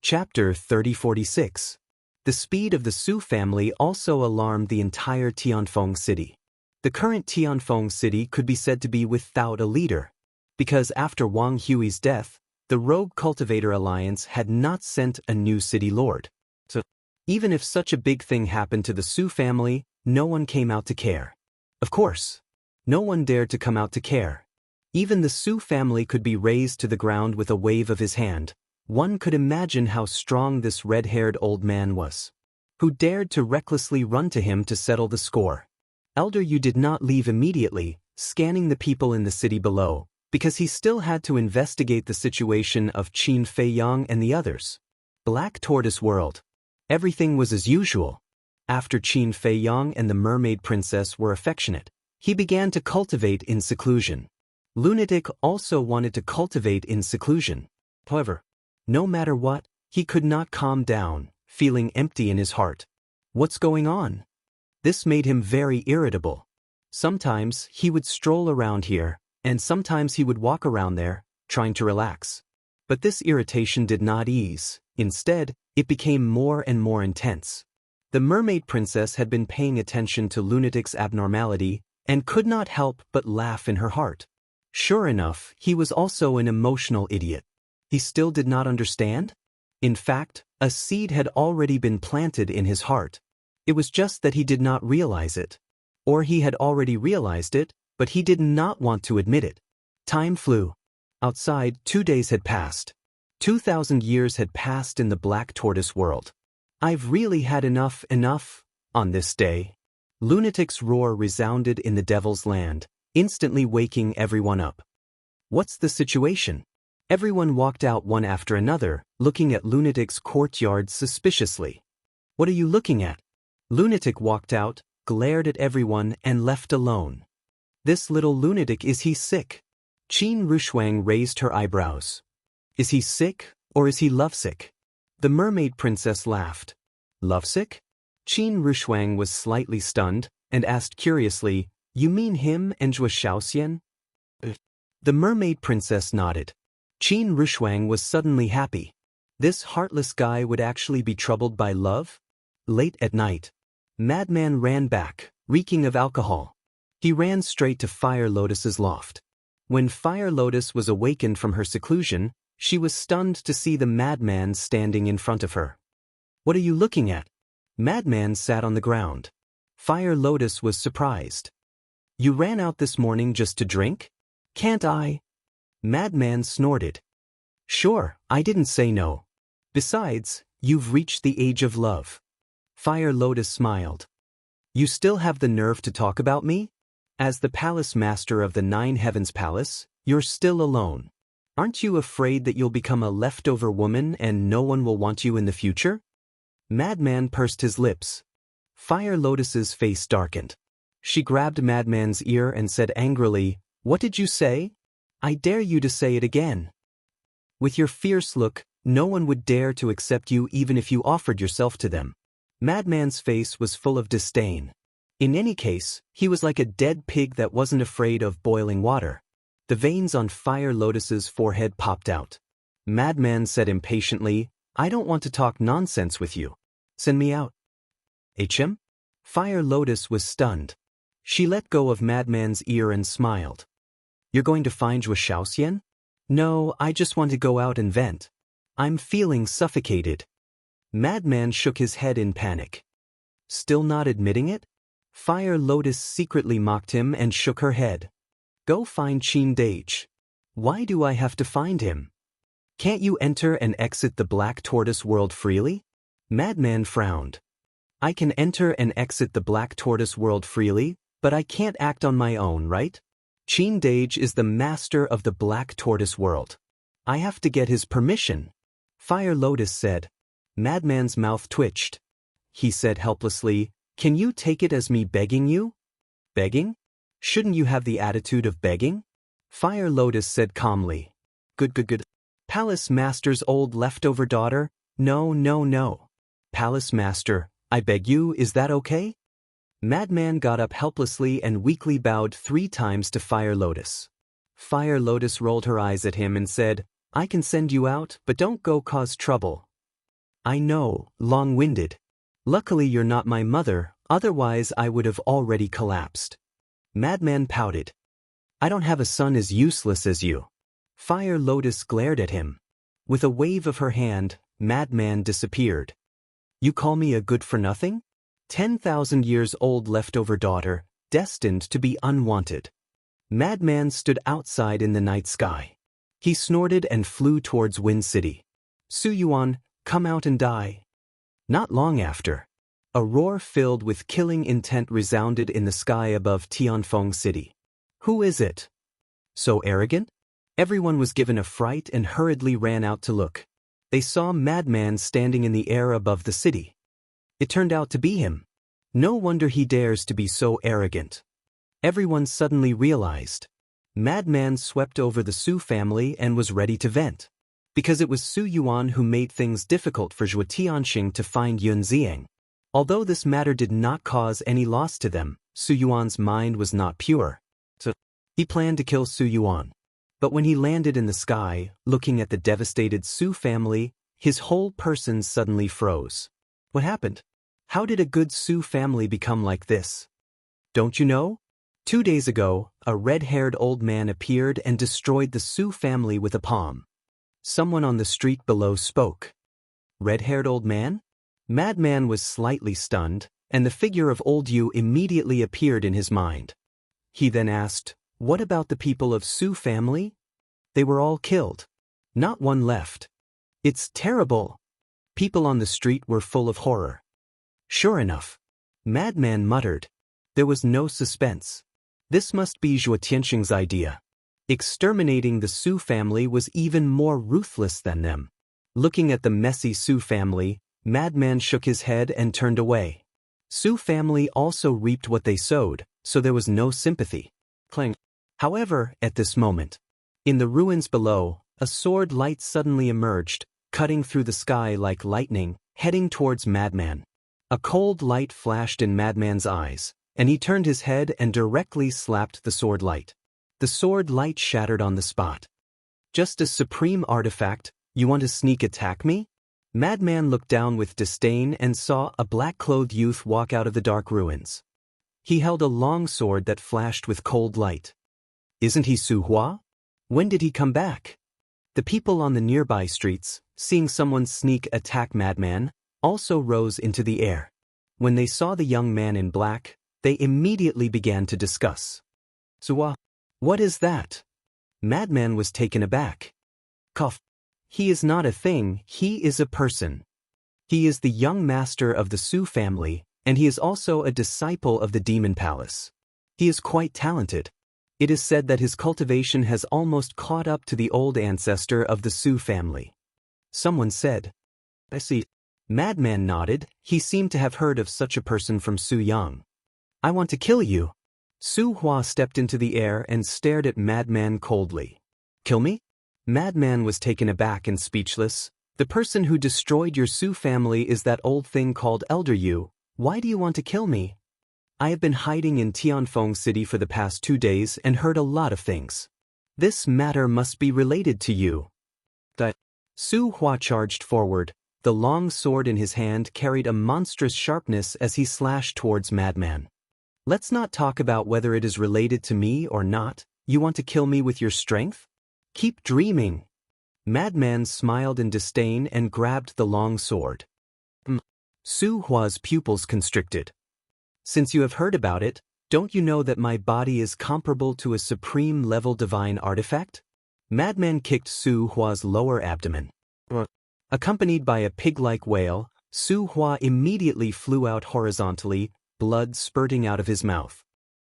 Chapter 3046. The speed of the Su family also alarmed the entire Tianfeng city. The current Tianfeng city could be said to be without a leader, because after Wang Hui's death, the Rogue Cultivator Alliance had not sent a new city lord. So, even if such a big thing happened to the Su family, no one came out to care. Of course, no one dared to come out to care. Even the Su family could be razed to the ground with a wave of his hand. One could imagine how strong this red-haired old man was, who dared to recklessly run to him to settle the score. Elder Yu did not leave immediately, scanning the people in the city below, because he still had to investigate the situation of Qin Feiyang and the others. Black Tortoise World. Everything was as usual. After Qin Feiyang and the mermaid princess were affectionate, he began to cultivate in seclusion. Lunatic also wanted to cultivate in seclusion. However, no matter what, he could not calm down, feeling empty in his heart. What's going on? This made him very irritable. Sometimes he would stroll around here, and sometimes he would walk around there, trying to relax. But this irritation did not ease. Instead, it became more and more intense. The mermaid princess had been paying attention to Lunatic's abnormality and could not help but laugh in her heart. Sure enough, he was also an emotional idiot. He still did not understand? In fact, a seed had already been planted in his heart. It was just that he did not realize it. Or he had already realized it, but he did not want to admit it. Time flew. Outside, 2 days had passed. 2,000 years had passed in the Black Tortoise world. I've really had enough. On this day, Lunatic's roar resounded in the Devil's Land, instantly waking everyone up. What's the situation? Everyone walked out one after another, looking at Lunatic's courtyard suspiciously. What are you looking at? Lunatic walked out, glared at everyone, and left alone. This little lunatic, is he sick? Qin Rushuang raised her eyebrows. Is he sick, or is he lovesick? The mermaid princess laughed. Lovesick? Qin Rushuang was slightly stunned, and asked curiously, You mean him and Zhou Shaoxian? The mermaid princess nodded. Qin Rushuang was suddenly happy. This heartless guy would actually be troubled by love? Late at night, Madman ran back, reeking of alcohol. He ran straight to Fire Lotus's loft. When Fire Lotus was awakened from her seclusion, she was stunned to see the madman standing in front of her. What are you looking at? Madman sat on the ground. Fire Lotus was surprised. You ran out this morning just to drink? Can't I? Madman snorted. Sure, I didn't say no. Besides, you've reached the age of love. Fire Lotus smiled. You still have the nerve to talk about me? As the palace master of the 9 Heavens Palace, you're still alone. Aren't you afraid that you'll become a leftover woman and no one will want you in the future? Madman pursed his lips. Fire Lotus's face darkened. She grabbed Madman's ear and said angrily, What did you say? I dare you to say it again. With your fierce look, no one would dare to accept you even if you offered yourself to them. Madman's face was full of disdain. In any case, he was like a dead pig that wasn't afraid of boiling water. The veins on Fire Lotus's forehead popped out. Madman said impatiently, I don't want to talk nonsense with you. Send me out. HM? Fire Lotus was stunned. She let go of Madman's ear and smiled. You're going to find Zhou Shaoxian? No, I just want to go out and vent. I'm feeling suffocated. Madman shook his head in panic. Still not admitting it? Fire Lotus secretly mocked him and shook her head. Go find Qin Dage. Why do I have to find him? Can't you enter and exit the Black Tortoise world freely? Madman frowned. I can enter and exit the Black Tortoise world freely, but I can't act on my own, right? Qin Dage is the master of the Black Tortoise world. I have to get his permission. Fire Lotus said. Madman's mouth twitched. He said helplessly, Can you take it as me begging you? Begging? Shouldn't you have the attitude of begging? Fire Lotus said calmly. Good. Palace Master's old leftover daughter? No. Palace Master, I beg you, is that okay? Madman got up helplessly and weakly bowed 3 times to Fire Lotus. Fire Lotus rolled her eyes at him and said, I can send you out, but don't go cause trouble. I know, long-winded. Luckily you're not my mother, otherwise I would have already collapsed. Madman pouted. I don't have a son as useless as you. Fire Lotus glared at him. With a wave of her hand, Madman disappeared. You call me a good-for-nothing? 10,000 years old leftover daughter, destined to be unwanted. Madman stood outside in the night sky. He snorted and flew towards Wind City. Su Yuan, come out and die. Not long after, a roar filled with killing intent resounded in the sky above Tianfeng City. Who is it? So arrogant? Everyone was given a fright and hurriedly ran out to look. They saw Madman standing in the air above the city. It turned out to be him. No wonder he dares to be so arrogant. Everyone suddenly realized. Madman swept over the Su family and was ready to vent. Because it was Su Yuan who made things difficult for Zhuo Tianxing to find Yun Ziang. Although this matter did not cause any loss to them, Su Yuan's mind was not pure. So, he planned to kill Su Yuan. But when he landed in the sky, looking at the devastated Su family, his whole person suddenly froze. What happened? How did a good Su family become like this? Don't you know? 2 days ago, a red-haired old man appeared and destroyed the Su family with a palm. Someone on the street below spoke. Red-haired old man? Madman was slightly stunned, and the figure of old Yu immediately appeared in his mind. He then asked, what about the people of Su family? They were all killed. Not one left. It's terrible. People on the street were full of horror. Sure enough. Madman muttered. There was no suspense. This must be Zhuo Tianxing's idea. Exterminating the Su family was even more ruthless than them. Looking at the messy Su family, Madman shook his head and turned away. Su family also reaped what they sowed, so there was no sympathy. Clang. However, at this moment, in the ruins below, a sword light suddenly emerged, cutting through the sky like lightning, heading towards Madman. A cold light flashed in Madman's eyes, and he turned his head and directly slapped the sword light. The sword light shattered on the spot. Just a supreme artifact, you want to sneak attack me? Madman looked down with disdain and saw a black-clothed youth walk out of the dark ruins. He held a long sword that flashed with cold light. Isn't he Su Hua? When did he come back? The people on the nearby streets, seeing someone sneak attack Madman, also rose into the air. When they saw the young man in black, they immediately began to discuss. Suwa, what is that? Madman was taken aback. Cough. He is not a thing, he is a person. He is the young master of the Su family, and he is also a disciple of the Demon Palace. He is quite talented. It is said that his cultivation has almost caught up to the old ancestor of the Su family. Someone said. I see. Madman nodded. He seemed to have heard of such a person from Su Yang. I want to kill you. Su Hua stepped into the air and stared at Madman coldly. Kill me? Madman was taken aback and speechless. The person who destroyed your Su family is that old thing called Elder Yu. Why do you want to kill me? I have been hiding in Tianfeng City for the past 2 days and heard a lot of things. This matter must be related to you. Su Hua charged forward. The long sword in his hand carried a monstrous sharpness as he slashed towards Madman. Let's not talk about whether it is related to me or not. You want to kill me with your strength? Keep dreaming. Madman smiled in disdain and grabbed the long sword. Su Hua's pupils constricted. Since you have heard about it, don't you know that my body is comparable to a supreme-level divine artifact? Madman kicked Su Hua's lower abdomen. Accompanied by a pig-like wail, Su Hua immediately flew out horizontally, blood spurting out of his mouth.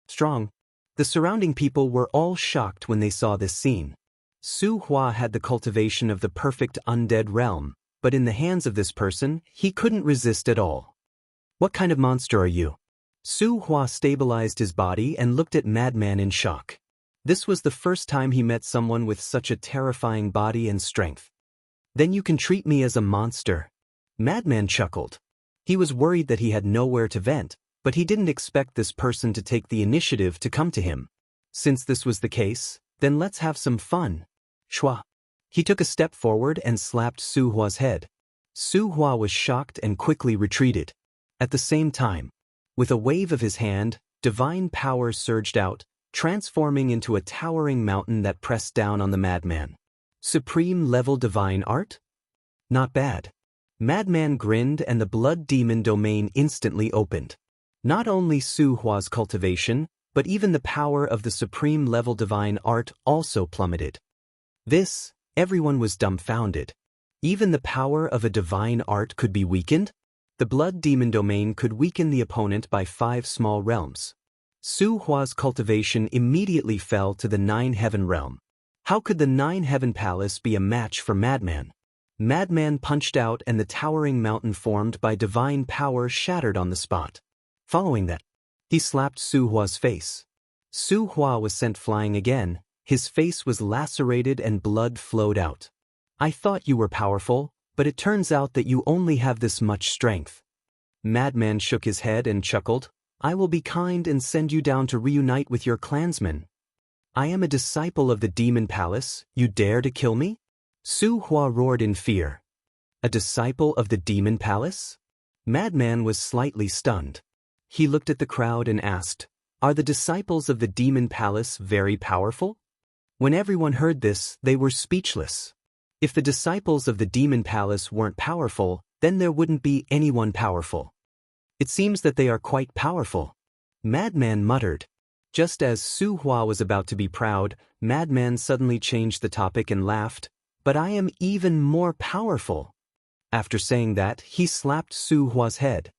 Strong. The surrounding people were all shocked when they saw this scene. Su Hua had the cultivation of the perfect undead realm, but in the hands of this person, he couldn't resist at all. What kind of monster are you? Su Hua stabilized his body and looked at Madman in shock. This was the first time he met someone with such a terrifying body and strength. Then you can treat me as a monster. Madman chuckled. He was worried that he had nowhere to vent, but he didn't expect this person to take the initiative to come to him. Since this was the case, then let's have some fun. Shua. He took a step forward and slapped Su Hua's head. Su Hua was shocked and quickly retreated. At the same time, with a wave of his hand, divine power surged out, transforming into a towering mountain that pressed down on the madman. Supreme-level divine art? Not bad. Madman grinned and the blood demon domain instantly opened. Not only Su Hua's cultivation, but even the power of the supreme-level divine art also plummeted. Everyone was dumbfounded. Even the power of a divine art could be weakened? The blood demon domain could weaken the opponent by 5 small realms. Su Hua's cultivation immediately fell to the 9-heaven realm. How could the 9-heaven palace be a match for Madman? Madman punched out and the towering mountain formed by divine power shattered on the spot. Following that, he slapped Su Hua's face. Su Hua was sent flying again, his face was lacerated and blood flowed out. I thought you were powerful, but it turns out that you only have this much strength. Madman shook his head and chuckled. I will be kind and send you down to reunite with your clansmen. I am a disciple of the demon palace, you dare to kill me? Su Hua roared in fear. A disciple of the demon palace? Madman was slightly stunned. He looked at the crowd and asked, are the disciples of the demon palace very powerful? When everyone heard this, they were speechless. If the disciples of the demon palace weren't powerful, then there wouldn't be anyone powerful. It seems that they are quite powerful. Madman muttered. Just as Su Hua was about to be proud, Madman suddenly changed the topic and laughed. But I am even more powerful. After saying that, he slapped Su Hua's head.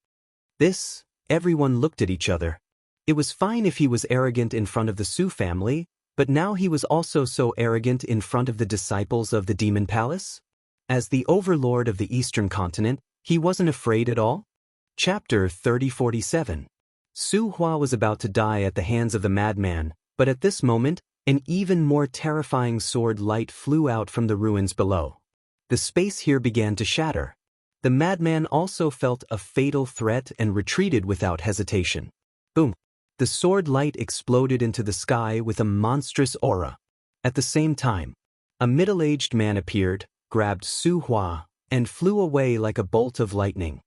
Everyone looked at each other. It was fine if he was arrogant in front of the Su family, but now he was also so arrogant in front of the disciples of the demon palace? As the overlord of the eastern continent, he wasn't afraid at all? Chapter 3047. Su Hua was about to die at the hands of the madman, but at this moment, an even more terrifying sword light flew out from the ruins below. The space here began to shatter. The madman also felt a fatal threat and retreated without hesitation. Boom! The sword light exploded into the sky with a monstrous aura. At the same time, a middle-aged man appeared, grabbed Su Hua, and flew away like a bolt of lightning.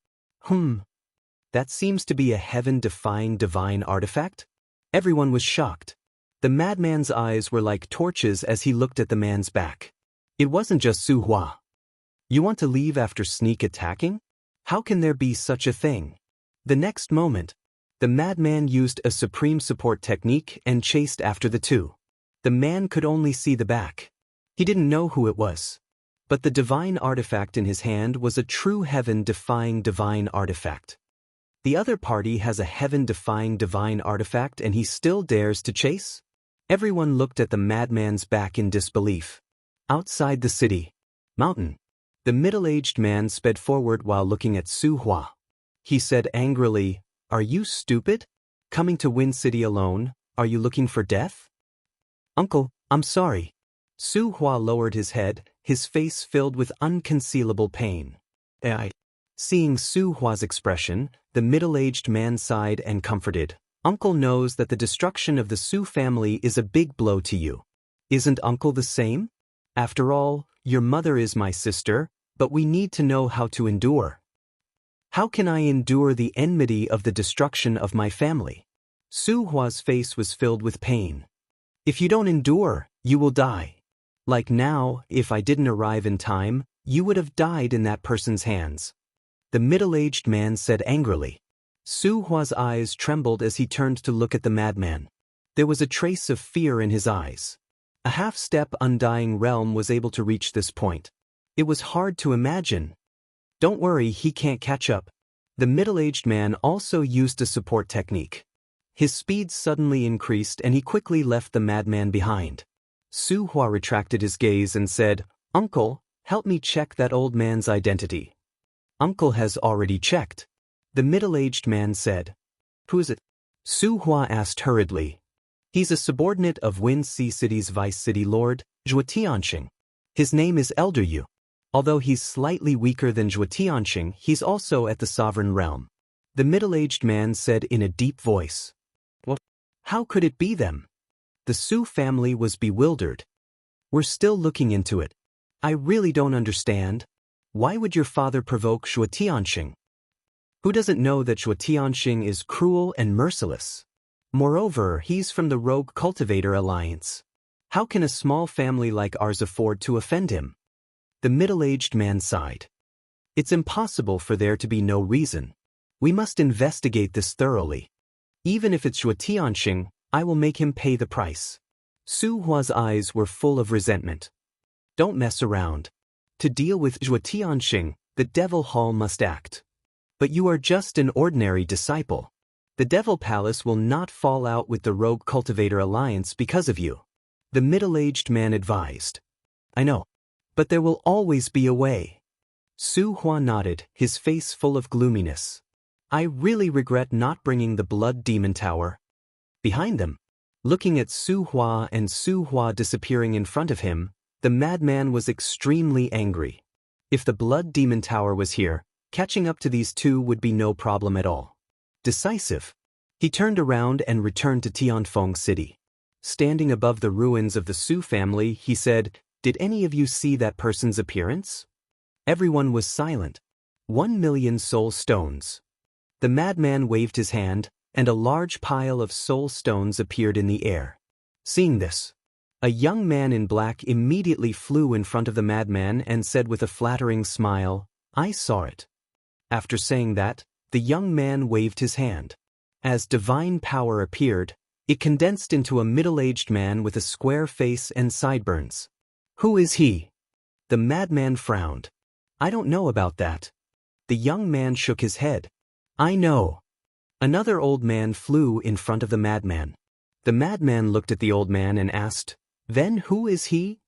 That seems to be a heaven-defying divine artifact? Everyone was shocked. The madman's eyes were like torches as he looked at the man's back. It wasn't just Su Hua. You want to leave after sneak attacking? How can there be such a thing? The next moment, the madman used a supreme support technique and chased after the two. The man could only see the back. He didn't know who it was. But the divine artifact in his hand was a true heaven-defying divine artifact. The other party has a heaven-defying divine artifact and he still dares to chase? Everyone looked at the madman's back in disbelief. Outside the city, mountain, the middle-aged man sped forward while looking at Su Hua. He said angrily, are you stupid? Coming to Wind City alone, are you looking for death? Uncle, I'm sorry. Su Hua lowered his head, his face filled with unconcealable pain. Seeing Su Hua's expression, the middle-aged man sighed and comforted. Uncle knows that the destruction of the Su family is a big blow to you. Isn't Uncle the same? After all, your mother is my sister, but we need to know how to endure. How can I endure the enmity of the destruction of my family? Su Hua's face was filled with pain. If you don't endure, you will die. Like now, if I didn't arrive in time, you would have died in that person's hands. The middle-aged man said angrily. Su Hua's eyes trembled as he turned to look at the madman. There was a trace of fear in his eyes. A half-step undying realm was able to reach this point. It was hard to imagine. Don't worry, he can't catch up. The middle-aged man also used a support technique. His speed suddenly increased and he quickly left the madman behind. Su Hua retracted his gaze and said, Uncle, help me check that old man's identity. Uncle has already checked. The middle-aged man said. Who is it? Su Hua asked hurriedly. He's a subordinate of Wind Sea City's Vice City Lord, Zhuo Tianxing. His name is Elder Yu. Although he's slightly weaker than Zhuo Tianxing, he's also at the sovereign realm. The middle-aged man said in a deep voice. What? How could it be them? The Su family was bewildered. We're still looking into it. I really don't understand. Why would your father provoke Zhuo Tianxing? Who doesn't know that Zhuo Tianxing is cruel and merciless? Moreover, he's from the Rogue Cultivator Alliance. How can a small family like ours afford to offend him? The middle-aged man sighed. It's impossible for there to be no reason. We must investigate this thoroughly. Even if it's Zhuo Tianxing, I will make him pay the price. Su Hua's eyes were full of resentment. Don't mess around. To deal with Zhuo Tianxing, the Devil Hall must act. But you are just an ordinary disciple. The Devil Palace will not fall out with the Rogue Cultivator Alliance because of you. The middle-aged man advised. I know. But there will always be a way. Su Hua nodded, his face full of gloominess. I really regret not bringing the Blood Demon Tower. Behind them, looking at Su Hua and Su Hua disappearing in front of him, the madman was extremely angry. If the Blood Demon Tower was here, catching up to these two would be no problem at all. Decisive. He turned around and returned to Tianfeng City. Standing above the ruins of the Su family, he said, Did any of you see that person's appearance? Everyone was silent. 1,000,000 soul stones. The madman waved his hand, and a large pile of soul stones appeared in the air. Seeing this, a young man in black immediately flew in front of the madman and said with a flattering smile, I saw it. After saying that, the young man waved his hand. As divine power appeared, it condensed into a middle-aged man with a square face and sideburns. Who is he? The madman frowned. I don't know about that. The young man shook his head. I know. Another old man flew in front of the madman. The madman looked at the old man and asked, Then who is he?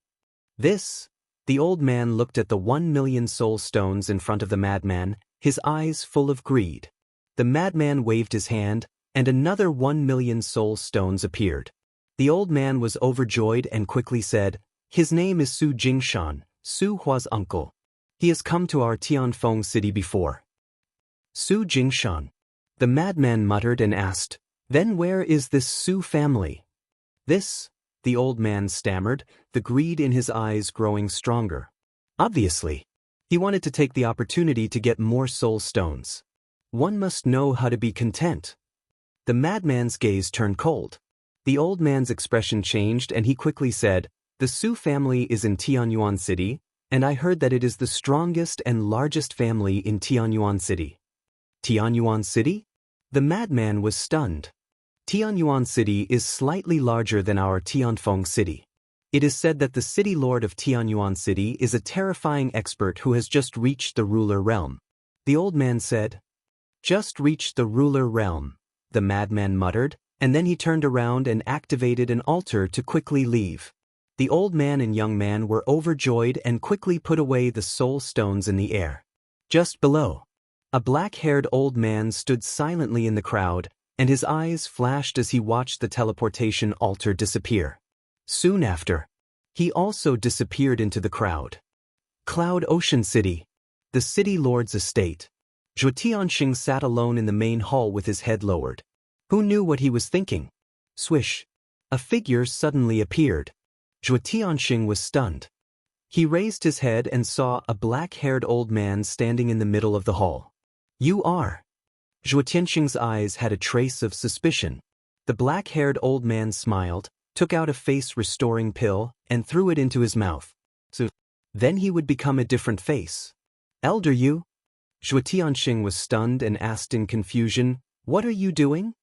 This. The old man looked at the 1,000,000 soul stones in front of the madman, his eyes full of greed. The madman waved his hand, and another 1,000,000 soul stones appeared. The old man was overjoyed and quickly said, His name is Su Jingshan, Su Hua's uncle. He has come to our Tianfeng city before. Su Jingshan. The madman muttered and asked, Then where is this Su family? This, the old man stammered, the greed in his eyes growing stronger. Obviously, he wanted to take the opportunity to get more soul stones. One must know how to be content. The madman's gaze turned cold. The old man's expression changed and he quickly said, The Su family is in Tianyuan City, and I heard that it is the strongest and largest family in Tianyuan City. Tianyuan City? The madman was stunned. Tianyuan City is slightly larger than our Tianfeng City. It is said that the city lord of Tianyuan City is a terrifying expert who has just reached the ruler realm. The old man said, Just reached the ruler realm, the madman muttered, and then he turned around and activated an altar to quickly leave. The old man and young man were overjoyed and quickly put away the soul stones in the air. Just below, a black-haired old man stood silently in the crowd, and his eyes flashed as he watched the teleportation altar disappear. Soon after, he also disappeared into the crowd. Cloud Ocean City, the city lord's estate. Zhuo Tianxing sat alone in the main hall with his head lowered. Who knew what he was thinking? Swish. A figure suddenly appeared. Zhuo Tianxing was stunned. He raised his head and saw a black-haired old man standing in the middle of the hall. You are. Zhuo Tianxing's eyes had a trace of suspicion. The black-haired old man smiled, took out a face-restoring pill, and threw it into his mouth. So, then he would become a different face. Elder you? Zhuo Tianxing was stunned and asked in confusion, What are you doing?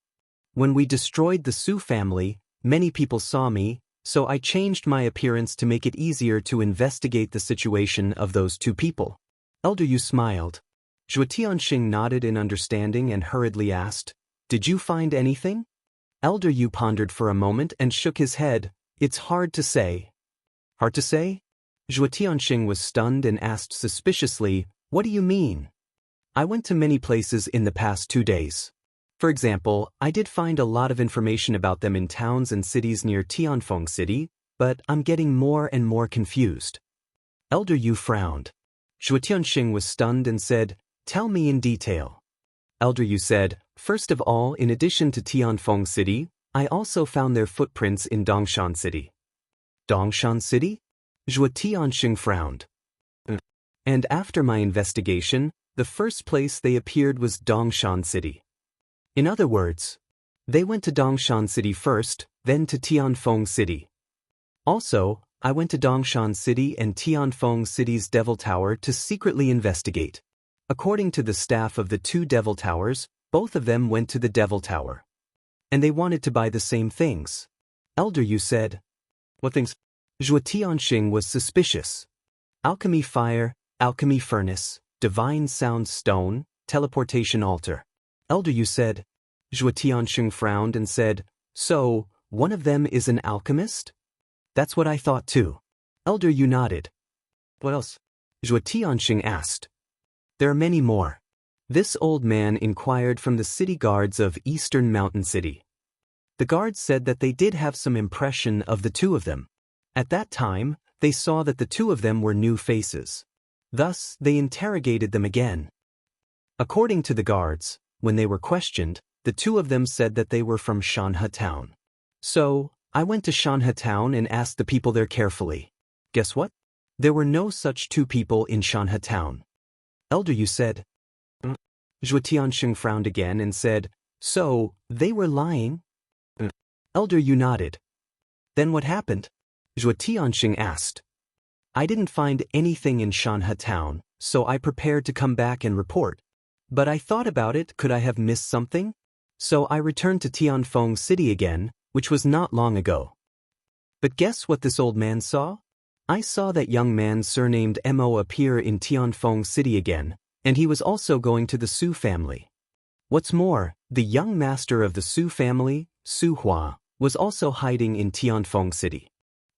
When we destroyed the Su family, many people saw me, so I changed my appearance to make it easier to investigate the situation of those two people. Elder Yu smiled. Zhuo Tianxing nodded in understanding and hurriedly asked, Did you find anything? Elder Yu pondered for a moment and shook his head. It's hard to say. Hard to say? Zhuo Tianxing was stunned and asked suspiciously, What do you mean? I went to many places in the past 2 days. For example, I did find a lot of information about them in towns and cities near Tianfeng City, but I'm getting more and more confused. Elder Yu frowned. Zhuo Tianxing was stunned and said, Tell me in detail. Elder Yu said, First of all, in addition to Tianfeng City, I also found their footprints in Dongshan City. Dongshan City? Zhuo Tianxing frowned. And after my investigation, the first place they appeared was Dongshan City. In other words, they went to Dongshan City first, then to Tianfeng City. Also, I went to Dongshan City and Tianfeng City's Devil Tower to secretly investigate. According to the staff of the two Devil Towers, both of them went to the Devil Tower. And they wanted to buy the same things. Elder Yu said. What things? Zhuo Tianxing was suspicious. Alchemy fire, alchemy furnace, divine sound stone, teleportation altar. Elder Yu said. Zhuo Tianxing frowned and said, so, one of them is an alchemist? That's what I thought too. Elder Yu nodded. What else? Zhuo Tianxing asked. There are many more. This old man inquired from the city guards of Eastern Mountain City. The guards said that they did have some impression of the two of them. At that time, they saw that the two of them were new faces. Thus, they interrogated them again. According to the guards, when they were questioned, the two of them said that they were from Shanhe Town. So, I went to Shanhe Town and asked the people there carefully. Guess what? There were no such two people in Shanhe Town. Elder Yu said. Zhuo Tianxing frowned again and said, so, they were lying? Elder Yu nodded. Then what happened? Zhuo Tianxing asked. I didn't find anything in Shanhe Town, so I prepared to come back and report. But I thought about it, could I have missed something? So I returned to Tianfeng City again, which was not long ago. But guess what this old man saw? I saw that young man surnamed Mo appear in Tianfeng City again, and he was also going to the Su family. What's more, the young master of the Su family, Su Hua, was also hiding in Tianfeng City.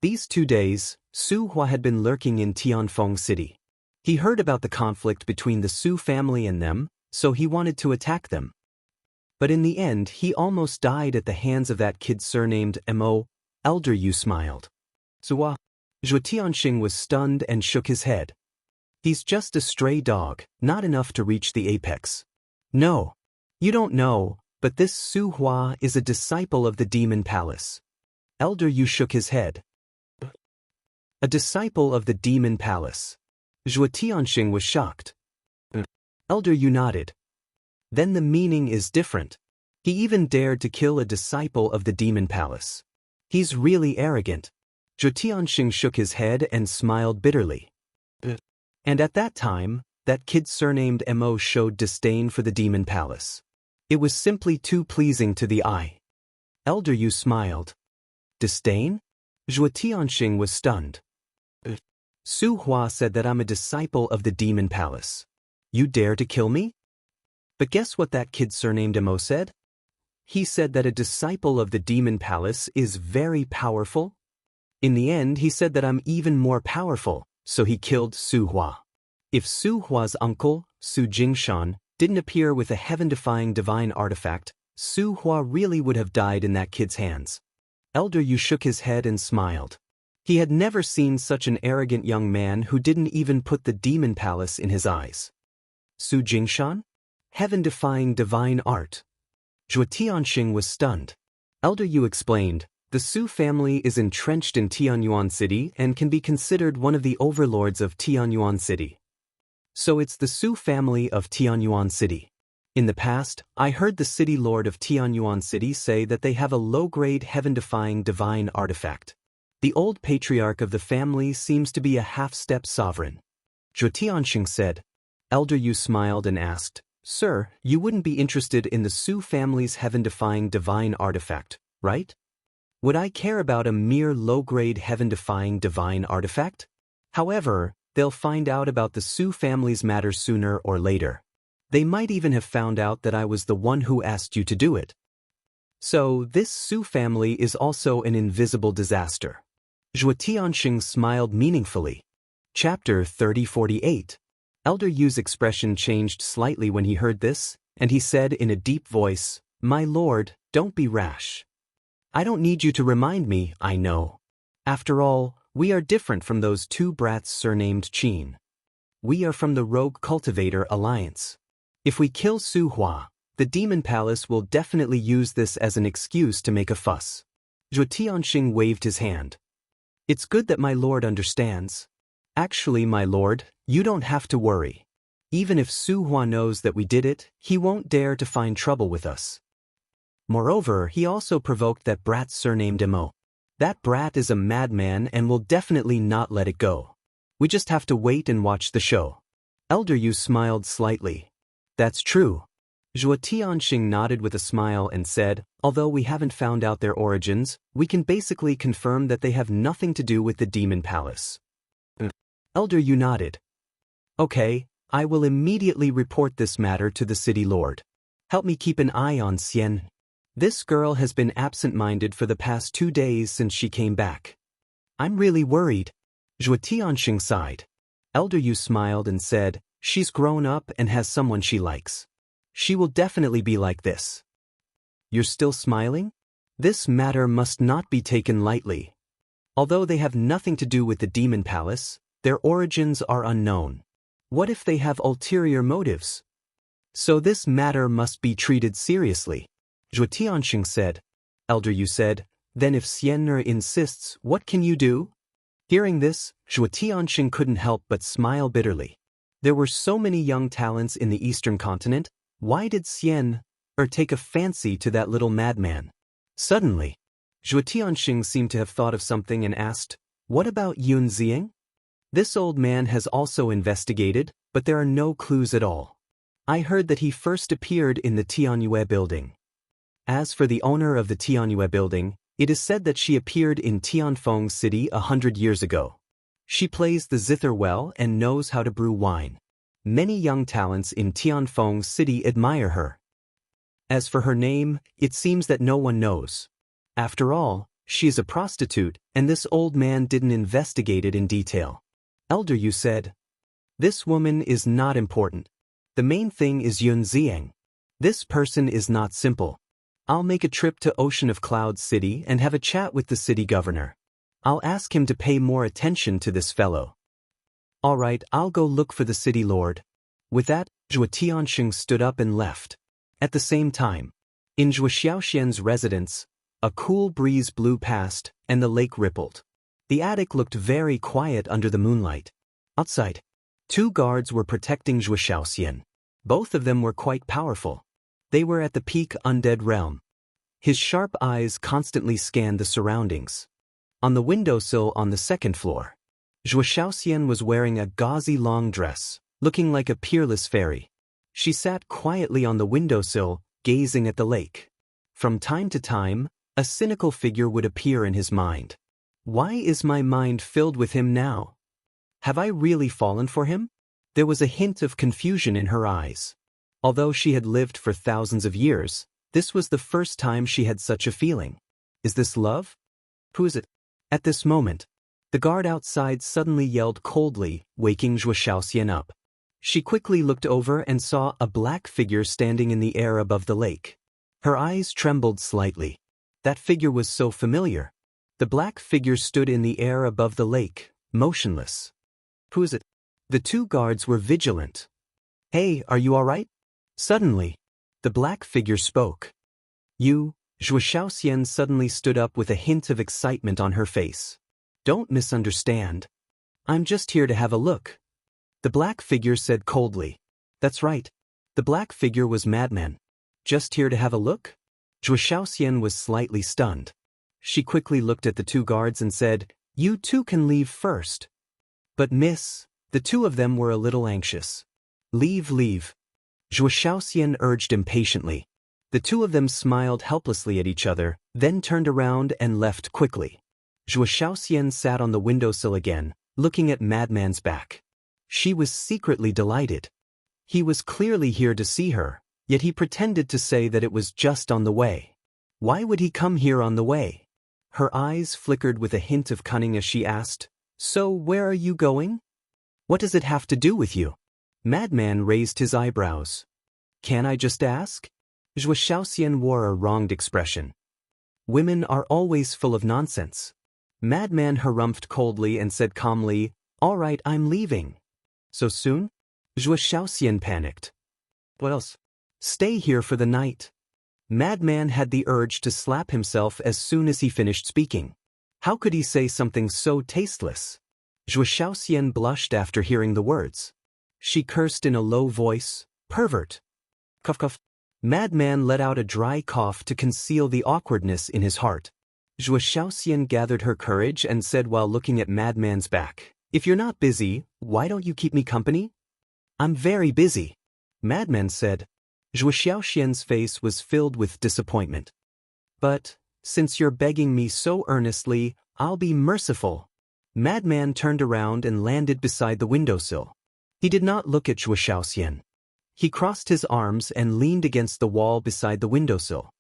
These 2 days, Su Hua had been lurking in Tianfeng City. He heard about the conflict between the Su family and them, so he wanted to attack them. But in the end, he almost died at the hands of that kid surnamed Mo. Elder Yu smiled. Zhuo Tianxing was stunned and shook his head. He's just a stray dog, not enough to reach the apex. No. You don't know, but this Su Hua is a disciple of the Demon Palace. Elder Yu shook his head. A disciple of the Demon Palace. Zhuo Tianxing was shocked. Elder Yu nodded. Then the meaning is different. He even dared to kill a disciple of the Demon Palace. He's really arrogant. Zhuo Tianxing shook his head and smiled bitterly. And at that time, that kid surnamed Mo showed disdain for the Demon Palace. It was simply too pleasing to the eye. Elder Yu smiled. Disdain? Zhuo Tianxing was stunned. Su Hua said that I'm a disciple of the Demon Palace. You dare to kill me? But guess what that kid surnamed Mo said? He said that a disciple of the Demon Palace is very powerful. In the end, he said that I'm even more powerful, so he killed Su Hua. If Su Hua's uncle, Su Jingshan, didn't appear with a heaven-defying divine artifact, Su Hua really would have died in that kid's hands. Elder Yu shook his head and smiled. He had never seen such an arrogant young man who didn't even put the Demon Palace in his eyes. Su Jingshan? Heaven-defying divine art. Zhuo Tianxing was stunned. Elder Yu explained, the Su family is entrenched in Tianyuan City and can be considered one of the overlords of Tianyuan City. So it's the Su family of Tianyuan City. In the past, I heard the city lord of Tianyuan City say that they have a low-grade heaven-defying divine artifact. The old patriarch of the family seems to be a half-step sovereign. Zhuo Tianxing said. Elder Yu smiled and asked, Sir, you wouldn't be interested in the Su family's heaven-defying divine artifact, right? Would I care about a mere low-grade heaven-defying divine artifact? However, they'll find out about the Su family's matter sooner or later. They might even have found out that I was the one who asked you to do it. So, this Su family is also an invisible disaster. Zhuo Tianxing smiled meaningfully. Chapter 3048. Elder Yu's expression changed slightly when he heard this, and he said in a deep voice, My lord, don't be rash. I don't need you to remind me, I know. After all, we are different from those two brats surnamed Qin. We are from the Rogue Cultivator Alliance. If we kill Su Hua, the Demon Palace will definitely use this as an excuse to make a fuss. Zhuo Tianxing waved his hand. It's good that my lord understands. Actually, my lord, You don't have to worry. Even if Su Hua knows that we did it, he won't dare to find trouble with us. Moreover, he also provoked that brat surnamed Mo. That brat is a madman and will definitely not let it go. We just have to wait and watch the show. Elder Yu smiled slightly. That's true. Zhuo Tianxing nodded with a smile and said, although we haven't found out their origins, we can basically confirm that they have nothing to do with the Demon Palace. Elder Yu nodded. Okay, I will immediately report this matter to the city lord. Help me keep an eye on Xian. This girl has been absent-minded for the past 2 days since she came back. I'm really worried. Zhuo Tianxing sighed. Elder Yu smiled and said, she's grown up and has someone she likes. She will definitely be like this. You're still smiling? This matter must not be taken lightly. Although they have nothing to do with the Demon Palace, their origins are unknown. What if they have ulterior motives? So this matter must be treated seriously. Zhuo Tianxing said. Elder Yu said, then if Xian'er insists, what can you do? Hearing this, Zhuo Tianxing couldn't help but smile bitterly. There were so many young talents in the eastern continent, why did Xian'er take a fancy to that little madman? Suddenly, Zhuo Tianxing seemed to have thought of something and asked, what about Yun Zieng? This old man has also investigated, but there are no clues at all. I heard that he first appeared in the Tianyue building. As for the owner of the Tianyue building, it is said that she appeared in Tianfeng City 100 years ago. She plays the zither well and knows how to brew wine. Many young talents in Tianfeng City admire her. As for her name, it seems that no one knows. After all, she is a prostitute, and this old man didn't investigate it in detail. Elder Yu said, this woman is not important. The main thing is Yun Zieng. This person is not simple. I'll make a trip to Ocean of Clouds City and have a chat with the city governor. I'll ask him to pay more attention to this fellow. All right, I'll go look for the city lord. With that, Zhuo Tianxing stood up and left. At the same time, in Zhuo Xiaoxian's residence, a cool breeze blew past and the lake rippled. The attic looked very quiet under the moonlight. Outside, 2 guards were protecting Zhuo Xiaoxian. Both of them were quite powerful. They were at the peak undead realm. His sharp eyes constantly scanned the surroundings. On the windowsill on the 2nd floor, Zhuo Xiaoxian was wearing a gauzy long dress, looking like a peerless fairy. She sat quietly on the windowsill, gazing at the lake. From time to time, a cynical figure would appear in his mind. Why is my mind filled with him now? Have I really fallen for him? There was a hint of confusion in her eyes. Although she had lived for thousands of years, this was the first time she had such a feeling. Is this love? Who is it? At this moment, the guard outside suddenly yelled coldly, waking Zhuo Xiaoxian up. She quickly looked over and saw a black figure standing in the air above the lake. Her eyes trembled slightly. That figure was so familiar. The black figure stood in the air above the lake, motionless. Who is it? The 2 guards were vigilant. Hey, are you all right? Suddenly, the black figure spoke. You, Zhuo Xiaoxian suddenly stood up with a hint of excitement on her face. Don't misunderstand. I'm just here to have a look. The black figure said coldly. That's right. The black figure was madman. Just here to have a look? Zhuo Xiaoxian was slightly stunned. She quickly looked at the 2 guards and said, you 2 can leave first. But miss, the 2 of them were a little anxious. Leave. Zhuo Xiaoxian urged impatiently. The 2 of them smiled helplessly at each other, then turned around and left quickly. Zhuo Xiaoxian sat on the windowsill again, looking at Madman's back. She was secretly delighted. He was clearly here to see her, yet he pretended to say that it was just on the way. Why would he come here on the way? Her eyes flickered with a hint of cunning as she asked, so where are you going? What does it have to do with you? Madman raised his eyebrows. Can I just ask? Zhuo Xiaoxian wore a wronged expression. Women are always full of nonsense. Madman harumphed coldly and said calmly, all right, I'm leaving. So soon? Zhuo Xiaoxian panicked. What else? Stay here for the night. Madman had the urge to slap himself as soon as he finished speaking. How could he say something so tasteless? Zhuo Xiaoxian blushed after hearing the words. She cursed in a low voice, "Pervert." Cough cough. Madman let out a dry cough to conceal the awkwardness in his heart. Zhuo Xiaoxian gathered her courage and said while looking at Madman's back, "If you're not busy, why don't you keep me company?" "I'm very busy," Madman said. Zhuo Xiaoxian's face was filled with disappointment. "But, since you're begging me so earnestly, I'll be merciful." Madman turned around and landed beside the windowsill. He did not look at Zhuo Xiaoxian. He crossed his arms and leaned against the wall beside the windowsill.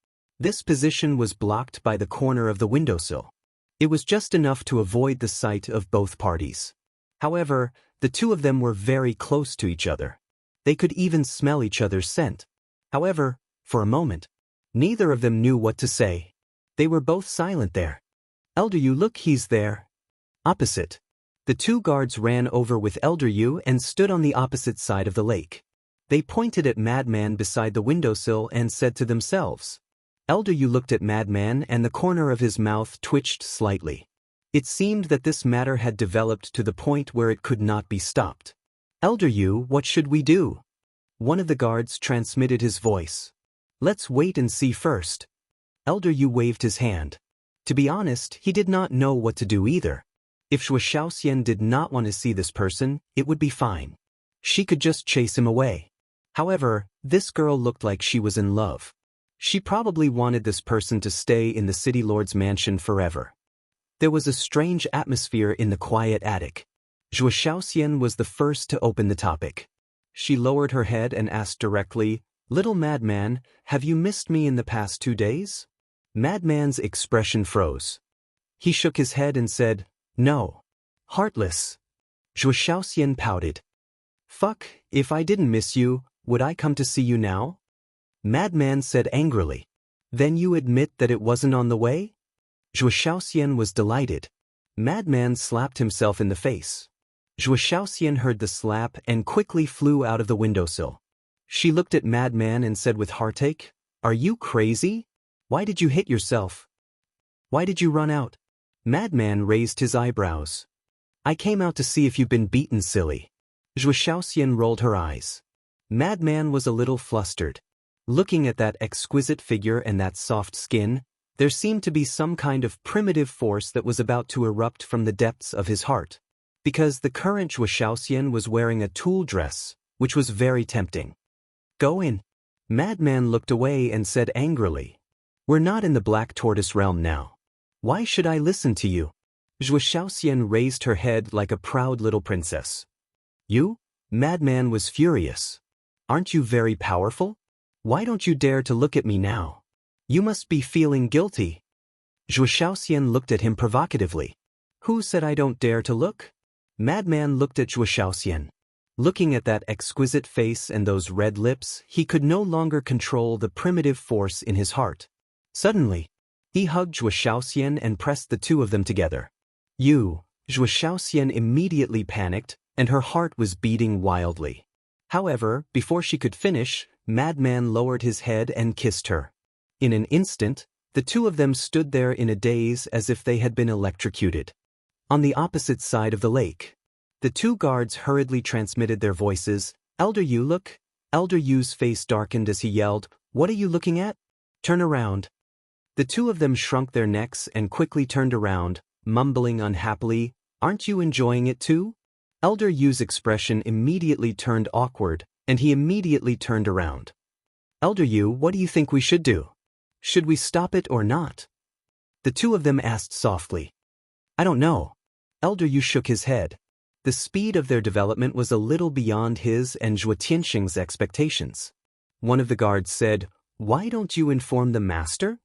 This position was blocked by the corner of the windowsill. It was just enough to avoid the sight of both parties. However, the two of them were very close to each other. They could even smell each other's scent. However, for a moment, neither of them knew what to say. They were both silent there. "Elder Yu, look, he's there." Opposite. The two guards ran over with Elder Yu and stood on the opposite side of the lake. They pointed at Madman beside the windowsill and said to themselves. Elder Yu looked at Madman and the corner of his mouth twitched slightly. It seemed that this matter had developed to the point where it could not be stopped. "Elder Yu, what should we do?" One of the guards transmitted his voice. "Let's wait and see first." Elder Yu waved his hand. To be honest, he did not know what to do either. If Zhuo Xiaoxian did not want to see this person, it would be fine. She could just chase him away. However, this girl looked like she was in love. She probably wanted this person to stay in the city lord's mansion forever. There was a strange atmosphere in the quiet attic. Zhuo Xiaoxian was the first to open the topic. She lowered her head and asked directly, "Little Madman, have you missed me in the past 2 days?" Madman's expression froze. He shook his head and said, "No." "Heartless." Zhuo Xiaoxian pouted. "Fuck, if I didn't miss you, would I come to see you now?" Madman said angrily. "Then you admit that it wasn't on the way?" Zhuo Xiaoxian was delighted. Madman slapped himself in the face. Zhuo Xiaoxian heard the slap and quickly flew out of the windowsill. She looked at Madman and said with heartache, "Are you crazy? Why did you hit yourself? Why did you run out?" Madman raised his eyebrows. "I came out to see if you've been beaten, silly." Zhuo Xiaoxian rolled her eyes. Madman was a little flustered. Looking at that exquisite figure and that soft skin, there seemed to be some kind of primitive force that was about to erupt from the depths of his heart. Because the current Zhuo Xiaoxian was wearing a tulle dress, which was very tempting. "Go in." Madman looked away and said angrily, "We're not in the Black Tortoise realm now. Why should I listen to you?" Zhuo Xiaoxian raised her head like a proud little princess. "You?" Madman was furious. "Aren't you very powerful? Why don't you dare to look at me now? You must be feeling guilty." Zhuo Xiaoxian looked at him provocatively. "Who said I don't dare to look?" Madman looked at Zhuo Xiaoxian. Looking at that exquisite face and those red lips, he could no longer control the primitive force in his heart. Suddenly, he hugged Zhuo Xiaoxian and pressed the two of them together. "You." Zhuo Xiaoxian immediately panicked, and her heart was beating wildly. However, before she could finish, Madman lowered his head and kissed her. In an instant, the two of them stood there in a daze as if they had been electrocuted. On the opposite side of the lake, the two guards hurriedly transmitted their voices. "Elder Yu, look." Elder Yu's face darkened as he yelled, "What are you looking at? Turn around." The two of them shrunk their necks and quickly turned around, mumbling unhappily, "Aren't you enjoying it too?" Elder Yu's expression immediately turned awkward, and he immediately turned around. "Elder Yu, what do you think we should do? Should we stop it or not?" The two of them asked softly. "I don't know." Elder Yu shook his head. The speed of their development was a little beyond his and Zhuo Tianxing's expectations. One of the guards said, "Why don't you inform the master?"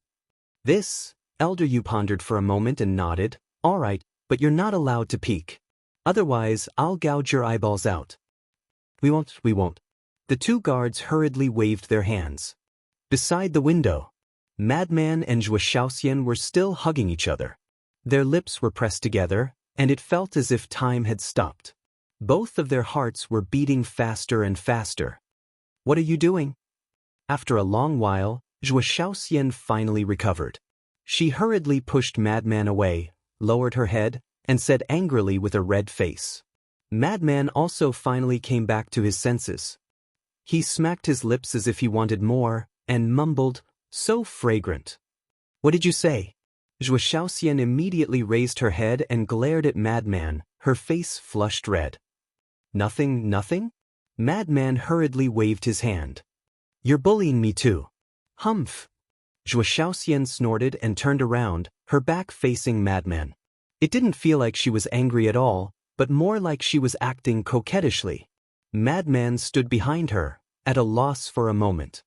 This, Elder Yu pondered for a moment and nodded. "All right, but you're not allowed to peek. Otherwise, I'll gouge your eyeballs out." We won't. The two guards hurriedly waved their hands. Beside the window, Madman and Zhuo Xiaoxian were still hugging each other. Their lips were pressed together, and it felt as if time had stopped. Both of their hearts were beating faster and faster. "What are you doing?" After a long while, Zhuo Xiaoxian finally recovered. She hurriedly pushed Madman away, lowered her head, and said angrily with a red face. Madman also finally came back to his senses. He smacked his lips as if he wanted more, and mumbled, "So fragrant." "What did you say?" Zhuo Xiaoxian immediately raised her head and glared at Madman, her face flushed red. "Nothing, nothing?" Madman hurriedly waved his hand. "You're bullying me too." "Humph." Zhuo Xiaoxian snorted and turned around, her back facing Madman. It didn't feel like she was angry at all, but more like she was acting coquettishly. Madman stood behind her, at a loss for a moment.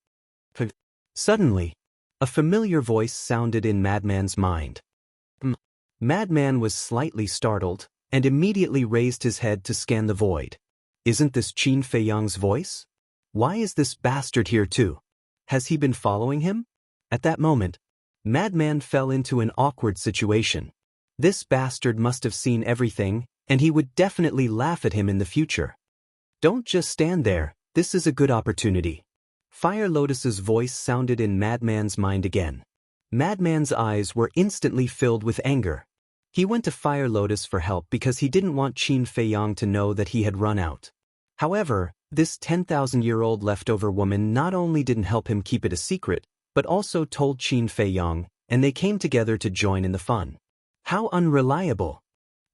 Suddenly, a familiar voice sounded in Madman's mind. Madman was slightly startled, and immediately raised his head to scan the void. Isn't this Qin Feiyang's voice? Why is this bastard here too? Has he been following him? At that moment, Madman fell into an awkward situation. This bastard must have seen everything, and he would definitely laugh at him in the future. "Don't just stand there, this is a good opportunity." Fire Lotus's voice sounded in Madman's mind again. Madman's eyes were instantly filled with anger. He went to Fire Lotus for help because he didn't want Qin Feiyang to know that he had run out. However, this 10,000-year-old leftover woman not only didn't help him keep it a secret, but also told Qin Feiyang, and they came together to join in the fun. How unreliable.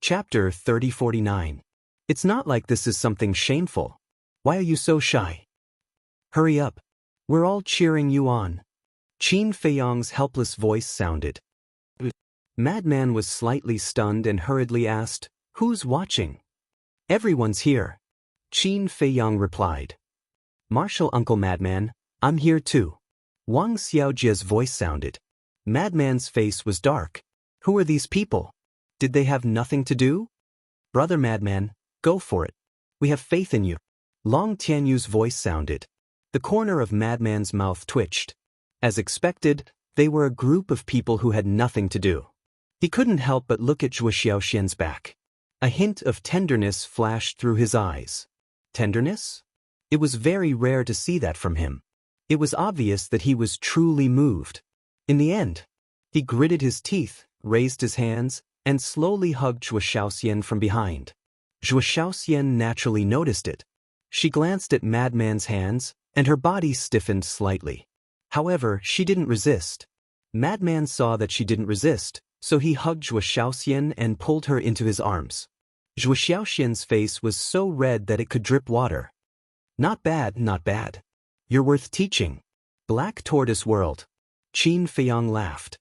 Chapter 3049. It's not like this is something shameful. Why are you so shy? Hurry up. We're all cheering you on. Qin Feiyang's helpless voice sounded. Madman was slightly stunned and hurriedly asked, "Who's watching?" "Everyone's here." Qin Feiyang replied. "Martial Uncle Madman, I'm here too." Wang Xiaojia's voice sounded. Madman's face was dark. "Who are these people? Did they have nothing to do?" "Brother Madman, go for it. We have faith in you." Long Tianyu's voice sounded. The corner of Madman's mouth twitched. As expected, they were a group of people who had nothing to do. He couldn't help but look at Zhuo Xiaoxian's back. A hint of tenderness flashed through his eyes. Tenderness? It was very rare to see that from him. It was obvious that he was truly moved. In the end, he gritted his teeth, raised his hands, and slowly hugged Zhuo Xiaoxian from behind. Zhuo Xiaoxian naturally noticed it. She glanced at Madman's hands, and her body stiffened slightly. However, she didn't resist. Madman saw that she didn't resist, so he hugged Zhuo Xiaoxian and pulled her into his arms. Zhuo Xiaoxian's face was so red that it could drip water. "Not bad, not bad. You're worth teaching." Black Tortoise World. Qin Feiyang laughed.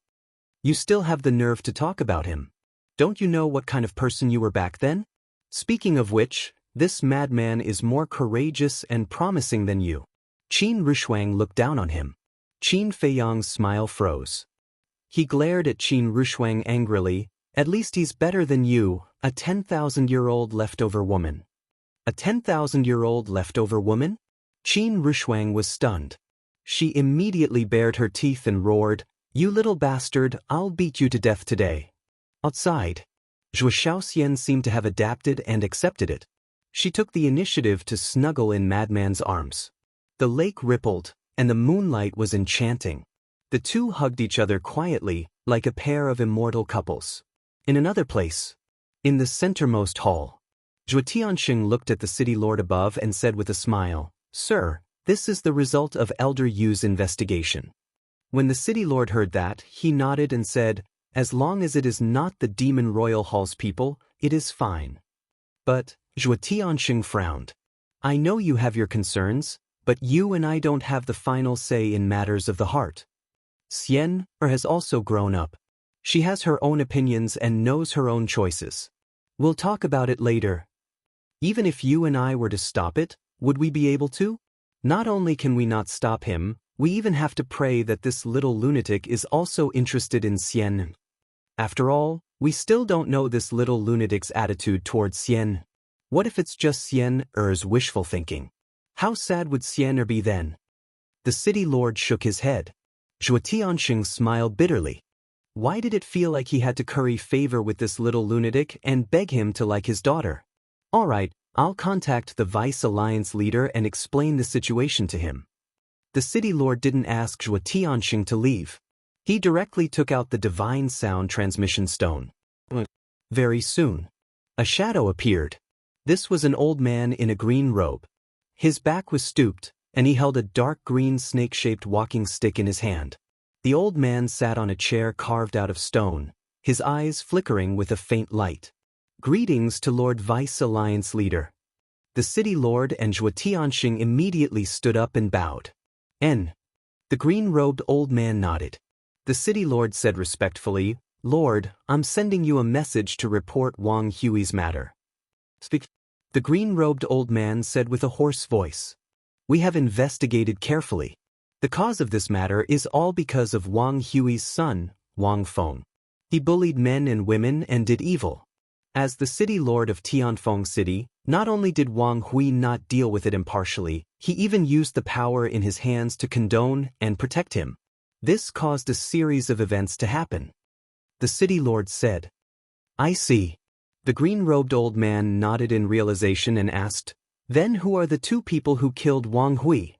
"You still have the nerve to talk about him. Don't you know what kind of person you were back then? Speaking of which, this madman is more courageous and promising than you." Qin Rushuang looked down on him. Qin Feiyang's smile froze. He glared at Qin Rushuang angrily. "At least he's better than you, a 10,000-year-old leftover woman." A 10,000-year-old leftover woman? Qin Rushuang was stunned. She immediately bared her teeth and roared, "You little bastard, I'll beat you to death today." Outside, Zhuo Xiaoxian seemed to have adapted and accepted it. She took the initiative to snuggle in Madman's arms. The lake rippled, and the moonlight was enchanting. The two hugged each other quietly, like a pair of immortal couples. In another place, in the centermost hall, Zhuo Tianxing looked at the city lord above and said with a smile, "Sir, this is the result of Elder Yu's investigation." When the city lord heard that, he nodded and said, "As long as it is not the Demon Royal Hall's people, it is fine." But Zhuo Tianxing frowned. "I know you have your concerns, but you and I don't have the final say in matters of the heart." Xian has also grown up. She has her own opinions and knows her own choices. We'll talk about it later. Even if you and I were to stop it, would we be able to? Not only can we not stop him, we even have to pray that this little lunatic is also interested in Xian. After all, we still don't know this little lunatic's attitude towards Xian. What if it's just Xian's wishful thinking? How sad would Xian be then? The city lord shook his head. Zhuo Tianxing smiled bitterly. Why did it feel like he had to curry favor with this little lunatic and beg him to like his daughter? All right, I'll contact the Vice Alliance leader and explain the situation to him. The city lord didn't ask Zhuo Tianxing to leave. He directly took out the divine sound transmission stone. Very soon, a shadow appeared. This was an old man in a green robe. His back was stooped, and he held a dark green snake-shaped walking stick in his hand. The old man sat on a chair carved out of stone, his eyes flickering with a faint light. Greetings to Lord Vice Alliance Leader. The city lord and Zhuo Tianxing immediately stood up and bowed. The green-robed old man nodded. The city lord said respectfully, Lord, I'm sending you a message to report Wang Hui's matter. Speak. The green-robed old man said with a hoarse voice. We have investigated carefully. The cause of this matter is all because of Wang Hui's son, Wang Feng. He bullied men and women and did evil. As the city lord of Tianfeng City, not only did Wang Hui not deal with it impartially, he even used the power in his hands to condone and protect him. This caused a series of events to happen. The city lord said. I see. The green-robed old man nodded in realization and asked, Then who are the two people who killed Wang Hui?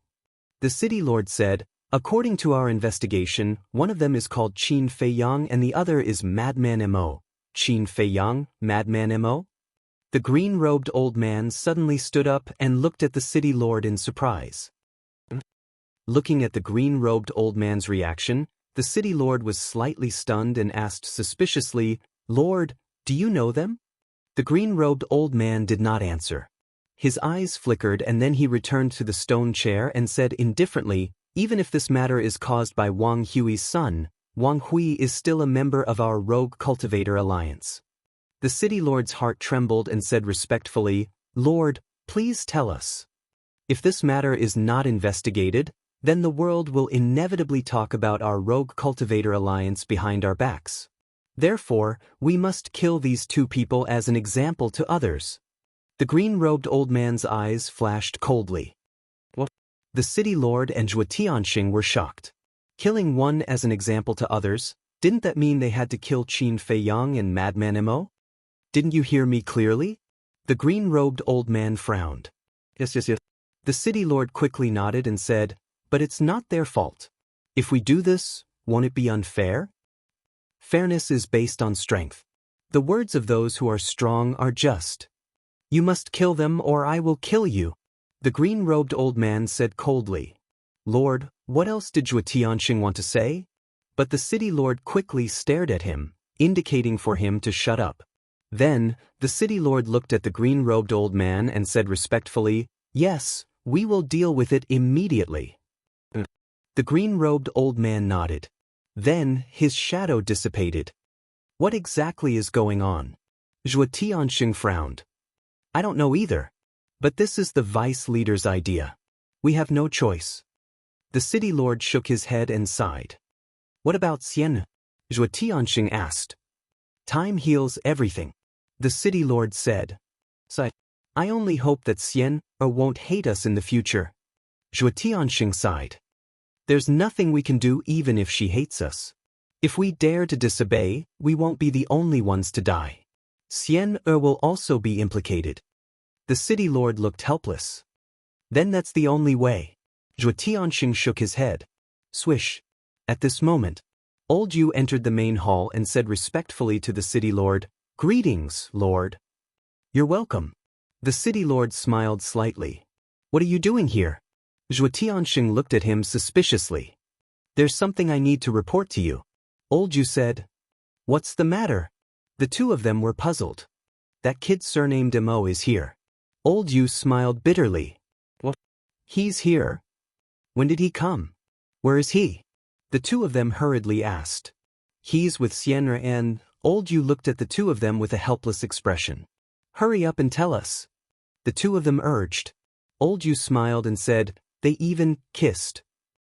The city lord said, According to our investigation, one of them is called Qin Feiyang and the other is Madman Mo. Qin Feiyang, Madman Mo? The green-robed old man suddenly stood up and looked at the city lord in surprise. Looking at the green-robed old man's reaction, the city lord was slightly stunned and asked suspiciously, Lord, do you know them? The green-robed old man did not answer. His eyes flickered and then he returned to the stone chair and said indifferently, Even if this matter is caused by Wang Hui's son, Wang Hui is still a member of our rogue cultivator alliance. The city lord's heart trembled and said respectfully, Lord, please tell us. If this matter is not investigated, then the world will inevitably talk about our rogue cultivator alliance behind our backs. Therefore, we must kill these two people as an example to others. The green-robed old man's eyes flashed coldly. What? The city lord and Zhuo Tianxing were shocked. Killing one as an example to others, didn't that mean they had to kill Qin Feiyang and Madman Mo? Didn't you hear me clearly? The green-robed old man frowned. Yes. The city lord quickly nodded and said, But it's not their fault. If we do this, won't it be unfair? Fairness is based on strength. The words of those who are strong are just. You must kill them or I will kill you. The green-robed old man said coldly. Lord, what else did Zhuo Tianxing want to say? But the city lord quickly stared at him, indicating for him to shut up. Then, the city lord looked at the green-robed old man and said respectfully, Yes, we will deal with it immediately. The green-robed old man nodded. Then, his shadow dissipated. What exactly is going on? Zhuo Tianxing frowned. I don't know either. But this is the vice leader's idea. We have no choice. The city lord shook his head and sighed. What about Xian? Zhuo Tianxing asked. Time heals everything. The city lord said. I only hope that Xian won't hate us in the future. Zhuo Tianxing sighed. There's nothing we can do even if she hates us. If we dare to disobey, we won't be the only ones to die. Xian will also be implicated. The city lord looked helpless. Then that's the only way. Zhuo Tianxing shook his head. Swish. At this moment, Old Yu entered the main hall and said respectfully to the city lord, Greetings, lord. You're welcome. The city lord smiled slightly. What are you doing here? Zhuo Tianxing looked at him suspiciously. There's something I need to report to you. Old Yu said. What's the matter? The two of them were puzzled. That kid surnamed Mo is here. Old Yu smiled bitterly. What? He's here. When did he come? Where is he? The two of them hurriedly asked. He's with Xian'er and... Old Yu looked at the two of them with a helpless expression. Hurry up and tell us. The two of them urged. Old Yu smiled and said, They even kissed.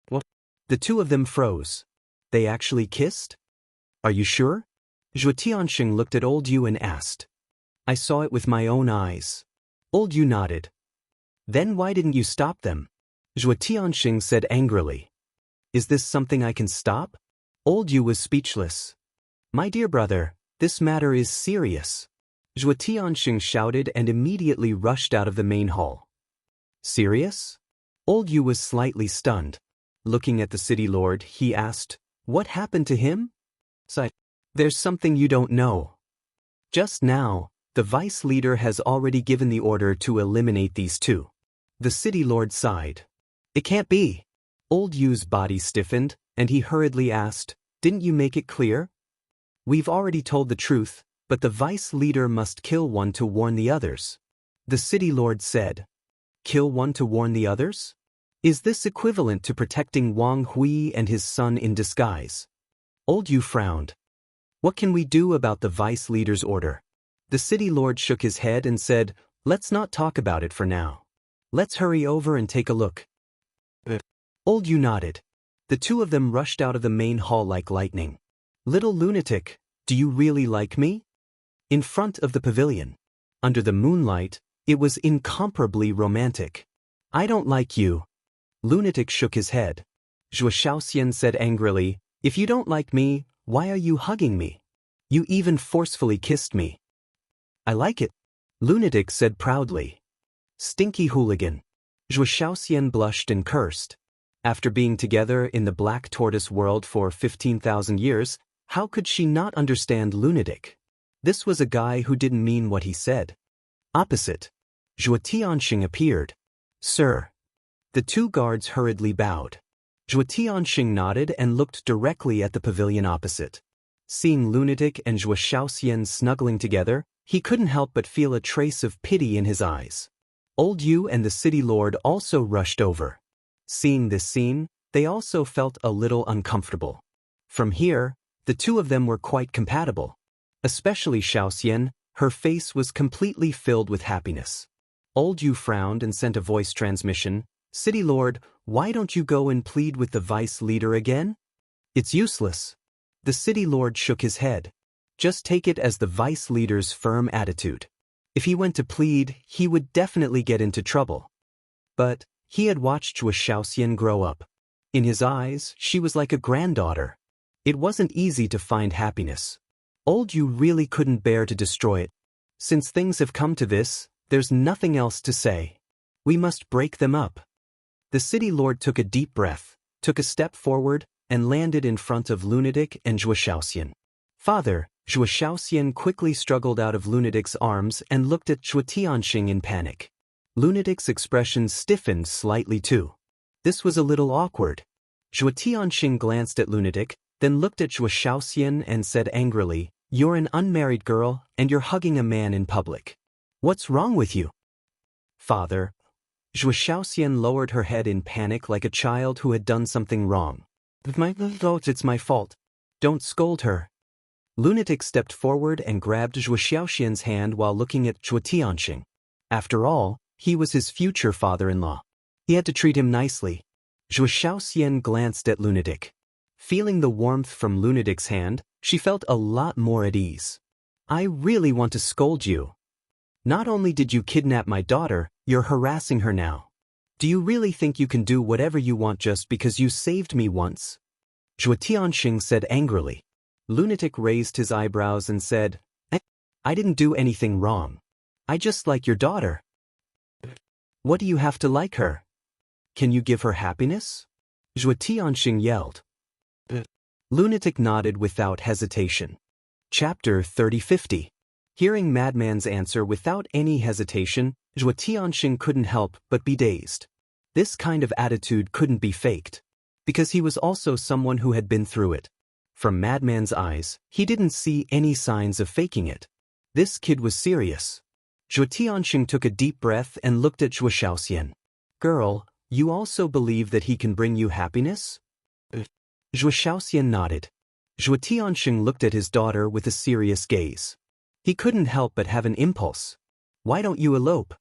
What? The two of them froze. They actually kissed? Are you sure? Zhuo Tianxing looked at Old Yu and asked. I saw it with my own eyes. Old Yu nodded. Then why didn't you stop them? Zhuo Tianxing said angrily. Is this something I can stop? Old Yu was speechless. My dear brother, this matter is serious. Zhuo Tianxing shouted and immediately rushed out of the main hall. Serious? Old Yu was slightly stunned. Looking at the city lord, he asked, What happened to him? There's something you don't know. Just now, the vice leader has already given the order to eliminate these two. The city lord sighed. It can't be. Old Yu's body stiffened, and he hurriedly asked, "Didn't you make it clear?" "We've already told the truth, but the vice leader must kill one to warn the others." The city lord said. Kill one to warn the others? Is this equivalent to protecting Wang Hui and his son in disguise? Old Yu frowned. What can we do about the vice leader's order? The city lord shook his head and said, "Let's not talk about it for now. Let's hurry over and take a look." Old Yu nodded. The two of them rushed out of the main hall like lightning. "Little lunatic, do you really like me?" In front of the pavilion. Under the moonlight, it was incomparably romantic. "I don't like you." Lunatic shook his head. Zhuo Shaoxian said angrily, "If you don't like me, why are you hugging me? You even forcefully kissed me." "I like it," Lunatic said proudly. "Stinky hooligan." Zhuo Shaoxian blushed and cursed. After being together in the Black Tortoise world for 15,000 years, how could she not understand Lunatic? This was a guy who didn't mean what he said. Opposite. Zhuo Tianxing appeared. "Sir." The two guards hurriedly bowed. Zhuo Tianxing nodded and looked directly at the pavilion opposite. Seeing Lunatic and Zhuo Shaoxian snuggling together, he couldn't help but feel a trace of pity in his eyes. Old Yu and the city lord also rushed over. Seeing this scene, they also felt a little uncomfortable. From here, the two of them were quite compatible. Especially Shaoxian, her face was completely filled with happiness. Old Yu frowned and sent a voice transmission, "City Lord, why don't you go and plead with the vice leader again?" "It's useless." The city lord shook his head. "Just take it as the vice leader's firm attitude. If he went to plead, he would definitely get into trouble." But he had watched Zhuo Shaoxian grow up. In his eyes, she was like a granddaughter. It wasn't easy to find happiness. Old Yu really couldn't bear to destroy it. Since things have come to this, there's nothing else to say. We must break them up. The city lord took a deep breath, took a step forward, and landed in front of Lunatic and Zhuo Shaoxian. "Father," Zhuo Shaoxian quickly struggled out of Lunatic's arms and looked at Zhuo Tianxing in panic. Lunatic's expression stiffened slightly too. This was a little awkward. Zhuo Tianxing glanced at Lunatic, then looked at Zhuo Shaoxian and said angrily, "You're an unmarried girl, and you're hugging a man in public. What's wrong with you?" "Father." Zhuo Shaoxian lowered her head in panic like a child who had done something wrong. "It's my fault. Don't scold her." Lunatic stepped forward and grabbed Zhuo Shaoxian's hand while looking at Zhuo Tianxing. After all, he was his future father-in-law. He had to treat him nicely. Zhuo Shaoxian glanced at Lunatic. Feeling the warmth from Lunatic's hand, she felt a lot more at ease. "I really want to scold you. Not only did you kidnap my daughter, you're harassing her now. Do you really think you can do whatever you want just because you saved me once?" Zhuo Tianxing said angrily. Lunatic raised his eyebrows and said, I didn't do anything wrong. I just like your daughter." "What do you have to like her? Can you give her happiness?" Zhuo Tianxing yelled. Lunatic nodded without hesitation. Chapter 3050. Hearing Madman's answer without any hesitation, Zhuo Tianxing couldn't help but be dazed. This kind of attitude couldn't be faked, because he was also someone who had been through it. From Madman's eyes, he didn't see any signs of faking it. This kid was serious. Zhuo Tianxing took a deep breath and looked at Zhuo Shaoxian. "Girl, you also believe that he can bring you happiness?" Zhuo Shaoxian nodded. Zhuo Tianxing looked at his daughter with a serious gaze. He couldn't help but have an impulse. "Why don't you elope?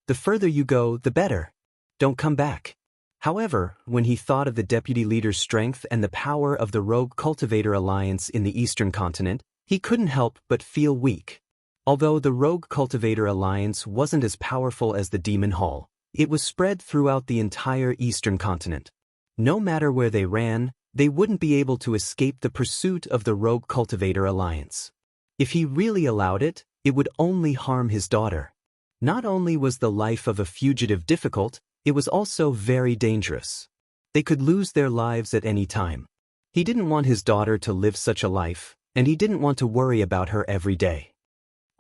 The further you go, the better. Don't come back." However, when he thought of the deputy leader's strength and the power of the Rogue Cultivator Alliance in the Eastern continent, he couldn't help but feel weak. Although the Rogue Cultivator Alliance wasn't as powerful as the Demon Hall, it was spread throughout the entire Eastern continent. No matter where they ran, they wouldn't be able to escape the pursuit of the Rogue Cultivator Alliance. If he really allowed it, it would only harm his daughter. Not only was the life of a fugitive difficult, it was also very dangerous. They could lose their lives at any time. He didn't want his daughter to live such a life, and he didn't want to worry about her every day.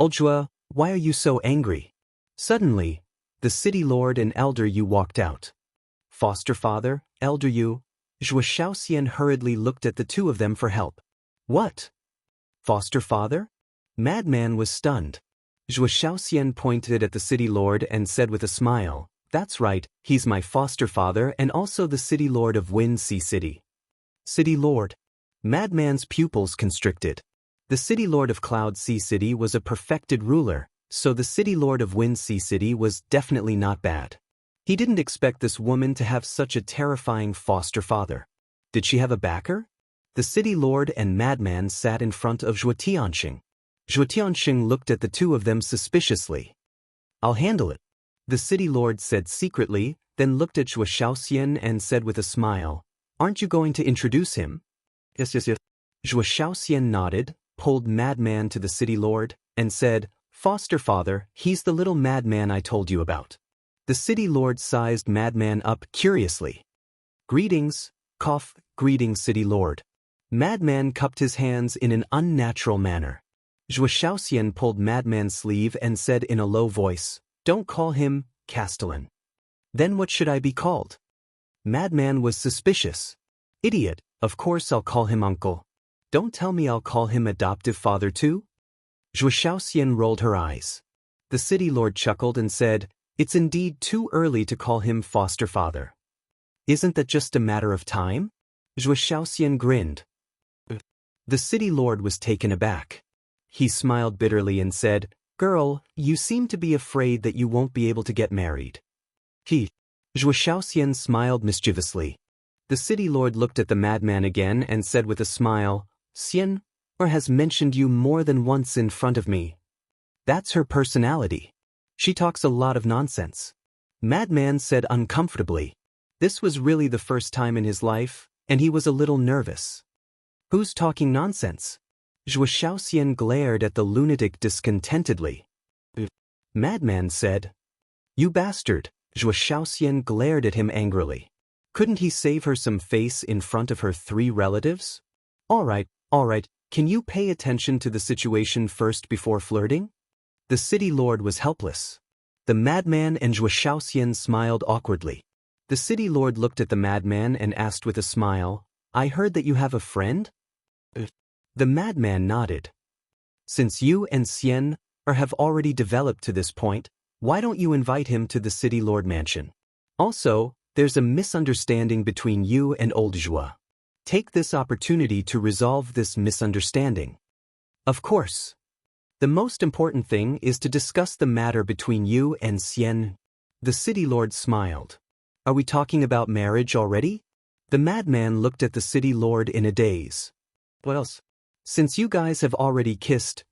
Oljua, why are you so angry? Suddenly, the city lord and elder Yu walked out. Foster father, elder Yu. Zhuo Shaoxian hurriedly looked at the two of them for help. What? Foster father? Madman was stunned. Zhuo Shaoxian pointed at the city lord and said with a smile, "That's right, he's my foster father and also the city lord of Wind Sea City." City lord. Madman's pupils constricted. The city lord of Cloud Sea City was a perfected ruler, so the city lord of Wind Sea City was definitely not bad. He didn't expect this woman to have such a terrifying foster father. Did she have a backer? The city lord and madman sat in front of Zhuo Tianxing. Zhuo Tianxing looked at the two of them suspiciously. "I'll handle it," the city lord said secretly, then looked at Zhuo Shaoxian and said with a smile, "Aren't you going to introduce him?" Yes. Zhuo Shaoxian nodded, pulled madman to the city lord, and said, "Foster father, he's the little madman I told you about." The city lord sized madman up curiously. "Greetings, greetings city lord." Madman cupped his hands in an unnatural manner. Zhuo Shaoxian pulled madman's sleeve and said in a low voice, "Don't call him Castellan." "Then what should I be called?" Madman was suspicious. "Idiot, of course I'll call him uncle. Don't tell me I'll call him adoptive father too?" Zhuo Shaoxian rolled her eyes. The city lord chuckled and said, "It's indeed too early to call him foster father." "Isn't that just a matter of time?" Zhuo Shaoxian grinned. The city lord was taken aback. He smiled bitterly and said, "Girl, you seem to be afraid that you won't be able to get married." Zhuo Shaoxian smiled mischievously. The city lord looked at the madman again and said with a smile, "Xian, or has mentioned you more than once in front of me. That's her personality. She talks a lot of nonsense." Madman said uncomfortably. This was really the first time in his life, and he was a little nervous. "Who's talking nonsense?" Zhuo Shaoxian glared at the lunatic discontentedly. Madman said. "You bastard." Zhuo Shaoxian glared at him angrily. Couldn't he save her some face in front of her three relatives? All right, can you pay attention to the situation first before flirting? The city lord was helpless. The madman and Zhuo Shaoxian smiled awkwardly. The city lord looked at the madman and asked with a smile, "I heard that you have a friend?" The madman nodded. "Since you and Xian have already developed to this point, why don't you invite him to the city lord mansion? Also, there's a misunderstanding between you and old Zhuo. Take this opportunity to resolve this misunderstanding." "Of course. The most important thing is to discuss the matter between you and Xian." The city lord smiled. "Are we talking about marriage already?" The madman looked at the city lord in a daze. "What else? Since you guys have already kissed,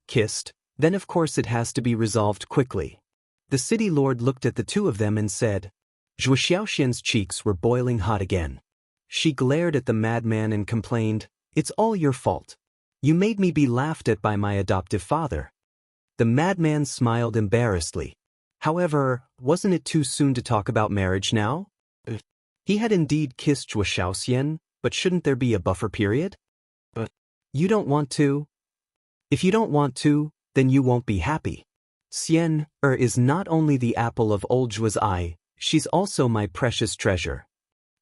then of course it has to be resolved quickly." The city lord looked at the two of them and said. Zhuo Shaoxian's cheeks were boiling hot again. She glared at the madman and complained, "It's all your fault. You made me be laughed at by my adoptive father." The madman smiled embarrassedly. However, wasn't it too soon to talk about marriage now? He had indeed kissed Zhuo Shaoxian, but shouldn't there be a buffer period? You don't want to? If you don't want to, then you won't be happy. Xian is not only the apple of old Zhuo's eye, she's also my precious treasure.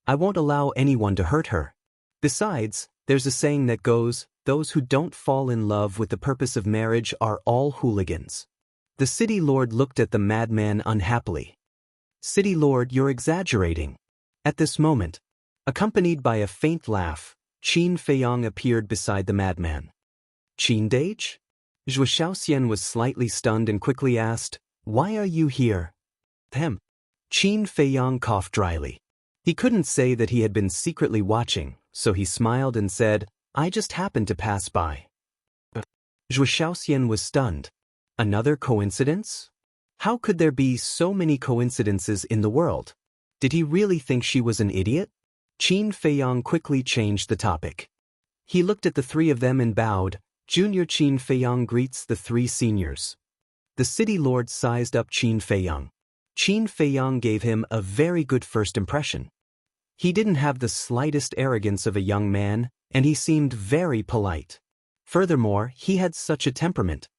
I won't allow anyone to hurt her. Besides, there's a saying that goes, those who don't fall in love with the purpose of marriage are all hooligans. The city lord looked at the madman unhappily. "City lord, you're exaggerating." At this moment, accompanied by a faint laugh, Qin Feiyang appeared beside the madman. "Qin Dage?" Zhuo Shaoxian was slightly stunned and quickly asked, "Why are you here?" Qin Feiyang coughed dryly. He couldn't say that he had been secretly watching, so he smiled and said, "I just happened to pass by." Zhuo Shaoxian was stunned. Another coincidence? How could there be so many coincidences in the world? Did he really think she was an idiot? Qin Feiyang quickly changed the topic. He looked at the three of them and bowed. Junior Qin Feiyang greets the three seniors. The city lord sized up Qin Feiyang. Qin Feiyang gave him a very good first impression. He didn't have the slightest arrogance of a young man, and he seemed very polite. Furthermore, he had such a temperament.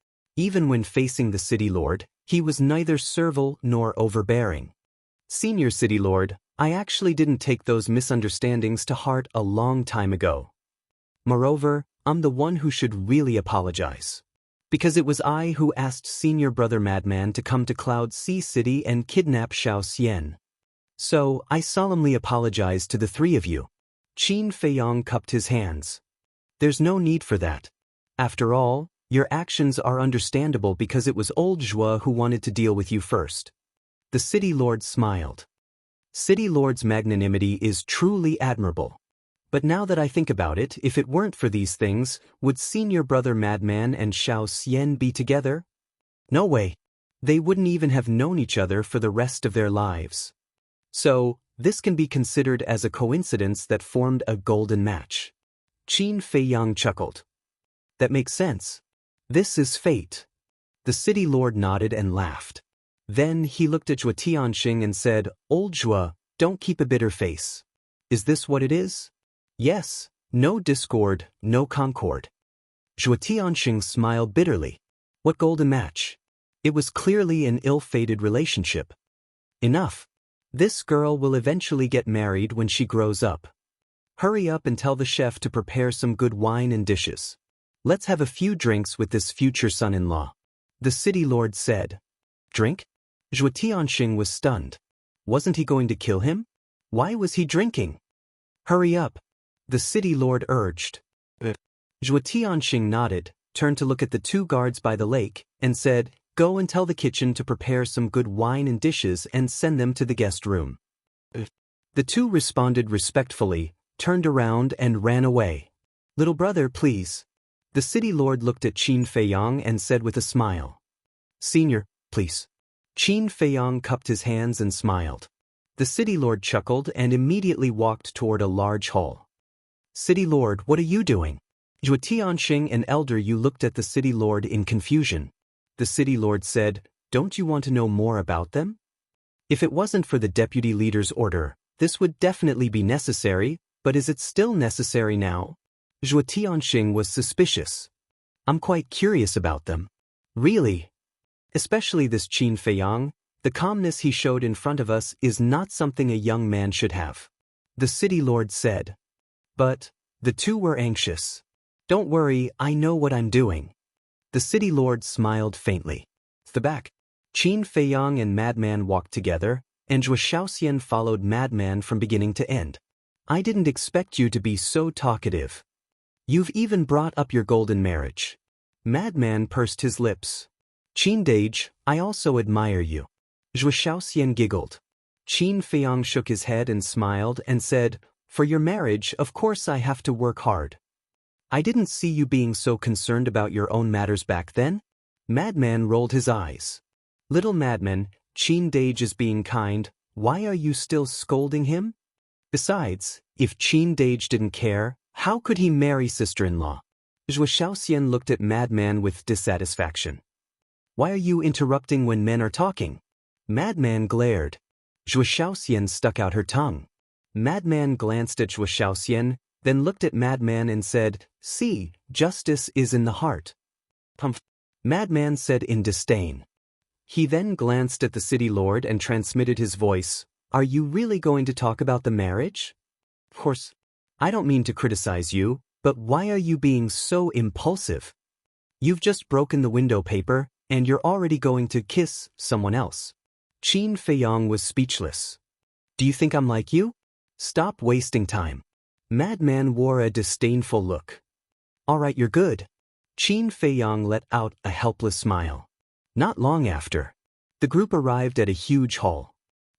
Even when facing the city lord, he was neither servile nor overbearing. Senior City Lord, I actually didn't take those misunderstandings to heart a long time ago. Moreover, I'm the one who should really apologize. Because it was I who asked Senior Brother Madman to come to Cloud Sea City and kidnap Xiao Xian. So, I solemnly apologize to the three of you. Qin Feiyong cupped his hands. There's no need for that. After all, your actions are understandable because it was old Zhua who wanted to deal with you first. The City Lord smiled. City Lord's magnanimity is truly admirable. But now that I think about it, if it weren't for these things, would Senior Brother Madman and Xiao Xian be together? No way. They wouldn't even have known each other for the rest of their lives. So, this can be considered as a coincidence that formed a golden match. Qin Feiyong chuckled. That makes sense. This is fate. The City Lord nodded and laughed. Then he looked at Zhua Tianxing and said, Old Zhua, don't keep a bitter face. Is this what it is? Yes, no discord, no concord. Zhua Tianxing smiled bitterly. What golden match? It was clearly an ill-fated relationship. Enough. This girl will eventually get married when she grows up. Hurry up and tell the chef to prepare some good wine and dishes. Let's have a few drinks with this future son-in-law. The City Lord said. Drink? Zhua Tianxing was stunned. Wasn't he going to kill him? Why was he drinking? Hurry up. The City Lord urged. Zhua Tianxing nodded, turned to look at the two guards by the lake, and said, Go and tell the kitchen to prepare some good wine and dishes and send them to the guest room. The two responded respectfully, turned around and ran away. Little brother, please. The City Lord looked at Qin Feiyong and said with a smile. Senior, please. Qin Feiyong cupped his hands and smiled. The City Lord chuckled and immediately walked toward a large hall. City Lord, what are you doing? Zhua Tianxing and Elder Yu looked at the City Lord in confusion. The City Lord said, Don't you want to know more about them? If it wasn't for the Deputy Leader's order, this would definitely be necessary, but is it still necessary now? Zhua Tianxing was suspicious. I'm quite curious about them. Really? Especially this Qin Feiyong, the calmness he showed in front of us is not something a young man should have. The City Lord said. But, the two were anxious. Don't worry, I know what I'm doing. The City Lord smiled faintly. The back. Qin Feiyong and Madman walked together, and Zhua Xiaoxian followed Madman from beginning to end. I didn't expect you to be so talkative. You've even brought up your golden marriage. Madman pursed his lips. Qin Dage, I also admire you. Zhua Xiaoxian giggled. Qin Feiyong shook his head and smiled and said, For your marriage, of course I have to work hard. I didn't see you being so concerned about your own matters back then. Madman rolled his eyes. Little Madman, Qin Dage is being kind, why are you still scolding him? Besides, if Qin Dage didn't care, how could he marry sister-in-law? Zhua Xiaoxian looked at Madman with dissatisfaction. Why are you interrupting when men are talking? Madman glared. Zhua Xiaoxian stuck out her tongue. Madman glanced at Zhua Xiaoxian, then looked at Madman and said, See, justice is in the heart. Pumph. Madman said in disdain. He then glanced at the City Lord and transmitted his voice, Are you really going to talk about the marriage? Of course. I don't mean to criticize you, but why are you being so impulsive? You've just broken the window paper, and you're already going to kiss someone else. Qin Feiyong was speechless. Do you think I'm like you? Stop wasting time. Madman wore a disdainful look. All right, you're good. Qin Feiyong let out a helpless smile. Not long after, the group arrived at a huge hall.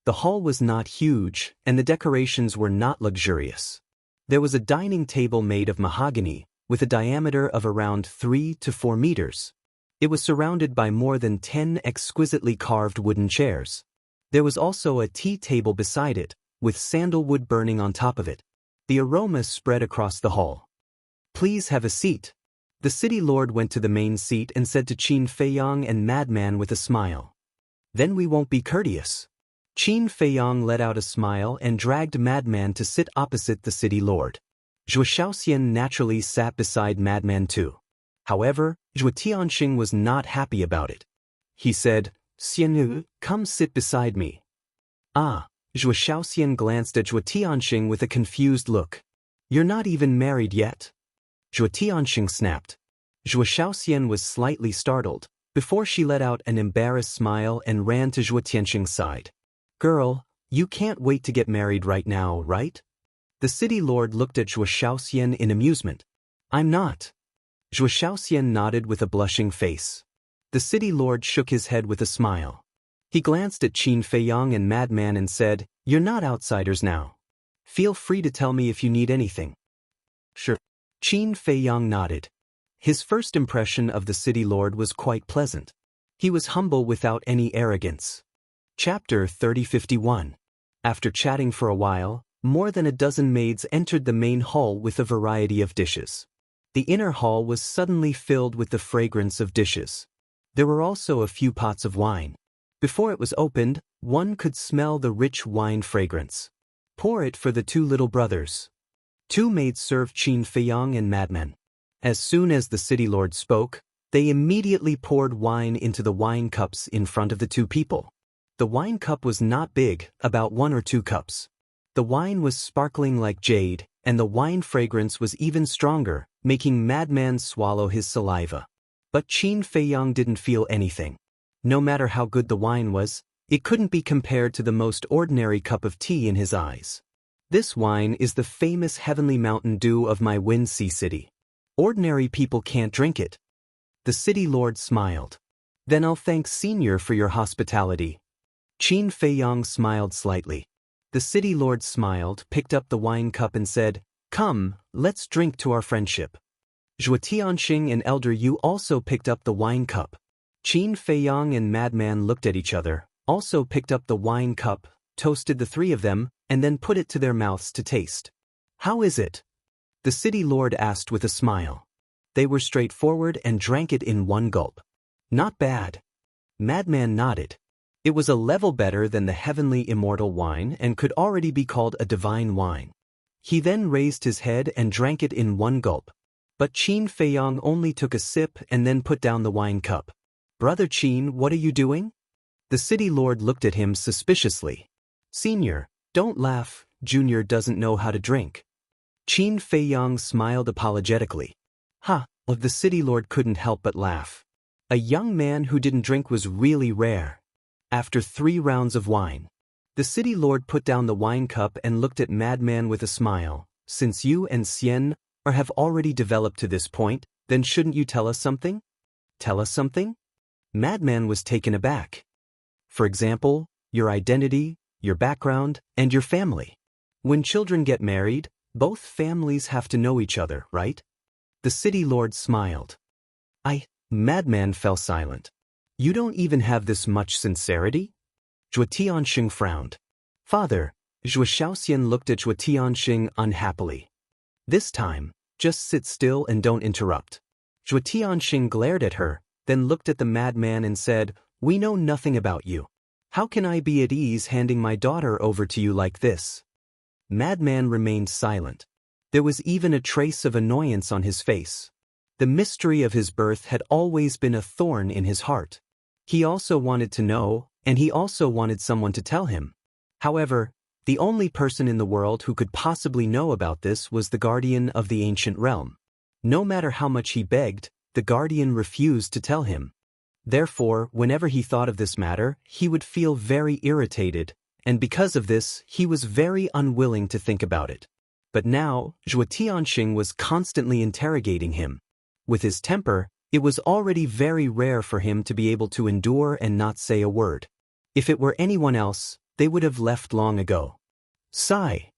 The hall was not huge, and the decorations were not luxurious. There was a dining table made of mahogany, with a diameter of around 3 to 4 meters. It was surrounded by more than 10 exquisitely carved wooden chairs. There was also a tea table beside it, with sandalwood burning on top of it. The aroma spread across the hall. Please have a seat. The City Lord went to the main seat and said to Qin Feiyong and Madman with a smile. Then we won't be courteous. Qin Feiyong let out a smile and dragged Madman to sit opposite the City Lord. Zhua Xiaoxian naturally sat beside Madman too. However, Zhuo Tianxing was not happy about it. He said, "Xianyu, come sit beside me." Ah, Zhuo Shaoxian glanced at Zhuo Tianxing with a confused look. "You're not even married yet?" Zhuo Tianxing snapped. Zhuo Shaoxian was slightly startled, before she let out an embarrassed smile and ran to Zhuo Tianxing's side. "Girl, you can't wait to get married right now, right?" The city lord looked at Zhuo Shaoxian in amusement. "I'm not." Zhuo Shaoxian nodded with a blushing face. The city lord shook his head with a smile. He glanced at Qin Feiyang and Madman and said, "You're not outsiders now. Feel free to tell me if you need anything." "Sure." Qin Feiyang nodded. His first impression of the city lord was quite pleasant. He was humble without any arrogance. Chapter 3051. After chatting for a while, more than a dozen maids entered the main hall with a variety of dishes. The inner hall was suddenly filled with the fragrance of dishes. There were also a few pots of wine. Before it was opened, one could smell the rich wine fragrance. "Pour it for the two little brothers." Two maids served Qin Feiyang and Madman. As soon as the city lord spoke, they immediately poured wine into the wine cups in front of the two people. The wine cup was not big, about 1 or 2 cups. The wine was sparkling like jade, and the wine fragrance was even stronger, making Madman swallow his saliva. But Qin Feiyang didn't feel anything. No matter how good the wine was, it couldn't be compared to the most ordinary cup of tea in his eyes. "This wine is the famous heavenly mountain dew of my Wind Sea city. Ordinary people can't drink it." The city lord smiled. "Then I'll thank Senior for your hospitality." Qin Feiyang smiled slightly. The city lord smiled, picked up the wine cup and said, "Come, let's drink to our friendship." Zhuo Tianxing and Elder Yu also picked up the wine cup. Qin Feiyang and Madman looked at each other, also picked up the wine cup, toasted the three of them, and then put it to their mouths to taste. "How is it?" the city lord asked with a smile. They were straightforward and drank it in one gulp. "Not bad." Madman nodded. It was a level better than the heavenly immortal wine and could already be called a divine wine. He then raised his head and drank it in one gulp. But Qin Feiyang only took a sip and then put down the wine cup. "Brother Qin, what are you doing?" The city lord looked at him suspiciously. "Senior, don't laugh, Junior doesn't know how to drink." Qin Feiyang smiled apologetically. "Ha!" The city lord couldn't help but laugh. A young man who didn't drink was really rare. After 3 rounds of wine, the city lord put down the wine cup and looked at Madman with a smile. "Since you and Xian have already developed to this point, then shouldn't you tell us something?" "Tell us something?" Madman was taken aback. "For example, your identity, your background, and your family. When children get married, both families have to know each other, right?" The city lord smiled. Madman fell silent. "You don't even have this much sincerity?" Zhuo Tianxing frowned. "Father," Zhuo Shaoxian looked at Zhuo Tianxing unhappily. "This time, just sit still and don't interrupt." Zhuo Tianxing glared at her, then looked at the madman and said, "We know nothing about you. How can I be at ease handing my daughter over to you like this?" Madman remained silent. There was even a trace of annoyance on his face. The mystery of his birth had always been a thorn in his heart. He also wanted to know, and he also wanted someone to tell him. However, the only person in the world who could possibly know about this was the guardian of the ancient realm. No matter how much he begged, the guardian refused to tell him. Therefore, whenever he thought of this matter, he would feel very irritated, and because of this, he was very unwilling to think about it. But now, Zhuo Tianxing was constantly interrogating him. With his temper, it was already very rare for him to be able to endure and not say a word. If it were anyone else, they would have left long ago. Sigh.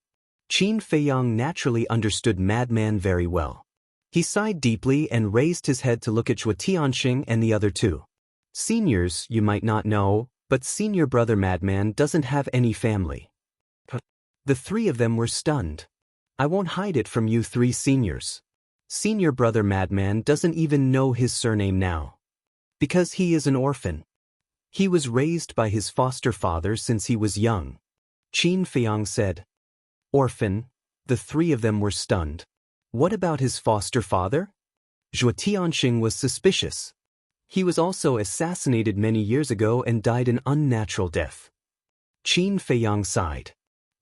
Qin Feiyang naturally understood Madman very well. He sighed deeply and raised his head to look at Zhuo Tianxing and the other two. "Seniors, you might not know, but senior brother Madman doesn't have any family." The three of them were stunned. "I won't hide it from you 3 seniors. Senior brother Madman doesn't even know his surname now. Because he is an orphan. He was raised by his foster father since he was young." Qin Feiyang said. "Orphan?" The 3 of them were stunned. "What about his foster father?" Zhuo Tianxing was suspicious. He was also assassinated many years ago and died an unnatural death. Qin Feiyang sighed.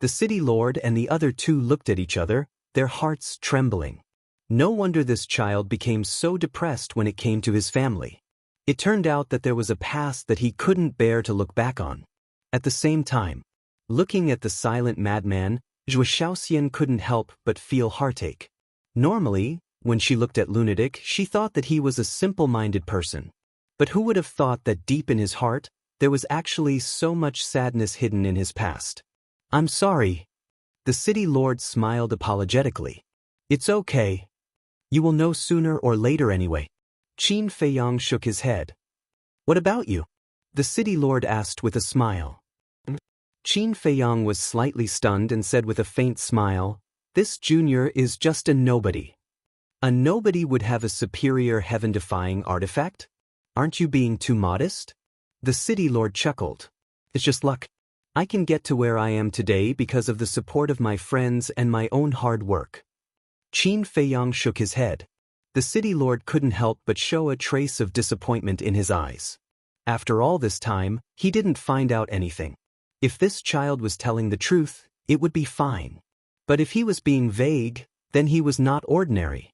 The city lord and the other two looked at each other, their hearts trembling. No wonder this child became so depressed when it came to his family. It turned out that there was a past that he couldn't bear to look back on. At the same time, looking at the silent madman, Zhuo Shaoxian couldn't help but feel heartache. Normally, when she looked at Lunatic, she thought that he was a simple-minded person. But who would have thought that deep in his heart, there was actually so much sadness hidden in his past? I'm sorry. The city lord smiled apologetically. It's okay. You will know sooner or later anyway. Qin Feiyang shook his head. What about you? The city lord asked with a smile. Qin Feiyang was slightly stunned and said with a faint smile, this junior is just a nobody. A nobody would have a superior heaven-defying artifact? Aren't you being too modest? The city lord chuckled. It's just luck. I can get to where I am today because of the support of my friends and my own hard work. Qin Feiyang shook his head. The city lord couldn't help but show a trace of disappointment in his eyes. After all this time, he didn't find out anything. If this child was telling the truth, it would be fine. But if he was being vague, then he was not ordinary.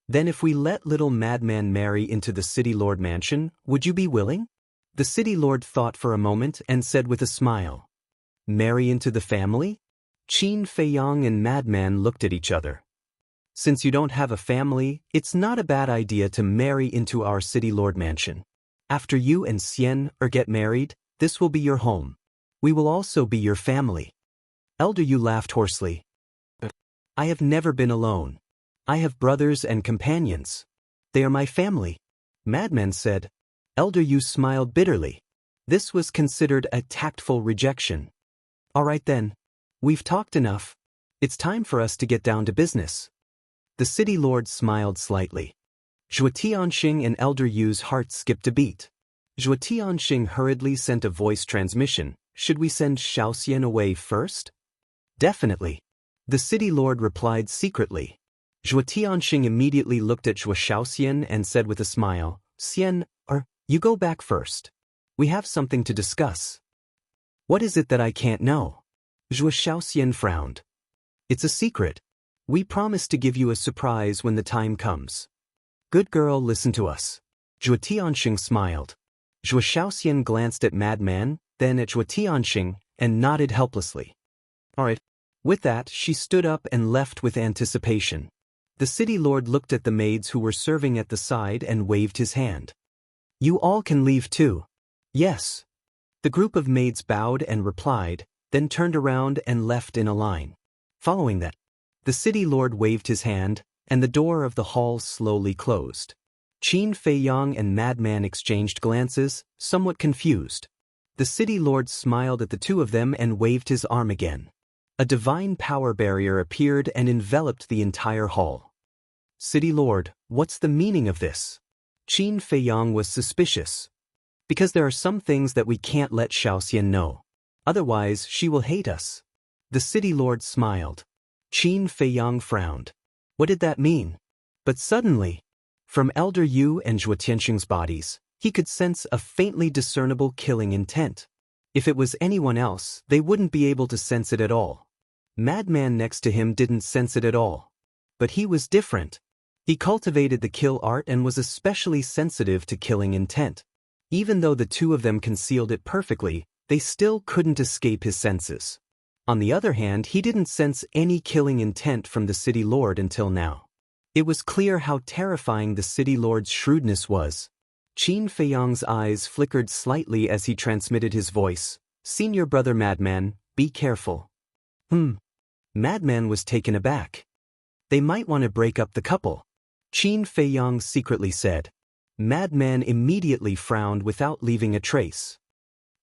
Then if we let little madman marry into the city lord mansion, would you be willing? The city lord thought for a moment and said with a smile. Marry into the family? Qin Feiyang and madman looked at each other. Since you don't have a family, it's not a bad idea to marry into our city lord mansion. After you and Xian get married, this will be your home. We will also be your family. Elder Yu laughed hoarsely. I have never been alone. I have brothers and companions. They are my family. Madman said. Elder Yu smiled bitterly. This was considered a tactful rejection. All right then. We've talked enough. It's time for us to get down to business. The city lord smiled slightly. Zhuo Tianxing and Elder Yu's hearts skipped a beat. Zhuo Tianxing hurriedly sent a voice transmission. Should we send Shaoxian away first? Definitely. The city lord replied secretly. Zhuo Tianxing immediately looked at Zhuo Shaoxian and said with a smile, Xian, you go back first. We have something to discuss. What is it that I can't know? Zhuo Shaoxian frowned. It's a secret. We promise to give you a surprise when the time comes. Good girl, listen to us. Zhuo Tianxing smiled. Zhuo Shaoxian glanced at Madman, then at Zhuo Tianxing, and nodded helplessly. All right. With that, she stood up and left with anticipation. The city lord looked at the maids who were serving at the side and waved his hand. You all can leave too. Yes. The group of maids bowed and replied, then turned around and left in a line. Following that, the city lord waved his hand, and the door of the hall slowly closed. Qin Feiyang and Madman exchanged glances, somewhat confused. The city lord smiled at the two of them and waved his arm again. A divine power barrier appeared and enveloped the entire hall. City lord, what's the meaning of this? Qin Feiyang was suspicious. Because there are some things that we can't let Shaoxian know. Otherwise, she will hate us. The city lord smiled. Qin Feiyang frowned. What did that mean? But suddenly, from Elder Yu and Zhuo Tianxing's bodies, he could sense a faintly discernible killing intent. If it was anyone else, they wouldn't be able to sense it at all. Madman next to him didn't sense it at all. But he was different. He cultivated the kill art and was especially sensitive to killing intent. Even though the two of them concealed it perfectly, they still couldn't escape his senses. On the other hand, he didn't sense any killing intent from the city lord until now. It was clear how terrifying the city lord's shrewdness was. Qin Feiyang's eyes flickered slightly as he transmitted his voice. Senior brother Madman, be careful. Madman was taken aback. They might want to break up the couple. Qin Feiyang secretly said. Madman immediately frowned without leaving a trace.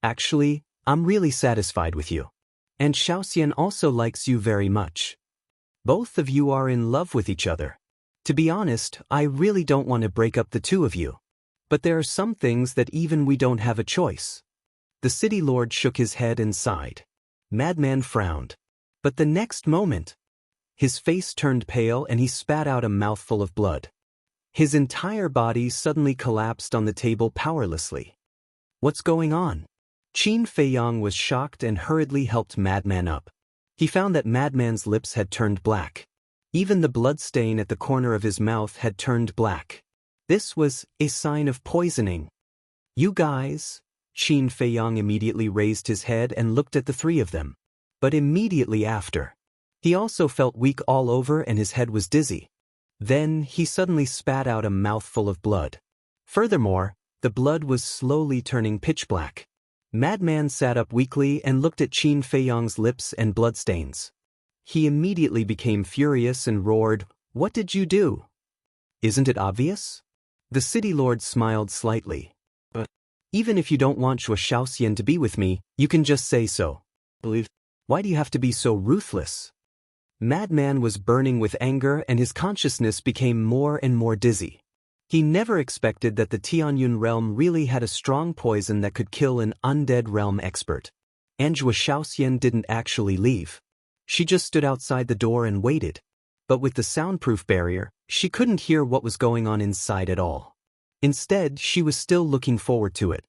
Actually, I'm really satisfied with you. And Shaoxian also likes you very much. Both of you are in love with each other. To be honest, I really don't want to break up the two of you. But there are some things that even we don't have a choice. The city lord shook his head and sighed. Madman frowned. But the next moment, his face turned pale and he spat out a mouthful of blood. His entire body suddenly collapsed on the table powerlessly. What's going on? Qin Feiyang was shocked and hurriedly helped Madman up. He found that Madman's lips had turned black. Even the blood stain at the corner of his mouth had turned black. This was a sign of poisoning. You guys? Qin Feiyang immediately raised his head and looked at the three of them. But immediately after, he also felt weak all over and his head was dizzy. Then he suddenly spat out a mouthful of blood. Furthermore, the blood was slowly turning pitch black. Madman sat up weakly and looked at Qin Feiyang's lips and bloodstains. He immediately became furious and roared, "What did you do? Isn't it obvious?" The city lord smiled slightly. "But even if you don't want Zhuo Shaoxian to be with me, you can just say so. Why do you have to be so ruthless?" Madman was burning with anger and his consciousness became more and more dizzy. He never expected that the Tianyun realm really had a strong poison that could kill an undead realm expert. And Zhuo Shaoxian didn't actually leave. She just stood outside the door and waited. But with the soundproof barrier, she couldn't hear what was going on inside at all. Instead, she was still looking forward to it.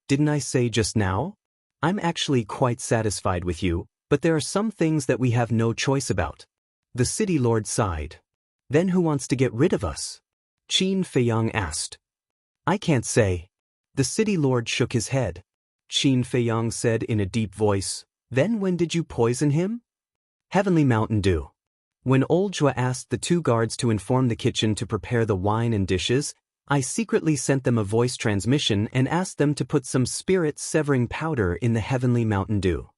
"Didn't I say just now? I'm actually quite satisfied with you, but there are some things that we have no choice about." The city lord sighed. "Then who wants to get rid of us?" Qin Feiyang asked. "I can't say." The city lord shook his head. Qin Feiyang said in a deep voice, "Then when did you poison him?" "Heavenly Mountain Dew." When old Zhuo asked the two guards to inform the kitchen to prepare the wine and dishes, I secretly sent them a voice transmission and asked them to put some spirit-severing powder in the Heavenly Mountain Dew.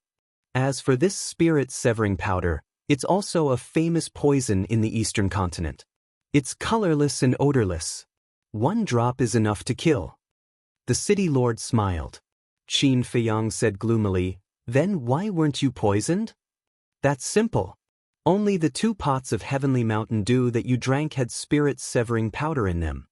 As for this spirit-severing powder, it's also a famous poison in the Eastern continent. It's colorless and odorless. 1 drop is enough to kill. The city lord smiled. Qin Feiyang said gloomily, "Then why weren't you poisoned?" "That's simple. Only the 2 pots of Heavenly Mountain Dew that you drank had spirit-severing powder in them."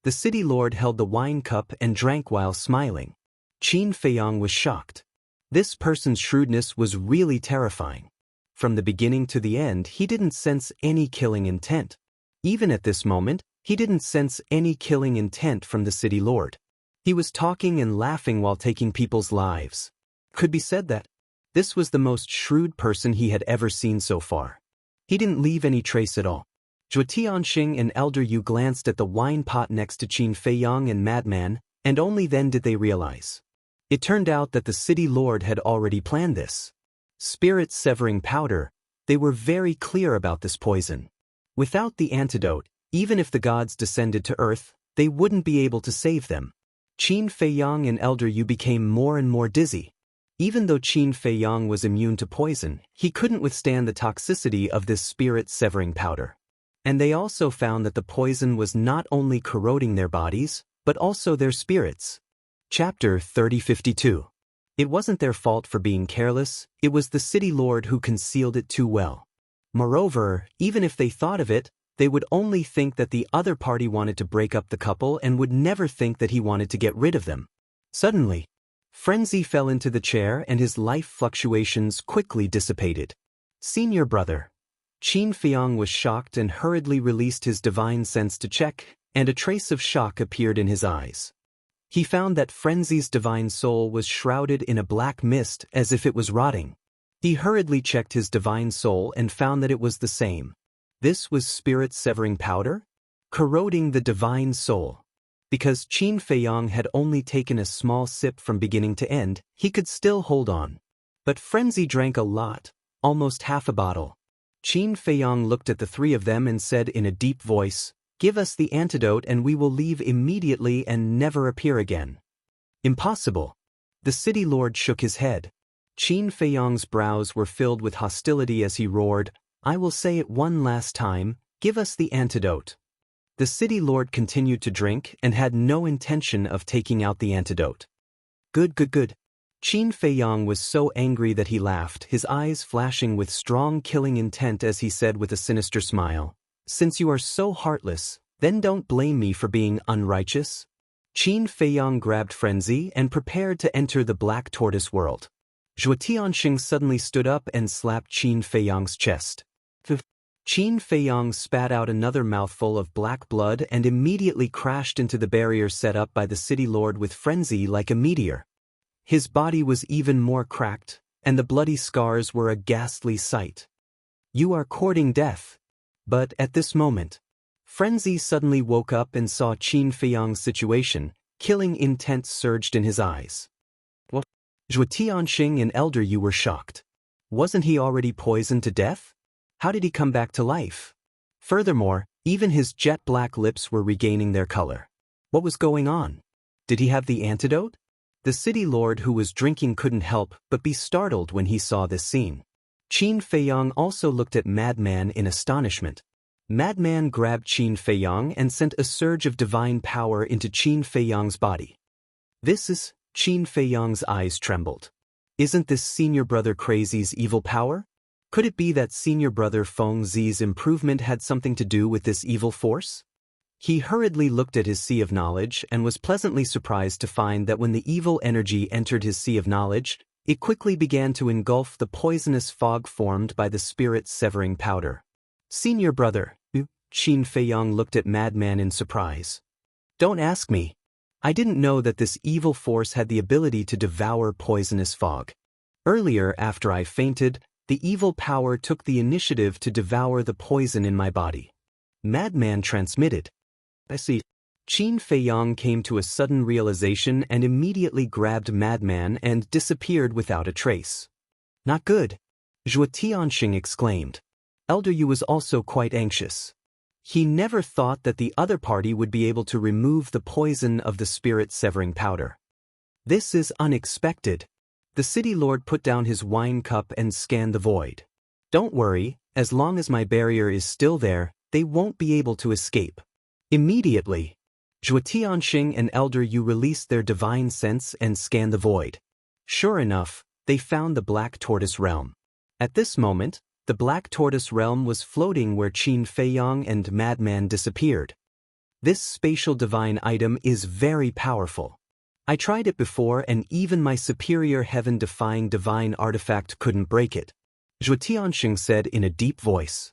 The city lord held the wine cup and drank while smiling. Qin Feiyang was shocked. This person's shrewdness was really terrifying. From the beginning to the end, he didn't sense any killing intent. Even at this moment, he didn't sense any killing intent from the city lord. He was talking and laughing while taking people's lives. Could be said that this was the most shrewd person he had ever seen so far. He didn't leave any trace at all. Zhuo Tianxing and Elder Yu glanced at the wine pot next to Qin Feiyang and Madman, and only then did they realize. It turned out that the city lord had already planned this. Spirit-severing powder, they were very clear about this poison. Without the antidote, even if the gods descended to earth, they wouldn't be able to save them. Qin Feiyang and Elder Yu became more and more dizzy. Even though Qin Feiyang was immune to poison, he couldn't withstand the toxicity of this spirit-severing powder. And they also found that the poison was not only corroding their bodies, but also their spirits. Chapter 3052. It wasn't their fault for being careless, it was the city lord who concealed it too well. Moreover, even if they thought of it, they would only think that the other party wanted to break up the couple and would never think that he wanted to get rid of them. Suddenly, Frenzy fell into the chair and his life fluctuations quickly dissipated. "Senior brother." Qin Feiyang was shocked and hurriedly released his divine sense to check, and a trace of shock appeared in his eyes. He found that Frenzy's divine soul was shrouded in a black mist as if it was rotting. He hurriedly checked his divine soul and found that it was the same. This was spirit-severing powder? Corroding the divine soul. Because Qin Feiyang had only taken a small sip from beginning to end, he could still hold on. But Frenzy drank a lot, almost half a bottle. Qin Feiyang looked at the 3 of them and said in a deep voice, "Give us the antidote and we will leave immediately and never appear again." "Impossible." The city lord shook his head. Qin Feiyang's brows were filled with hostility as he roared, "I will say it one last time, give us the antidote." The city lord continued to drink and had no intention of taking out the antidote. Good. Qin Feiyang was so angry that he laughed, his eyes flashing with strong killing intent as he said with a sinister smile, "Since you are so heartless, then don't blame me for being unrighteous." Qin Feiyang grabbed Frenzy and prepared to enter the Black Tortoise world. Zhuo Tianxing suddenly stood up and slapped Qin Feiyang's chest. Qin Feiyang spat out another mouthful of black blood and immediately crashed into the barrier set up by the city lord with frenzy like a meteor. His body was even more cracked, and the bloody scars were a ghastly sight. You are courting death. But at this moment, frenzy suddenly woke up and saw Qin Feiyang's situation. Killing intent surged in his eyes. What? Zhuo Tianxing and Elder Yu were shocked. Wasn't he already poisoned to death? How did he come back to life? Furthermore, even his jet-black lips were regaining their color. What was going on? Did he have the antidote? The city lord who was drinking couldn't help but be startled when he saw this scene. Qin Feiyang also looked at Madman in astonishment. Madman grabbed Qin Feiyang and sent a surge of divine power into Qin Feiyang's body. This is... Qin Feiyang's eyes trembled. Isn't this senior brother Crazy's evil power? Could it be that senior brother Feng Zi's improvement had something to do with this evil force? He hurriedly looked at his sea of knowledge and was pleasantly surprised to find that when the evil energy entered his sea of knowledge, it quickly began to engulf the poisonous fog formed by the spirit's severing powder. Senior brother, Qin Feiyang looked at Madman in surprise. Don't ask me. I didn't know that this evil force had the ability to devour poisonous fog. Earlier, after I fainted, the evil power took the initiative to devour the poison in my body. Madman transmitted. I see. Qin Feiyang came to a sudden realization and immediately grabbed Madman and disappeared without a trace. Not good. Zhuo Tianxing exclaimed. Elder Yu was also quite anxious. He never thought that the other party would be able to remove the poison of the spirit-severing powder. This is unexpected. The city lord put down his wine cup and scanned the void. Don't worry, as long as my barrier is still there, they won't be able to escape. Immediately, Zhuo Tianxing and Elder Yu released their divine sense and scanned the void. Sure enough, they found the Black Tortoise Realm. At this moment, the Black Tortoise Realm was floating where Qin Feiyang and Madman disappeared. This spatial divine item is very powerful. I tried it before and even my superior heaven-defying divine artifact couldn't break it. Zhuo Tianxing said in a deep voice.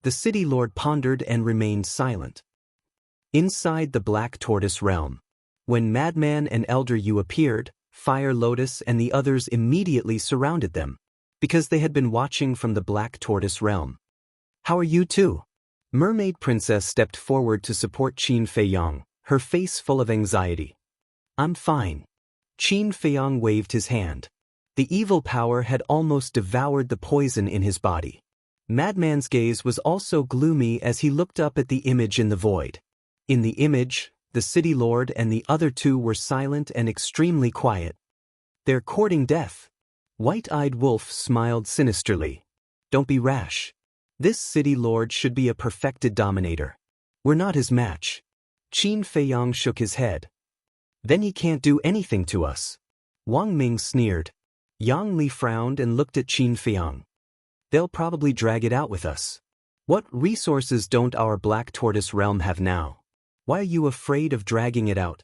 The city lord pondered and remained silent. Inside the Black Tortoise Realm, when Madman and Elder Yu appeared, Fire Lotus and the others immediately surrounded them, because they had been watching from the Black Tortoise Realm. How are you two? Mermaid Princess stepped forward to support Qin Feiyang, her face full of anxiety. I'm fine. Qin Feiyang waved his hand. The evil power had almost devoured the poison in his body. Madman's gaze was also gloomy as he looked up at the image in the void. In the image, the city lord and the other two were silent and extremely quiet. They're courting death. White-eyed Wolf smiled sinisterly. Don't be rash. This city lord should be a perfected dominator. We're not his match. Qin Feiyang shook his head. Then he can't do anything to us. Wang Ming sneered. Yang Li frowned and looked at Qin Feiyang. They'll probably drag it out with us. What resources don't our Black Tortoise Realm have now? Why are you afraid of dragging it out?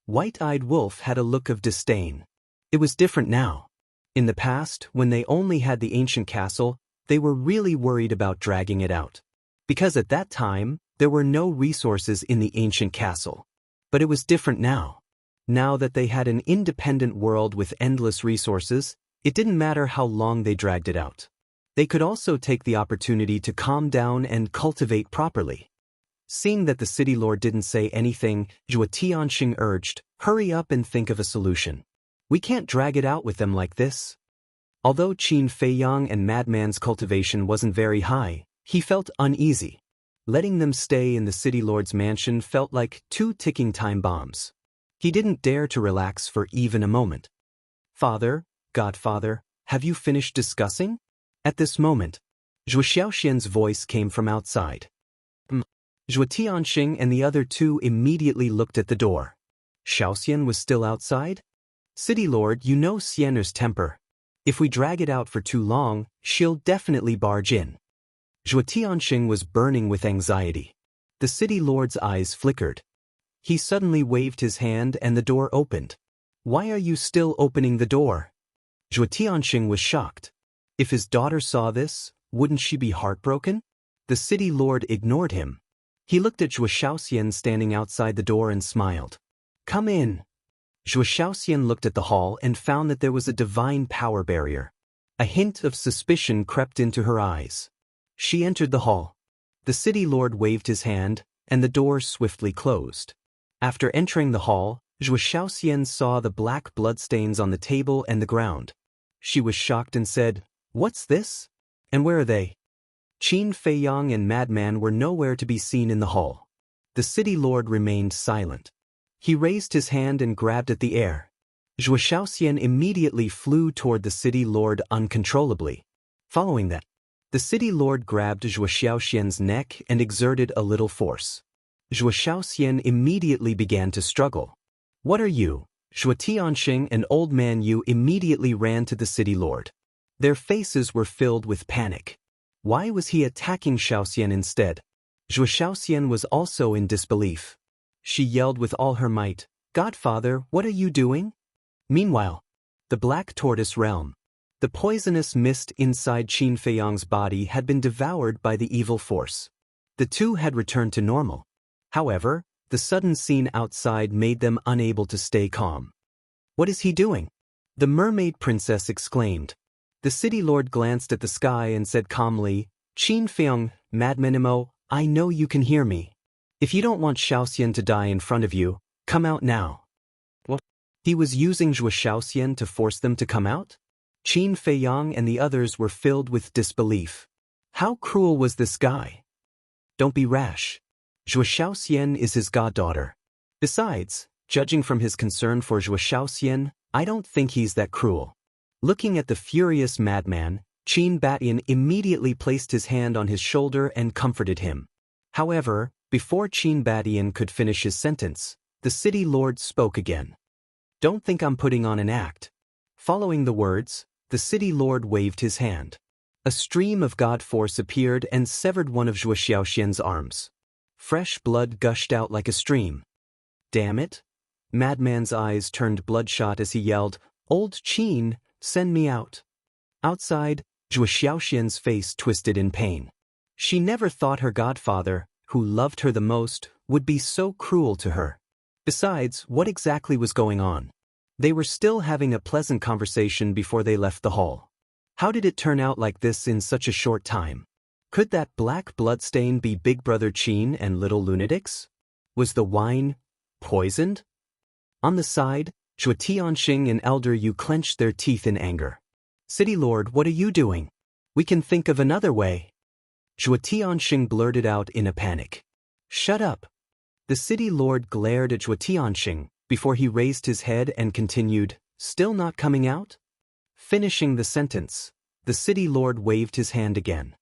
White-eyed Wolf had a look of disdain. It was different now. In the past, when they only had the ancient castle, they were really worried about dragging it out. Because at that time, there were no resources in the ancient castle. But it was different now. Now that they had an independent world with endless resources, it didn't matter how long they dragged it out. They could also take the opportunity to calm down and cultivate properly. Seeing that the city lord didn't say anything, Zhuo Tianxing urged, hurry up and think of a solution. We can't drag it out with them like this. Although Qin Feiyang and Madman's cultivation wasn't very high, he felt uneasy. Letting them stay in the city lord's mansion felt like 2 ticking time bombs. He didn't dare to relax for even a moment. Father, Godfather, have you finished discussing? At this moment, Zhuo Xiaoxian's voice came from outside. Zhuo Tianxing and the other two immediately looked at the door. Xiaoxian was still outside? City Lord, you know Xianer's temper. If we drag it out for too long, she'll definitely barge in. Zhuo Tianxing was burning with anxiety. The City Lord's eyes flickered. He suddenly waved his hand and the door opened. Why are you still opening the door? Zhuo Tianxing was shocked. If his daughter saw this, wouldn't she be heartbroken? The city lord ignored him. He looked at Zhuo Shaoxian standing outside the door and smiled. "Come in." Zhuo Shaoxian looked at the hall and found that there was a divine power barrier. A hint of suspicion crept into her eyes. She entered the hall. The city lord waved his hand, and the door swiftly closed. After entering the hall, Zhuo Shaoxian saw the black bloodstains on the table and the ground. She was shocked and said, "What's this? And where are they?" Qin Feiyang and Madman were nowhere to be seen in the hall. The city lord remained silent. He raised his hand and grabbed at the air. Zhuo Shaoxian immediately flew toward the city lord uncontrollably. Following that, the city lord grabbed Zhuo Shaoxian's neck and exerted a little force. Zhuo Shaoxian immediately began to struggle. "What are you?" Zhuo Tianxing and Old Man Yu immediately ran to the city lord. Their faces were filled with panic. Why was he attacking Shaoxian instead? Zhuo Shaoxian was also in disbelief. She yelled with all her might, "Godfather, what are you doing?" Meanwhile, the Black Tortoise Realm. The poisonous mist inside Qin Feiyang's body had been devoured by the evil force. The two had returned to normal. However, the sudden scene outside made them unable to stay calm. "What is he doing?" the mermaid princess exclaimed. The city lord glanced at the sky and said calmly, "Qin Feiyang, Madmanimo, I know you can hear me. If you don't want Shaoxian to die in front of you, come out now." What? He was using Zhuo Shaoxian to force them to come out? Qin Feiyang and the others were filled with disbelief. How cruel was this guy? Don't be rash. Zhuo Shaoxian is his goddaughter. Besides, judging from his concern for Zhuo Shaoxian, I don't think he's that cruel. Looking at the furious madman, Qin Batian immediately placed his hand on his shoulder and comforted him. However, before Qin Batian could finish his sentence, the city lord spoke again. "Don't think I'm putting on an act." Following the words, the city lord waved his hand. A stream of god force appeared and severed one of Zhuo Shaoxian's arms. Fresh blood gushed out like a stream. "Damn it!" Madman's eyes turned bloodshot as he yelled, "Old Qin, send me out." Outside, Zhuo Shaoxian's face twisted in pain. She never thought her godfather, who loved her the most, would be so cruel to her. Besides, what exactly was going on? They were still having a pleasant conversation before they left the hall. How did it turn out like this in such a short time? Could that black bloodstain be Big Brother Qin and Little Lunatics? Was the wine poisoned? On the side, Zhuo Tianxing and Elder Yu clenched their teeth in anger. "City Lord, what are you doing? We can think of another way." Zhuo Tianxing blurted out in a panic. "Shut up." The city lord glared at Zhuo Tianxing before he raised his head and continued, "Still not coming out?" Finishing the sentence, the city lord waved his hand again.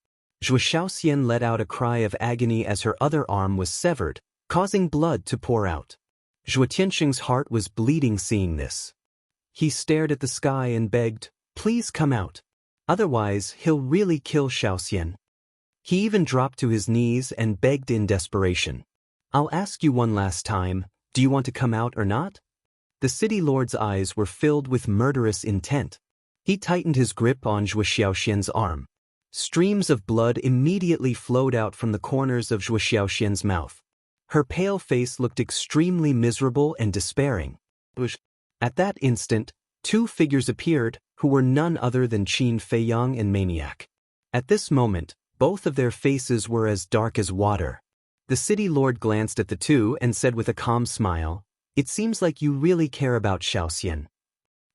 Zhuo Shaoxian let out a cry of agony as her other arm was severed, causing blood to pour out. Zhuo Tianxing's heart was bleeding seeing this. He stared at the sky and begged, "Please come out. Otherwise, he'll really kill Shaoxian." He even dropped to his knees and begged in desperation. "I'll ask you one last time, do you want to come out or not?" The city lord's eyes were filled with murderous intent. He tightened his grip on Zhuo Shaoxian's arm. Streams of blood immediately flowed out from the corners of Zhuo Shaoxian's mouth. Her pale face looked extremely miserable and despairing. At that instant, two figures appeared, who were none other than Qin Feiyang and Maniac. At this moment, both of their faces were as dark as water. The city lord glanced at the two and said with a calm smile, "It seems like you really care about Shaoxian.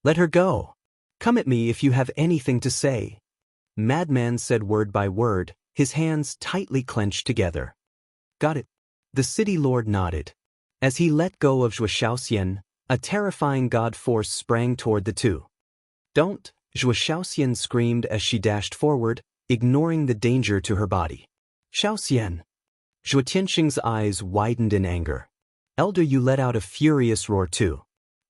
Let her go. Come at me if you have anything to say." Madman said word by word, his hands tightly clenched together. "Got it." The city lord nodded. As he let go of Zhuo Shaoxian, a terrifying god force sprang toward the two. "Don't!" Zhuo Shaoxian screamed as she dashed forward, ignoring the danger to her body. "Shaoxian!" Zhuo Tianxing's eyes widened in anger. Elder Yu let out a furious roar too.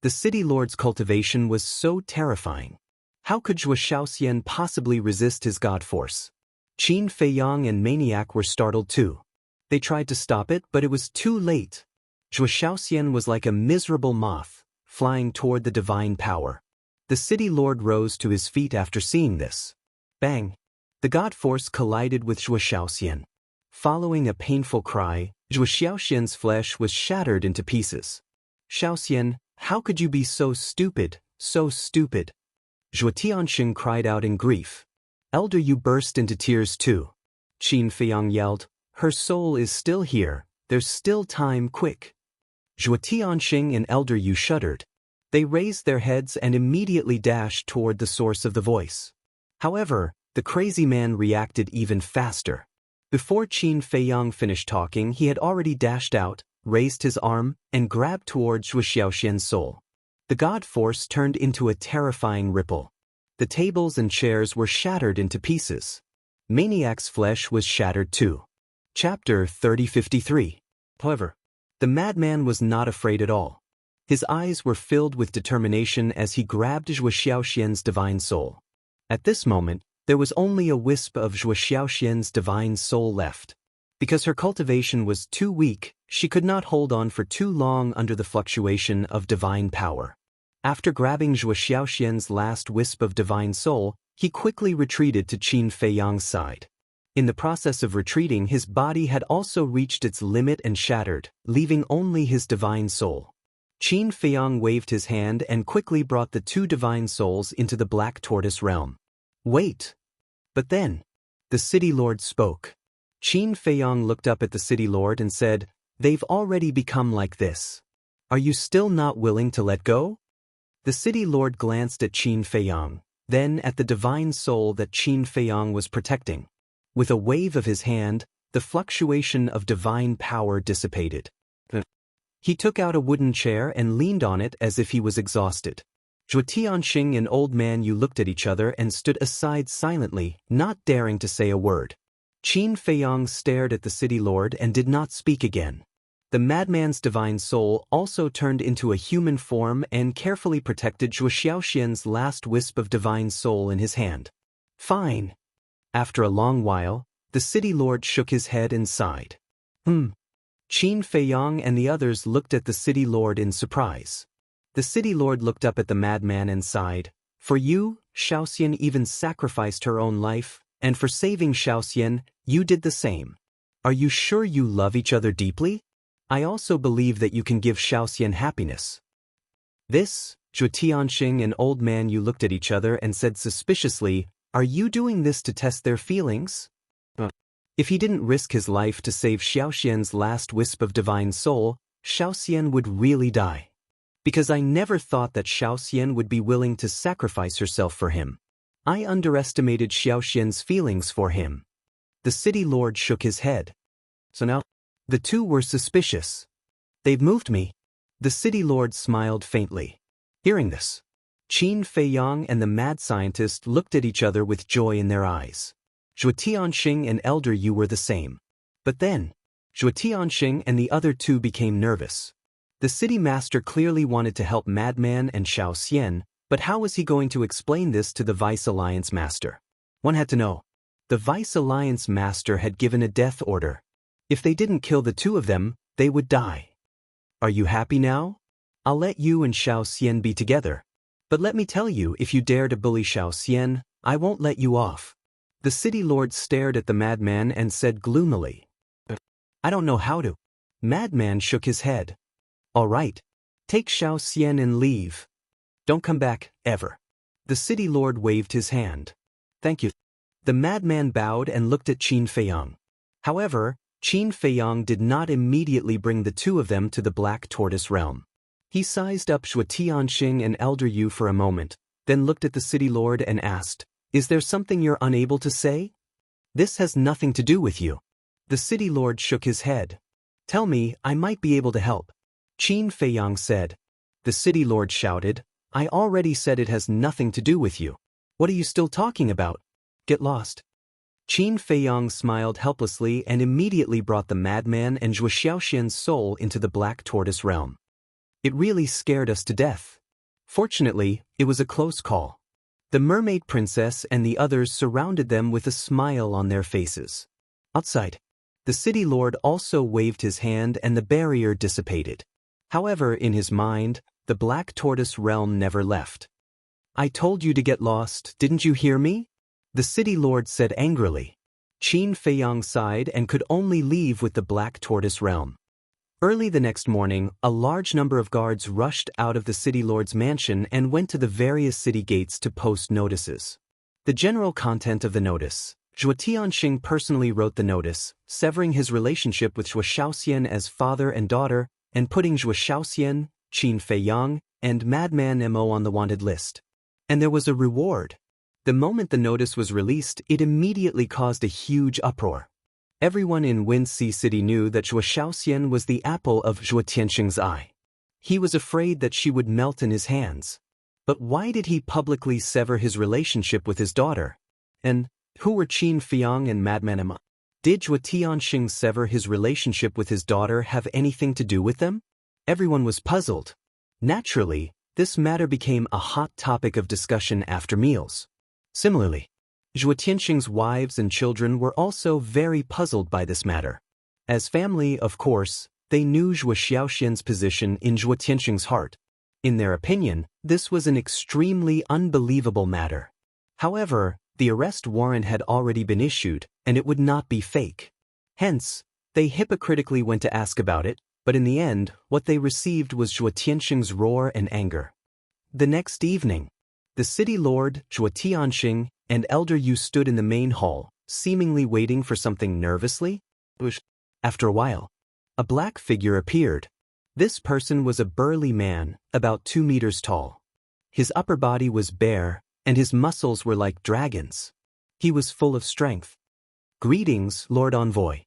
The city lord's cultivation was so terrifying. How could Zhuo Shaoxian possibly resist his god force? Qin Feiyang and Maniac were startled too. They tried to stop it, but it was too late. Zhuo Shaoxian was like a miserable moth, flying toward the divine power. The city lord rose to his feet after seeing this. Bang! The god force collided with Zhuo Shaoxian. Following a painful cry, Zhuo Xiaoxian's flesh was shattered into pieces. Xiaoxian, how could you be so stupid, so stupid? Zhuo Tianxing cried out in grief. Elder Yu burst into tears too. Qin Feiyang yelled, her soul is still here, there's still time, quick. Zhuo Tianxing and Elder Yu shuddered. They raised their heads and immediately dashed toward the source of the voice. However, the crazy man reacted even faster. Before Qin Feiyang finished talking, he had already dashed out, raised his arm, and grabbed towards Zhuo Xiaoxian's soul. The god force turned into a terrifying ripple. The tables and chairs were shattered into pieces. Maniac's flesh was shattered too. Chapter 3053. However, the madman was not afraid at all. His eyes were filled with determination as he grabbed Zhuo Xiaoxian's divine soul. At this moment, there was only a wisp of Zhuo Xiaoxian's divine soul left. Because her cultivation was too weak, she could not hold on for too long under the fluctuation of divine power. After grabbing Zhuo Xiaoxian's last wisp of divine soul, he quickly retreated to Qin Feiyang's side. In the process of retreating, his body had also reached its limit and shattered, leaving only his divine soul. Qin Feiyang waved his hand and quickly brought the two divine souls into the Black Tortoise realm. Wait! But then, the city lord spoke. Qin Feiyang looked up at the city lord and said, they've already become like this. Are you still not willing to let go? The city lord glanced at Qin Feiyang, then at the divine soul that Qin Feiyang was protecting. With a wave of his hand, the fluctuation of divine power dissipated. He took out a wooden chair and leaned on it as if he was exhausted. Zhuo Tianxing and Old Man Yu looked at each other and stood aside silently, not daring to say a word. Qin Feiyang stared at the city lord and did not speak again. The madman's divine soul also turned into a human form and carefully protected Zhuo Xiaoxian's last wisp of divine soul in his hand. Fine. After a long while, the city lord shook his head and sighed. Qin Feiyang and the others looked at the city lord in surprise. The city lord looked up at the madman and sighed. For you, Xiaoxian even sacrificed her own life, and for saving Xiaoxian, you did the same. Are you sure you love each other deeply? I also believe that you can give Xiaoxian happiness. This, Zhuo Tianxing and Old Man Yu looked at each other and said suspiciously, are you doing this to test their feelings? If he didn't risk his life to save Xiaoxian's last wisp of divine soul, Xiaoxian would really die. Because I never thought that Xiaoxian would be willing to sacrifice herself for him. I underestimated Xiaoxian's feelings for him. The city lord shook his head. So now, the two were suspicious. They've moved me. The city lord smiled faintly. Hearing this, Qin Feiyang and the mad scientist looked at each other with joy in their eyes. Zhuo Tianxing and Elder Yu were the same. But then, Zhuo Tianxing and the other two became nervous. The city master clearly wanted to help Madman and Xiaoxian, but how was he going to explain this to the Vice Alliance master? One had to know. The Vice Alliance master had given a death order. If they didn't kill the two of them, they would die. Are you happy now? I'll let you and Xiaoxian be together. But let me tell you, if you dare to bully Xiaoxian, I won't let you off. The city lord stared at the madman and said gloomily. I don't know how to. Madman shook his head. All right. Take Xiaoxian and leave. Don't come back, ever. The city lord waved his hand. Thank you. The madman bowed and looked at Qin Feiyang. However, Qin Feiyang did not immediately bring the two of them to the Black Tortoise realm. He sized up Zhuo Tianxing and Elder Yu for a moment, then looked at the city lord and asked, Is there something you're unable to say? This has nothing to do with you. The city lord shook his head. Tell me, I might be able to help. Qin Feiyang said. The city lord shouted, I already said it has nothing to do with you. What are you still talking about? Get lost. Qin Feiyang smiled helplessly and immediately brought the madman and Zhuo Xiaoxian's soul into the Black Tortoise realm. It really scared us to death. Fortunately, it was a close call. The mermaid princess and the others surrounded them with a smile on their faces. Outside, the city lord also waved his hand and the barrier dissipated. However, in his mind, the Black Tortoise realm never left. I told you to get lost, didn't you hear me? The city lord said angrily. Qin Feiyang sighed and could only leave with the Black Tortoise realm. Early the next morning, a large number of guards rushed out of the city lord's mansion and went to the various city gates to post notices. The general content of the notice. Zhuo Tianxing personally wrote the notice, severing his relationship with Zhuo Shaoxian as father and daughter, and putting Zhuo Shaoxian, Qin Feiyang, and Madman Mo on the wanted list. And there was a reward. The moment the notice was released, it immediately caused a huge uproar. Everyone in Winxi City knew that Zhuo Shaoxian was the apple of Zhuo Tianxing's eye. He was afraid that she would melt in his hands. But why did he publicly sever his relationship with his daughter? And who were Qin Feiyang and Madman Mo? Did Zhuo Tianxing sever his relationship with his daughter have anything to do with them? Everyone was puzzled. Naturally, this matter became a hot topic of discussion after meals. Similarly, Zhuo Tianxing's wives and children were also very puzzled by this matter. As family, of course, they knew Zhuo Shaoxian's position in Zhuo Tianxing's heart. In their opinion, this was an extremely unbelievable matter. However, the arrest warrant had already been issued, and it would not be fake. Hence, they hypocritically went to ask about it, but in the end, what they received was Zhuo Tianxing's roar and anger. The next evening, the city lord, Zhuo Tianxing, and Elder Yu stood in the main hall, seemingly waiting for something nervously. After a while, a black figure appeared. This person was a burly man, about 2 meters tall. His upper body was bare, and his muscles were like dragons. He was full of strength. "Greetings, Lord Envoy."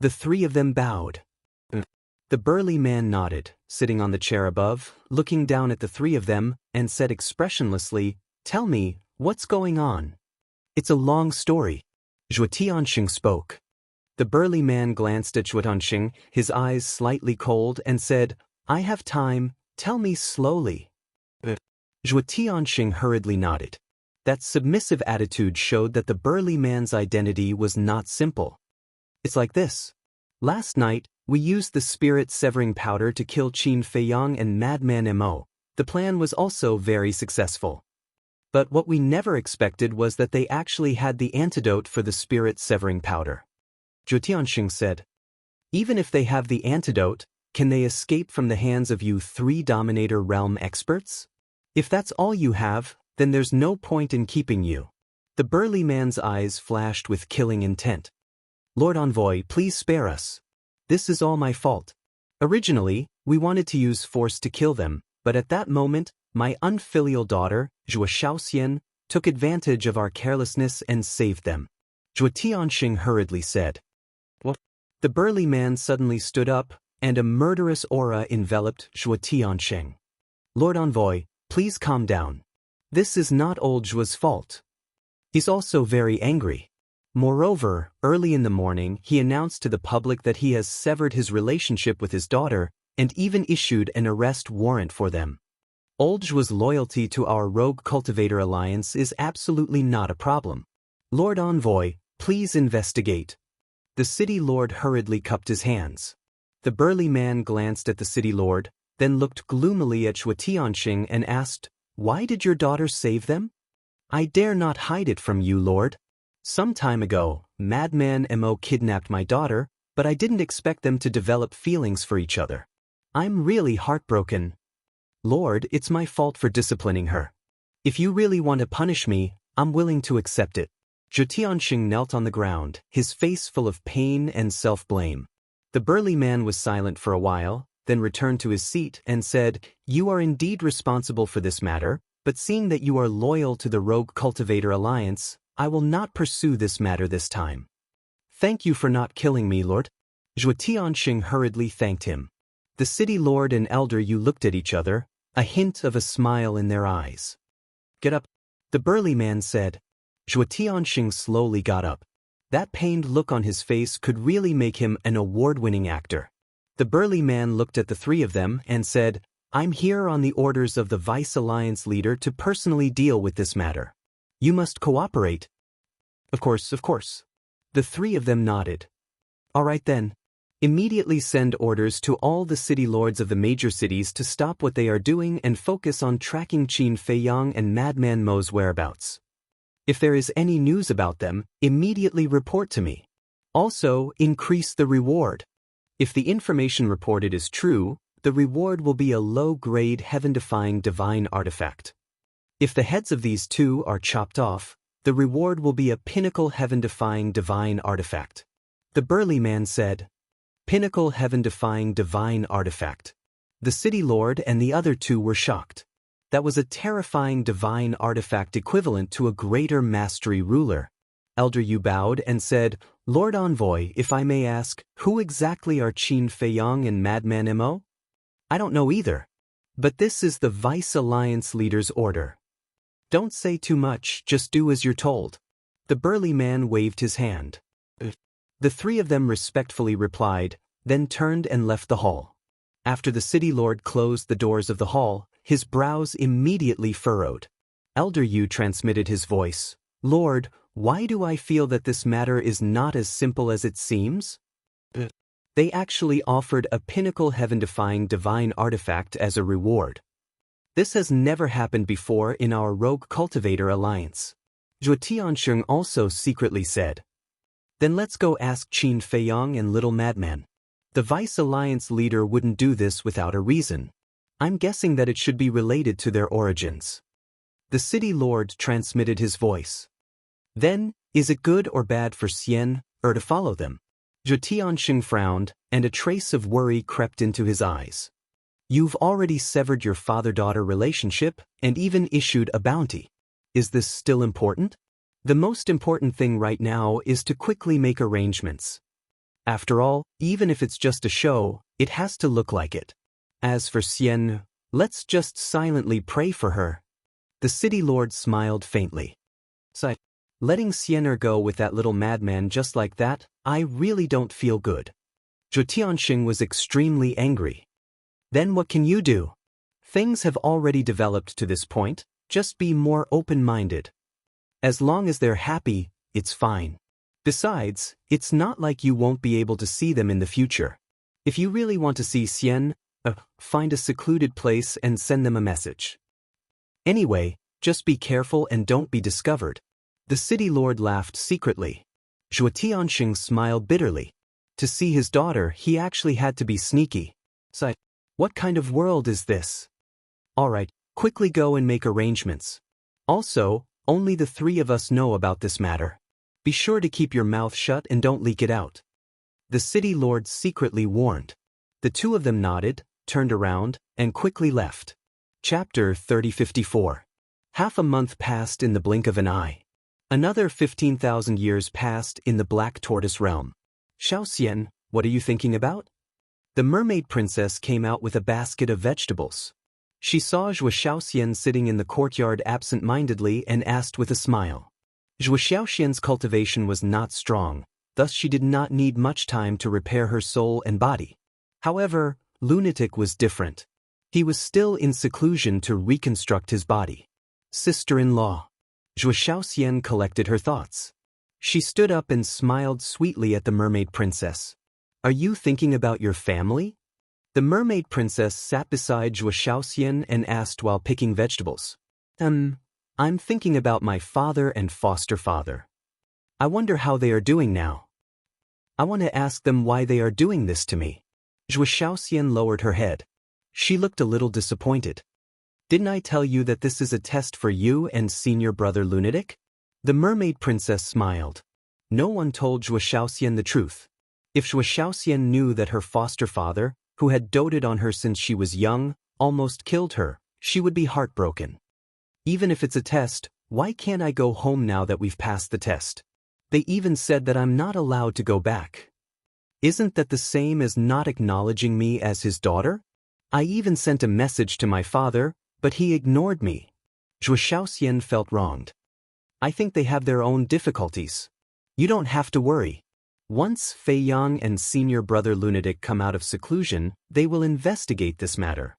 The three of them bowed. The burly man nodded, sitting on the chair above, looking down at the three of them, and said expressionlessly, "Tell me, what's going on?" "It's a long story." Zhuo Tianxing spoke. The burly man glanced at Zhuo Tianxing, his eyes slightly cold, and said, "I have time, tell me slowly." Zhuo Tianxing hurriedly nodded. That submissive attitude showed that the burly man's identity was not simple. "It's like this. Last night, we used the spirit-severing powder to kill Qin Feiyang and Madman Mo. The plan was also very successful. But what we never expected was that they actually had the antidote for the spirit-severing powder." Zhuo Tianxing said, "Even if they have the antidote, can they escape from the hands of you three Dominator Realm experts? If that's all you have, then there's no point in keeping you." The burly man's eyes flashed with killing intent. "Lord Envoy, please spare us. This is all my fault. Originally, we wanted to use force to kill them, but at that moment, my unfilial daughter, Zhuo Shaoxian, took advantage of our carelessness and saved them." Zhuo Tianxing hurriedly said. "What?" The burly man suddenly stood up, and a murderous aura enveloped Zhuo Tianxing. "Lord Envoy, please calm down. This is not old Zhuo's fault. He's also very angry. Moreover, early in the morning, he announced to the public that he has severed his relationship with his daughter and even issued an arrest warrant for them. Old Zhuo's loyalty to our Rogue Cultivator Alliance is absolutely not a problem. Lord Envoy, please investigate." The city lord hurriedly cupped his hands. The burly man glanced at the city lord, then looked gloomily at Zhuo Tianxing and asked, "Why did your daughter save them?" "I dare not hide it from you, Lord. Some time ago, Madman Mo kidnapped my daughter, but I didn't expect them to develop feelings for each other. I'm really heartbroken. Lord, it's my fault for disciplining her. If you really want to punish me, I'm willing to accept it." Zhuo Tianxing knelt on the ground, his face full of pain and self-blame. The burly man was silent for a while, then returned to his seat and said, "You are indeed responsible for this matter, but seeing that you are loyal to the Rogue Cultivator Alliance, I will not pursue this matter this time. Thank you for not killing me, Lord." Zhuo Tianxing hurriedly thanked him. The city lord and Elder Yu looked at each other, a hint of a smile in their eyes. "Get up," the burly man said. Zhuo Tianxing slowly got up. That pained look on his face could really make him an award-winning actor. The burly man looked at the three of them and said, "I'm here on the orders of the Vice Alliance leader to personally deal with this matter. You must cooperate." Of course. The three of them nodded. "All right then. Immediately send orders to all the city lords of the major cities to stop what they are doing and focus on tracking Qin Feiyang and Madman Mo's whereabouts. If there is any news about them, immediately report to me." Also, increase the reward. If the information reported is true, the reward will be a low-grade heaven-defying divine artifact. If the heads of these two are chopped off, the reward will be a pinnacle heaven-defying divine artifact. The burly man said, "Pinnacle heaven-defying divine artifact." The city lord and the other two were shocked. That was a terrifying divine artifact equivalent to a greater mastery ruler. Elder Yu bowed and said, "Lord Envoy, if I may ask, who exactly are Qin Feiyang and Madman Mo? I don't know either. But this is the Vice Alliance leader's order. Don't say too much, just do as you're told." The burly man waved his hand. The three of them respectfully replied, then turned and left the hall. After the city lord closed the doors of the hall, his brows immediately furrowed. Elder Yu transmitted his voice, "Lord, why do I feel that this matter is not as simple as it seems?" They actually offered a pinnacle heaven-defying divine artifact as a reward. This has never happened before in our Rogue Cultivator Alliance. Zhuo Tiansheng also secretly said, "Then let's go ask Qin Feiyang and Little Madman. The Vice Alliance leader wouldn't do this without a reason. I'm guessing that it should be related to their origins." The city lord transmitted his voice. "Then, is it good or bad for Xian, to follow them?" Zhuo Tiansheng frowned, and a trace of worry crept into his eyes. "You've already severed your father-daughter relationship, and even issued a bounty. Is this still important? The most important thing right now is to quickly make arrangements. After all, even if it's just a show, it has to look like it. As for Xian, let's just silently pray for her." The city lord smiled faintly. "So, letting Xian go with that little madman just like that, I really don't feel good." Zhuo Tianxing was extremely angry. "Then what can you do? Things have already developed to this point, just be more open-minded. As long as they're happy, it's fine. Besides, it's not like you won't be able to see them in the future. If you really want to see Xian, find a secluded place and send them a message. Anyway, just be careful and don't be discovered." The city lord laughed secretly. Zhuo Tianxing smiled bitterly. To see his daughter, he actually had to be sneaky. So, what kind of world is this? All right, quickly go and make arrangements. Also, only the three of us know about this matter. Be sure to keep your mouth shut and don't leak it out." The city lord secretly warned. The two of them nodded, turned around, and quickly left. Chapter 3054. Half a month passed in the blink of an eye. Another 15,000 years passed in the Black Tortoise realm. "Xiaoxian, what are you thinking about?" The mermaid princess came out with a basket of vegetables. She saw Zhuo Xiaoxian sitting in the courtyard absent-mindedly and asked with a smile. Zhuo Xiaoxian's cultivation was not strong, thus she did not need much time to repair her soul and body. However, Lunatic was different. He was still in seclusion to reconstruct his body. "Sister-in-law." Zhuo Xiaoxian collected her thoughts. She stood up and smiled sweetly at the mermaid princess. "Are you thinking about your family?" The mermaid princess sat beside Zhuo Xiaoxian and asked while picking vegetables. I'm thinking about my father and foster father. I wonder how they are doing now. I want to ask them why they are doing this to me." Zhuo Xiaoxian lowered her head. She looked a little disappointed. "Didn't I tell you that this is a test for you and senior brother Lunatic?" The mermaid princess smiled. No one told Zhuo Xiaoxian the truth. If Zhuo Xiaoxian knew that her foster father, who had doted on her since she was young, almost killed her, she would be heartbroken. "Even if it's a test, why can't I go home now that we've passed the test? They even said that I'm not allowed to go back. Isn't that the same as not acknowledging me as his daughter? I even sent a message to my father, but he ignored me." Zhuo Xiaoxian felt wronged. "I think they have their own difficulties. You don't have to worry. Once Fei Yang and senior brother Lunatic come out of seclusion, they will investigate this matter.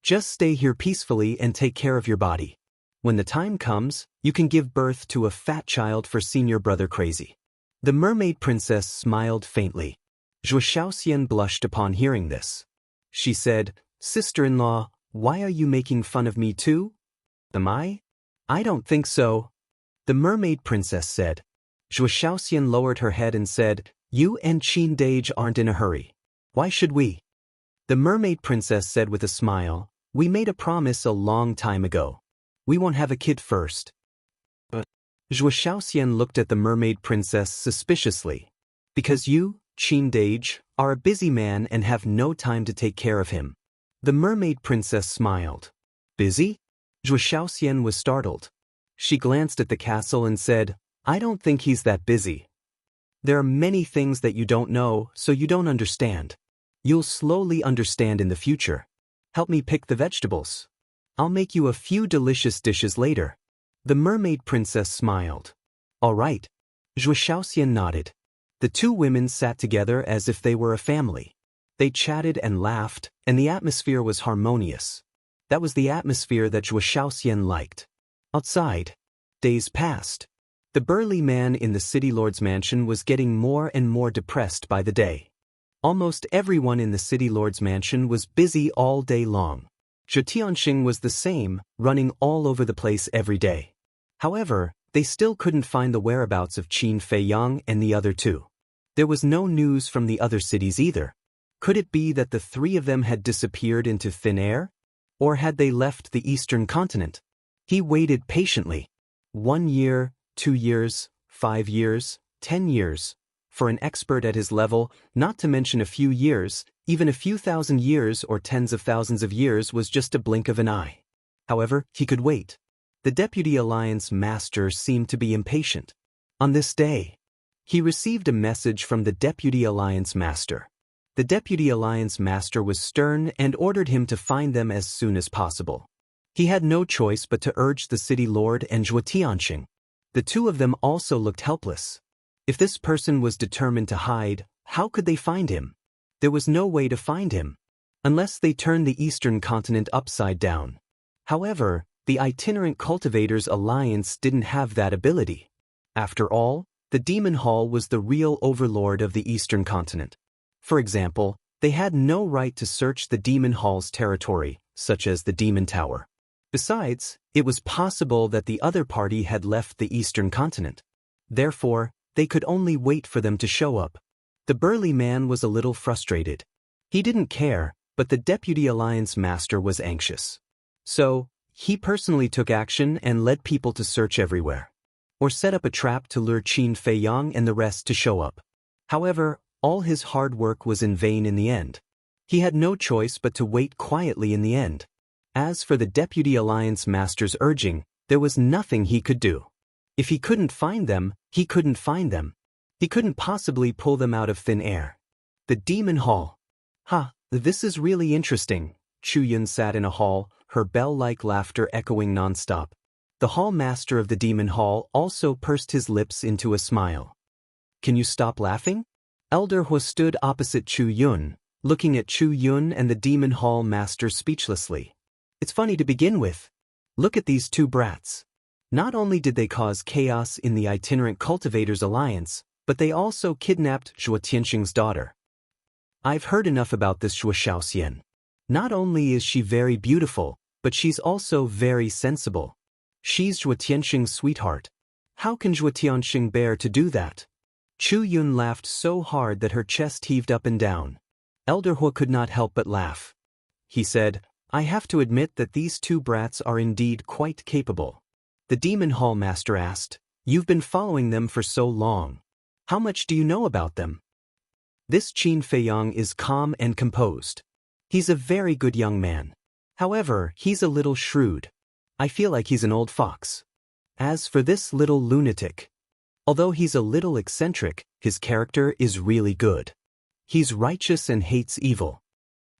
Just stay here peacefully and take care of your body. When the time comes, you can give birth to a fat child for senior brother Crazy." The mermaid princess smiled faintly. Zhuo Xiaoxian blushed upon hearing this. She said, "Sister-in-law, why are you making fun of me too?" "Am I? I don't think so." The mermaid princess said. Zhuo Shaoxian lowered her head and said, "You and Qin Dage aren't in a hurry. Why should we?" The mermaid princess said with a smile, "We made a promise a long time ago. We won't have a kid first." But Zhuo Shaoxian looked at the mermaid princess suspiciously. "Because you, Qin Dage, are a busy man and have no time to take care of him." The mermaid princess smiled. "Busy?" Zhuo Shaoxian was startled. She glanced at the castle and said, "I don't think he's that busy. There are many things that you don't know, so you don't understand. You'll slowly understand in the future. Help me pick the vegetables. I'll make you a few delicious dishes later." The mermaid princess smiled. "All right." Zhuo Shaoxian nodded. The two women sat together as if they were a family. They chatted and laughed, and the atmosphere was harmonious. That was the atmosphere that Zhuo Shaoxian liked. Outside, days passed. The burly man in the city lord's mansion was getting more and more depressed by the day. Almost everyone in the city lord's mansion was busy all day long. Zhu Tianxing was the same, running all over the place every day. However, they still couldn't find the whereabouts of Qin Feiyang and the other two. There was no news from the other cities either. Could it be that the three of them had disappeared into thin air? Or had they left the eastern continent? He waited patiently. 1 year, 2 years, 5 years, 10 years. For an expert at his level, not to mention a few years, even a few thousand years or tens of thousands of years was just a blink of an eye. However, he could wait. The Deputy Alliance Master seemed to be impatient. On this day, he received a message from the Deputy Alliance Master. The Deputy Alliance Master was stern and ordered him to find them as soon as possible. He had no choice but to urge the City Lord and Zhuo Tianxing. The two of them also looked helpless. If this person was determined to hide, how could they find him? There was no way to find him, unless they turned the eastern continent upside down. However, the Itinerant Cultivators Alliance didn't have that ability. After all, the Demon Hall was the real overlord of the eastern continent. For example, they had no right to search the Demon Hall's territory, such as the Demon Tower. Besides, it was possible that the other party had left the eastern continent. Therefore, they could only wait for them to show up. The burly man was a little frustrated. He didn't care, but the Deputy Alliance Master was anxious. So, he personally took action and led people to search everywhere. Or set up a trap to lure Qin Feiyang and the rest to show up. However, all his hard work was in vain in the end. He had no choice but to wait quietly in the end. As for the Deputy Alliance Master's urging, there was nothing he could do. If he couldn't find them, he couldn't find them. He couldn't possibly pull them out of thin air. The Demon Hall. This is really interesting. Chu Yun sat in a hall, her bell-like laughter echoing nonstop. The hall master of the Demon Hall also pursed his lips into a smile. "Can you stop laughing?" Elder Hu stood opposite Chu Yun, looking at Chu Yun and the Demon Hall master speechlessly. "It's funny to begin with. Look at these two brats. Not only did they cause chaos in the Itinerant Cultivators Alliance, but they also kidnapped Zhuo Tianxing's daughter. I've heard enough about this Zhuo Shaoxian. Not only is she very beautiful, but she's also very sensible. She's Zhuo Tianxing's sweetheart. How can Zhuo Tianxing bear to do that?" Chu Yun laughed so hard that her chest heaved up and down. Elder Hu could not help but laugh. He said, "I have to admit that these two brats are indeed quite capable." The Demon Hall Master asked, "You've been following them for so long. How much do you know about them?" This Qin Feiyang is calm and composed. He's a very good young man. However, he's a little shrewd. I feel like he's an old fox. As for this little lunatic, although he's a little eccentric, his character is really good. He's righteous and hates evil.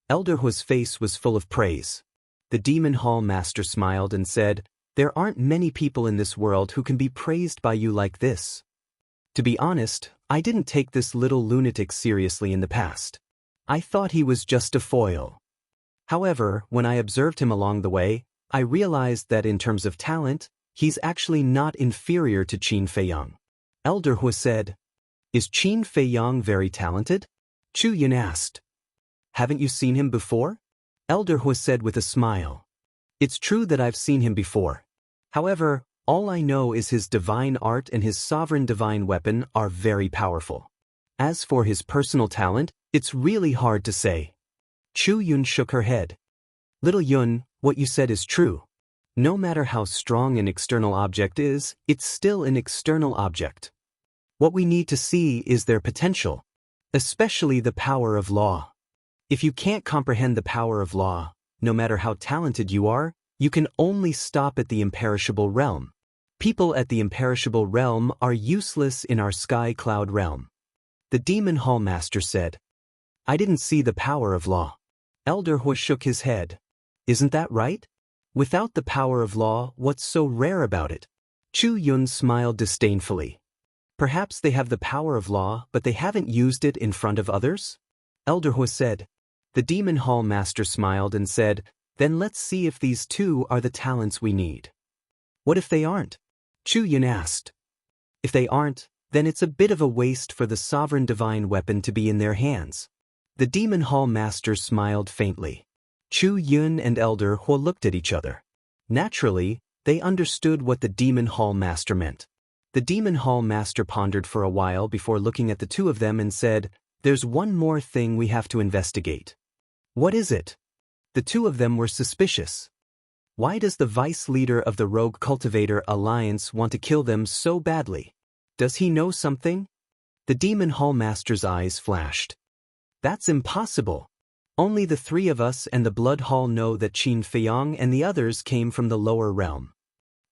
Elder Hu's face was full of praise. The Demon Hall Master smiled and said, "There aren't many people in this world who can be praised by you like this." To be honest, I didn't take this little lunatic seriously in the past. I thought he was just a foil. However, when I observed him along the way, I realized that in terms of talent, he's actually not inferior to Qin Feiyang. Elder Hu said, "Is Qin Feiyang very talented?" Chu Yun asked. "Haven't you seen him before?" Elder Hu said with a smile. "It's true that I've seen him before. However, All I know is his divine art and his sovereign divine weapon are very powerful. As for his personal talent, it's really hard to say. Chu Yun shook her head. Little Yun, what you said is true. No matter how strong an external object is, it's still an external object. What we need to see is their potential, especially the power of law. If you can't comprehend the power of law, no matter how talented you are, you can only stop at the imperishable realm. People at the imperishable realm are useless in our sky cloud realm. The Demon Hall Master said. I didn't see the power of law. Elder Hu shook his head. Isn't that right? Without the power of law, what's so rare about it? Chu Yun smiled disdainfully. Perhaps they have the power of law, but they haven't used it in front of others? Elder Hu said. The Demon Hall Master smiled and said, then let's see if these two are the talents we need. What if they aren't? Chu Yun asked. If they aren't, then it's a bit of a waste for the sovereign divine weapon to be in their hands. The Demon Hall Master smiled faintly. Chu Yun and Elder Hu looked at each other. Naturally, they understood what the Demon Hall Master meant. The Demon Hall Master pondered for a while before looking at the two of them and said, there's one more thing we have to investigate. What is it? The two of them were suspicious. Why does the vice leader of the Rogue Cultivator Alliance want to kill them so badly? Does he know something? The Demon Hall Master's eyes flashed. That's impossible. Only the three of us and the Blood Hall know that Qin Feiyang and the others came from the lower realm.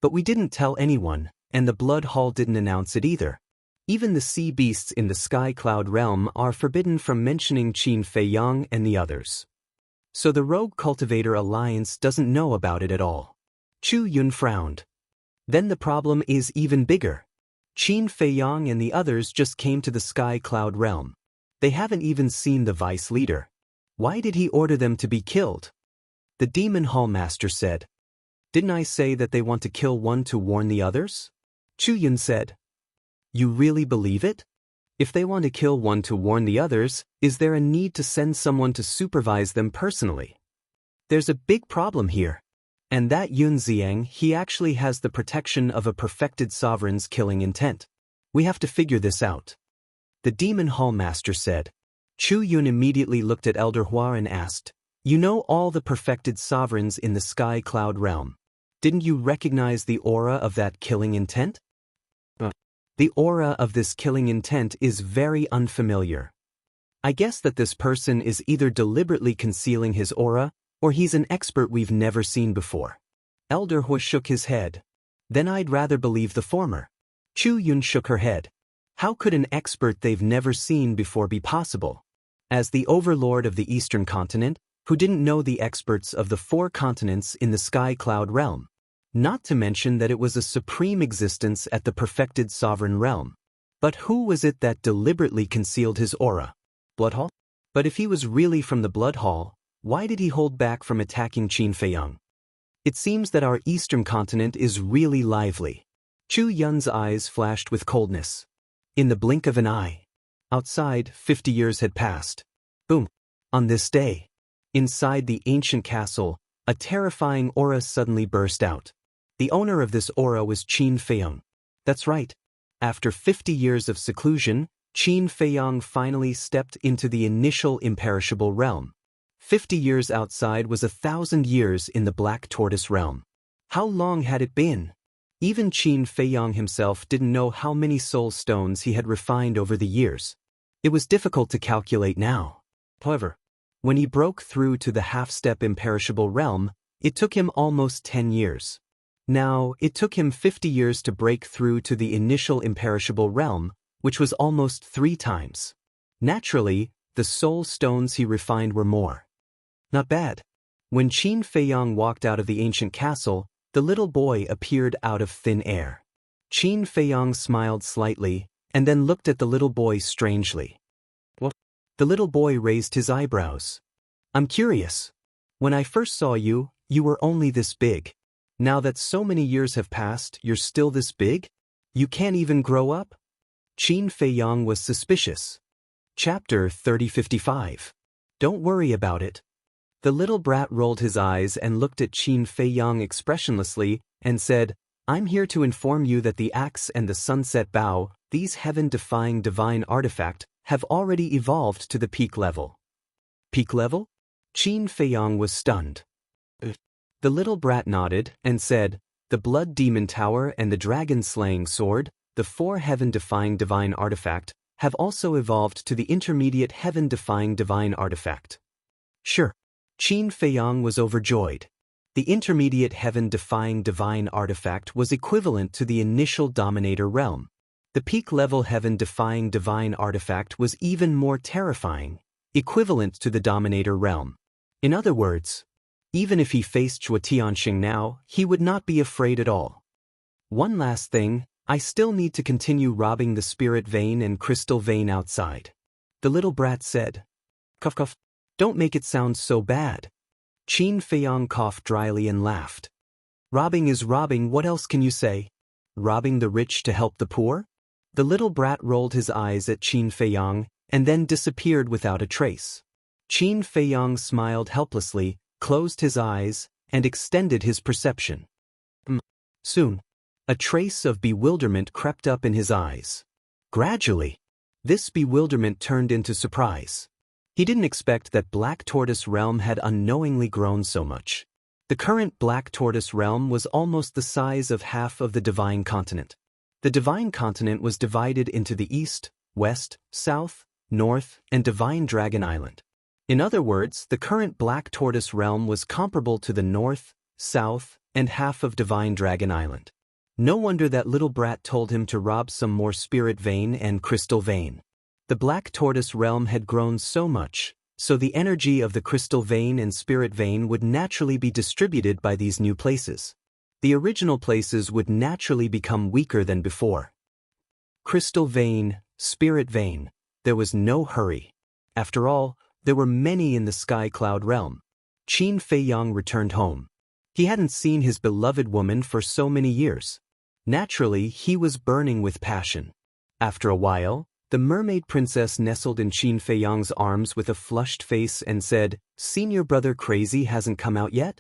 But we didn't tell anyone, and the Blood Hall didn't announce it either. Even the sea beasts in the Sky Cloud realm are forbidden from mentioning Qin Feiyang and the others. So the Rogue Cultivator Alliance doesn't know about it at all. Chu Yun frowned. Then the problem is even bigger. Qin Feiyang and the others just came to the Sky Cloud realm. They haven't even seen the vice leader. Why did he order them to be killed? The Demon Hall Master said. Didn't I say that they want to kill one to warn the others? Chu Yun said. You really believe it? If they want to kill one to warn the others, is there a need to send someone to supervise them personally? There's a big problem here. And that Yun Xiang, he actually has the protection of a perfected sovereign's killing intent. We have to figure this out. The Demon Hall Master said. Chu Yun immediately looked at Elder Hua and asked, you know all the perfected sovereigns in the Sky Cloud realm. Didn't you recognize the aura of that killing intent? The aura of this killing intent is very unfamiliar. I guess that this person is either deliberately concealing his aura, or he's an expert we've never seen before. Elder Hu shook his head. Then I'd rather believe the former. Chu Yun shook her head. How could an expert they've never seen before be possible? As the overlord of the Eastern continent, who didn't know the experts of the 4 continents in the Sky Cloud realm. Not to mention that it was a supreme existence at the perfected sovereign realm. But who was it that deliberately concealed his aura? Blood Hall? But if he was really from the Blood Hall, why did he hold back from attacking Qin Feiyang? It seems that our eastern continent is really lively. Chu Yun's eyes flashed with coldness. In the blink of an eye. Outside, 50 years had passed. Boom. On this day. Inside the ancient castle, a terrifying aura suddenly burst out. The owner of this aura was Qin Feiyang. That's right. After 50 years of seclusion, Qin Feiyang finally stepped into the initial imperishable realm. 50 years outside was 1,000 years in the Black Tortoise realm. How long had it been? Even Qin Feiyang himself didn't know how many soul stones he had refined over the years. It was difficult to calculate now. However, when he broke through to the half-step imperishable realm, it took him almost 10 years. Now, it took him 50 years to break through to the initial imperishable realm, which was almost 3 times. Naturally, the soul stones he refined were more. Not bad. When Qin Feiyang walked out of the ancient castle, the little boy appeared out of thin air. Qin Feiyang smiled slightly, and then looked at the little boy strangely. What? The little boy raised his eyebrows. I'm curious. When I first saw you, you were only this big. Now that so many years have passed, you're still this big? You can't even grow up? Qin Feiyang was suspicious. Chapter 3055. Don't worry about it. The little brat rolled his eyes and looked at Qin Feiyang expressionlessly and said, I'm here to inform you that the axe and the sunset bow, these heaven-defying divine artifact, have already evolved to the peak level. Peak level? Qin Feiyang was stunned. The little brat nodded and said, the Blood Demon Tower and the Dragon-Slaying Sword, the 4 heaven-defying divine artifact, have also evolved to the intermediate heaven-defying divine artifact. Sure. Qin Feiyang was overjoyed. The intermediate heaven-defying divine artifact was equivalent to the initial Dominator realm. The peak-level heaven-defying divine artifact was even more terrifying, equivalent to the Dominator realm. In other words, even if he faced Zhuo Tianxing now, he would not be afraid at all. One last thing, I still need to continue robbing the spirit vein and crystal vein outside. The little brat said. Cough cough. Don't make it sound so bad. Qin Feiyang coughed dryly and laughed. Robbing is robbing, what else can you say? Robbing the rich to help the poor? The little brat rolled his eyes at Qin Feiyang and then disappeared without a trace. Qin Feiyang smiled helplessly, closed his eyes, and extended his perception. Soon, a trace of bewilderment crept up in his eyes. Gradually, this bewilderment turned into surprise. He didn't expect that Black Tortoise Realm had unknowingly grown so much. The current Black Tortoise Realm was almost the size of half of the Divine Continent. The Divine Continent was divided into the East, West, South, North, and Divine Dragon Island. In other words, the current Black Tortoise Realm was comparable to the North, South, and half of Divine Dragon Island. No wonder that little brat told him to rob some more spirit vein and crystal vein. The Black Tortoise Realm had grown so much, so the energy of the crystal vein and spirit vein would naturally be distributed by these new places. The original places would naturally become weaker than before. Crystal vein, spirit vein, there was no hurry. After all, there were many in the Sky Cloud realm. Qin Feiyang returned home. He hadn't seen his beloved woman for so many years. Naturally, he was burning with passion. After a while, the mermaid princess nestled in Qin Feiyang's arms with a flushed face and said, "Senior brother crazy hasn't come out yet?"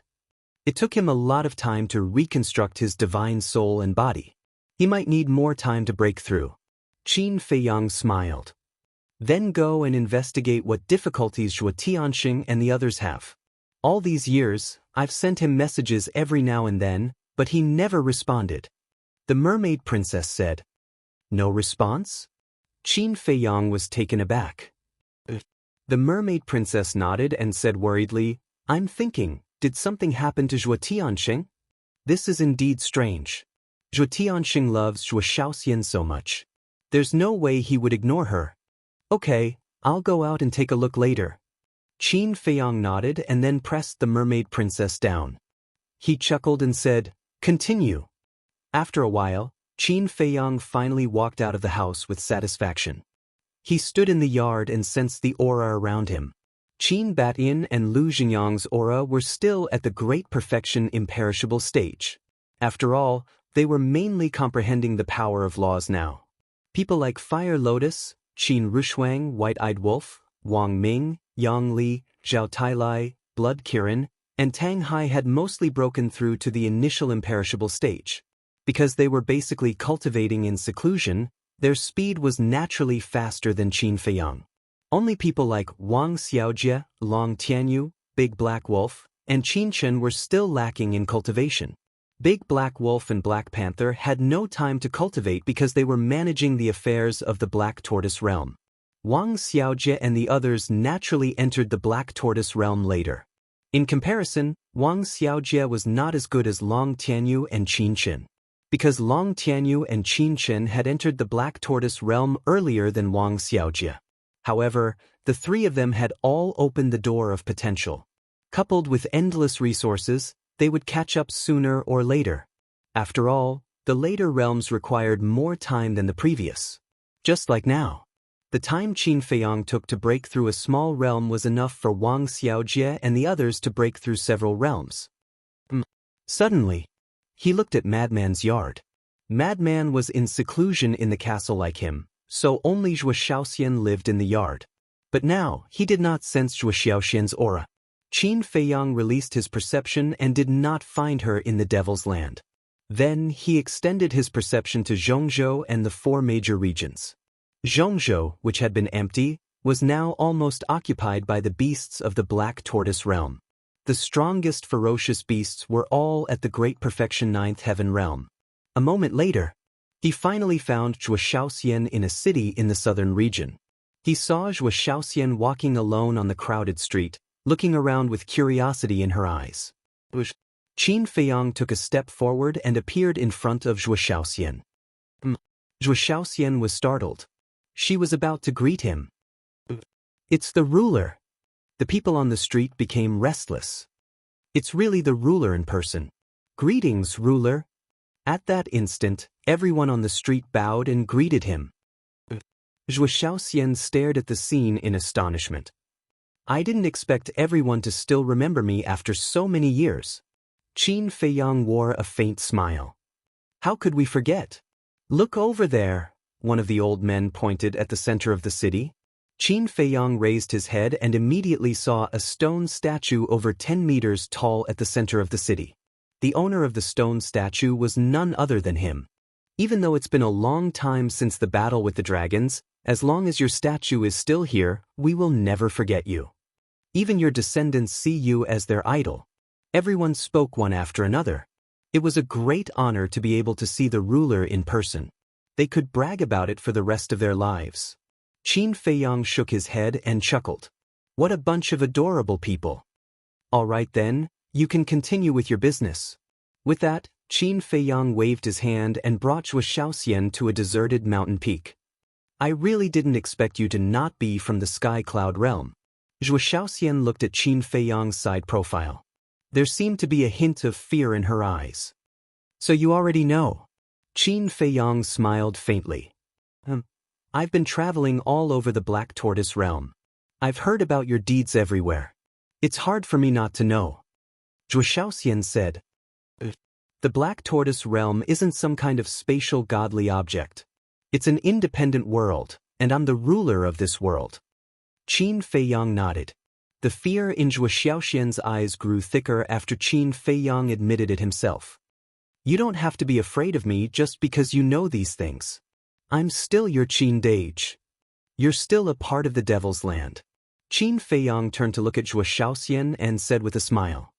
It took him a lot of time to reconstruct his divine soul and body. He might need more time to break through. Qin Feiyang smiled. Then go and investigate what difficulties Zhuo Tianxing and the others have. All these years, I've sent him messages every now and then, but he never responded. The mermaid princess said. No response? Qin Feiyang was taken aback. The mermaid princess nodded and said worriedly, I'm thinking, did something happen to Zhuo Tianxing? This is indeed strange. Zhuo Tianxing loves Zhuo Shaoxian so much. There's no way he would ignore her. Okay, I'll go out and take a look later. Qin Feiyang nodded and then pressed the mermaid princess down. He chuckled and said, Continue. After a while, Qin Feiyang finally walked out of the house with satisfaction. He stood in the yard and sensed the aura around him. Qin Batyin and Lu Xingyang's aura were still at the great perfection imperishable stage. After all, they were mainly comprehending the power of laws now. People like Fire Lotus, Qin Rushuang, White-Eyed Wolf, Wang Ming, Yang Li, Zhao Tailai, Blood Kirin, and Tang Hai had mostly broken through to the initial imperishable stage. Because they were basically cultivating in seclusion, their speed was naturally faster than Qin Feiyang. Only people like Wang Xiaojie, Long Tianyu, Big Black Wolf, and Qin Chen were still lacking in cultivation. Big Black Wolf and Black Panther had no time to cultivate because they were managing the affairs of the Black Tortoise realm. Wang Xiaojie and the others naturally entered the Black Tortoise realm later. In comparison, Wang Xiaojie was not as good as Long Tianyu and Qin Chen. Because Long Tianyu and Qin Chen had entered the Black Tortoise realm earlier than Wang Xiaojie. However, the three of them had all opened the door of potential. Coupled with endless resources, they would catch up sooner or later. After all, the later realms required more time than the previous. Just like now. The time Qin Feiyang took to break through a small realm was enough for Wang Xiaojie and the others to break through several realms. Suddenly, he looked at Madman's yard. Madman was in seclusion in the castle like him, so only Zhuo Shaoxian lived in the yard. But now, he did not sense Zhuo Shaoxian's aura. Qin Feiyang released his perception and did not find her in the Devil's Land. Then he extended his perception to Jianghu and the 4 major regions. Jianghu, which had been empty, was now almost occupied by the beasts of the Black Tortoise realm. The strongest ferocious beasts were all at the Great Perfection 9th Heaven realm. A moment later, he finally found Zhuo Shaoxian in a city in the southern region. He saw Zhuo Shaoxian walking alone on the crowded street, looking around with curiosity in her eyes. Qin Feiyang took a step forward and appeared in front of Zhuo Shaoxian. Zhuo Shaoxian was startled. She was about to greet him. It's the ruler. The people on the street became restless. It's really the ruler in person. Greetings, ruler. At that instant, everyone on the street bowed and greeted him. Zhuo Shaoxian stared at the scene in astonishment. I didn't expect everyone to still remember me after so many years. Qin Feiyang wore a faint smile. How could we forget? Look over there, one of the old men pointed at the center of the city. Qin Feiyang raised his head and immediately saw a stone statue over 10 meters tall at the center of the city. The owner of the stone statue was none other than him. Even though it's been a long time since the battle with the dragons, as long as your statue is still here, we will never forget you. Even your descendants see you as their idol. Everyone spoke one after another. It was a great honor to be able to see the ruler in person. They could brag about it for the rest of their lives. Qin Feiyang shook his head and chuckled. What a bunch of adorable people. All right then, you can continue with your business. With that, Qin Feiyang waved his hand and brought Zhuo Shaoxian to a deserted mountain peak. I really didn't expect you to not be from the Sky Cloud realm. Zhuo Shaoxian looked at Qin Feiyang's side profile. There seemed to be a hint of fear in her eyes. So you already know. Qin Feiyang smiled faintly. I've been traveling all over the Black Tortoise realm. I've heard about your deeds everywhere. It's hard for me not to know. Zhuo Shaoxian said. The Black Tortoise realm isn't some kind of spatial godly object. It's an independent world, and I'm the ruler of this world. Qin Feiyang nodded. The fear in Zhuo Shaoxian's eyes grew thicker after Qin Feiyang admitted it himself. You don't have to be afraid of me just because you know these things. I'm still your Qin Dage. You're still a part of the Devil's Land. Qin Feiyang turned to look at Zhuo Shaoxian and said with a smile.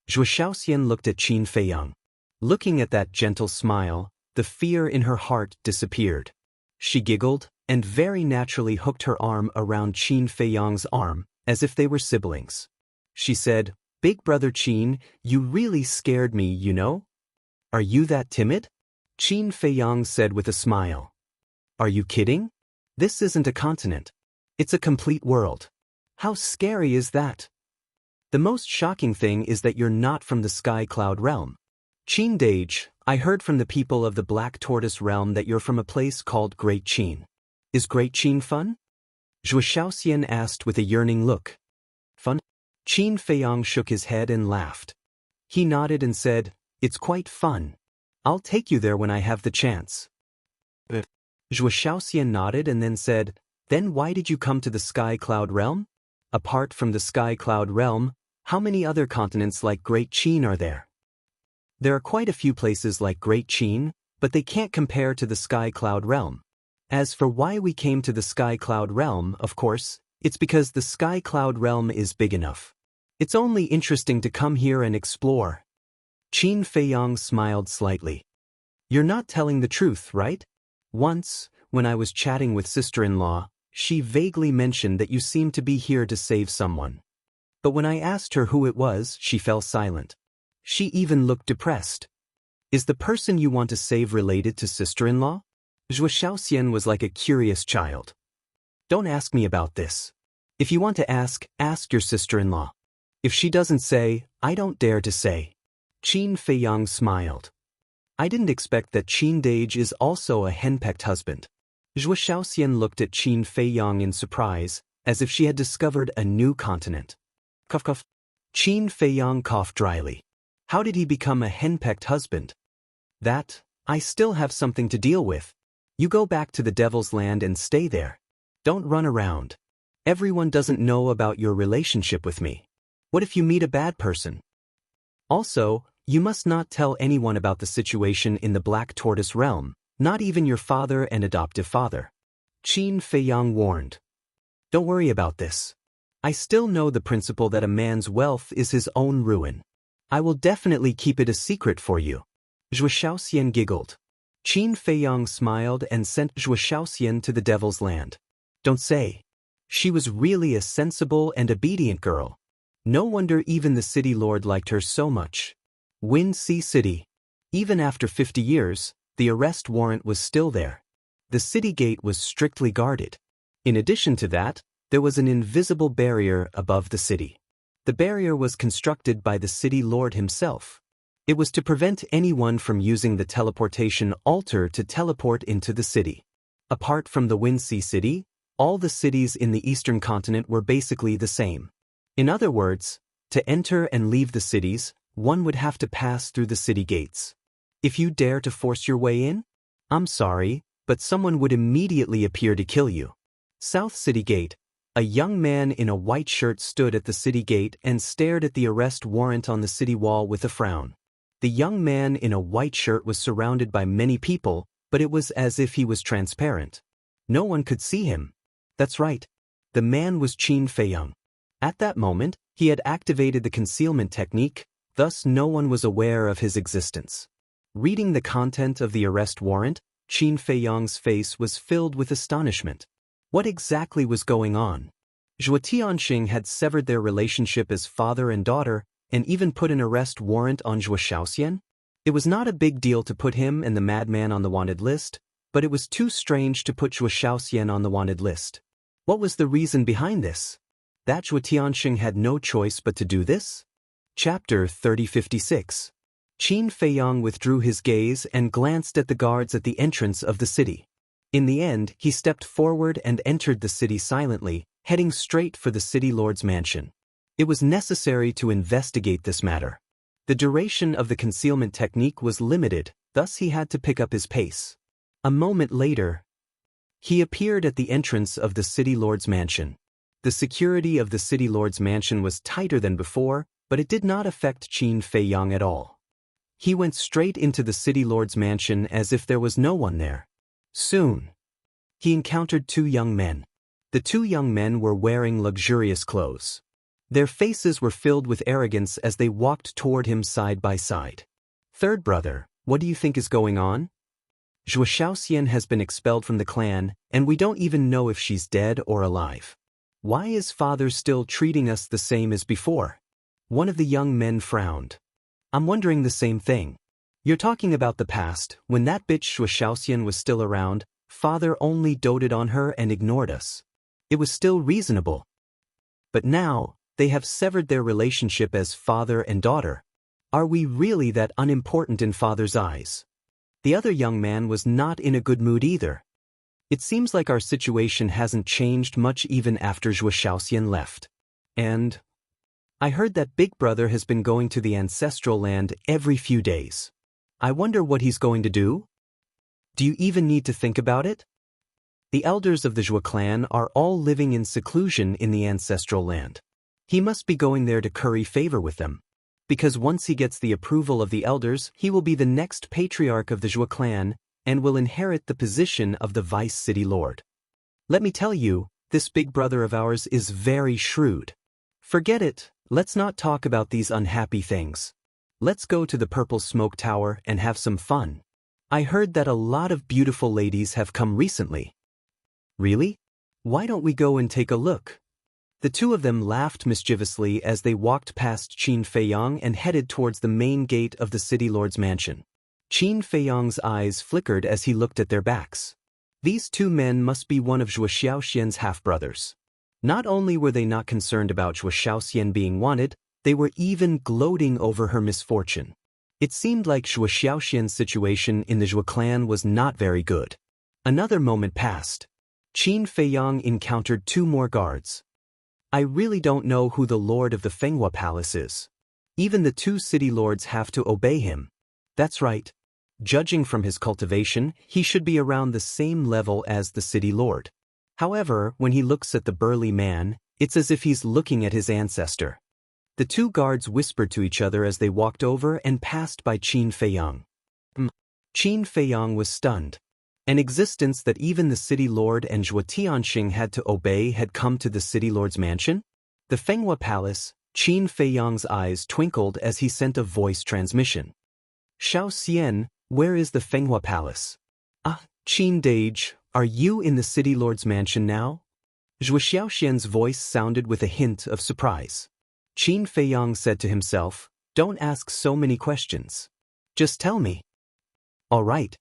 Zhuo Shaoxian looked at Qin Feiyang. Looking at that gentle smile, the fear in her heart disappeared. She giggled and very naturally hooked her arm around Qin Feiyang's arm, as if they were siblings. She said, Big brother Qin, you really scared me, you know? Are you that timid? Qin Feiyang said with a smile. Are you kidding? This isn't a continent. It's a complete world. How scary is that? The most shocking thing is that you're not from the Sky Cloud realm. Qin Dage, I heard from the people of the Black Tortoise realm that you're from a place called Great Qin. Is Great Qin fun? Zhuo Shaoxian asked with a yearning look. Fun? Qin Feiyang shook his head and laughed. He nodded and said, It's quite fun. I'll take you there when I have the chance. Zhuo Shaoxian nodded and then said, Then why did you come to the Sky Cloud realm? Apart from the Sky Cloud realm, how many other continents like Great Qin are there? There are quite a few places like Great Qin, but they can't compare to the Sky Cloud realm. As for why we came to the Sky Cloud realm, of course, it's because the Sky Cloud realm is big enough. It's only interesting to come here and explore. Qin Feiyang smiled slightly. You're not telling the truth, right? Once, when I was chatting with sister-in-law, she vaguely mentioned that you seemed to be here to save someone. But when I asked her who it was, she fell silent. She even looked depressed. Is the person you want to save related to sister-in-law? Zhuo Shaoxian was like a curious child. Don't ask me about this. If you want to ask your sister-in-law. If she doesn't say, I don't dare to say. Qin Feiyang smiled. I didn't expect that Qin Dage is also a henpecked husband. Zhuo Shaoxian looked at Qin Feiyang in surprise, as if she had discovered a new continent. Cough cough. Qin Feiyang coughed dryly. How did he become a henpecked husband? That, I still have something to deal with. You go back to the Devil's Land and stay there. Don't run around. Everyone doesn't know about your relationship with me. What if you meet a bad person? Also, You must not tell anyone about the situation in the Black Tortoise realm, not even your father and adoptive father. Qin Feiyang warned. Don't worry about this. I still know the principle that a man's wealth is his own ruin. I will definitely keep it a secret for you. Zhuo Shaoxian giggled. Qin Feiyang smiled and sent Zhuo Shaoxian to the Devil's Land. Don't say. She was really a sensible and obedient girl. No wonder even the city lord liked her so much. Wind Sea City. Even after 50 years, the arrest warrant was still there. The city gate was strictly guarded. In addition to that, there was an invisible barrier above the city. The barrier was constructed by the city lord himself. It was to prevent anyone from using the teleportation altar to teleport into the city. Apart from the Wind Sea City, all the cities in the eastern continent were basically the same. In other words, to enter and leave the cities, one would have to pass through the city gates. If you dare to force your way in, I'm sorry, but someone would immediately appear to kill you. South City Gate. A young man in a white shirt stood at the city gate and stared at the arrest warrant on the city wall with a frown. The young man in a white shirt was surrounded by many people, but it was as if he was transparent. No one could see him. That's right. The man was Qin Feiyang. At that moment, he had activated the concealment technique, thus no one was aware of his existence. Reading the content of the arrest warrant, Qin Feiyang's face was filled with astonishment. What exactly was going on? Zhuo Tianxing had severed their relationship as father and daughter, and even put an arrest warrant on Zhuo Shaoxian? It was not a big deal to put him and the madman on the wanted list, but it was too strange to put Zhuo Shaoxian on the wanted list. What was the reason behind this? That Zhuo Tianxing had no choice but to do this? Chapter 3056. Qin Feiyang withdrew his gaze and glanced at the guards at the entrance of the city. In the end, he stepped forward and entered the city silently, heading straight for the city lord's mansion. It was necessary to investigate this matter. The duration of the concealment technique was limited, thus he had to pick up his pace. A moment later, he appeared at the entrance of the city lord's mansion. The security of the city lord's mansion was tighter than before, but it did not affect Qin Feiyang at all. He went straight into the city lord's mansion as if there was no one there. Soon, he encountered two young men. The two young men were wearing luxurious clothes. Their faces were filled with arrogance as they walked toward him side by side. Third brother, what do you think is going on? Zhuo Shaoxian has been expelled from the clan, and we don't even know if she's dead or alive. Why is father still treating us the same as before? One of the young men frowned. I'm wondering the same thing. You're talking about the past, when that bitch Zhuo Shaoxian was still around, father only doted on her and ignored us. It was still reasonable. But now, they have severed their relationship as father and daughter. Are we really that unimportant in father's eyes? The other young man was not in a good mood either. It seems like our situation hasn't changed much even after Zhuo Shaoxian left. And I heard that Big Brother has been going to the ancestral land every few days. I wonder what he's going to do? Do you even need to think about it? The elders of the Zhuo clan are all living in seclusion in the ancestral land. He must be going there to curry favor with them. Because once he gets the approval of the elders, he will be the next patriarch of the Zhuo clan and will inherit the position of the vice city lord. Let me tell you, this big brother of ours is very shrewd. Forget it, let's not talk about these unhappy things. Let's go to the Purple Smoke Tower and have some fun. I heard that a lot of beautiful ladies have come recently. Really? Why don't we go and take a look? The two of them laughed mischievously as they walked past Qin Feiyang and headed towards the main gate of the city lord's mansion. Qin Feiyang's eyes flickered as he looked at their backs. These two men must be one of Zhuo Shaoxian's half-brothers. Not only were they not concerned about Zhuo Shaoxian being wanted, they were even gloating over her misfortune. It seemed like Zhuo Shaoxian's situation in the Zhuo clan was not very good. Another moment passed. Qin Feiyang encountered two more guards. I really don't know who the lord of the Fenghua Palace is. Even the two city lords have to obey him. That's right. Judging from his cultivation, he should be around the same level as the city lord. However, when he looks at the burly man, it's as if he's looking at his ancestor. The two guards whispered to each other as they walked over and passed by Qin Feiyang. Qin Feiyang was stunned. An existence that even the city lord and Zhuo Tianxing had to obey had come to the city lord's mansion? The Fenghua Palace. Qin Feiyang's eyes twinkled as he sent a voice transmission. Xiao Xian, where is the Fenghua Palace? Ah, Qin Dage, are you in the city lord's mansion now? Zhuo Xiaoxian's voice sounded with a hint of surprise. Qin Feiyang said to himself, don't ask so many questions. Just tell me. All right.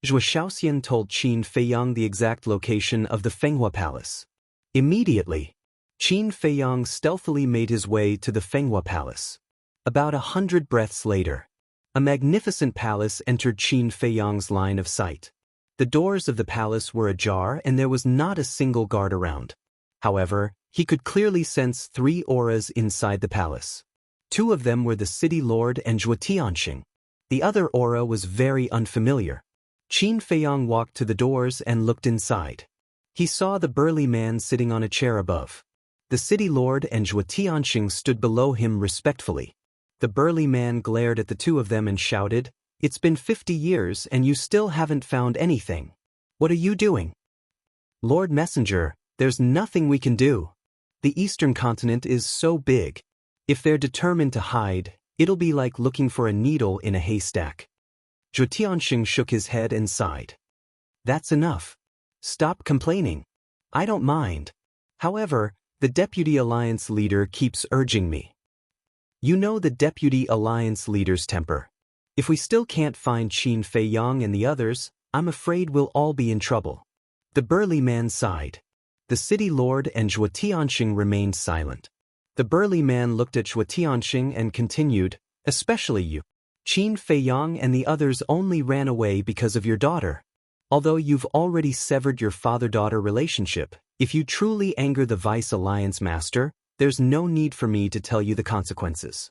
Zhuo Xiaoxian told Qin Feiyang the exact location of the Fenghua Palace. Immediately, Qin Feiyang stealthily made his way to the Fenghua Palace. About 100 breaths later, a magnificent palace entered Qin Feiyang's line of sight. The doors of the palace were ajar and there was not a single guard around. However, he could clearly sense 3 auras inside the palace. 2 of them were the city lord and Zhuo Tianxing. The other aura was very unfamiliar. Qin Feiyang walked to the doors and looked inside. He saw the burly man sitting on a chair above. The city lord and Zhuo Tianxing stood below him respectfully. The burly man glared at the 2 of them and shouted, "It's been 50 years and you still haven't found anything. What are you doing?" "Lord Messenger, there's nothing we can do. The eastern continent is so big. If they're determined to hide, it'll be like looking for a needle in a haystack." Zhuo Tianxing shook his head and sighed. "That's enough. Stop complaining. I don't mind. However, the Deputy Alliance leader keeps urging me." "You know the Deputy Alliance leader's temper. If we still can't find Qin Feiyang and the others, I'm afraid we'll all be in trouble." The burly man sighed. The city lord and Zhuo Tianxing remained silent. The burly man looked at Zhuo Tianxing and continued, "Especially you. Qin Feiyang and the others only ran away because of your daughter. Although you've already severed your father-daughter relationship, if you truly anger the Vice Alliance Master, there's no need for me to tell you the consequences."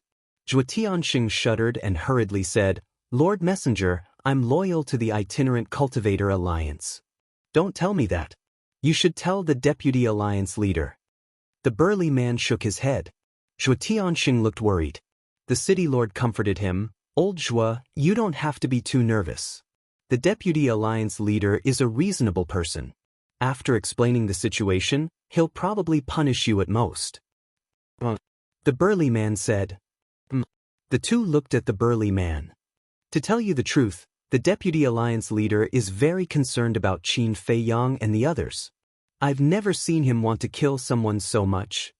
Zhuo Tianxing shuddered and hurriedly said, "Lord Messenger, I'm loyal to the Itinerant Cultivator Alliance." "Don't tell me that. You should tell the Deputy Alliance leader." The burly man shook his head. Zhuo Tianxing looked worried. The city lord comforted him, "Old Zhuo, you don't have to be too nervous. The Deputy Alliance leader is a reasonable person. After explaining the situation, he'll probably punish you at most." The burly man said. The 2 looked at the burly man. "To tell you the truth, the Deputy Alliance leader is very concerned about Qin Feiyang and the others. I've never seen him want to kill someone so much.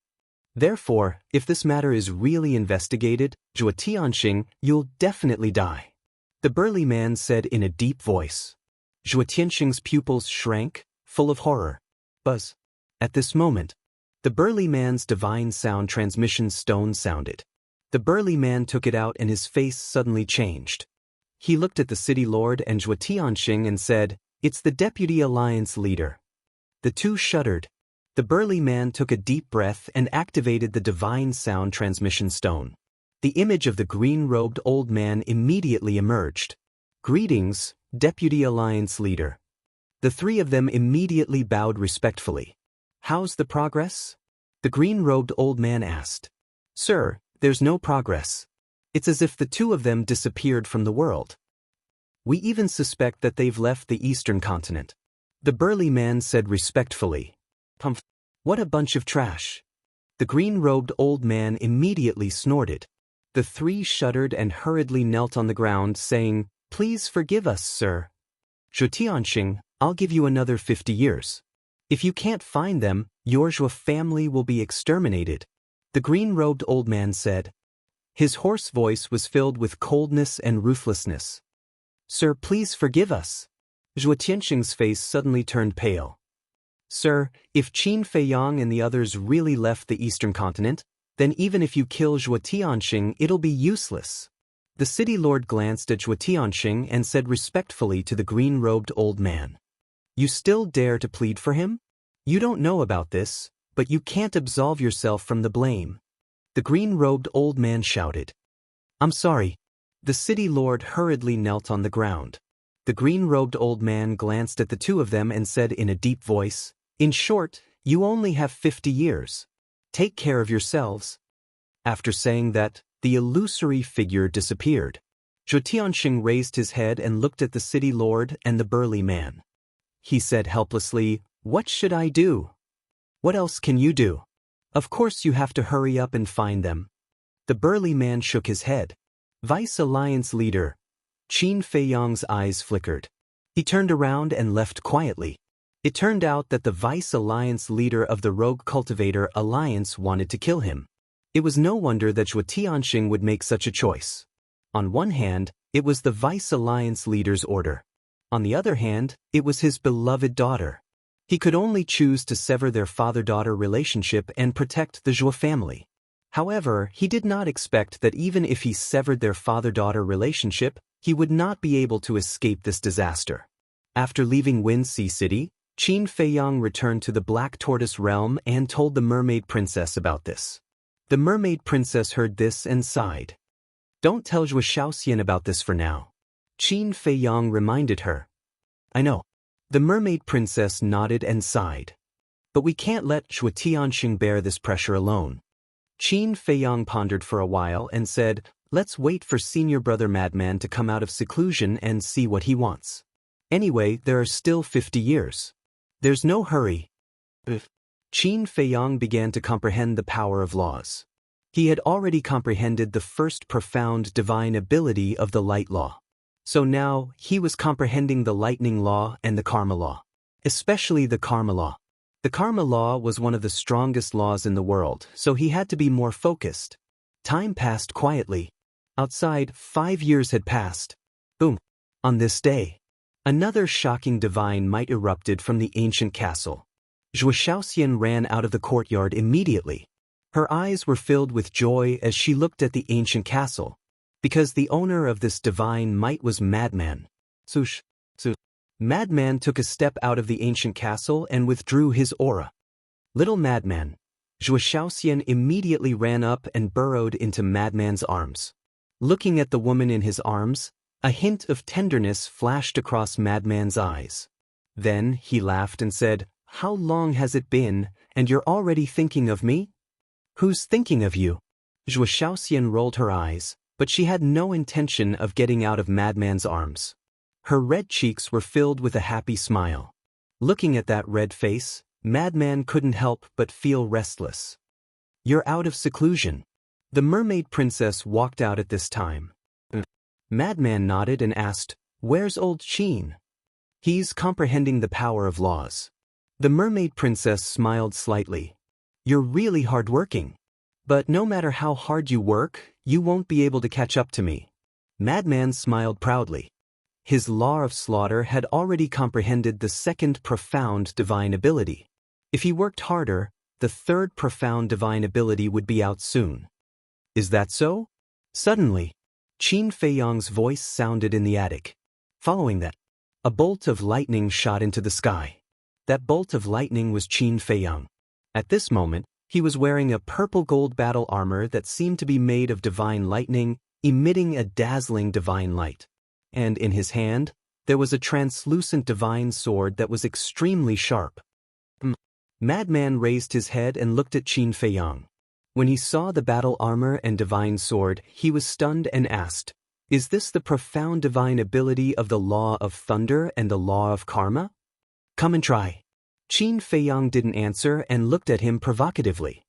Therefore, if this matter is really investigated, Zhuo Tianxing, you'll definitely die." The burly man said in a deep voice. Zhuo Tianxing's pupils shrank, full of horror. Buzz. At this moment, the burly man's divine sound transmission stone sounded. The burly man took it out and his face suddenly changed. He looked at the city lord and Zhuo Tianxing and said, "It's the Deputy Alliance leader." The 2 shuddered. The burly man took a deep breath and activated the divine sound transmission stone. The image of the green-robed old man immediately emerged. "Greetings, Deputy Alliance leader." The 3 of them immediately bowed respectfully. "How's the progress?" the green-robed old man asked. "Sir, there's no progress. It's as if the 2 of them disappeared from the world. We even suspect that they've left the eastern continent," the burly man said respectfully. "What a bunch of trash." The green-robed old man immediately snorted. The 3 shuddered and hurriedly knelt on the ground, saying, "Please forgive us, sir." "Zhuo Tianxing, I'll give you another 50 years. If you can't find them, your Zhuo family will be exterminated," the green-robed old man said. His hoarse voice was filled with coldness and ruthlessness. "Sir, please forgive us." Zhuo Tianxing's face suddenly turned pale. "Sir, if Qin Feiyang and the others really left the eastern continent, then even if you kill Zhuo Tianxing, it'll be useless." The city lord glanced at Zhuo Tianxing and said respectfully to the green-robed old man, "You still dare to plead for him? You don't know about this, but you can't absolve yourself from the blame." The green-robed old man shouted. "I'm sorry." The city lord hurriedly knelt on the ground. The green-robed old man glanced at the 2 of them and said in a deep voice, "In short, you only have 50 years. Take care of yourselves." After saying that, the illusory figure disappeared. Zhuo Tianxing raised his head and looked at the city lord and the burly man. He said helplessly, "What should I do?" "What else can you do? Of course you have to hurry up and find them." The burly man shook his head. Vice Alliance leader. Qin Feiyang's eyes flickered. He turned around and left quietly. It turned out that the Vice Alliance leader of the Rogue Cultivator Alliance wanted to kill him. It was no wonder that Zhuo Tianxing would make such a choice. On one hand, it was the Vice Alliance leader's order. On the other hand, it was his beloved daughter. He could only choose to sever their father-daughter relationship and protect the Zhuo family. However, he did not expect that even if he severed their father-daughter relationship, he would not be able to escape this disaster. After leaving Wind Sea City, Qin Feiyang returned to the Black Tortoise realm and told the Mermaid Princess about this. The Mermaid Princess heard this and sighed. "Don't tell Zhuo Shaoxian about this for now," Qin Feiyang reminded her. "I know." The Mermaid Princess nodded and sighed. "But we can't let Zhuo Tianxing bear this pressure alone." Qin Feiyang pondered for a while and said, "Let's wait for Senior Brother Madman to come out of seclusion and see what he wants. Anyway, there are still 50 years. There's no hurry." Qin Feiyang began to comprehend the power of laws. He had already comprehended the first profound divine ability of the light law. So now, he was comprehending the lightning law and the karma law. Especially the karma law. The karma law was one of the strongest laws in the world, so he had to be more focused. Time passed quietly. Outside, 5 years had passed. Boom. On this day, another shocking divine might erupted from the ancient castle. Zhuo Shaoxian ran out of the courtyard immediately. Her eyes were filled with joy as she looked at the ancient castle, because the owner of this divine might was Madman. Madman took a step out of the ancient castle and withdrew his aura. "Little Madman." Zhuo Shaoxian immediately ran up and burrowed into Madman's arms. Looking at the woman in his arms, a hint of tenderness flashed across Madman's eyes. Then he laughed and said, "How long has it been, and you're already thinking of me?" "Who's thinking of you?" Zhuo Shaoxian rolled her eyes, but she had no intention of getting out of Madman's arms. Her red cheeks were filled with a happy smile. Looking at that red face, Madman couldn't help but feel restless. "You're out of seclusion." The Mermaid Princess walked out at this time. Madman nodded and asked, "Where's old Qin?" "He's comprehending the power of laws." The Mermaid Princess smiled slightly. "You're really hardworking. But no matter how hard you work, you won't be able to catch up to me." Madman smiled proudly. His law of slaughter had already comprehended the second profound divine ability. If he worked harder, the third profound divine ability would be out soon. "Is that so?" Suddenly, Qin Feiyang's voice sounded in the attic. Following that, a bolt of lightning shot into the sky. That bolt of lightning was Qin Feiyang. At this moment, he was wearing a purple gold battle armor that seemed to be made of divine lightning, emitting a dazzling divine light. And in his hand, there was a translucent divine sword that was extremely sharp. Madman raised his head and looked at Qin Feiyang. When he saw the battle armor and divine sword, he was stunned and asked, "Is this the profound divine ability of the law of thunder and the law of karma?" "Come and try." Qin Feiyang didn't answer and looked at him provocatively.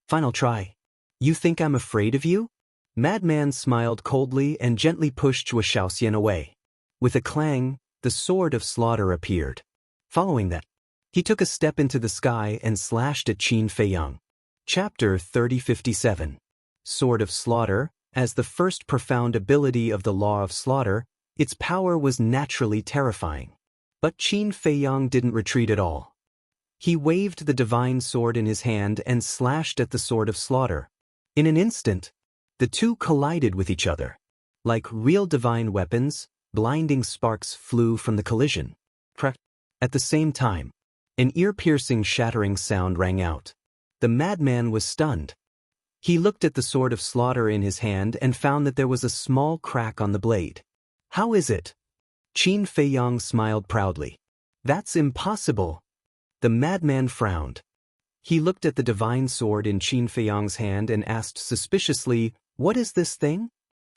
"Fine, I'll try." "You think I'm afraid of you?" Madman smiled coldly and gently pushed Zhuo Shaoxian away. With a clang, the sword of slaughter appeared. Following that, he took a step into the sky and slashed at Qin Feiyang. Chapter 3057. Sword of Slaughter. As the first profound ability of the law of slaughter, its power was naturally terrifying. But Qin Feiyang didn't retreat at all. He waved the divine sword in his hand and slashed at the sword of slaughter. In an instant, the two collided with each other. Like real divine weapons, blinding sparks flew from the collision. At the same time, an ear-piercing shattering sound rang out. The madman was stunned. He looked at the sword of slaughter in his hand and found that there was a small crack on the blade. "How is it?" Qin Feiyang smiled proudly. "That's impossible." The madman frowned. He looked at the divine sword in Qin Feiyang's hand and asked suspiciously, "What is this thing?"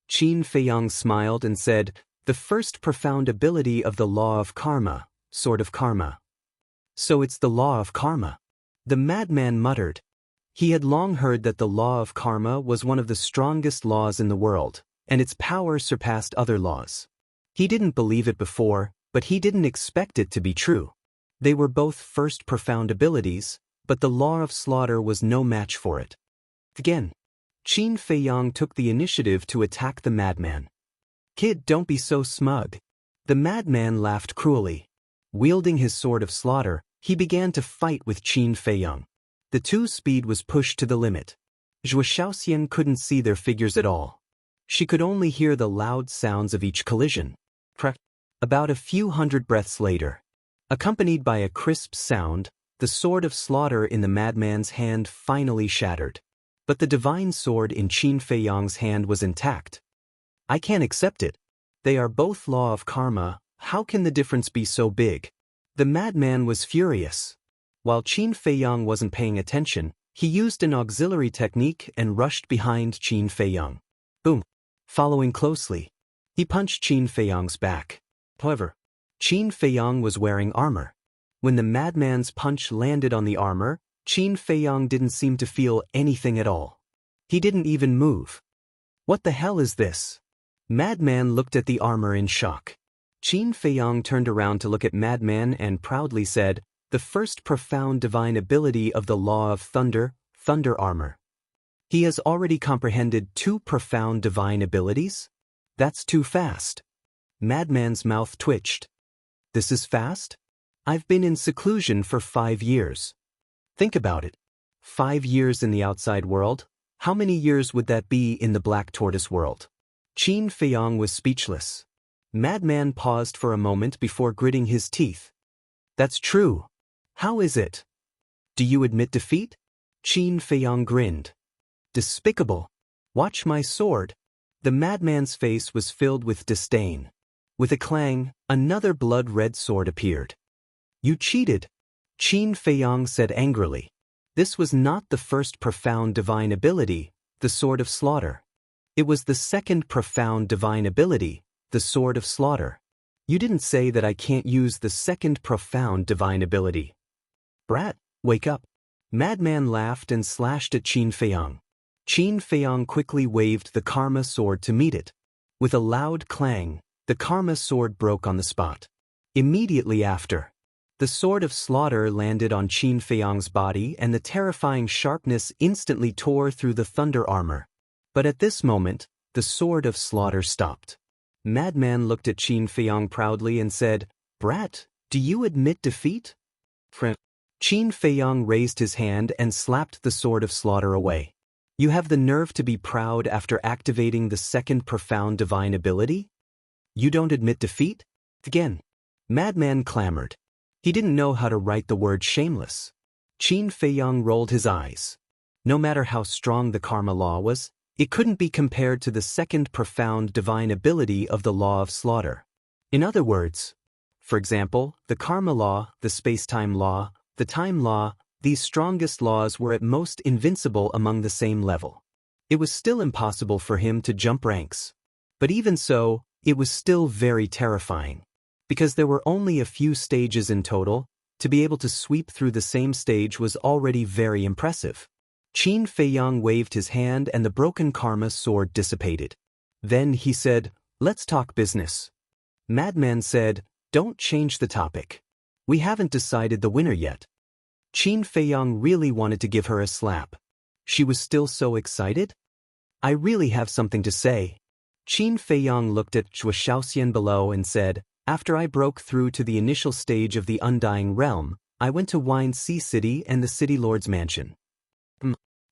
Qin Feiyang smiled and said, "The first profound ability of the law of karma, sword of karma." "So it's the law of karma," the madman muttered. He had long heard that the law of karma was one of the strongest laws in the world, and its power surpassed other laws. He didn't believe it before, but he didn't expect it to be true. They were both first profound abilities, but the law of slaughter was no match for it. Again, Qin Feiyang took the initiative to attack the madman. "Kid, don't be so smug." The madman laughed cruelly. Wielding his sword of slaughter, he began to fight with Qin Feiyang. The two's speed was pushed to the limit. Zhuo Shaoxian couldn't see their figures at all. She could only hear the loud sounds of each collision. About a few hundred breaths later, accompanied by a crisp sound, the sword of slaughter in the madman's hand finally shattered. But the divine sword in Qin Feiyang's hand was intact. "I can't accept it. They are both law of karma. How can the difference be so big?" The madman was furious. While Qin Feiyang wasn't paying attention, he used an auxiliary technique and rushed behind Qin Feiyang. Boom! Following closely, he punched Qin Feiyang's back. However, Qin Feiyang was wearing armor. When the madman's punch landed on the armor, Qin Feiyang didn't seem to feel anything at all. He didn't even move. "What the hell is this?" Madman looked at the armor in shock. Qin Feiyang turned around to look at Madman and proudly said, "The first profound divine ability of the law of thunder, thunder armor." He has already comprehended 2 profound divine abilities? That's too fast. Madman's mouth twitched. "This is fast? I've been in seclusion for 5 years. Think about it. 5 years in the outside world? How many years would that be in the Black Tortoise world?" Qin Feiyang was speechless. Madman paused for a moment before gritting his teeth. "That's true. How is it? Do you admit defeat?" Qin Feiyang grinned. "Despicable. Watch my sword." The madman's face was filled with disdain. With a clang, another blood-red sword appeared. "You cheated," Qin Feiyang said angrily. This was not the first profound divine ability, the sword of slaughter. It was the second profound divine ability, the sword of slaughter. "You didn't say that I can't use the second profound divine ability." "Brat, wake up." Madman laughed and slashed at Qin Feiyang. Qin Feiyang quickly waved the karma sword to meet it. With a loud clang, the karma sword broke on the spot. Immediately after, the sword of slaughter landed on Qin Feiyang's body and the terrifying sharpness instantly tore through the thunder armor. But at this moment, the sword of slaughter stopped. Madman looked at Qin Feiyang proudly and said, "Brat, do you admit defeat?" Qin Feiyang raised his hand and slapped the sword of slaughter away. "You have the nerve to be proud after activating the second profound divine ability? You don't admit defeat?" Again, Madman clamored. He didn't know how to write the word shameless. Qin Feiyang rolled his eyes. No matter how strong the karma law was, it couldn't be compared to the second profound divine ability of the law of slaughter. In other words, for example, the karma law, the space-time law, the time law, these strongest laws were at most invincible among the same level. It was still impossible for him to jump ranks. But even so, it was still very terrifying. Because there were only a few stages in total, to be able to sweep through the same stage was already very impressive. Qin Feiyang waved his hand and the broken karma sword dissipated. Then he said, "Let's talk business." Madman said, "Don't change the topic. We haven't decided the winner yet." Qin Feiyang really wanted to give her a slap. She was still so excited. "I really have something to say." Qin Feiyang looked at Zhuo Shaoxian below and said, "After I broke through to the initial stage of the Undying Realm, I went to Wine Sea City and the City Lord's mansion."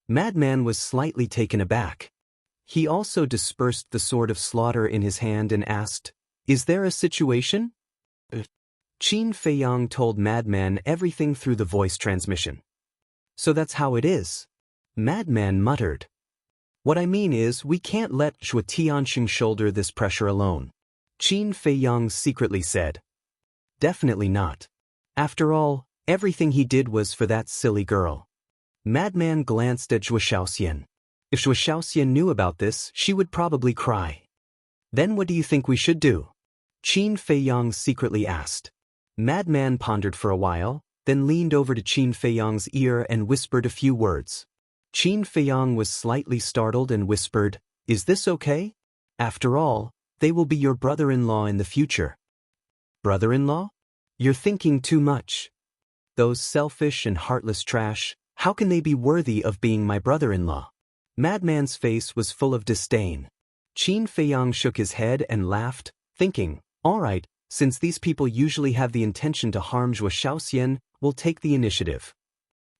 Madman was slightly taken aback. He also dispersed the sword of slaughter in his hand and asked, "Is there a situation?" Qin Feiyang told Madman everything through the voice transmission. "So that's how it is?" Madman muttered. "What I mean is, we can't let Zhuo Tianxing shoulder this pressure alone," Qin Feiyang secretly said. "Definitely not. After all, everything he did was for that silly girl." Madman glanced at Zhuo Shaoxian. If Zhuo Shaoxian knew about this, she would probably cry. Then what do you think we should do? Qin Feiyang secretly asked. Madman pondered for a while, then leaned over to Qin Feiyang's ear and whispered a few words. Qin Feiyang was slightly startled and whispered, "Is this okay? After all, they will be your brother-in-law in the future." Brother-in-law? You're thinking too much. Those selfish and heartless trash, how can they be worthy of being my brother-in-law? Madman's face was full of disdain. Qin Feiyang shook his head and laughed, thinking, all right, since these people usually have the intention to harm Zhuo Shaoxian, we'll take the initiative.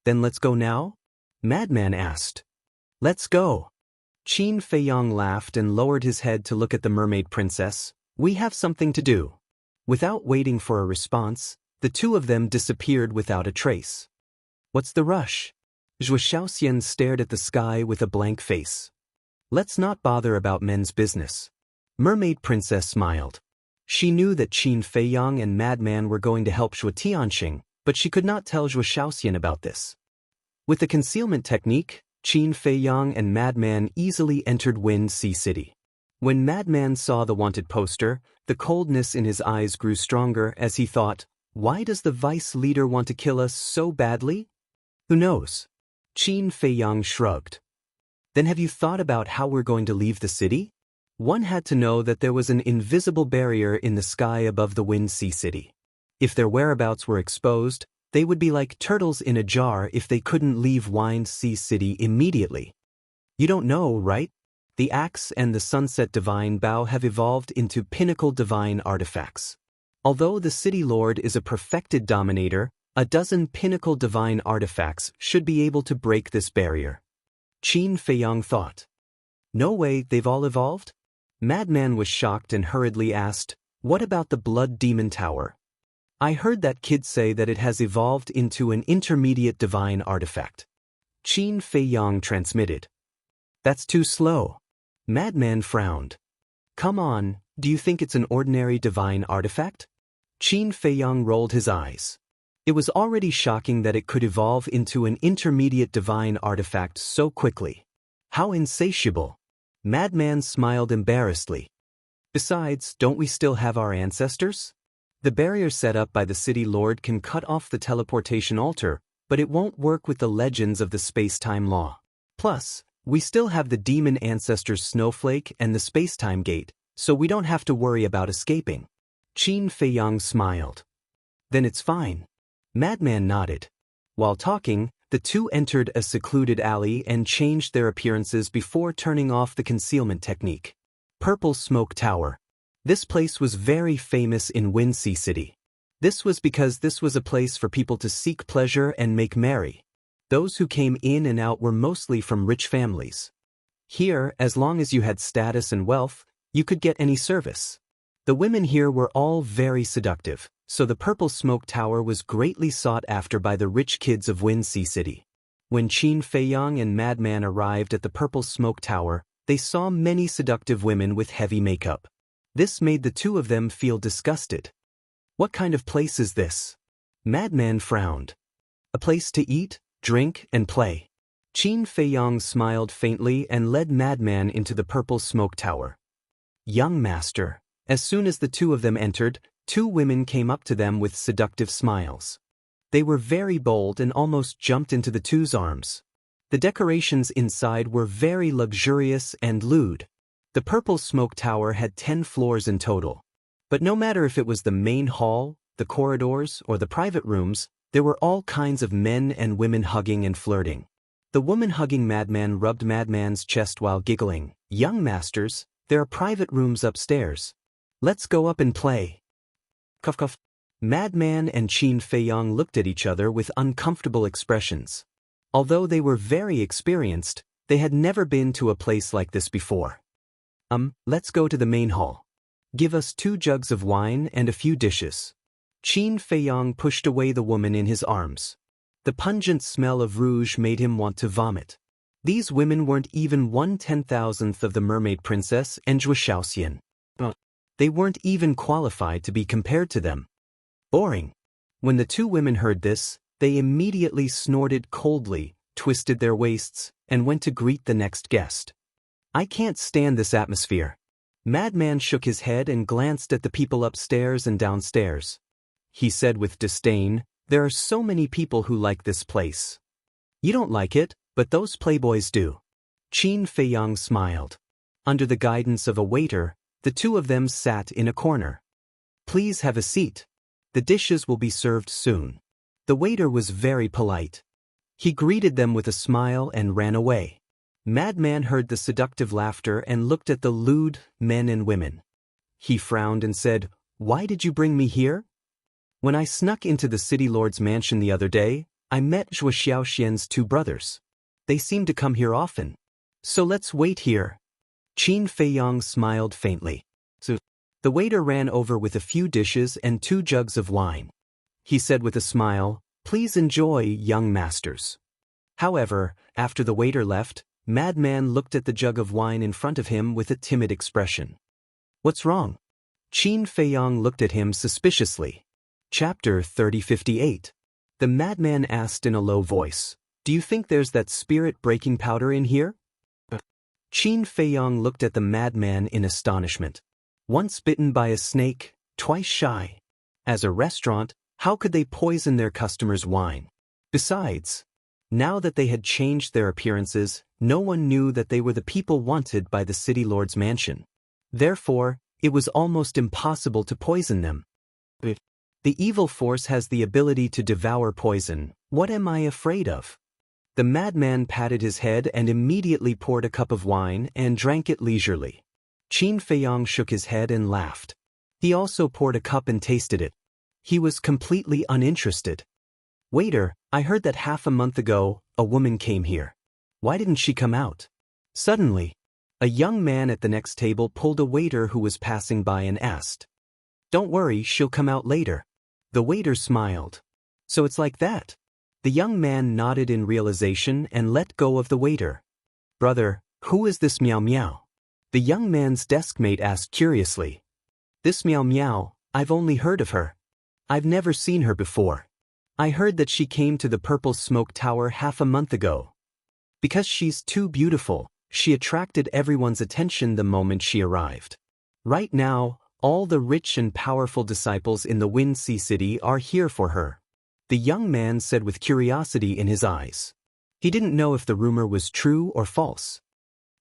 Then let's go now? Madman asked. Let's go. Qin Feiyang laughed and lowered his head to look at the mermaid princess. We have something to do. Without waiting for a response, the two of them disappeared without a trace. What's the rush? Zhuo Shaoxian stared at the sky with a blank face. Let's not bother about men's business. Mermaid princess smiled. She knew that Qin Feiyang and Madman were going to help Zhuo Tianxing, but she could not tell Zhuo Shaoxian about this. With the concealment technique, Qin Feiyang and Madman easily entered Wind Sea City. When Madman saw the wanted poster, the coldness in his eyes grew stronger as he thought, why does the vice leader want to kill us so badly? Who knows? Qin Feiyang shrugged. Then have you thought about how we're going to leave the city? One had to know that there was an invisible barrier in the sky above the Wind Sea City. If their whereabouts were exposed, they would be like turtles in a jar if they couldn't leave Wind Sea City immediately. You don't know, right? The Axe and the Sunset Divine Bow have evolved into pinnacle divine artifacts. Although the City Lord is a perfected dominator, a dozen pinnacle divine artifacts should be able to break this barrier. Qin Feiyang thought. No way, they've all evolved? Madman was shocked and hurriedly asked, what about the Blood Demon Tower? I heard that kid say that it has evolved into an intermediate divine artifact. Qin Feiyang transmitted. That's too slow. Madman frowned. Come on, do you think it's an ordinary divine artifact? Qin Feiyang rolled his eyes. It was already shocking that it could evolve into an intermediate divine artifact so quickly. How insatiable. Madman smiled embarrassedly. Besides, don't we still have our ancestors? The barrier set up by the City Lord can cut off the teleportation altar, but it won't work with the legends of the space-time law. Plus, we still have the demon ancestors Snowflake and the space-time gate, so we don't have to worry about escaping. Qin Feiyang smiled. Then it's fine. Madman nodded. While talking, the two entered a secluded alley and changed their appearances before turning off the concealment technique. Purple Smoke Tower. This place was very famous in Wind Sea City. This was because this was a place for people to seek pleasure and make merry. Those who came in and out were mostly from rich families. Here, as long as you had status and wealth, you could get any service. The women here were all very seductive, so the Purple Smoke Tower was greatly sought after by the rich kids of Wind Sea City. When Qin Feiyang and Madman arrived at the Purple Smoke Tower, they saw many seductive women with heavy makeup. This made the two of them feel disgusted. What kind of place is this? Madman frowned. A place to eat, drink, and play. Qin Feiyang smiled faintly and led Madman into the Purple Smoke Tower. Young master. As soon as the two of them entered, two women came up to them with seductive smiles. They were very bold and almost jumped into the two's arms. The decorations inside were very luxurious and lewd. The Purple Smoke Tower had 10 floors in total. But no matter if it was the main hall, the corridors, or the private rooms, there were all kinds of men and women hugging and flirting. The woman hugging Madman rubbed Madman's chest while giggling. Young masters, there are private rooms upstairs. Let's go up and play. Cuff cuff. Madman and Qin Feiyang looked at each other with uncomfortable expressions. Although they were very experienced, they had never been to a place like this before. Let's go to the main hall. Give us 2 jugs of wine and a few dishes. Qin Feiyang pushed away the woman in his arms. The pungent smell of rouge made him want to vomit. These women weren't even 1/10,000th of the mermaid princess and Zhuo Shaoxian. They weren't even qualified to be compared to them. Boring. When the two women heard this, they immediately snorted coldly, twisted their waists, and went to greet the next guest. I can't stand this atmosphere. Madman shook his head and glanced at the people upstairs and downstairs. He said with disdain, there are so many people who like this place. You don't like it, but those playboys do. Qin Feiyang smiled. Under the guidance of a waiter, the two of them sat in a corner. Please have a seat. The dishes will be served soon. The waiter was very polite. He greeted them with a smile and ran away. Madman heard the seductive laughter and looked at the lewd men and women. He frowned and said, Why did you bring me here? When I snuck into the city lord's mansion the other day, I met Zhuo Xiaoxian's two brothers. They seem to come here often. So let's wait here. Qin Feiyang smiled faintly. So the waiter ran over with a few dishes and 2 jugs of wine. He said with a smile, Please enjoy, young masters. However, after the waiter left, Madman looked at the jug of wine in front of him with a timid expression. What's wrong? Qin Feiyang looked at him suspiciously. Chapter 3058. The madman asked in a low voice, Do you think there's that spirit-breaking powder in here? Qin Feiyang looked at the madman in astonishment. Once bitten by a snake, twice shy. As a restaurant, how could they poison their customers' wine? Besides, now that they had changed their appearances, no one knew that they were the people wanted by the city lord's mansion. Therefore, it was almost impossible to poison them. The evil force has the ability to devour poison. What am I afraid of? The madman patted his head and immediately poured a cup of wine and drank it leisurely. Qin Feiyang shook his head and laughed. He also poured a cup and tasted it. He was completely uninterested. Waiter, I heard that half a month ago, a woman came here. Why didn't she come out? Suddenly, a young man at the next table pulled a waiter who was passing by and asked. Don't worry, she'll come out later. The waiter smiled. So it's like that. The young man nodded in realization and let go of the waiter. Brother, who is this Miao Miao? The young man's deskmate asked curiously. This Miao Miao, I've only heard of her. I've never seen her before. I heard that she came to the Purple Smoke Tower half a month ago. Because she's too beautiful, she attracted everyone's attention the moment she arrived. Right now, all the rich and powerful disciples in the Wind Sea City are here for her. The young man said with curiosity in his eyes. He didn't know if the rumor was true or false.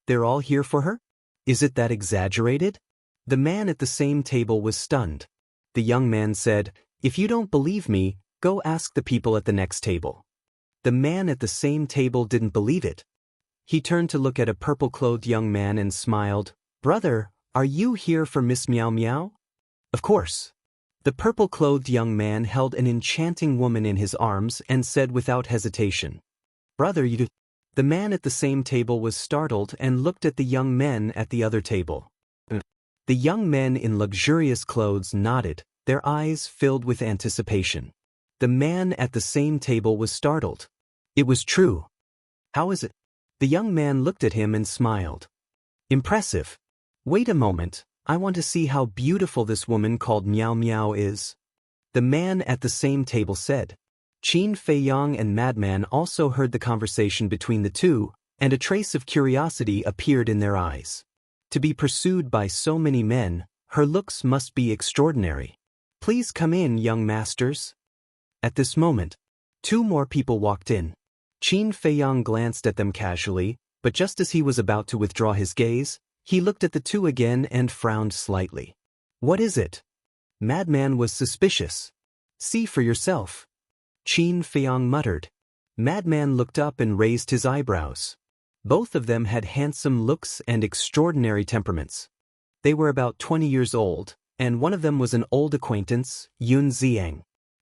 They're all here for her? Is it that exaggerated? The man at the same table was stunned. The young man said, If you don't believe me, go ask the people at the next table. The man at the same table didn't believe it. He turned to look at a purple-clothed young man and smiled. Brother, are you here for Miss Miao Miao? Of course. The purple-clothed young man held an enchanting woman in his arms and said without hesitation. Brother, you do. The man at the same table was startled and looked at the young men at the other table. The young men in luxurious clothes nodded, their eyes filled with anticipation. The man at the same table was startled. It was true. How is it? The young man looked at him and smiled. Impressive. Wait a moment, I want to see how beautiful this woman called Miao Miao is. The man at the same table said. Qin Feiyang and Madman also heard the conversation between the two, and a trace of curiosity appeared in their eyes. To be pursued by so many men, her looks must be extraordinary. Please come in, young masters. At this moment, 2 more people walked in. Qin Feiyang glanced at them casually, but just as he was about to withdraw his gaze, he looked at the 2 again and frowned slightly. What is it? Madman was suspicious. See for yourself. Qin Feiyang muttered. Madman looked up and raised his eyebrows. Both of them had handsome looks and extraordinary temperaments. They were about 20 years old, and one of them was an old acquaintance, Yun Ziang.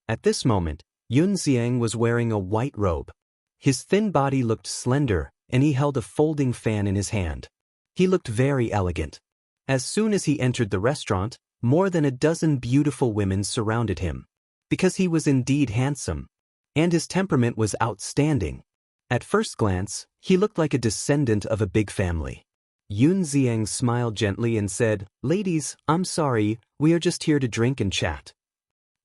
At this moment, Yun Ziang was wearing a white robe. His thin body looked slender, and he held a folding fan in his hand. He looked very elegant. As soon as he entered the restaurant, more than a dozen beautiful women surrounded him. Because he was indeed handsome, and his temperament was outstanding. At first glance, he looked like a descendant of a big family. Yun Ziang smiled gently and said, Ladies, I'm sorry, we are just here to drink and chat.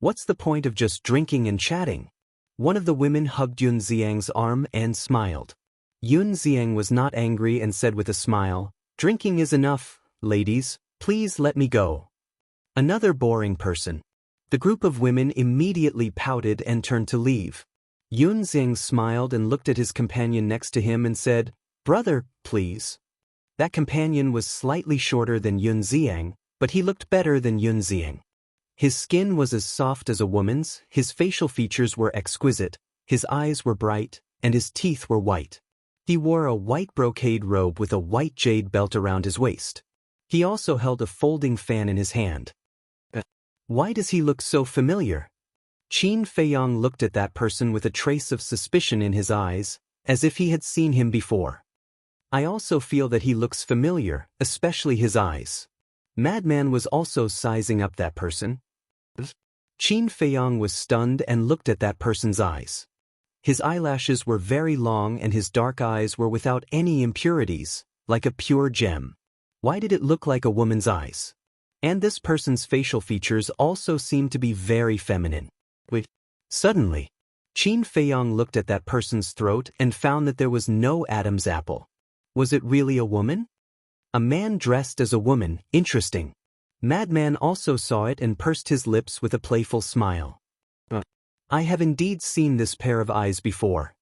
What's the point of just drinking and chatting? One of the women hugged Yun Xiang's arm and smiled. Yun Xiang was not angry and said with a smile, "Drinking is enough, ladies, please let me go." Another boring person. The group of women immediately pouted and turned to leave. Yun Xiang smiled and looked at his companion next to him and said, "Brother, please." That companion was slightly shorter than Yun Xiang, but he looked better than Yun Xiang. His skin was as soft as a woman's, his facial features were exquisite, his eyes were bright, and his teeth were white. He wore a white brocade robe with a white jade belt around his waist. He also held a folding fan in his hand. Why does he look so familiar? Qin Feiyang looked at that person with a trace of suspicion in his eyes, as if he had seen him before. I also feel that he looks familiar, especially his eyes. Madman was also sizing up that person. Qin Feiyang was stunned and looked at that person's eyes. His eyelashes were very long and his dark eyes were without any impurities, like a pure gem. Why did it look like a woman's eyes? And this person's facial features also seemed to be very feminine. Wait. Suddenly, Qin Feiyang looked at that person's throat and found that there was no Adam's apple. Was it really a woman? A man dressed as a woman, interesting. Madman also saw it and pursed his lips with a playful smile. I have indeed seen this pair of eyes before.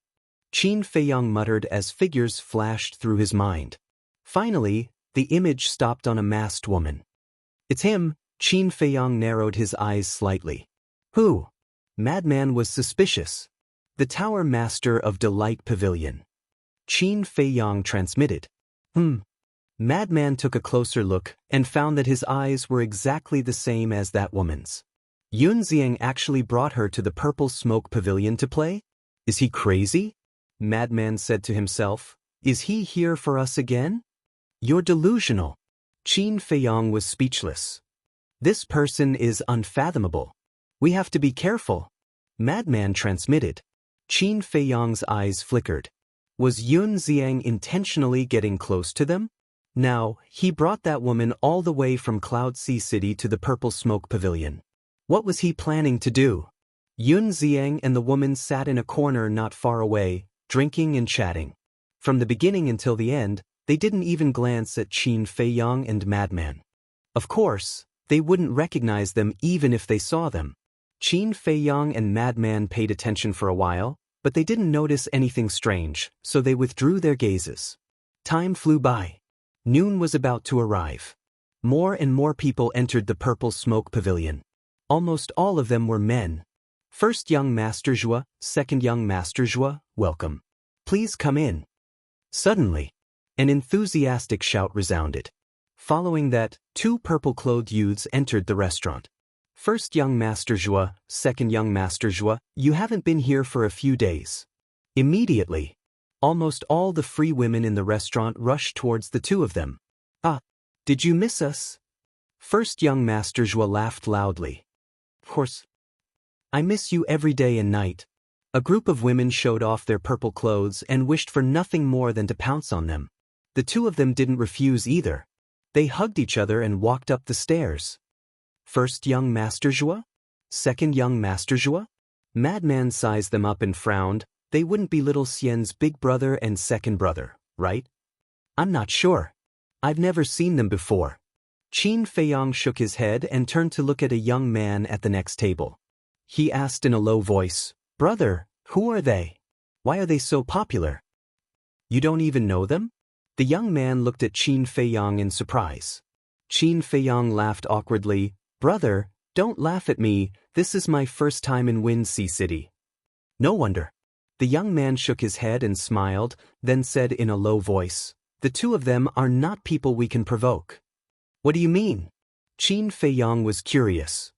Qin Feiyang muttered as figures flashed through his mind. Finally, the image stopped on a masked woman. It's him. Qin Feiyang narrowed his eyes slightly. Who? Madman was suspicious. The Tower Master of Delight Pavilion. Qin Feiyang transmitted. Madman took a closer look and found that his eyes were exactly the same as that woman's. Yun Xiang actually brought her to the Purple Smoke Pavilion to play? Is he crazy? Madman said to himself. Is he here for us again? You're delusional. Qin Feiyang was speechless. This person is unfathomable. We have to be careful. Madman transmitted. Qin Feiyang's eyes flickered. Was Yun Xiang intentionally getting close to them? Now, he brought that woman all the way from Cloud Sea City to the Purple Smoke Pavilion. What was he planning to do? Yun Xiang and the woman sat in a corner not far away, drinking and chatting. From the beginning until the end, they didn't even glance at Qin Feiyang and Madman. Of course, they wouldn't recognize them even if they saw them. Qin Feiyang and Madman paid attention for a while, but they didn't notice anything strange, so they withdrew their gazes. Time flew by. Noon was about to arrive. More and more people entered the Purple Smoke Pavilion. Almost all of them were men. First young Master Zhua, second young Master Zhua, welcome. Please come in. Suddenly, an enthusiastic shout resounded. Following that, two purple-clothed youths entered the restaurant. First young Master Zhua, second young Master Zhua, you haven't been here for a few days. Immediately, almost all the free women in the restaurant rushed towards the two of them. Ah, did you miss us? First young Master Zhua laughed loudly. Of course. I miss you every day and night. A group of women showed off their purple clothes and wished for nothing more than to pounce on them. The two of them didn't refuse either. They hugged each other and walked up the stairs. First young Master Zhua? Second young Master Zhua? Madman sized them up and frowned. They wouldn't be little Xian's big brother and second brother, right? I'm not sure. I've never seen them before. Qin Feiyang shook his head and turned to look at a young man at the next table. He asked in a low voice, Brother, who are they? Why are they so popular? You don't even know them? The young man looked at Qin Feiyang in surprise. Qin Feiyang laughed awkwardly. Brother, don't laugh at me, this is my first time in Wind Sea City. No wonder. The young man shook his head and smiled, then said in a low voice, The two of them are not people we can provoke. What do you mean? Qin Feiyang was curious.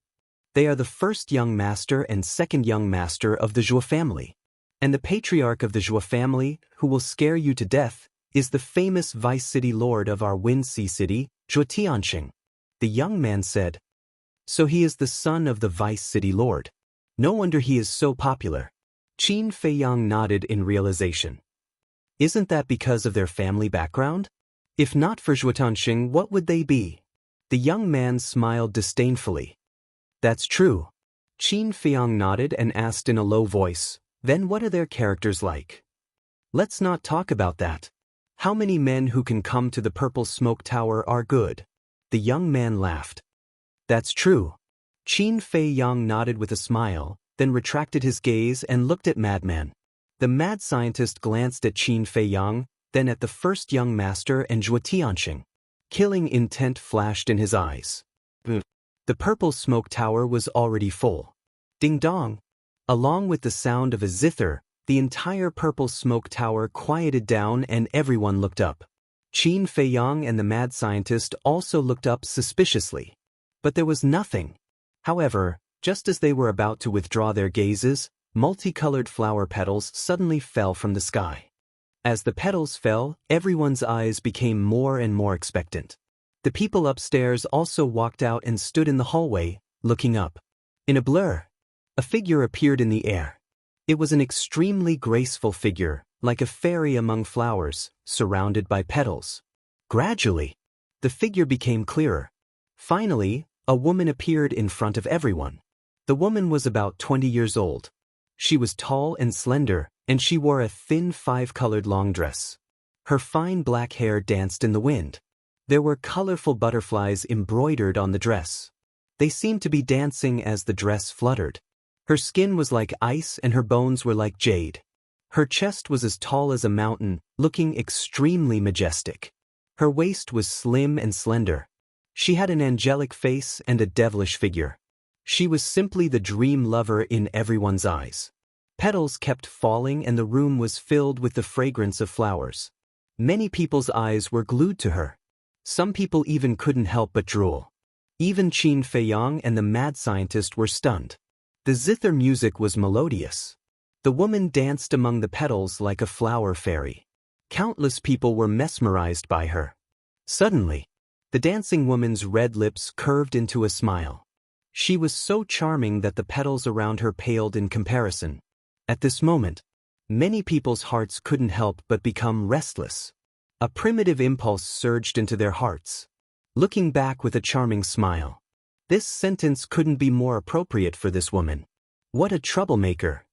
They are the first young master and second young master of the Zhua family. And the patriarch of the Zhua family, who will scare you to death, is the famous vice city lord of our Wind Sea City, Zhua Tianxing. The young man said. So he is the son of the vice city lord. No wonder he is so popular. Qin Feiyang nodded in realization. Isn't that because of their family background? If not for Zhua Tianxing, what would they be? The young man smiled disdainfully. That's true. Qin Feiyang nodded and asked in a low voice, Then what are their characters like? Let's not talk about that. How many men who can come to the Purple Smoke Tower are good? The young man laughed. That's true. Qin Fei Yang nodded with a smile, then retracted his gaze and looked at Madman. The mad scientist glanced at Qin Fei Yang, then at the first young master and Zhuo Tianxing. Killing intent flashed in his eyes. The Purple Smoke Tower was already full. Ding dong! Along with the sound of a zither, the entire Purple Smoke Tower quieted down and everyone looked up. Qin Fei Yang and the mad scientist also looked up suspiciously. But there was nothing. However, just as they were about to withdraw their gazes, multicolored flower petals suddenly fell from the sky. As the petals fell, everyone's eyes became more and more expectant. The people upstairs also walked out and stood in the hallway, looking up. In a blur, a figure appeared in the air. It was an extremely graceful figure, like a fairy among flowers, surrounded by petals. Gradually, the figure became clearer. Finally, a woman appeared in front of everyone. The woman was about 20 years old. She was tall and slender, and she wore a thin 5-colored long dress. Her fine black hair danced in the wind. There were colorful butterflies embroidered on the dress. They seemed to be dancing as the dress fluttered. Her skin was like ice and her bones were like jade. Her chest was as tall as a mountain, looking extremely majestic. Her waist was slim and slender. She had an angelic face and a devilish figure. She was simply the dream lover in everyone's eyes. Petals kept falling and the room was filled with the fragrance of flowers. Many people's eyes were glued to her. Some people even couldn't help but drool. Even Qin Fei Yang and the mad scientist were stunned. The zither music was melodious. The woman danced among the petals like a flower fairy. Countless people were mesmerized by her. Suddenly, the dancing woman's red lips curved into a smile. She was so charming that the petals around her paled in comparison. At this moment, many people's hearts couldn't help but become restless. A primitive impulse surged into their hearts. Looking back with a charming smile. This sentence couldn't be more appropriate for this woman. What a troublemaker!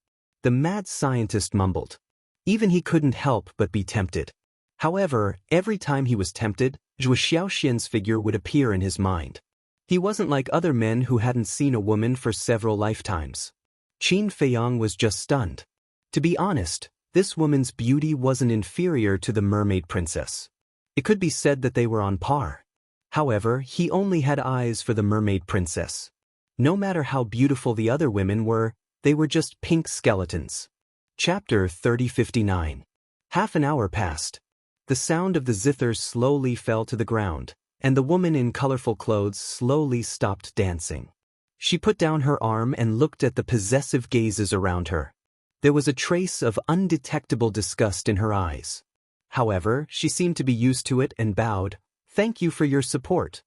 The mad scientist mumbled. Even he couldn't help but be tempted. However, every time he was tempted, Zhuo Xiaoxian's figure would appear in his mind. He wasn't like other men who hadn't seen a woman for several lifetimes. Qin Fei Yang was just stunned. To be honest, this woman's beauty wasn't inferior to the mermaid princess. It could be said that they were on par. However, he only had eyes for the mermaid princess. No matter how beautiful the other women were, they were just pink skeletons. Chapter 3059. Half an hour passed. The sound of the zither slowly fell to the ground, and the woman in colorful clothes slowly stopped dancing. She put down her arm and looked at the possessive gazes around her. There was a trace of undetectable disgust in her eyes. However, she seemed to be used to it and bowed. Thank you for your support.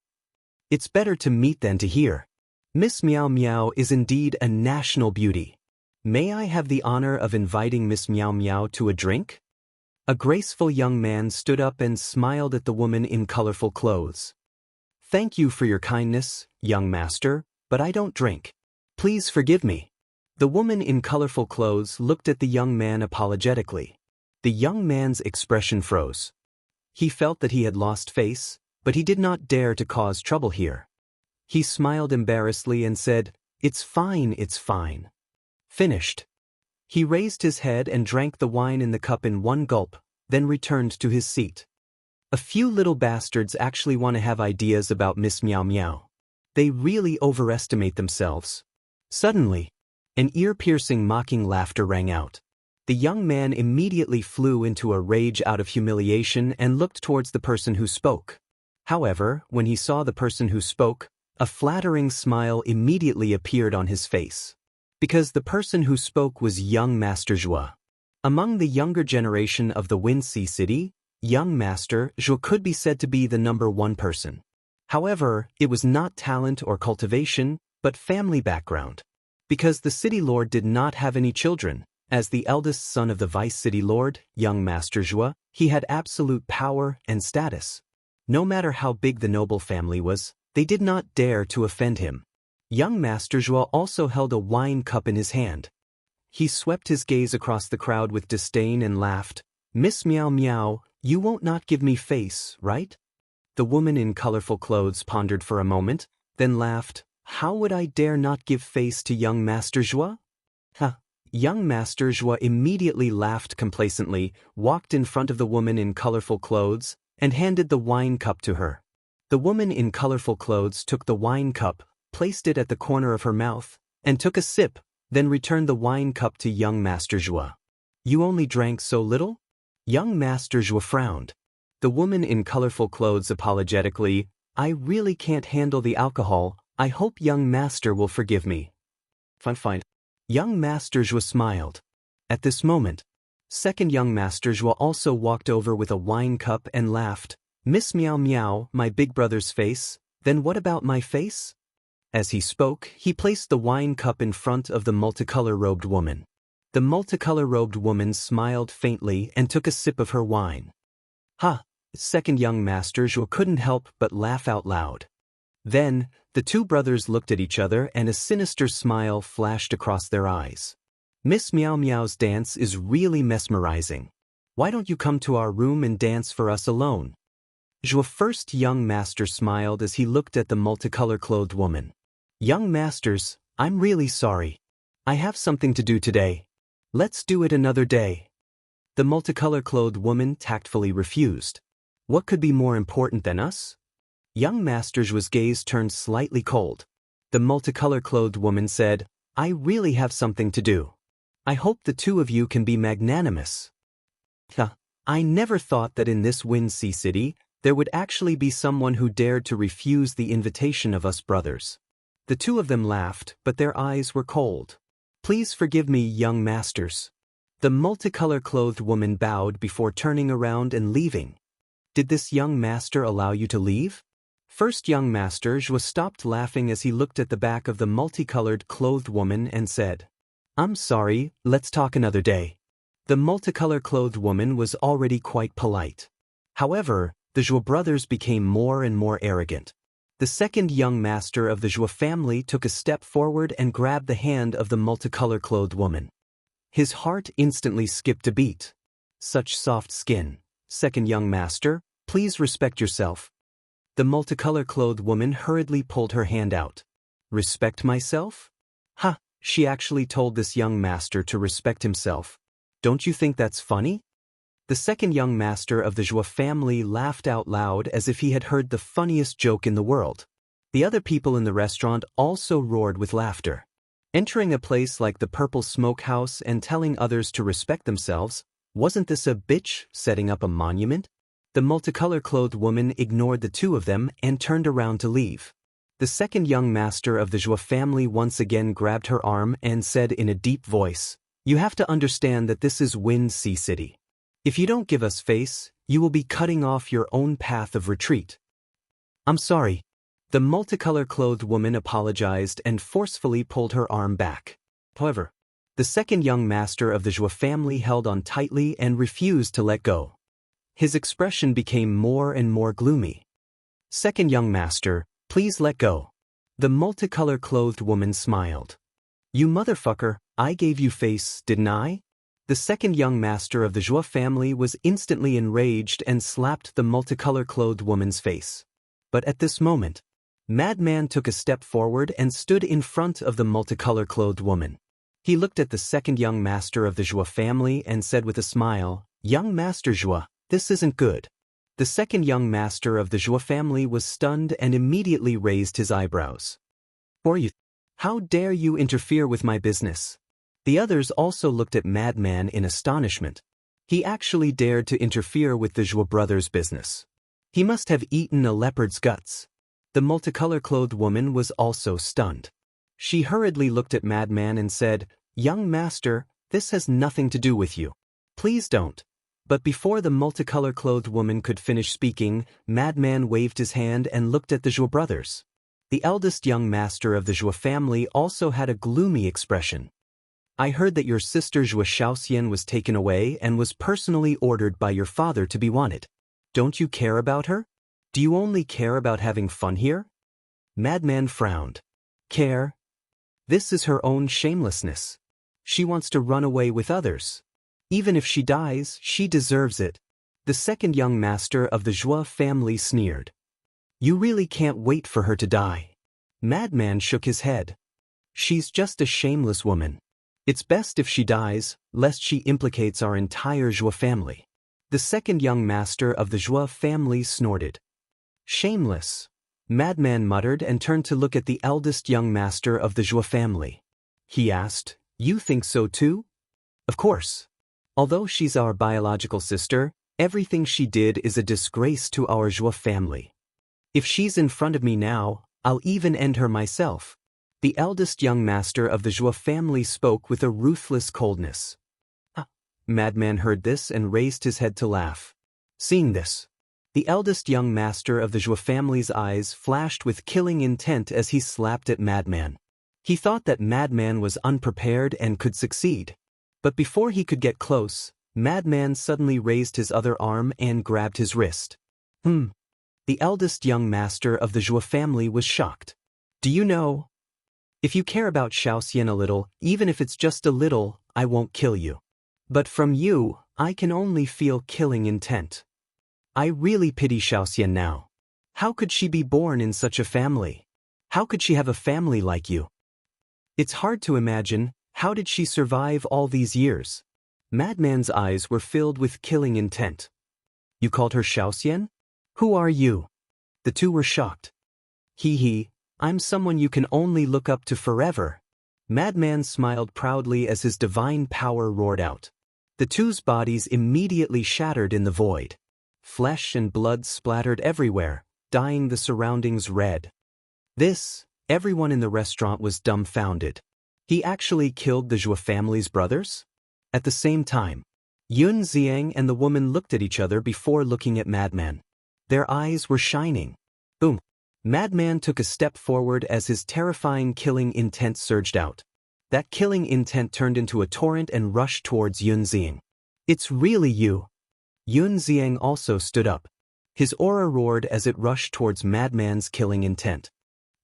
It's better to meet than to hear. Miss Miao Miao is indeed a national beauty. May I have the honor of inviting Miss Miao Miao to a drink? A graceful young man stood up and smiled at the woman in colorful clothes. Thank you for your kindness, young master, but I don't drink. Please forgive me. The woman in colorful clothes looked at the young man apologetically. The young man's expression froze. He felt that he had lost face, but he did not dare to cause trouble here. He smiled embarrassedly and said, "It's fine, it's fine." Finished. He raised his head and drank the wine in the cup in one gulp, then returned to his seat. A few little bastards actually want to have ideas about Miss Miao Miao. They really overestimate themselves. Suddenly, an ear-piercing mocking laughter rang out. The young man immediately flew into a rage out of humiliation and looked towards the person who spoke. However, when he saw the person who spoke, a flattering smile immediately appeared on his face. Because the person who spoke was young Master Zhuo. Among the younger generation of the Windsea City, young Master Zhuo could be said to be the #1 person. However, it was not talent or cultivation, but family background. Because the city lord did not have any children, as the eldest son of the vice city lord, young Master Zhuo, he had absolute power and status. No matter how big the noble family was, they did not dare to offend him. Young Master Zhuo also held a wine cup in his hand. He swept his gaze across the crowd with disdain and laughed. Miss Meow Meow, you won't not give me face, right? The woman in colorful clothes pondered for a moment, then laughed. How would I dare not give face to young Master Zhua? Ha! Young Master Zhua immediately laughed complacently, walked in front of the woman in colorful clothes, and handed the wine cup to her. The woman in colorful clothes took the wine cup, placed it at the corner of her mouth, and took a sip, then returned the wine cup to young Master Zhua. You only drank so little? Young Master Zhua frowned. The woman in colorful clothes apologetically, I really can't handle the alcohol, I hope young master will forgive me. Fine. Young Master Zhua smiled. At this moment, second young Master Zhua also walked over with a wine cup and laughed. Miss Meow Meow, my big brother's face, then what about my face? As he spoke, he placed the wine cup in front of the multicolor-robed woman. The multicolor-robed woman smiled faintly and took a sip of her wine. Ha! Second young Master Zhua couldn't help but laugh out loud. Then, the two brothers looked at each other and a sinister smile flashed across their eyes. Miss Meow Meow's dance is really mesmerizing. Why don't you come to our room and dance for us alone? Zhua's first young master smiled as he looked at the multicolor-clothed woman. Young masters, I'm really sorry. I have something to do today. Let's do it another day. The multicolor-clothed woman tactfully refused. What could be more important than us? Young Master Zhua's gaze turned slightly cold. The multicolor-clothed woman said, I really have something to do. I hope the two of you can be magnanimous. I never thought that in this Wind Sea City, there would actually be someone who dared to refuse the invitation of us brothers. The two of them laughed, but their eyes were cold. Please forgive me, young masters. The multicolor-clothed woman bowed before turning around and leaving. Did this young master allow you to leave? First young master Zhua stopped laughing as he looked at the back of the multicolored clothed woman and said, I'm sorry, let's talk another day. The multicolor-clothed woman was already quite polite. However, the Zhua brothers became more and more arrogant. The second young master of the Zhua family took a step forward and grabbed the hand of the multicolor-clothed woman. His heart instantly skipped a beat. Such soft skin. Second young master, please respect yourself. The multicolor-clothed woman hurriedly pulled her hand out. Respect myself? Ha! She actually told this young master to respect himself. Don't you think that's funny? The second young master of the Zhua family laughed out loud as if he had heard the funniest joke in the world. The other people in the restaurant also roared with laughter. Entering a place like the Purple Smokehouse and telling others to respect themselves, wasn't this a bitch setting up a monument? The multicolor-clothed woman ignored the two of them and turned around to leave. The second young master of the Zhua family once again grabbed her arm and said in a deep voice, You have to understand that this is Wind Sea City. If you don't give us face, you will be cutting off your own path of retreat. I'm sorry. The multicolor-clothed woman apologized and forcefully pulled her arm back. However, the second young master of the Zhua family held on tightly and refused to let go. His expression became more and more gloomy. Second young master, please let go. The multicolor-clothed woman smiled. You motherfucker, I gave you face, didn't I? The second young master of the Zhua family was instantly enraged and slapped the multicolor-clothed woman's face. But at this moment, Madman took a step forward and stood in front of the multicolor-clothed woman. He looked at the second young master of the Zhua family and said with a smile, Young Master Zhua, this isn't good. The second young master of the Zhua family was stunned and immediately raised his eyebrows. How dare you interfere with my business? The others also looked at Madman in astonishment. He actually dared to interfere with the Zhua brothers' business. He must have eaten a leopard's guts. The multicolor-clothed woman was also stunned. She hurriedly looked at Madman and said, Young master, this has nothing to do with you. Please don't. But before the multicolor-clothed woman could finish speaking, Madman waved his hand and looked at the Zhua brothers. The eldest young master of the Zhua family also had a gloomy expression. I heard that your sister Zhua Shaoxian was taken away and was personally ordered by your father to be wanted. Don't you care about her? Do you only care about having fun here? Madman frowned. Care? This is her own shamelessness. She wants to run away with others. Even if she dies, she deserves it. The second young master of the Zhua family sneered. You really can't wait for her to die. Madman shook his head. She's just a shameless woman. It's best if she dies, lest she implicates our entire Zhua family. The second young master of the Zhua family snorted. Shameless. Madman muttered and turned to look at the eldest young master of the Zhua family. He asked, You think so too? Of course. Although she's our biological sister, everything she did is a disgrace to our Zhua family. If she's in front of me now, I'll even end her myself. The eldest young master of the Zhua family spoke with a ruthless coldness. Madman heard this and raised his head to laugh. Seeing this, the eldest young master of the Zhua family's eyes flashed with killing intent as he slapped at Madman. He thought that Madman was unprepared and could succeed. But before he could get close, Madman suddenly raised his other arm and grabbed his wrist. The eldest young master of the Zhua family was shocked. Do you know? If you care about Xiaoxian a little, even if it's just a little, I won't kill you. But from you, I can only feel killing intent. I really pity Xiaoxian now. How could she be born in such a family? How could she have a family like you? It's hard to imagine, how did she survive all these years? Madman's eyes were filled with killing intent. You called her Xiaoxian? Who are you? The two were shocked. I'm someone you can only look up to forever. Madman smiled proudly as his divine power roared out. The two's bodies immediately shattered in the void. Flesh and blood splattered everywhere, dyeing the surroundings red. Everyone in the restaurant was dumbfounded. He actually killed the Zhua family's brothers? At the same time, Yun Ziang and the woman looked at each other before looking at Madman. Their eyes were shining. Boom! Madman took a step forward as his terrifying killing intent surged out. That killing intent turned into a torrent and rushed towards Yun Ziang. It's really you! Yun Ziang also stood up. His aura roared as it rushed towards Madman's killing intent.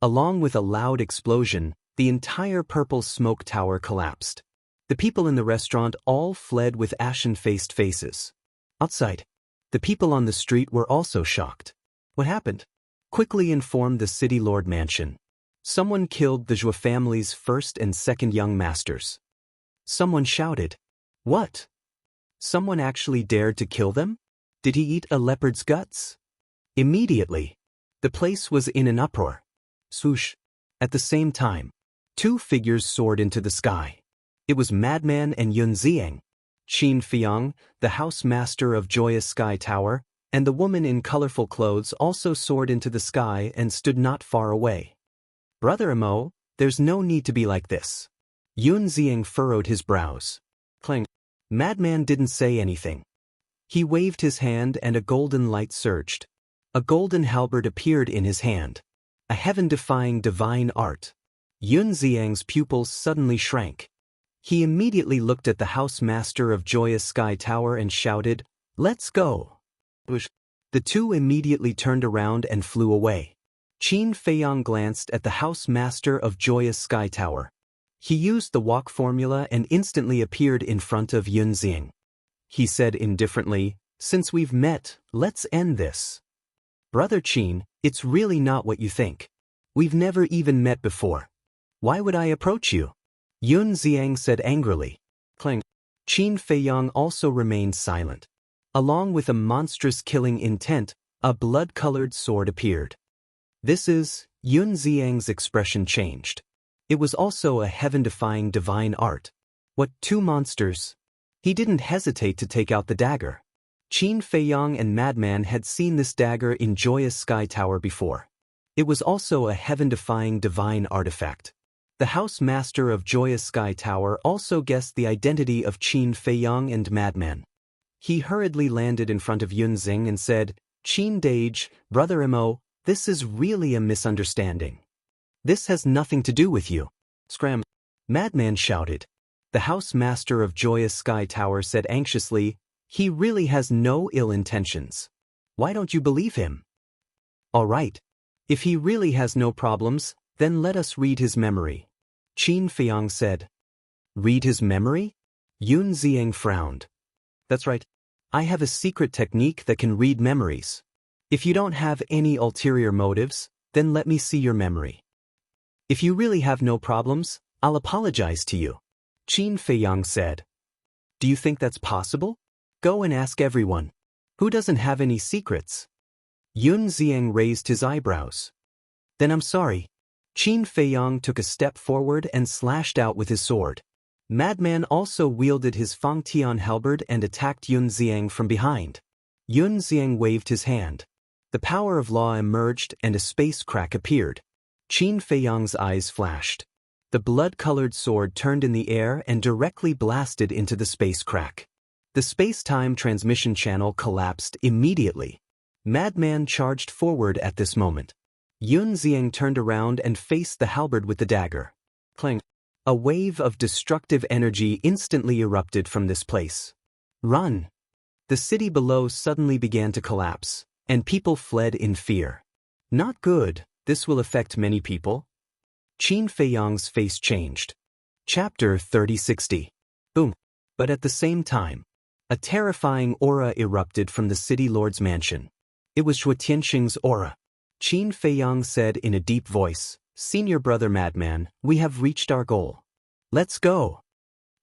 Along with a loud explosion, the entire purple smoke tower collapsed. The people in the restaurant all fled with ashen-faced faces. Outside, the people on the street were also shocked. What happened? Quickly informed the city lord mansion. Someone killed the Zhua family's first and second young masters. Someone shouted. What? Someone actually dared to kill them? Did he eat a leopard's guts? Immediately, the place was in an uproar. Swoosh. At the same time, two figures soared into the sky. It was Madman and Yun Ziang. Qin Feyang, the house master of Joyous Sky Tower, and the woman in colorful clothes also soared into the sky and stood not far away. Brother Imo, there's no need to be like this. Yun Ziang furrowed his brows. Clang. Madman didn't say anything. He waved his hand and a golden light surged. A golden halberd appeared in his hand. A heaven-defying divine art. Yun Ziang's pupils suddenly shrank. He immediately looked at the house master of Joyous Sky Tower and shouted, Let's go! The two immediately turned around and flew away. Qin Feyang glanced at the house master of Joyous Sky Tower. He used the walk formula and instantly appeared in front of Yun Ziang. He said indifferently, Since we've met, let's end this. Brother Qin, it's really not what you think. We've never even met before. Why would I approach you? Yun Ziang said angrily. Clang. Qin Feyang also remained silent. Along with a monstrous killing intent, a blood-colored sword appeared. Yun Ziang's expression changed. It was also a heaven-defying divine art. What, two monsters? He didn't hesitate to take out the dagger. Qin Feyang and Madman had seen this dagger in Joyous Sky Tower before. It was also a heaven-defying divine artifact. The house master of Joyous Sky Tower also guessed the identity of Qin Feyang and Madman. He hurriedly landed in front of Yun Ziang and said, Qin Dage, Brother Imo, this is really a misunderstanding. This has nothing to do with you. Scram! Madman shouted. The house master of Joyous Sky Tower said anxiously, He really has no ill intentions. Why don't you believe him? All right. If he really has no problems, then let us read his memory. Qin Feyang said. Read his memory? Yun Ziang frowned. That's right. I have a secret technique that can read memories. If you don't have any ulterior motives, then let me see your memory. If you really have no problems, I'll apologize to you, Qin Feiyang said. Do you think that's possible? Go and ask everyone. Who doesn't have any secrets? Yun Ziang raised his eyebrows. Then I'm sorry. Qin Feiyang took a step forward and slashed out with his sword. Madman also wielded his Fangtian halberd and attacked Yun Ziang from behind. Yun Ziang waved his hand. The power of law emerged and a space crack appeared. Qin Feiyang's eyes flashed. The blood-colored sword turned in the air and directly blasted into the space crack. The space-time transmission channel collapsed immediately. Madman charged forward at this moment. Yun Ziang turned around and faced the halberd with the dagger. Clang! A wave of destructive energy instantly erupted from this place. Run! The city below suddenly began to collapse, and people fled in fear. Not good, this will affect many people. Qin Feiyang's face changed. Chapter 3060. Boom. But at the same time, a terrifying aura erupted from the city lord's mansion. It was Zhuo Tianxing's aura. Qin Feiyang said in a deep voice, Senior brother Madman, we have reached our goal. Let's go.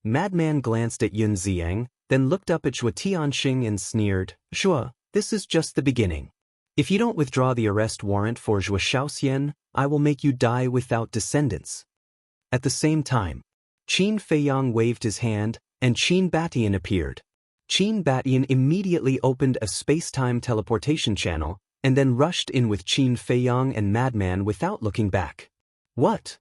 Madman glanced at Yun Ziang, then looked up at Zhuo Tianxing and sneered, Zhuo, this is just the beginning. If you don't withdraw the arrest warrant for Zhuo Shaoxian, I will make you die without descendants. At the same time, Qin Feiyang waved his hand, and Qin Batian appeared. Qin Batian immediately opened a space-time teleportation channel, and then rushed in with Qin Feiyang and Madman without looking back. What?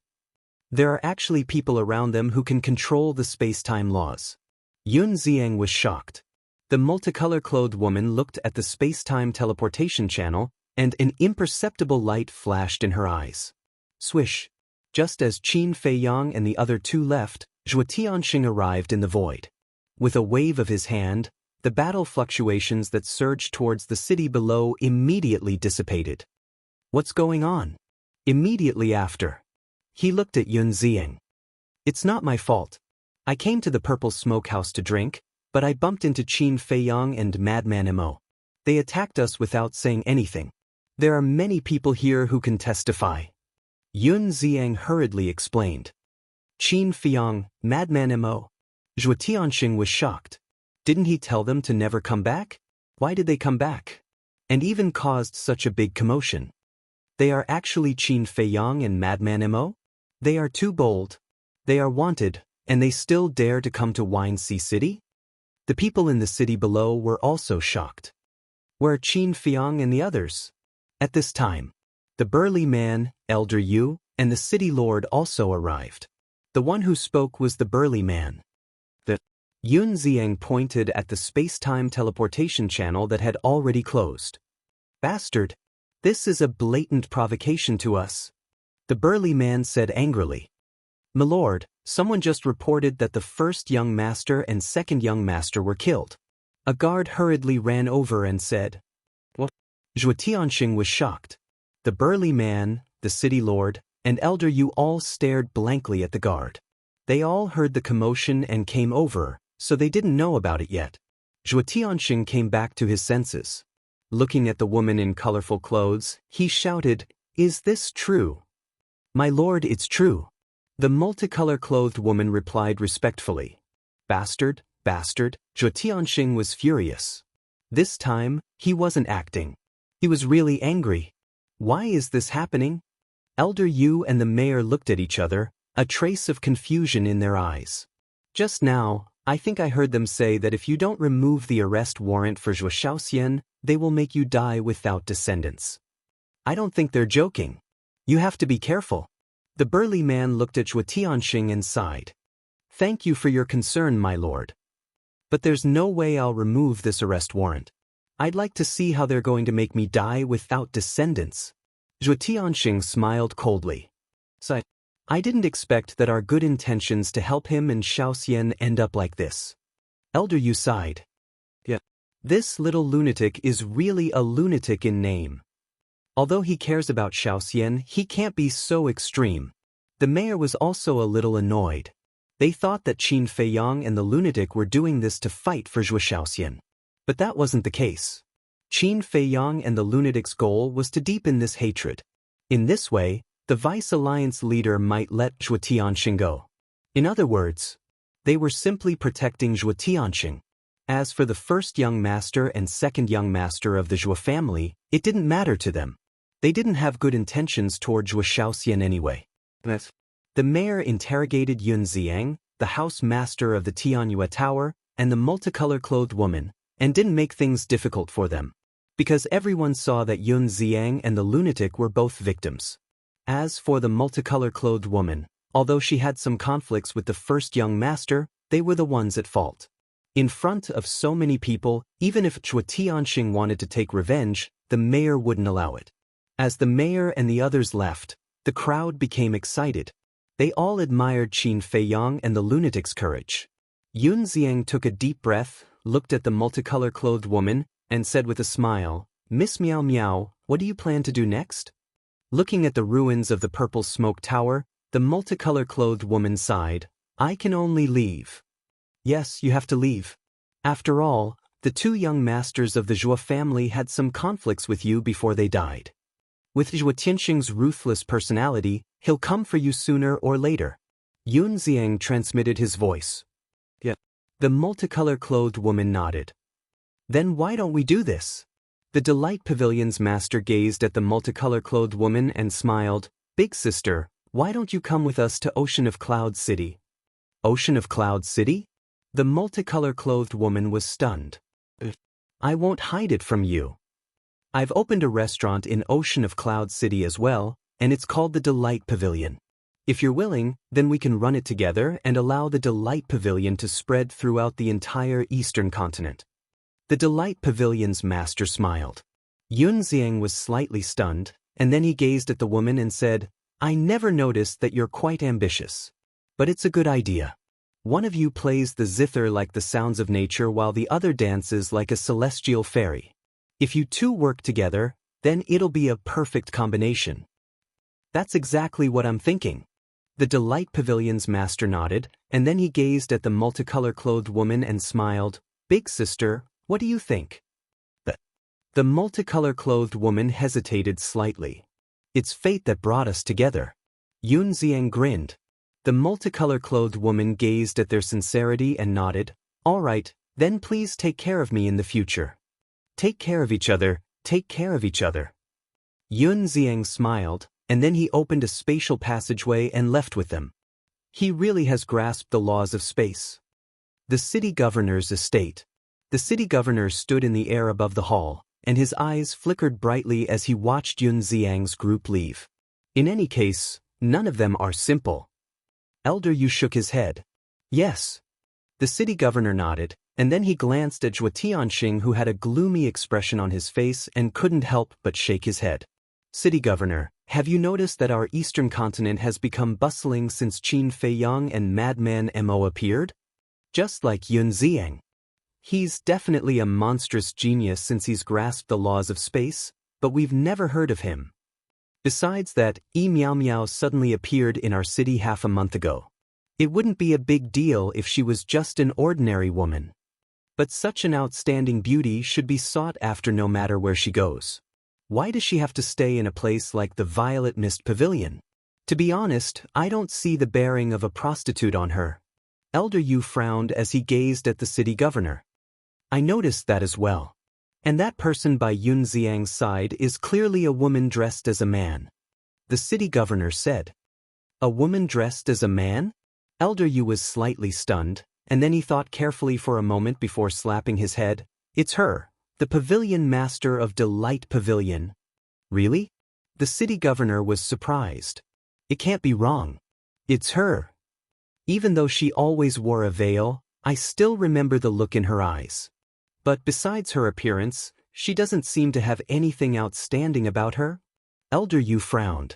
There are actually people around them who can control the space-time laws. Yun Ziang was shocked. The multicolor-clothed woman looked at the space-time teleportation channel, and an imperceptible light flashed in her eyes. Swish! Just as Qin Feiyang and the other two left, Zhuo Tianxing arrived in the void. With a wave of his hand, the battle fluctuations that surged towards the city below immediately dissipated. What's going on? Immediately after, he looked at Yun Ziang. It's not my fault. I came to the Purple Smokehouse to drink, but I bumped into Qin Feiyang and Madman Mo. They attacked us without saying anything. There are many people here who can testify. Yun Ziang hurriedly explained. Qin Feiyang, Madman Mo. Zhuo Tianxing was shocked. Didn't he tell them to never come back? Why did they come back? And even caused such a big commotion. They are actually Qin Feiyang and Madman Mo? They are too bold. They are wanted, and they still dare to come to Wine Sea City? The people in the city below were also shocked. Where are Qin Feiyang and the others? At this time, the burly man, Elder Yu, and the city lord also arrived. The one who spoke was the burly man. Yun Ziang pointed at the space-time teleportation channel that had already closed. Bastard! This is a blatant provocation to us. The burly man said angrily. My lord, someone just reported that the first young master and second young master were killed. A guard hurriedly ran over and said, What? Zhuo Tianxing was shocked. The burly man, the city lord, and Elder Yu all stared blankly at the guard. They all heard the commotion and came over, so they didn't know about it yet. Zhuo Tianxing came back to his senses. Looking at the woman in colorful clothes, he shouted, Is this true? My lord, it's true. The multicolor-clothed woman replied respectfully. Bastard, bastard, Zhuo Tianxing was furious. This time, he wasn't acting. He was really angry. Why is this happening? Elder Yu and the mayor looked at each other, a trace of confusion in their eyes. Just now, I think I heard them say that if you don't remove the arrest warrant for Zhuo Shaoxian, they will make you die without descendants. I don't think they're joking. You have to be careful. The burly man looked at Zhuo Tianxing and sighed. Thank you for your concern, my lord. But there's no way I'll remove this arrest warrant. I'd like to see how they're going to make me die without descendants. Zhuo Tianxing smiled coldly. Sighed. I didn't expect that our good intentions to help him and Shaoxian end up like this. Elder Yu sighed. Yeah. This little lunatic is really a lunatic in name. Although he cares about Shaoxian, he can't be so extreme. The mayor was also a little annoyed. They thought that Qin Feiyang and the lunatic were doing this to fight for Zhuo Shaoxian. But that wasn't the case. Qin Feiyang and the lunatic's goal was to deepen this hatred. In this way, the Vice Alliance leader might let Zhuo Tianxing go. In other words, they were simply protecting Zhuo Tianxing. As for the first young master and second young master of the Zhuo family, it didn't matter to them. They didn't have good intentions toward Zhuo Shaoxian anyway. The mayor interrogated Yun Ziang, the house master of the Tianyue Tower, and the multicolor-clothed woman, and didn't make things difficult for them, because everyone saw that Yun Ziang and the lunatic were both victims. As for the multicolor-clothed woman, although she had some conflicts with the first young master, they were the ones at fault. In front of so many people, even if Zhuo Tianxing wanted to take revenge, the mayor wouldn't allow it. As the mayor and the others left, the crowd became excited. They all admired Qin Feiyang and the lunatic's courage. Yun Ziang took a deep breath, looked at the multicolor-clothed woman, and said with a smile, "Miss Miao Miao, what do you plan to do next?" Looking at the ruins of the purple smoke tower, the multicolor-clothed woman sighed, "I can only leave." Yes, you have to leave. After all, the two young masters of the Zhuo family had some conflicts with you before they died. With Zhuo Tianxing's ruthless personality, he'll come for you sooner or later. Yun Ziang transmitted his voice. Yeah. The multicolor-clothed woman nodded. Then why don't we do this? The Delight Pavilion's master gazed at the multicolor-clothed woman and smiled. "Big sister, why don't you come with us to Ocean of Cloud City?" Ocean of Cloud City? The multicolor-clothed woman was stunned. "I won't hide it from you. I've opened a restaurant in Ocean of Cloud City as well, and it's called the Delight Pavilion. If you're willing, then we can run it together and allow the Delight Pavilion to spread throughout the entire eastern continent." The Delight Pavilion's master smiled. Yun Ziang was slightly stunned, and then he gazed at the woman and said, "I never noticed that you're quite ambitious. But it's a good idea. One of you plays the zither like the sounds of nature while the other dances like a celestial fairy. If you two work together, then it'll be a perfect combination." "That's exactly what I'm thinking." The Delight Pavilion's master nodded, and then he gazed at the multicolor-clothed woman and smiled. "Big sister, what do you think?" The multicolor-clothed woman hesitated slightly. "It's fate that brought us together." Yun Ziang grinned. The multicolor-clothed woman gazed at their sincerity and nodded. "All right, then please take care of me in the future." "Take care of each other, take care of each other." Yun Ziang smiled, and then he opened a spatial passageway and left with them. He really has grasped the laws of space. The city governor's estate. The city governor stood in the air above the hall, and his eyes flickered brightly as he watched Yun Ziang's group leave. In any case, none of them are simple. Elder Yu shook his head. "Yes." The city governor nodded, and then he glanced at Zhuo Tianxing, who had a gloomy expression on his face and couldn't help but shake his head. "City governor, have you noticed that our eastern continent has become bustling since Qin Feiyang and Madman Mo appeared? Just like Yun Ziang. He's definitely a monstrous genius since he's grasped the laws of space, but we've never heard of him. Besides that, Miao Miao suddenly appeared in our city half a month ago. It wouldn't be a big deal if she was just an ordinary woman. But such an outstanding beauty should be sought after no matter where she goes. Why does she have to stay in a place like the Violet Mist Pavilion? To be honest, I don't see the bearing of a prostitute on her." Elder Yu frowned as he gazed at the city governor. "I noticed that as well. And that person by Yun Ziang's side is clearly a woman dressed as a man." The city governor said. "A woman dressed as a man?" Elder Yu was slightly stunned, and then he thought carefully for a moment before slapping his head. "It's her, the pavilion master of Delight Pavilion." "Really?" The city governor was surprised. "It can't be wrong. It's her. Even though she always wore a veil, I still remember the look in her eyes. But besides her appearance, she doesn't seem to have anything outstanding about her." Elder Yu frowned.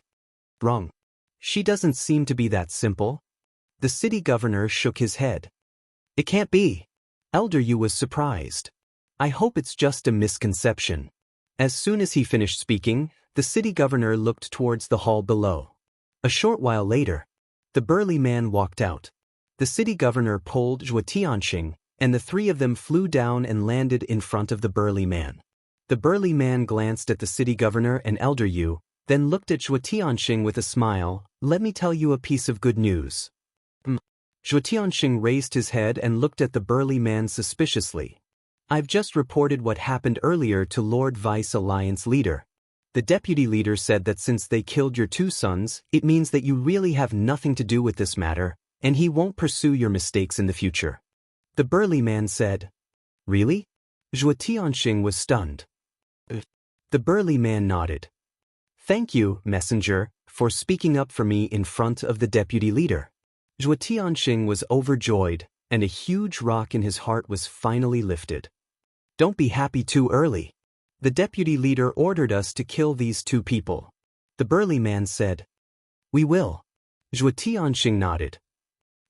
"Wrong. She doesn't seem to be that simple." The city governor shook his head. "It can't be." Elder Yu was surprised. "I hope it's just a misconception." As soon as he finished speaking, the city governor looked towards the hall below. A short while later, the burly man walked out. The city governor pulled Zhuo Tianxing, and the three of them flew down and landed in front of the burly man. The burly man glanced at the city governor and Elder Yu, then looked at Zhuo Tianxing with a smile. Let me tell you a piece of good news. Zhuo Tianxing raised his head and looked at the burly man suspiciously. I've just reported what happened earlier to Lord Vice Alliance leader. The deputy leader said that since they killed your two sons, it means that you really have nothing to do with this matter, and he won't pursue your mistakes in the future. The burly man said. Really? Zhuo Tianxing was stunned. The burly man nodded. Thank you, messenger, for speaking up for me in front of the deputy leader. Zhuo Tianxing was overjoyed, and a huge rock in his heart was finally lifted. Don't be happy too early. The deputy leader ordered us to kill these two people. The burly man said. We will. Zhuo Tianxing nodded.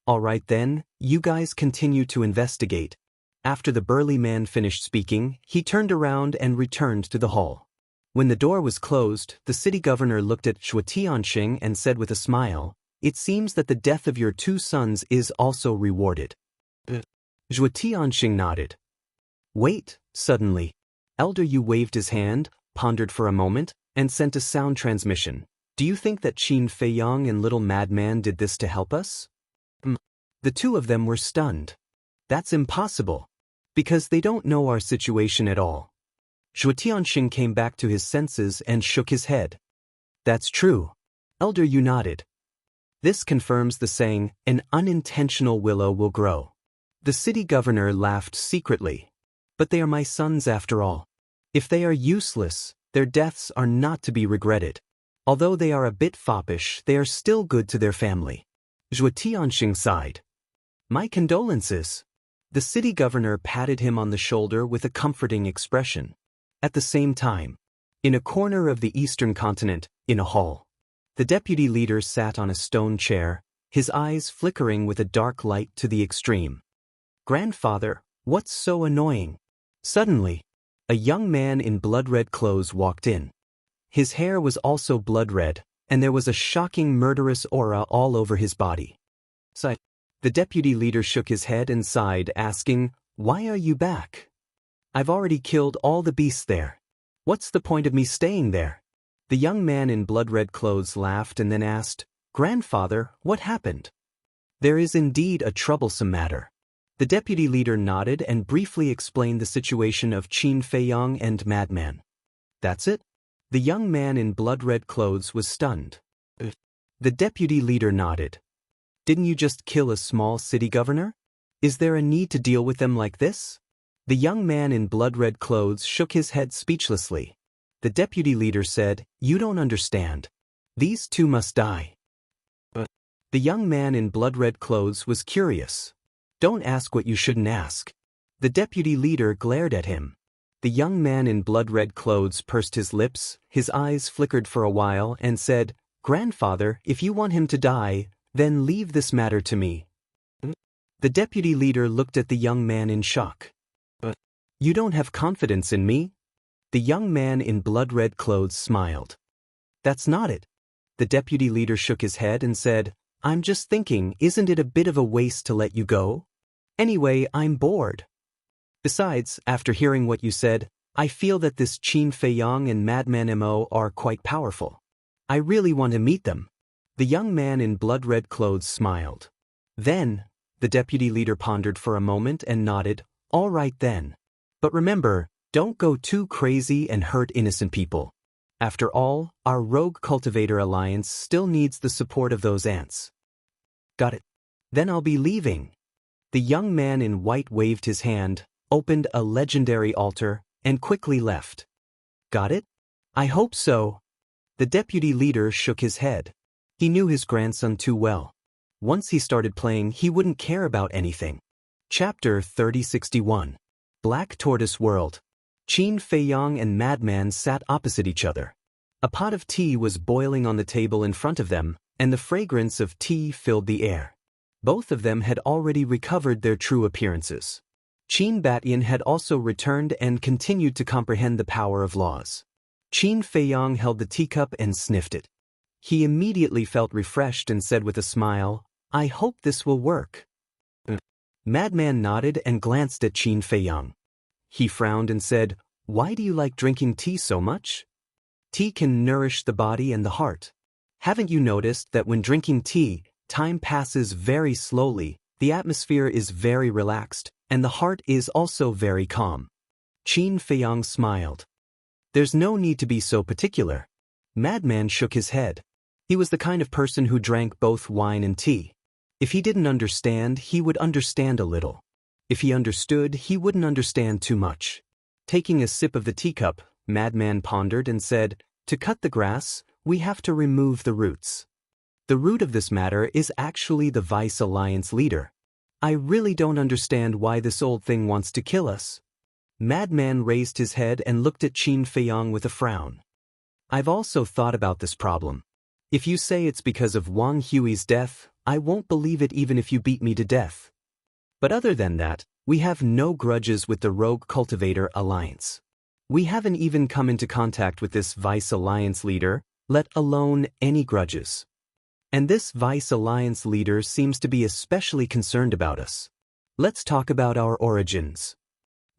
All right then, you guys continue to investigate. After the burly man finished speaking, he turned around and returned to the hall. When the door was closed, the city governor looked at Zhuo Tianxing and said with a smile, It seems that the death of your two sons is also rewarded. Zhuo Tianxing nodded. Wait, suddenly. Elder Yu waved his hand, pondered for a moment, and sent a sound transmission. Do you think that Qin Feiyang and Little Madman did this to help us? The two of them were stunned. That's impossible. Because they don't know our situation at all. Zhuo Tianxing came back to his senses and shook his head. That's true. Elder Yu nodded. This confirms the saying, an unintentional willow will grow. The city governor laughed secretly. But they are my sons after all. If they are useless, their deaths are not to be regretted. Although they are a bit foppish, they are still good to their family. Zhuo Tianxing sighed. My condolences. The city governor patted him on the shoulder with a comforting expression. At the same time, in a corner of the eastern continent, in a hall, the deputy leader sat on a stone chair, his eyes flickering with a dark light to the extreme. Grandfather, what's so annoying? Suddenly, a young man in blood-red clothes walked in. His hair was also blood-red, and there was a shocking murderous aura all over his body. The deputy leader shook his head and sighed, asking, Why are you back? I've already killed all the beasts there. What's the point of me staying there? The young man in blood-red clothes laughed and then asked, Grandfather, what happened? There is indeed a troublesome matter. The deputy leader nodded and briefly explained the situation of Qin Feiyang and Madman. That's it? The young man in blood-red clothes was stunned. The deputy leader nodded. Didn't you just kill a small city governor? Is there a need to deal with them like this? The young man in blood-red clothes shook his head speechlessly. The deputy leader said, You don't understand. These two must die. The young man in blood-red clothes was curious. Don't ask what you shouldn't ask. The deputy leader glared at him. The young man in blood-red clothes pursed his lips, his eyes flickered for a while, and said, Grandfather, if you want him to die, then leave this matter to me. The deputy leader looked at the young man in shock. You don't have confidence in me? The young man in blood-red clothes smiled. That's not it. The deputy leader shook his head and said, I'm just thinking, isn't it a bit of a waste to let you go? Anyway, I'm bored. Besides, after hearing what you said, I feel that this Qin Feiyang and Madman Mo are quite powerful. I really want to meet them. The young man in blood-red clothes smiled. Then, the deputy leader pondered for a moment and nodded, All right then. But remember, don't go too crazy and hurt innocent people. After all, our rogue cultivator alliance still needs the support of those ants. Got it. Then I'll be leaving. The young man in white waved his hand, opened a legendary altar, and quickly left. Got it? I hope so. The deputy leader shook his head. He knew his grandson too well. Once he started playing, he wouldn't care about anything. Chapter 3061. Black Tortoise World. Qin Feiyang and Madman sat opposite each other. A pot of tea was boiling on the table in front of them, and the fragrance of tea filled the air. Both of them had already recovered their true appearances. Qin Batian had also returned and continued to comprehend the power of laws. Qin Feiyang held the teacup and sniffed it. He immediately felt refreshed and said with a smile, I hope this will work. Madman nodded and glanced at Qin Feiyang. He frowned and said, "Why do you like drinking tea so much? Tea can nourish the body and the heart. Haven't you noticed that when drinking tea, time passes very slowly, the atmosphere is very relaxed, and the heart is also very calm?" Qin Feiyang smiled. "There's no need to be so particular." Madman shook his head. He was the kind of person who drank both wine and tea. If he didn't understand, he would understand a little. If he understood, he wouldn't understand too much. Taking a sip of the teacup, Madman pondered and said, "To cut the grass, we have to remove the roots. The root of this matter is actually the Vice Alliance leader. I really don't understand why this old thing wants to kill us." Madman raised his head and looked at Qin Feiyang with a frown. "I've also thought about this problem. If you say it's because of Wang Hui's death, I won't believe it even if you beat me to death. But other than that, we have no grudges with the Rogue Cultivator Alliance. We haven't even come into contact with this Vice Alliance leader, let alone any grudges. And this Vice Alliance leader seems to be especially concerned about us. Let's talk about our origins.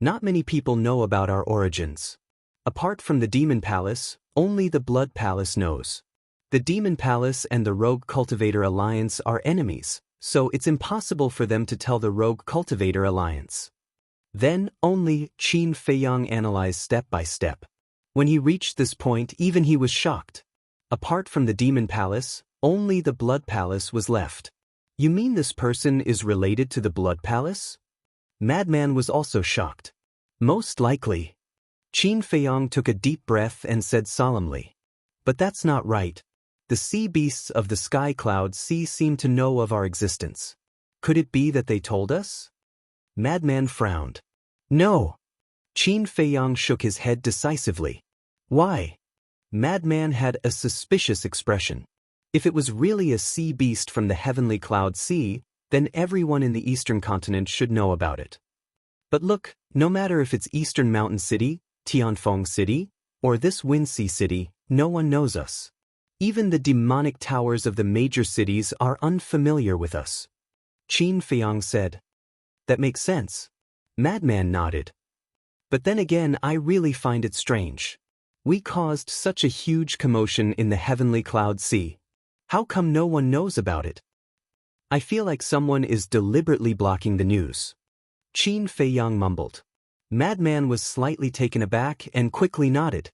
Not many people know about our origins. Apart from the Demon Palace, only the Blood Palace knows. The Demon Palace and the Rogue Cultivator Alliance are enemies, so it's impossible for them to tell the Rogue Cultivator Alliance." Then only Qin Feiyang analyzed step by step. When he reached this point, even he was shocked. Apart from the Demon Palace, only the Blood Palace was left. "You mean this person is related to the Blood Palace?" Madman was also shocked. "Most likely." Qin Feiyang took a deep breath and said solemnly, "But that's not right. The sea beasts of the sky cloud sea seem to know of our existence. Could it be that they told us?" Madman frowned. "No." Qin Feiyang shook his head decisively. "Why?" Madman had a suspicious expression. If it was really a sea beast from the heavenly cloud sea, then everyone in the eastern continent should know about it. But look, no matter if it's Eastern Mountain City, Tianfeng City, or this Windsea City, no one knows us. Even the demonic towers of the major cities are unfamiliar with us." Qin Feiyang said. "That makes sense." Madman nodded. "But then again, I really find it strange. We caused such a huge commotion in the heavenly cloud sea. How come no one knows about it? I feel like someone is deliberately blocking the news." Qin Feiyang mumbled. Madman was slightly taken aback and quickly nodded.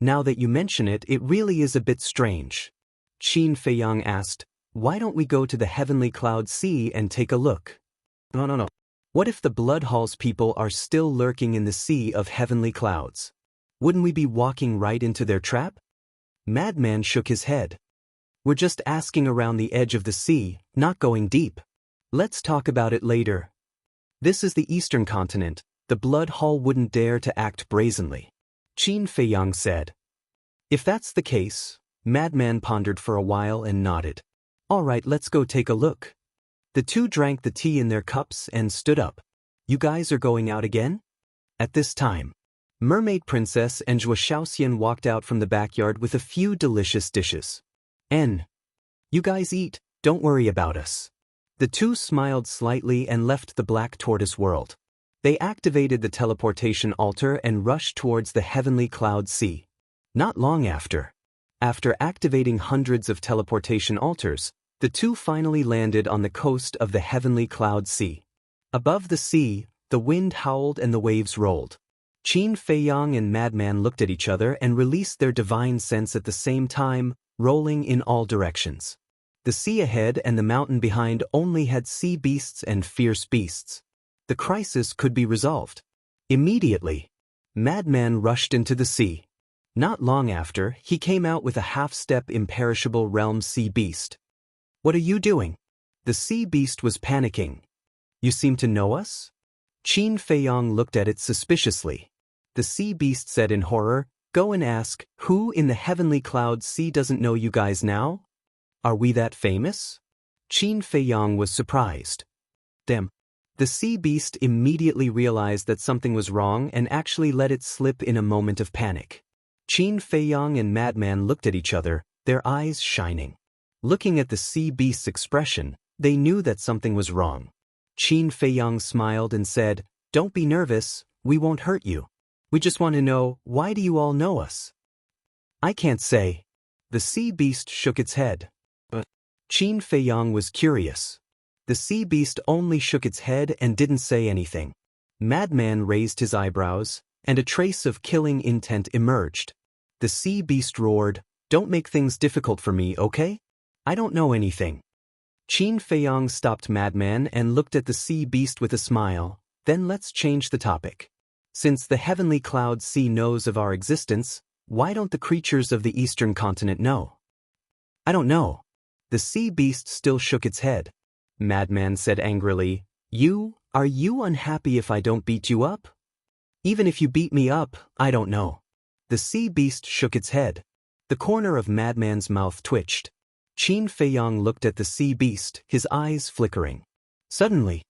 "Now that you mention it, it really is a bit strange." Qin Feiyang asked, "Why don't we go to the heavenly cloud sea and take a look?" No. What if the Blood Hall's people are still lurking in the sea of heavenly clouds? Wouldn't we be walking right into their trap? Madman shook his head. "We're just asking around the edge of the sea, not going deep. Let's talk about it later. This is the eastern continent. The Blood Hall wouldn't dare to act brazenly," Qin Feiyang said. "If that's the case," Madman pondered for a while and nodded. "All right, let's go take a look." The two drank the tea in their cups and stood up. "You guys are going out again?" At this time, Mermaid Princess and Zhuo Shaoxian walked out from the backyard with a few delicious dishes. You guys eat, don't worry about us." The two smiled slightly and left the Black Tortoise world. They activated the teleportation altar and rushed towards the heavenly cloud sea. Not long after activating hundreds of teleportation altars, the two finally landed on the coast of the heavenly cloud sea. Above the sea, the wind howled and the waves rolled. Qin Feiyang and Madman looked at each other and released their divine sense at the same time, rolling in all directions. The sea ahead and the mountain behind only had sea beasts and fierce beasts. The crisis could be resolved. Immediately, Madman rushed into the sea. Not long after, he came out with a half-step imperishable realm sea beast. "What are you doing?" The sea beast was panicking. "You seem to know us?" Qin Feiyang looked at it suspiciously. The sea beast said in horror, "Go and ask, who in the heavenly cloud sea doesn't know you guys now? Are we that famous?" Qin Feiyang was surprised. Damn. The sea beast immediately realized that something was wrong and actually let it slip in a moment of panic. Qin Feiyang and Madman looked at each other, their eyes shining. Looking at the sea beast's expression, they knew that something was wrong. Qin Feiyang smiled and said, "Don't be nervous, we won't hurt you. We just want to know, why do you all know us?" "I can't say." The sea beast shook its head. But Qin Feiyang was curious. The sea beast only shook its head and didn't say anything. Madman raised his eyebrows, and a trace of killing intent emerged. The sea beast roared, "Don't make things difficult for me, okay? I don't know anything." Qin Feiyang stopped Madman and looked at the sea beast with a smile. "Then let's change the topic. Since the heavenly cloud sea knows of our existence, why don't the creatures of the eastern continent know?" "I don't know." The sea beast still shook its head. Madman said angrily, Are you unhappy if I don't beat you up?" "Even if you beat me up, I don't know." The sea beast shook its head. The corner of Madman's mouth twitched. Qin Feiyang looked at the sea beast, his eyes flickering. Suddenly,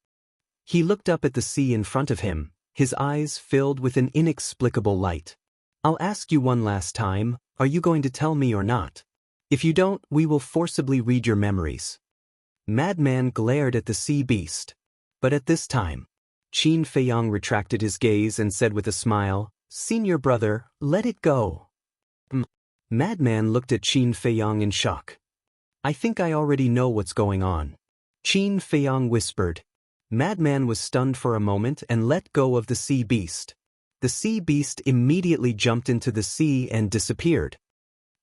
he looked up at the sea in front of him, his eyes filled with an inexplicable light. "I'll ask you one last time, are you going to tell me or not? If you don't, we will forcibly read your memories." Madman glared at the sea beast. But at this time, Qin Feiyang retracted his gaze and said with a smile, "Senior brother, let it go." Madman looked at Qin Feiyang in shock. "I think I already know what's going on." Qin Feiyang whispered. Madman was stunned for a moment and let go of the sea beast. The sea beast immediately jumped into the sea and disappeared.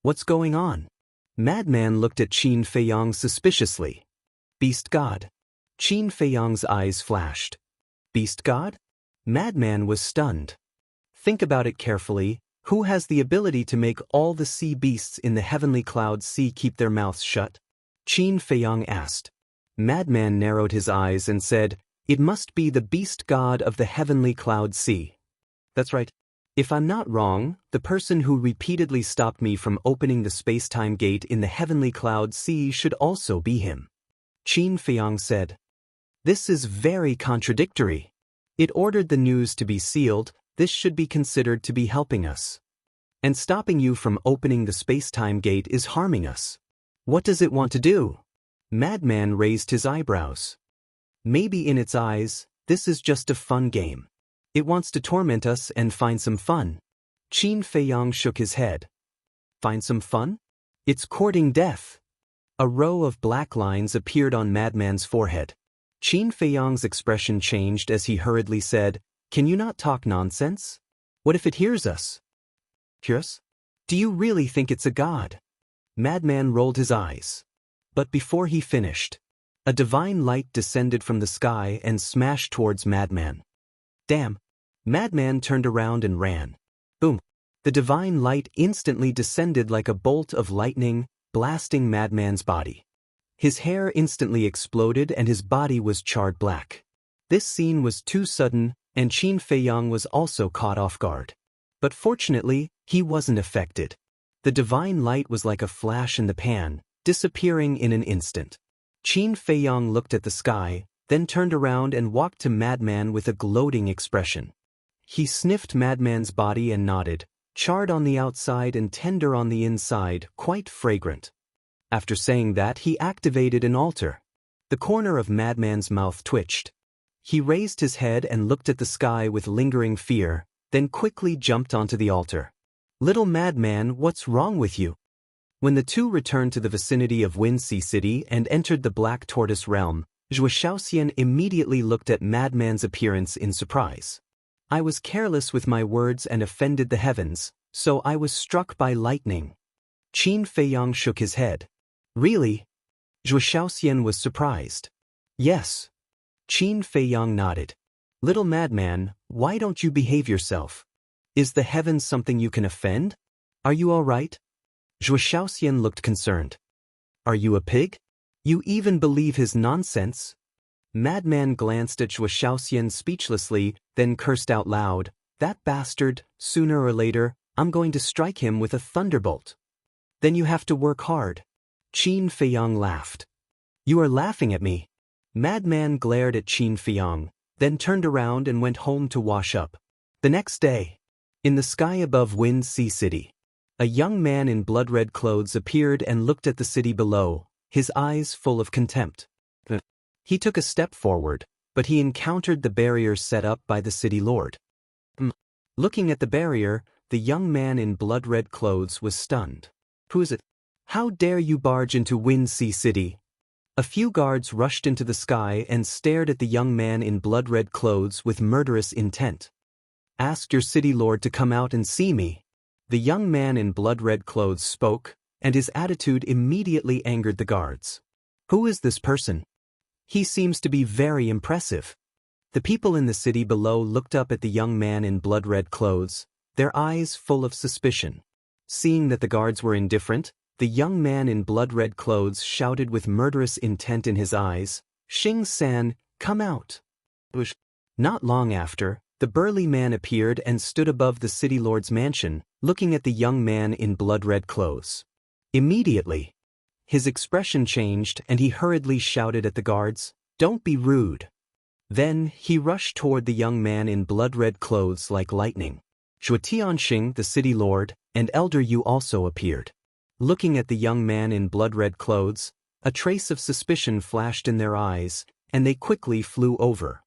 "What's going on?" Madman looked at Qin Feiyang suspiciously. "Beast God." Qin Feiyang's eyes flashed. "Beast God?" Madman was stunned. "Think about it carefully. Who has the ability to make all the sea beasts in the heavenly cloud sea keep their mouths shut?" Qin Feiyang asked. Madman narrowed his eyes and said, "It must be the beast god of the heavenly cloud sea." "That's right. If I'm not wrong, the person who repeatedly stopped me from opening the space-time gate in the heavenly cloud sea should also be him." Qin Feiyang said. "This is very contradictory. It ordered the news to be sealed. This should be considered to be helping us. And stopping you from opening the space-time gate is harming us. What does it want to do?" Madman raised his eyebrows. "Maybe in its eyes, this is just a fun game. It wants to torment us and find some fun." Qin Feiyang shook his head. "Find some fun? It's courting death." A row of black lines appeared on Madman's forehead. Qin Feiyang's expression changed as he hurriedly said, "Can you not talk nonsense? What if it hears us?" "Hear us? Do you really think it's a god?" Madman rolled his eyes. But before he finished, a divine light descended from the sky and smashed towards Madman. "Damn!" Madman turned around and ran. Boom! The divine light instantly descended like a bolt of lightning, blasting Madman's body. His hair instantly exploded and his body was charred black. This scene was too sudden, and Qin Feiyang was also caught off guard. But fortunately, he wasn't affected. The divine light was like a flash in the pan, disappearing in an instant. Qin Feiyang looked at the sky, then turned around and walked to Madman with a gloating expression. He sniffed Madman's body and nodded, charred on the outside and tender on the inside, quite fragrant. After saying that, he activated an altar. The corner of Madman's mouth twitched. He raised his head and looked at the sky with lingering fear, then quickly jumped onto the altar. "Little Madman, what's wrong with you?" When the two returned to the vicinity of Wuxia City and entered the Black Tortoise realm, Zhuo Shaoxian immediately looked at Madman's appearance in surprise. "I was careless with my words and offended the heavens, so I was struck by lightning." Qin Feiyang shook his head. "Really?" Zhuo Shaoxian was surprised. "Yes." Qin Feiyang nodded. "Little Madman, why don't you behave yourself? Is the heavens something you can offend? Are you all right?" Zhuo Shaoxian looked concerned. "Are you a pig? You even believe his nonsense?" Madman glanced at Zhuo Shaoxian speechlessly, then cursed out loud, "That bastard, sooner or later, I'm going to strike him with a thunderbolt." "Then you have to work hard." Qin Feiyang laughed. "You are laughing at me." Madman glared at Qin Feiyang, then turned around and went home to wash up. The next day, in the sky above Wuxia City, a young man in blood-red clothes appeared and looked at the city below, his eyes full of contempt. He took a step forward, but he encountered the barrier set up by the city lord. Looking at the barrier, the young man in blood-red clothes was stunned. Who is it? How dare you barge into Wuxia City? A few guards rushed into the sky and stared at the young man in blood-red clothes with murderous intent. Ask your city lord to come out and see me. The young man in blood-red clothes spoke, and his attitude immediately angered the guards. Who is this person? He seems to be very impressive. The people in the city below looked up at the young man in blood-red clothes, their eyes full of suspicion. Seeing that the guards were indifferent, the young man in blood-red clothes shouted with murderous intent in his eyes, "Xing-san, come out!" Not long after, the burly man appeared and stood above the city lord's mansion, looking at the young man in blood-red clothes. Immediately, his expression changed and he hurriedly shouted at the guards, "Don't be rude." Then, he rushed toward the young man in blood-red clothes like lightning. Zhuo Tianxing, the city lord, and Elder Yu also appeared. Looking at the young man in blood-red clothes, a trace of suspicion flashed in their eyes, and they quickly flew over.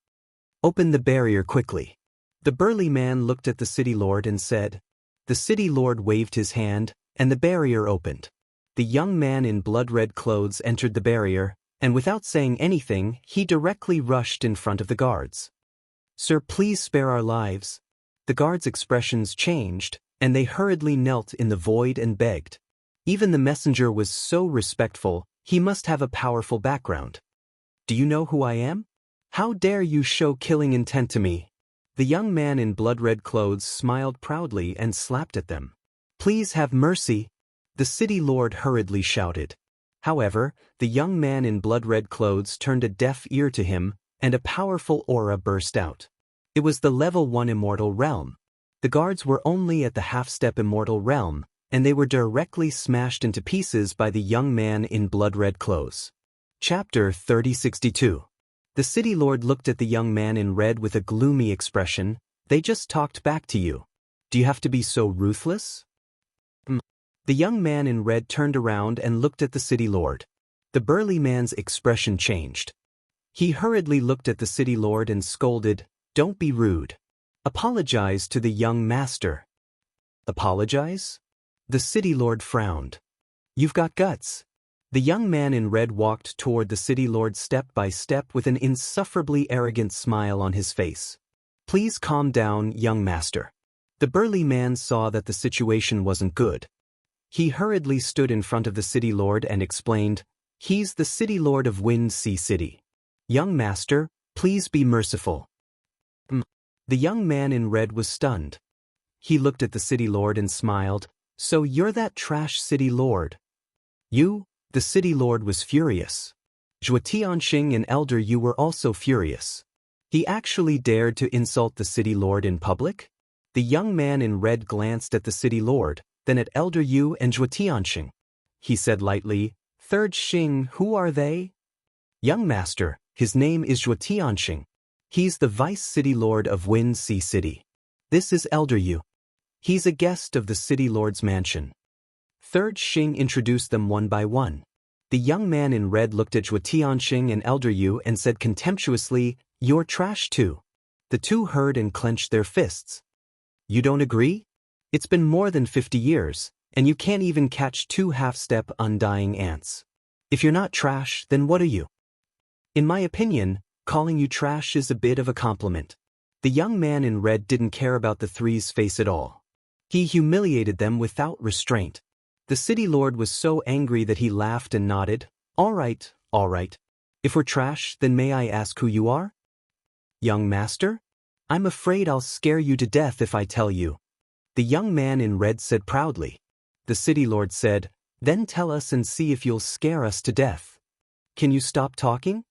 Open the barrier quickly. The burly man looked at the city lord and said. The city lord waved his hand, and the barrier opened. The young man in blood-red clothes entered the barrier, and without saying anything, he directly rushed in front of the guards. Sir, please spare our lives. The guards' expressions changed, and they hurriedly knelt in the void and begged. Even the messenger was so respectful, he must have a powerful background. Do you know who I am? How dare you show killing intent to me? The young man in blood-red clothes smiled proudly and slapped at them. Please have mercy, the city lord hurriedly shouted. However, the young man in blood-red clothes turned a deaf ear to him, and a powerful aura burst out. It was the level 1 Immortal realm. The guards were only at the half-step Immortal realm, and they were directly smashed into pieces by the young man in blood-red clothes. Chapter 3062. The city lord looked at the young man in red with a gloomy expression. They just talked back to you. Do you have to be so ruthless? The young man in red turned around and looked at the city lord. The burly man's expression changed. He hurriedly looked at the city lord and scolded, "Don't be rude. Apologize to the young master." Apologize? The city lord frowned. You've got guts. The young man in red walked toward the city lord step by step with an insufferably arrogant smile on his face. Please calm down, young master. The burly man saw that the situation wasn't good. He hurriedly stood in front of the city lord and explained, He's the city lord of Wuxia City. Young master, please be merciful. The young man in red was stunned. He looked at the city lord and smiled. So you're that trash city lord? You? The city lord was furious. Zhuo Tianxing and Elder Yu were also furious. He actually dared to insult the city lord in public? The young man in red glanced at the city lord, then at Elder Yu and Zhuo Tianxing. He said lightly, Third Xing, who are they? Young master, his name is Zhuo Tianxing. He's the vice city lord of Wuxia City. This is Elder Yu. He's a guest of the city lord's mansion. Third Xing introduced them one by one. The young man in red looked at Zhuo Tianxing and Elder Yu and said contemptuously, You're trash too. The two heard and clenched their fists. You don't agree? It's been more than 50 years, and you can't even catch 2 half-step undying ants. If you're not trash, then what are you? In my opinion, calling you trash is a bit of a compliment. The young man in red didn't care about the three's face at all. He humiliated them without restraint. The city lord was so angry that he laughed and nodded. All right. If we're trash, then may I ask who you are? Young master? I'm afraid I'll scare you to death if I tell you. The young man in red said proudly. The city lord said, Then tell us and see if you'll scare us to death. Can you stop talking?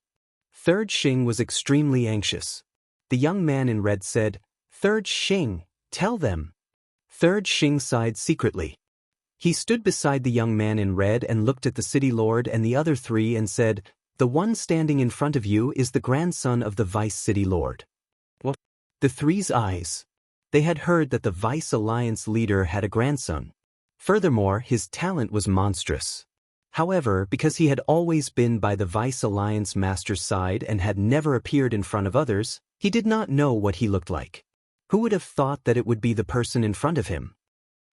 Third Xing was extremely anxious. The young man in red said, Third Xing, tell them. Third Xing sighed secretly. He stood beside the young man in red and looked at the city lord and the other three and said, The one standing in front of you is the grandson of the vice city lord. What? The three's eyes. They had heard that the vice alliance leader had a grandson. Furthermore, his talent was monstrous. However, because he had always been by the Vice Alliance Master's side and had never appeared in front of others, he did not know what he looked like. Who would have thought that it would be the person in front of him?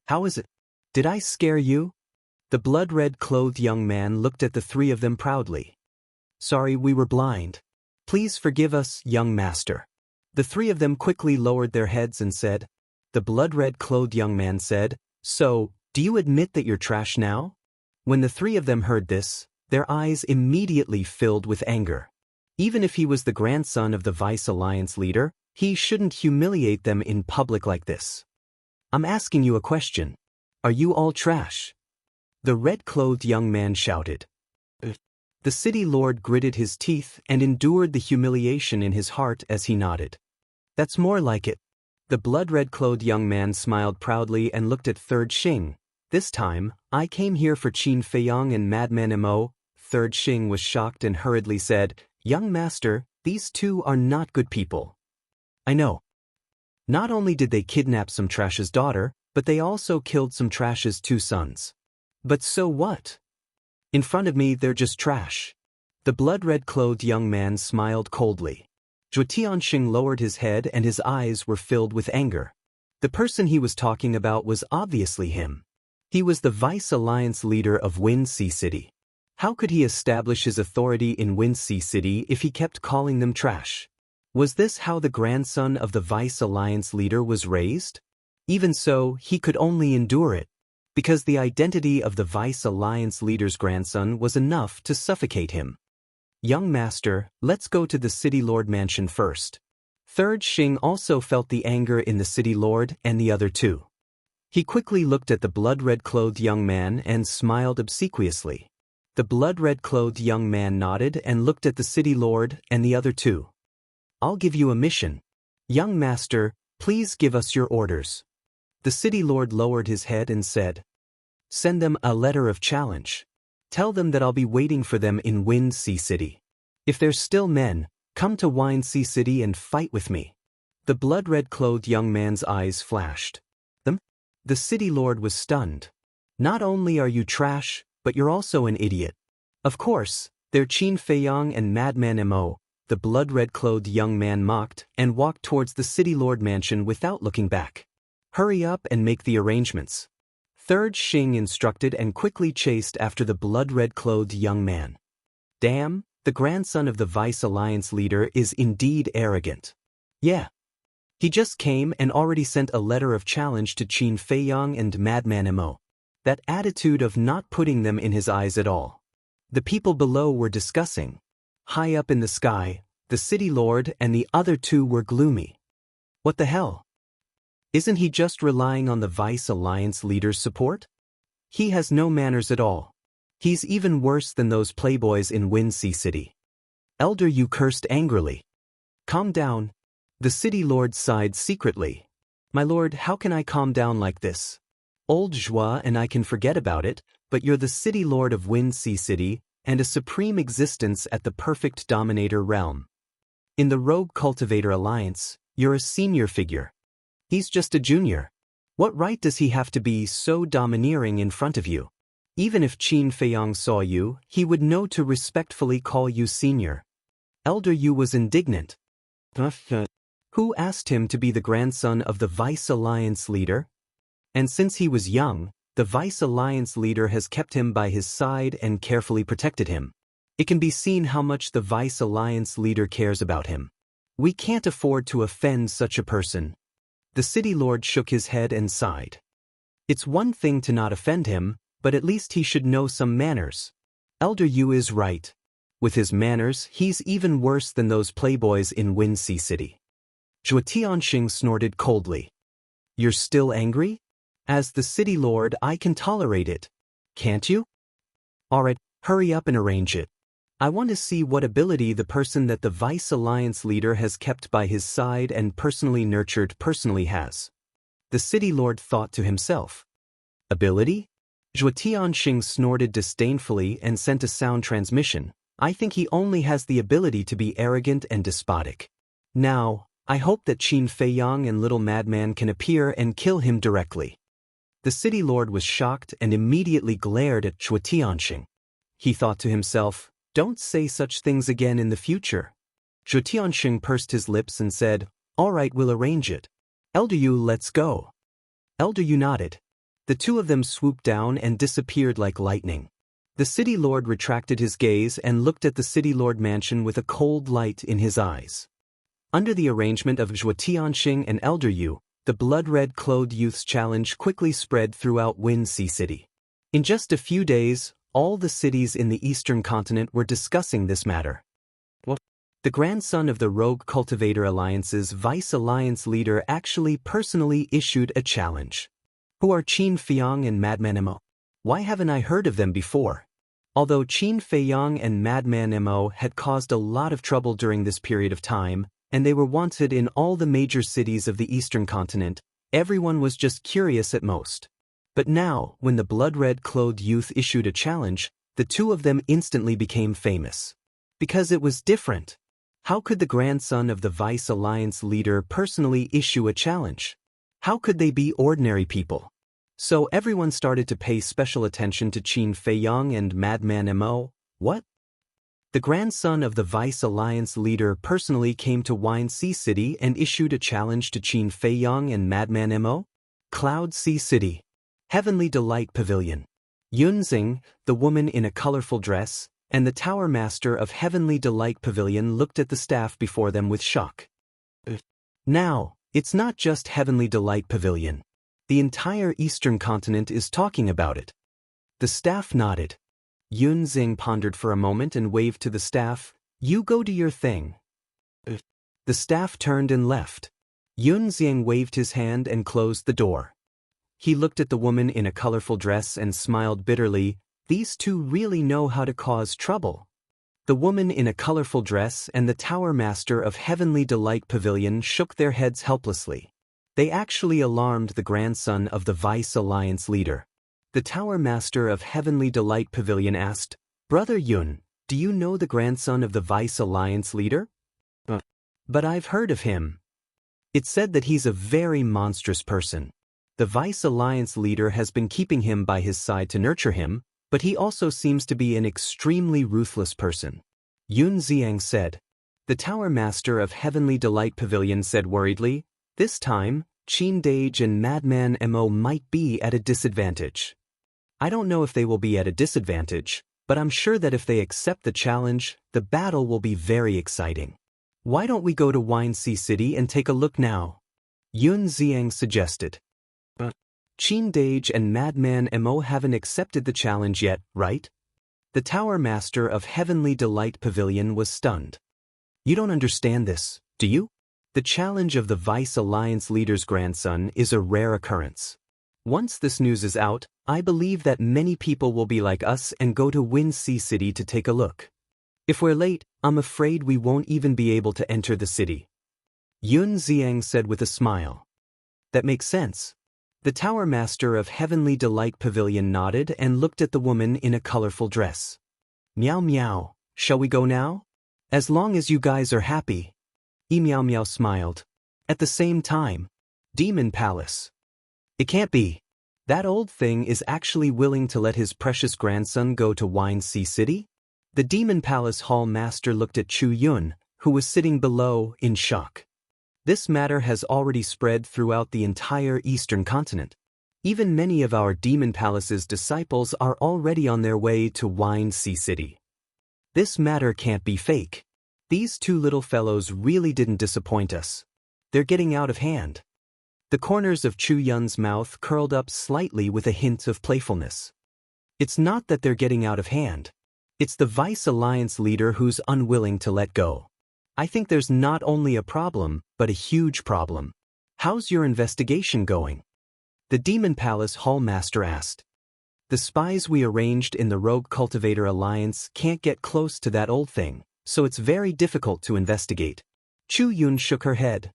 How is it? Did I scare you? The blood-red clothed young man looked at the three of them proudly. Sorry, we were blind. Please forgive us, young master. The three of them quickly lowered their heads and said. The blood-red clothed young man said, So, do you admit that you're trash now? When the three of them heard this, their eyes immediately filled with anger. Even if he was the grandson of the Vice Alliance leader, he shouldn't humiliate them in public like this. I'm asking you a question. Are you all trash? The red-clothed young man shouted. The city lord gritted his teeth and endured the humiliation in his heart as he nodded. That's more like it. The blood-red-clothed young man smiled proudly and looked at Third Xing. This time, I came here for Qin Feiyang and Madman Mo. Third Xing was shocked and hurriedly said, Young master, these two are not good people. I know. Not only did they kidnap some trash's daughter, but they also killed some trash's two sons. But so what? In front of me they're just trash. The blood-red-clothed young man smiled coldly. Zhuo Tianxing lowered his head and his eyes were filled with anger. The person he was talking about was obviously him. He was the Vice Alliance leader of Wuxia City. How could he establish his authority in Wuxia City if he kept calling them trash? Was this how the grandson of the Vice Alliance leader was raised? Even so, he could only endure it, because the identity of the Vice Alliance leader's grandson was enough to suffocate him. Young master, let's go to the city lord mansion first. Third Xing also felt the anger in the city lord and the other two. He quickly looked at the blood-red-clothed young man and smiled obsequiously. The blood-red-clothed young man nodded and looked at the city lord and the other two. I'll give you a mission. Young master, please give us your orders. The city lord lowered his head and said, Send them a letter of challenge. Tell them that I'll be waiting for them in Wuxia City. If they're still men, come to Wuxia City and fight with me. The blood-red-clothed young man's eyes flashed. Them? The city lord was stunned. Not only are you trash, but you're also an idiot. Of course, they're Qin Feiyang and Madman Mo. The blood-red-clothed young man mocked and walked towards the city lord mansion without looking back. Hurry up and make the arrangements. Third Xing instructed and quickly chased after the blood-red-clothed young man. Damn, the grandson of the Vice Alliance leader is indeed arrogant. Yeah. He just came and already sent a letter of challenge to Qin Feiyang and Madman Mo. That attitude of not putting them in his eyes at all. The people below were discussing. High up in the sky, the city lord and the other two were gloomy. What the hell? Isn't he just relying on the Vice Alliance leader's support? He has no manners at all. He's even worse than those playboys in Wuxia City. Elder Yu cursed angrily. Calm down. The city lord sighed secretly. My lord, how can I calm down like this? Old Zhua and I can forget about it, but you're the city lord of Wuxia City and a supreme existence at the perfect dominator realm. In the Rogue Cultivator Alliance, you're a senior figure. He's just a junior. What right does he have to be so domineering in front of you? Even if Qin Feiyang saw you, he would know to respectfully call you senior. Elder Yu was indignant. Who asked him to be the grandson of the Vice Alliance leader? And since he was young, the Vice Alliance leader has kept him by his side and carefully protected him. It can be seen how much the Vice Alliance leader cares about him. We can't afford to offend such a person. The city lord shook his head and sighed. It's one thing to not offend him, but at least he should know some manners. Elder Yu is right. With his manners, he's even worse than those playboys in Wuxia City. Zhuo Tianxing snorted coldly. You're still angry? As the city lord, I can tolerate it. Can't you? Alright, hurry up and arrange it. I want to see what ability the person that the Vice Alliance leader has kept by his side and personally nurtured personally has. The city lord thought to himself. Ability? Zhuo Tianxing snorted disdainfully and sent a sound transmission. I think he only has the ability to be arrogant and despotic. Now, I hope that Qin Feiyang and Little Madman can appear and kill him directly. The city lord was shocked and immediately glared at Zhuo Tianxing. he thought to himself, don't say such things again in the future. Zhu Tianxing pursed his lips and said, all right, we'll arrange it. Elder Yu, let's go. Elder Yu nodded. The two of them swooped down and disappeared like lightning. The city lord retracted his gaze and looked at the city lord mansion with a cold light in his eyes. Under the arrangement of Zhu Tianxing and Elder Yu, the blood-red clothed youth's challenge quickly spread throughout Wuxia City. In just a few days, all the cities in the eastern continent were discussing this matter. The grandson of the Rogue Cultivator Alliance's Vice Alliance leader actually personally issued a challenge. Who are Qin Feiyang and Madman Mo? Why haven't I heard of them before? Although Qin Feiyang and Madman Mo had caused a lot of trouble during this period of time, and they were wanted in all the major cities of the eastern continent, everyone was just curious at most. But now, when the blood-red clothed youth issued a challenge, the two of them instantly became famous. Because it was different. How could the grandson of the Vice Alliance leader personally issue a challenge? How could they be ordinary people? So everyone started to pay special attention to Qin Feiyang and Madman Mo. What? The grandson of the Vice Alliance leader personally came to Wuxia City and issued a challenge to Qin Feiyang and Madman Mo? Cloud Sea City. Heavenly Delight Pavilion. Yunxing, the woman in a colorful dress, and the Tower Master of Heavenly Delight Pavilion looked at the staff before them with shock. Now, it's not just Heavenly Delight Pavilion. The entire eastern continent is talking about it. The staff nodded. Yunxing pondered for a moment and waved to the staff, you go do your thing. The staff turned and left. Yunxing waved his hand and closed the door. He looked at the woman in a colorful dress and smiled bitterly. These two really know how to cause trouble. The woman in a colorful dress and the Tower Master of Heavenly Delight Pavilion shook their heads helplessly. They actually alarmed the grandson of the Vice Alliance leader. The Tower Master of Heavenly Delight Pavilion asked, Brother Yun, do you know the grandson of the Vice Alliance leader? But I've heard of him. It's said that he's a very monstrous person. The Vice Alliance leader has been keeping him by his side to nurture him, but he also seems to be an extremely ruthless person. Yun Xiang said. The Tower Master of Heavenly Delight Pavilion said worriedly, this time, Qin Dage and Madman Mo might be at a disadvantage. I don't know if they will be at a disadvantage, but I'm sure that if they accept the challenge, the battle will be very exciting. Why don't we go to Wuxia City and take a look now? Yun Xiang suggested. But Qin Dage and Madman Mo haven't accepted the challenge yet, right? The Tower Master of Heavenly Delight Pavilion was stunned. You don't understand this, do you? The challenge of the Vice Alliance leader's grandson is a rare occurrence. Once this news is out, I believe that many people will be like us and go to Wuxia City to take a look. If we're late, I'm afraid we won't even be able to enter the city. Yun Xiang said with a smile. That makes sense. The Tower Master of Heavenly Delight Pavilion nodded and looked at the woman in a colorful dress. Meow meow, shall we go now? As long as you guys are happy. Meow meow smiled. At the same time, Demon Palace. It can't be. That old thing is actually willing to let his precious grandson go to Wuxia City? The Demon Palace Hall Master looked at Chu Yun, who was sitting below, in shock. This matter has already spread throughout the entire eastern continent. Even many of our Demon Palace's disciples are already on their way to Wuxia City. This matter can't be fake. These two little fellows really didn't disappoint us. They're getting out of hand. The corners of Chu Yun's mouth curled up slightly with a hint of playfulness. It's not that they're getting out of hand. It's the Vice Alliance leader who's unwilling to let go. I think there's not only a problem, but a huge problem. How's your investigation going? The Demon Palace Hall Master asked. The spies we arranged in the Rogue Cultivator Alliance can't get close to that old thing, so it's very difficult to investigate. Chu Yun shook her head.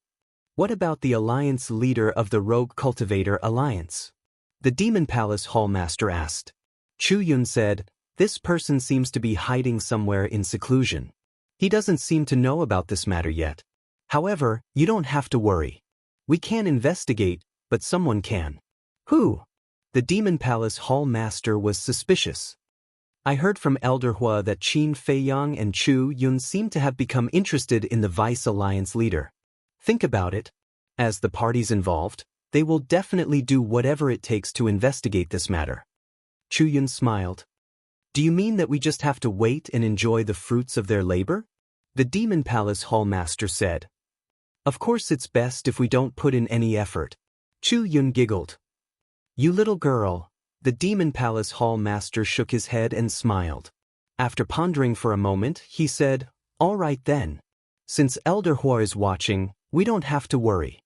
What about the Alliance leader of the Rogue Cultivator Alliance? The Demon Palace Hall Master asked. Chu Yun said, this person seems to be hiding somewhere in seclusion. He doesn't seem to know about this matter yet. However, you don't have to worry. We can't investigate, but someone can. Who? The Demon Palace Hall Master was suspicious. I heard from Elder Hua that Qin Feiyang and Chu Yun seem to have become interested in the Vice Alliance leader. Think about it. As the parties involved, they will definitely do whatever it takes to investigate this matter. Chu Yun smiled. Do you mean that we just have to wait and enjoy the fruits of their labor? The Demon Palace Hall Master said. Of course it's best if we don't put in any effort. Chu Yun giggled. You little girl. The Demon Palace Hall Master shook his head and smiled. After pondering for a moment, he said, All right then. Since Elder Hua is watching, we don't have to worry.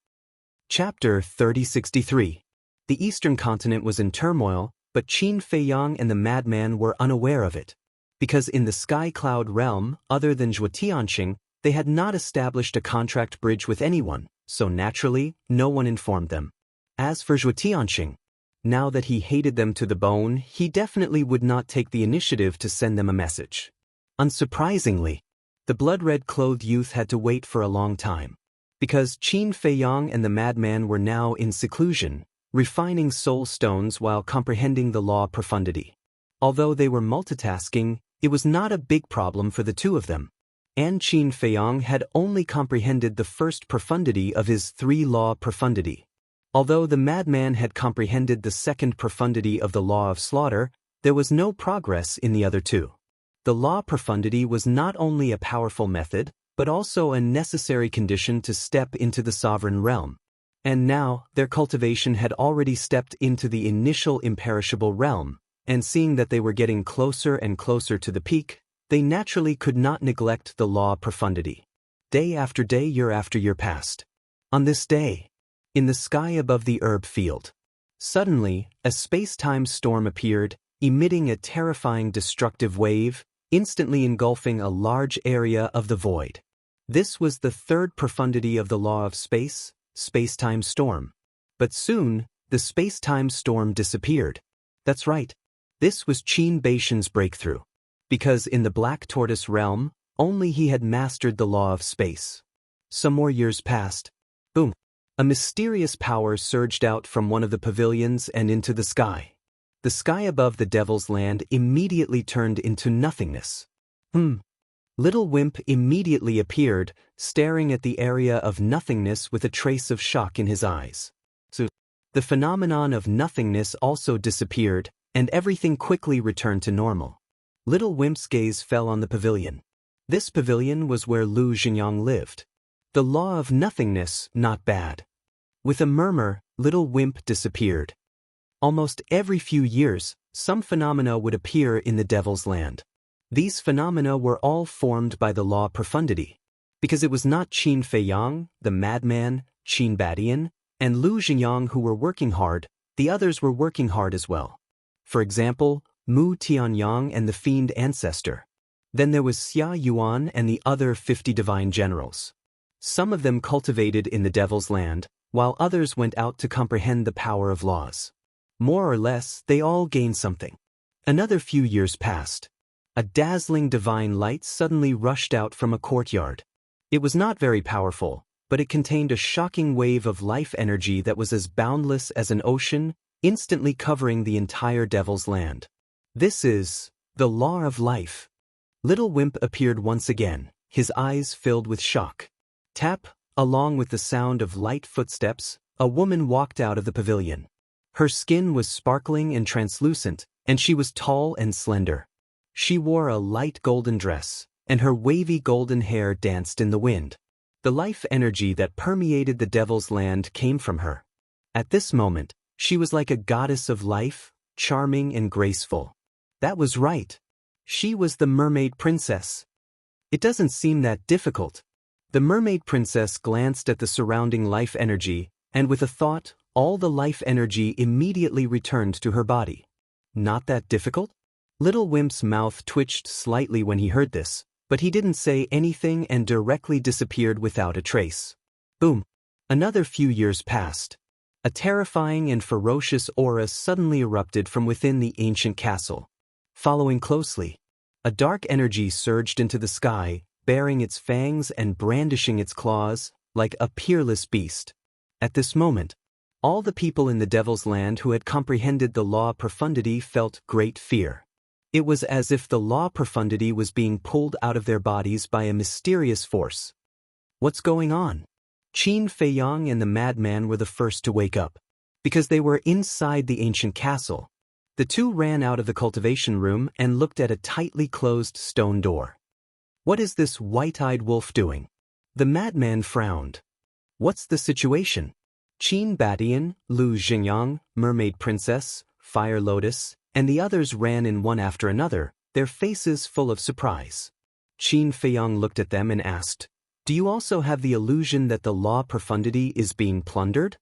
Chapter 3063. The Eastern Continent was in turmoil, but Qin Feiyang and the madman were unaware of it. Because in the Sky Cloud realm, other than Zhuotianqing, they had not established a contract bridge with anyone, so naturally, no one informed them. As for Zhuotianqing, now that he hated them to the bone, he definitely would not take the initiative to send them a message. Unsurprisingly, the blood-red-clothed youth had to wait for a long time. Because Qin Feiyang and the madman were now in seclusion, refining soul stones while comprehending the law profundity. Although they were multitasking, it was not a big problem for the two of them. And Qin Feiyang had only comprehended the first profundity of his three-law profundity. Although the madman had comprehended the second profundity of the law of slaughter, there was no progress in the other two. The law profundity was not only a powerful method, but also a necessary condition to step into the sovereign realm. And now, their cultivation had already stepped into the initial imperishable realm, and seeing that they were getting closer and closer to the peak, they naturally could not neglect the law profundity. Day after day, year after year passed. On this day, in the sky above the herb field, suddenly, a space-time storm appeared, emitting a terrifying destructive wave, instantly engulfing a large area of the void. This was the third profundity of the law of space, space-time storm. But soon, the space-time storm disappeared. That's right. This was Qin Beishan's breakthrough. Because in the Black Tortoise realm, only he had mastered the law of space. Some more years passed. Boom. A mysterious power surged out from one of the pavilions and into the sky. The sky above the Devil's Land immediately turned into nothingness. Little Wimp immediately appeared, staring at the area of nothingness with a trace of shock in his eyes. So, the phenomenon of nothingness also disappeared, and everything quickly returned to normal. Little Wimp's gaze fell on the pavilion. This pavilion was where Lu Xingyang lived. The law of nothingness, not bad. With a murmur, Little Wimp disappeared. Almost every few years, some phenomena would appear in the Devil's Land. These phenomena were all formed by the law profundity. Because it was not Qin Feiyang, the madman, Qin Badian, and Lu Xingyang who were working hard, the others were working hard as well. For example, Mu Tianyang and the Fiend Ancestor. Then there was Xia Yuan and the other 50 divine generals. Some of them cultivated in the Devil's Land, while others went out to comprehend the power of laws. More or less, they all gained something. Another few years passed. A dazzling divine light suddenly rushed out from a courtyard. It was not very powerful, but it contained a shocking wave of life energy that was as boundless as an ocean, instantly covering the entire Devil's Land. This is the law of life. Little Wimp appeared once again, his eyes filled with shock. Tap, along with the sound of light footsteps, a woman walked out of the pavilion. Her skin was sparkling and translucent, and she was tall and slender. She wore a light golden dress, and her wavy golden hair danced in the wind. The life energy that permeated the Devil's Land came from her. At this moment, she was like a goddess of life, charming and graceful. That was right. She was the Mermaid Princess. It doesn't seem that difficult. The Mermaid Princess glanced at the surrounding life energy, and with a thought, all the life energy immediately returned to her body. Not that difficult? Little Wimp's mouth twitched slightly when he heard this, but he didn't say anything and directly disappeared without a trace. Boom. Another few years passed. A terrifying and ferocious aura suddenly erupted from within the ancient castle. Following closely, a dark energy surged into the sky, baring its fangs and brandishing its claws, like a peerless beast. At this moment, all the people in the Devil's Land who had comprehended the law profundity felt great fear. It was as if the law profundity was being pulled out of their bodies by a mysterious force. What's going on? Qin Feiyang and the madman were the first to wake up. Because they were inside the ancient castle. The two ran out of the cultivation room and looked at a tightly closed stone door. What is this white-eyed wolf doing? The madman frowned. What's the situation? Qin Batian, Lu Xingyang, Mermaid Princess, Fire Lotus, and the others ran in one after another, their faces full of surprise. Qin Feiyang looked at them and asked, "Do you also have the illusion that the law profundity is being plundered?"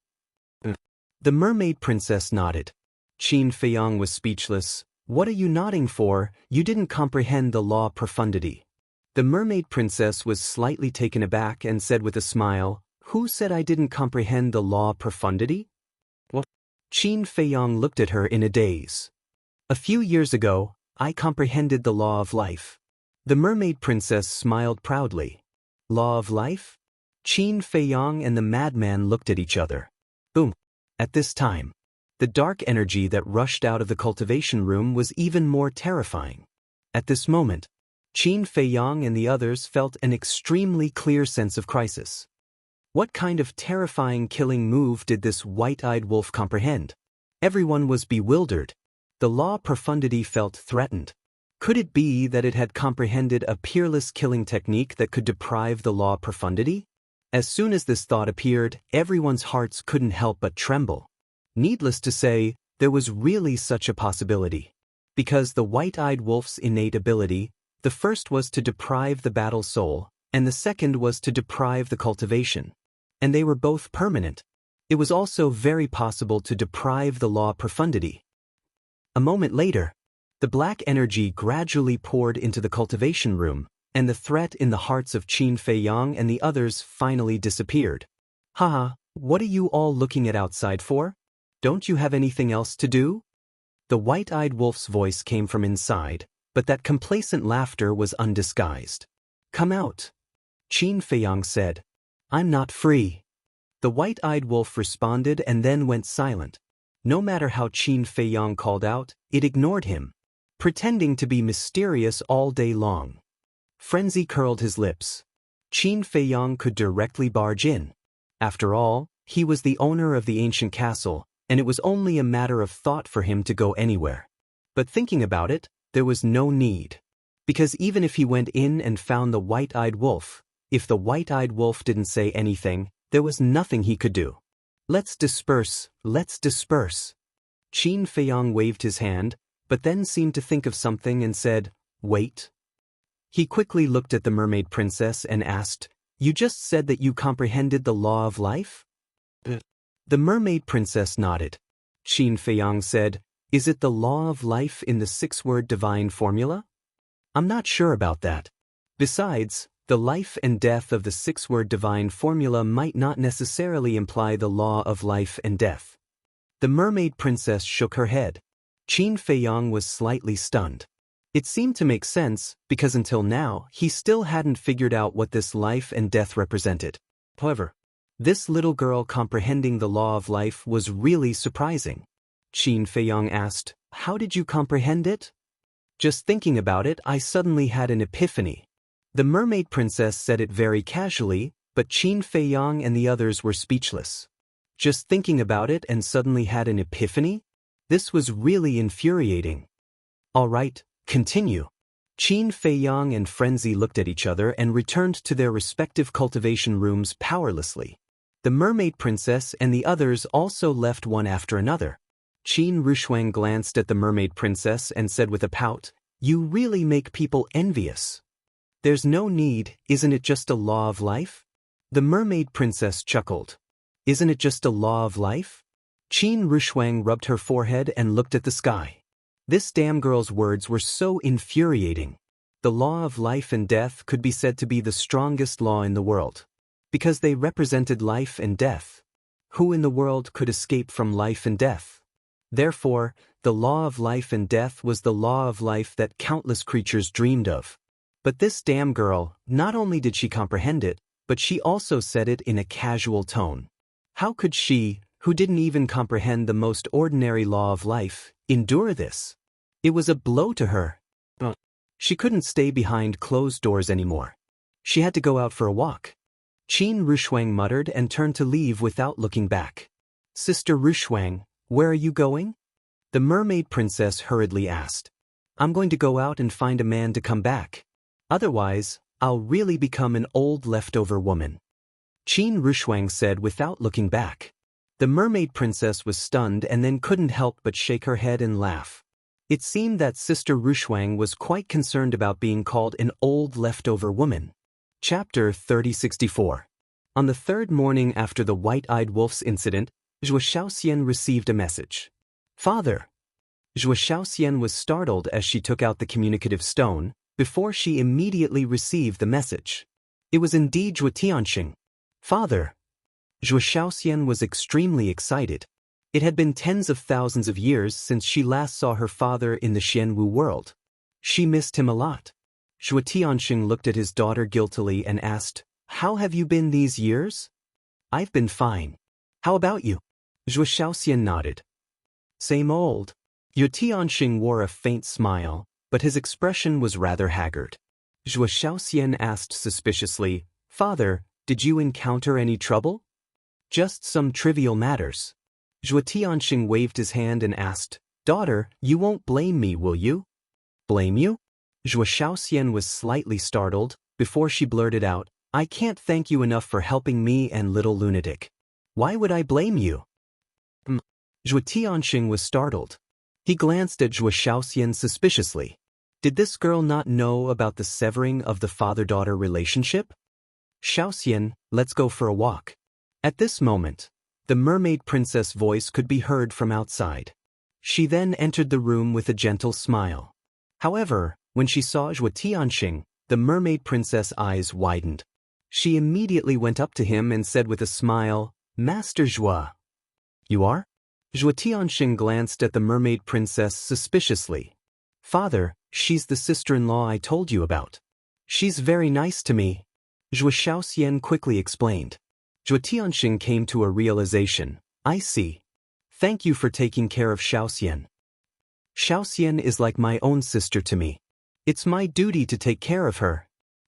The Mermaid Princess nodded. Qin Feiyang was speechless. "What are you nodding for? You didn't comprehend the law profundity." The Mermaid Princess was slightly taken aback and said with a smile, "Who said I didn't comprehend the law profundity?" What? Qin Feiyang looked at her in a daze. "A few years ago, I comprehended the law of life." The Mermaid Princess smiled proudly. Law of life? Qin Feiyang and the madman looked at each other. Boom. At this time, the dark energy that rushed out of the cultivation room was even more terrifying. At this moment, Qin Feiyang and the others felt an extremely clear sense of crisis. What kind of terrifying killing move did this white-eyed wolf comprehend? Everyone was bewildered. The law profundity felt threatened. Could it be that it had comprehended a peerless killing technique that could deprive the law profundity? As soon as this thought appeared, everyone's hearts couldn't help but tremble. Needless to say, there was really such a possibility. Because the white-eyed wolf's innate ability, the first was to deprive the battle soul, and the second was to deprive the cultivation. And they were both permanent. It was also very possible to deprive the law profundity. A moment later, the black energy gradually poured into the cultivation room, and the threat in the hearts of Qin Feiyang and the others finally disappeared. "Haha, what are you all looking at outside for? Don't you have anything else to do?" The white-eyed wolf's voice came from inside, but that complacent laughter was undisguised. "Come out," Qin Feiyang said. "I'm not free." The white-eyed wolf responded and then went silent. No matter how Qin Feiyang called out, it ignored him, pretending to be mysterious all day long. Frenzy curled his lips. Qin Feiyang could directly barge in. After all, he was the owner of the ancient castle, and it was only a matter of thought for him to go anywhere. But thinking about it, there was no need. Because even if he went in and found the white-eyed wolf, if the white-eyed wolf didn't say anything, there was nothing he could do. Let's disperse. Qin Feiyang waved his hand, but then seemed to think of something and said, "Wait." He quickly looked at the Mermaid Princess and asked, "You just said that you comprehended the law of life?" The Mermaid Princess nodded. Qin Feiyang said, "Is it the law of life in the 6-word divine formula?" "I'm not sure about that. Besides, the life and death of the 6-word divine formula might not necessarily imply the law of life and death." The Mermaid Princess shook her head. Qin Feiyang was slightly stunned. It seemed to make sense, because until now, he still hadn't figured out what this life and death represented. However, this little girl comprehending the law of life was really surprising. Qin Feiyang asked, "How did you comprehend it?" "Just thinking about it, I suddenly had an epiphany." The Mermaid Princess said it very casually, but Qin Feiyang and the others were speechless. Just thinking about it and suddenly had an epiphany? This was really infuriating. "All right, continue." Qin Feiyang and Frenzy looked at each other and returned to their respective cultivation rooms powerlessly. The Mermaid Princess and the others also left one after another. Qin Rushuang glanced at the Mermaid Princess and said with a pout, "You really make people envious." "There's no need, isn't it just a law of life?" The Mermaid Princess chuckled. "Isn't it just a law of life?" Qin Rushuang rubbed her forehead and looked at the sky. This damn girl's words were so infuriating. The law of life and death could be said to be the strongest law in the world. Because they represented life and death. Who in the world could escape from life and death? Therefore, the law of life and death was the law of life that countless creatures dreamed of. But this damn girl, not only did she comprehend it, but she also said it in a casual tone. How could she, who didn't even comprehend the most ordinary law of life, endure this? It was a blow to her, She couldn't stay behind closed doors anymore. She had to go out for a walk. Qin Rushuang muttered and turned to leave without looking back. Sister Rushuang, where are you going? The mermaid princess hurriedly asked. I'm going to go out and find a man to come back. Otherwise, I'll really become an old leftover woman. Qin Rushuang said without looking back. The mermaid princess was stunned and then couldn't help but shake her head and laugh. It seemed that Sister Rushuang was quite concerned about being called an old leftover woman. Chapter 3064. On the third morning after the white-eyed wolf's incident, Zhuo Shaoxian received a message. Father. Zhuo Shaoxian was startled as she took out the communicative stone, before she immediately received the message. It was indeed Zhuo Tianxing. Father. Zhuo Shaoxian was extremely excited. It had been tens of thousands of years since she last saw her father in the Jianghu world. She missed him a lot. Zhuo Tianxing looked at his daughter guiltily and asked, How have you been these years? I've been fine. How about you? Zhuo Shaoxian nodded. Same old. Zhuo Tianxing wore a faint smile, but his expression was rather haggard. Zhuo Shaoxian asked suspiciously, Father, did you encounter any trouble? Just some trivial matters. Zhuo Tianxing waved his hand and asked, Daughter, you won't blame me, will you? Blame you? Zhuo Shaoxian was slightly startled, before she blurted out, I can't thank you enough for helping me and little lunatic. Why would I blame you? Zhuo Tianxing was startled. He glanced at Zhuo Shaoxian suspiciously. Did this girl not know about the severing of the father-daughter relationship? Shaoxian, let's go for a walk. At this moment, the mermaid princess' voice could be heard from outside. She then entered the room with a gentle smile. However, when she saw Zhuo Tianxing, the mermaid princess' eyes widened. She immediately went up to him and said with a smile, Master Zhuo. You are? Zhuo Tianxing glanced at the mermaid princess suspiciously. Father, she's the sister-in-law I told you about. She's very nice to me. Zhuo Shaoxian quickly explained. Zhuo Tianxing came to a realization. I see. Thank you for taking care of Shaoxian. Shaoxian is like my own sister to me. It's my duty to take care of her.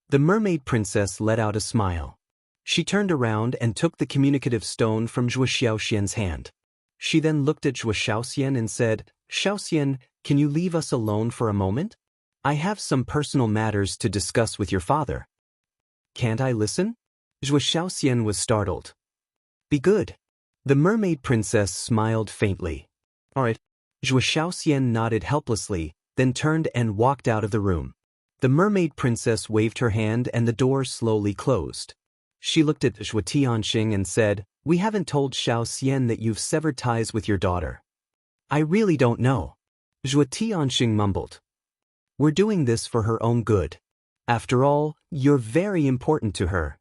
The mermaid princess let out a smile. She turned around and took the communicative stone from Zhuo Shaoxian's hand. She then looked at Zhuo Shaoxian and said, Shaoxian, can you leave us alone for a moment? I have some personal matters to discuss with your father. Can't I listen? Zhuo Shaoxian was startled. Be good. The mermaid princess smiled faintly. All right. Zhuo Shaoxian nodded helplessly, then turned and walked out of the room. The mermaid princess waved her hand and the door slowly closed. She looked at Zhuo Tianxing and said, We haven't told Shaoxian that you've severed ties with your daughter. I really don't know. Zhuo Tianxing mumbled. We're doing this for her own good. After all, you're very important to her.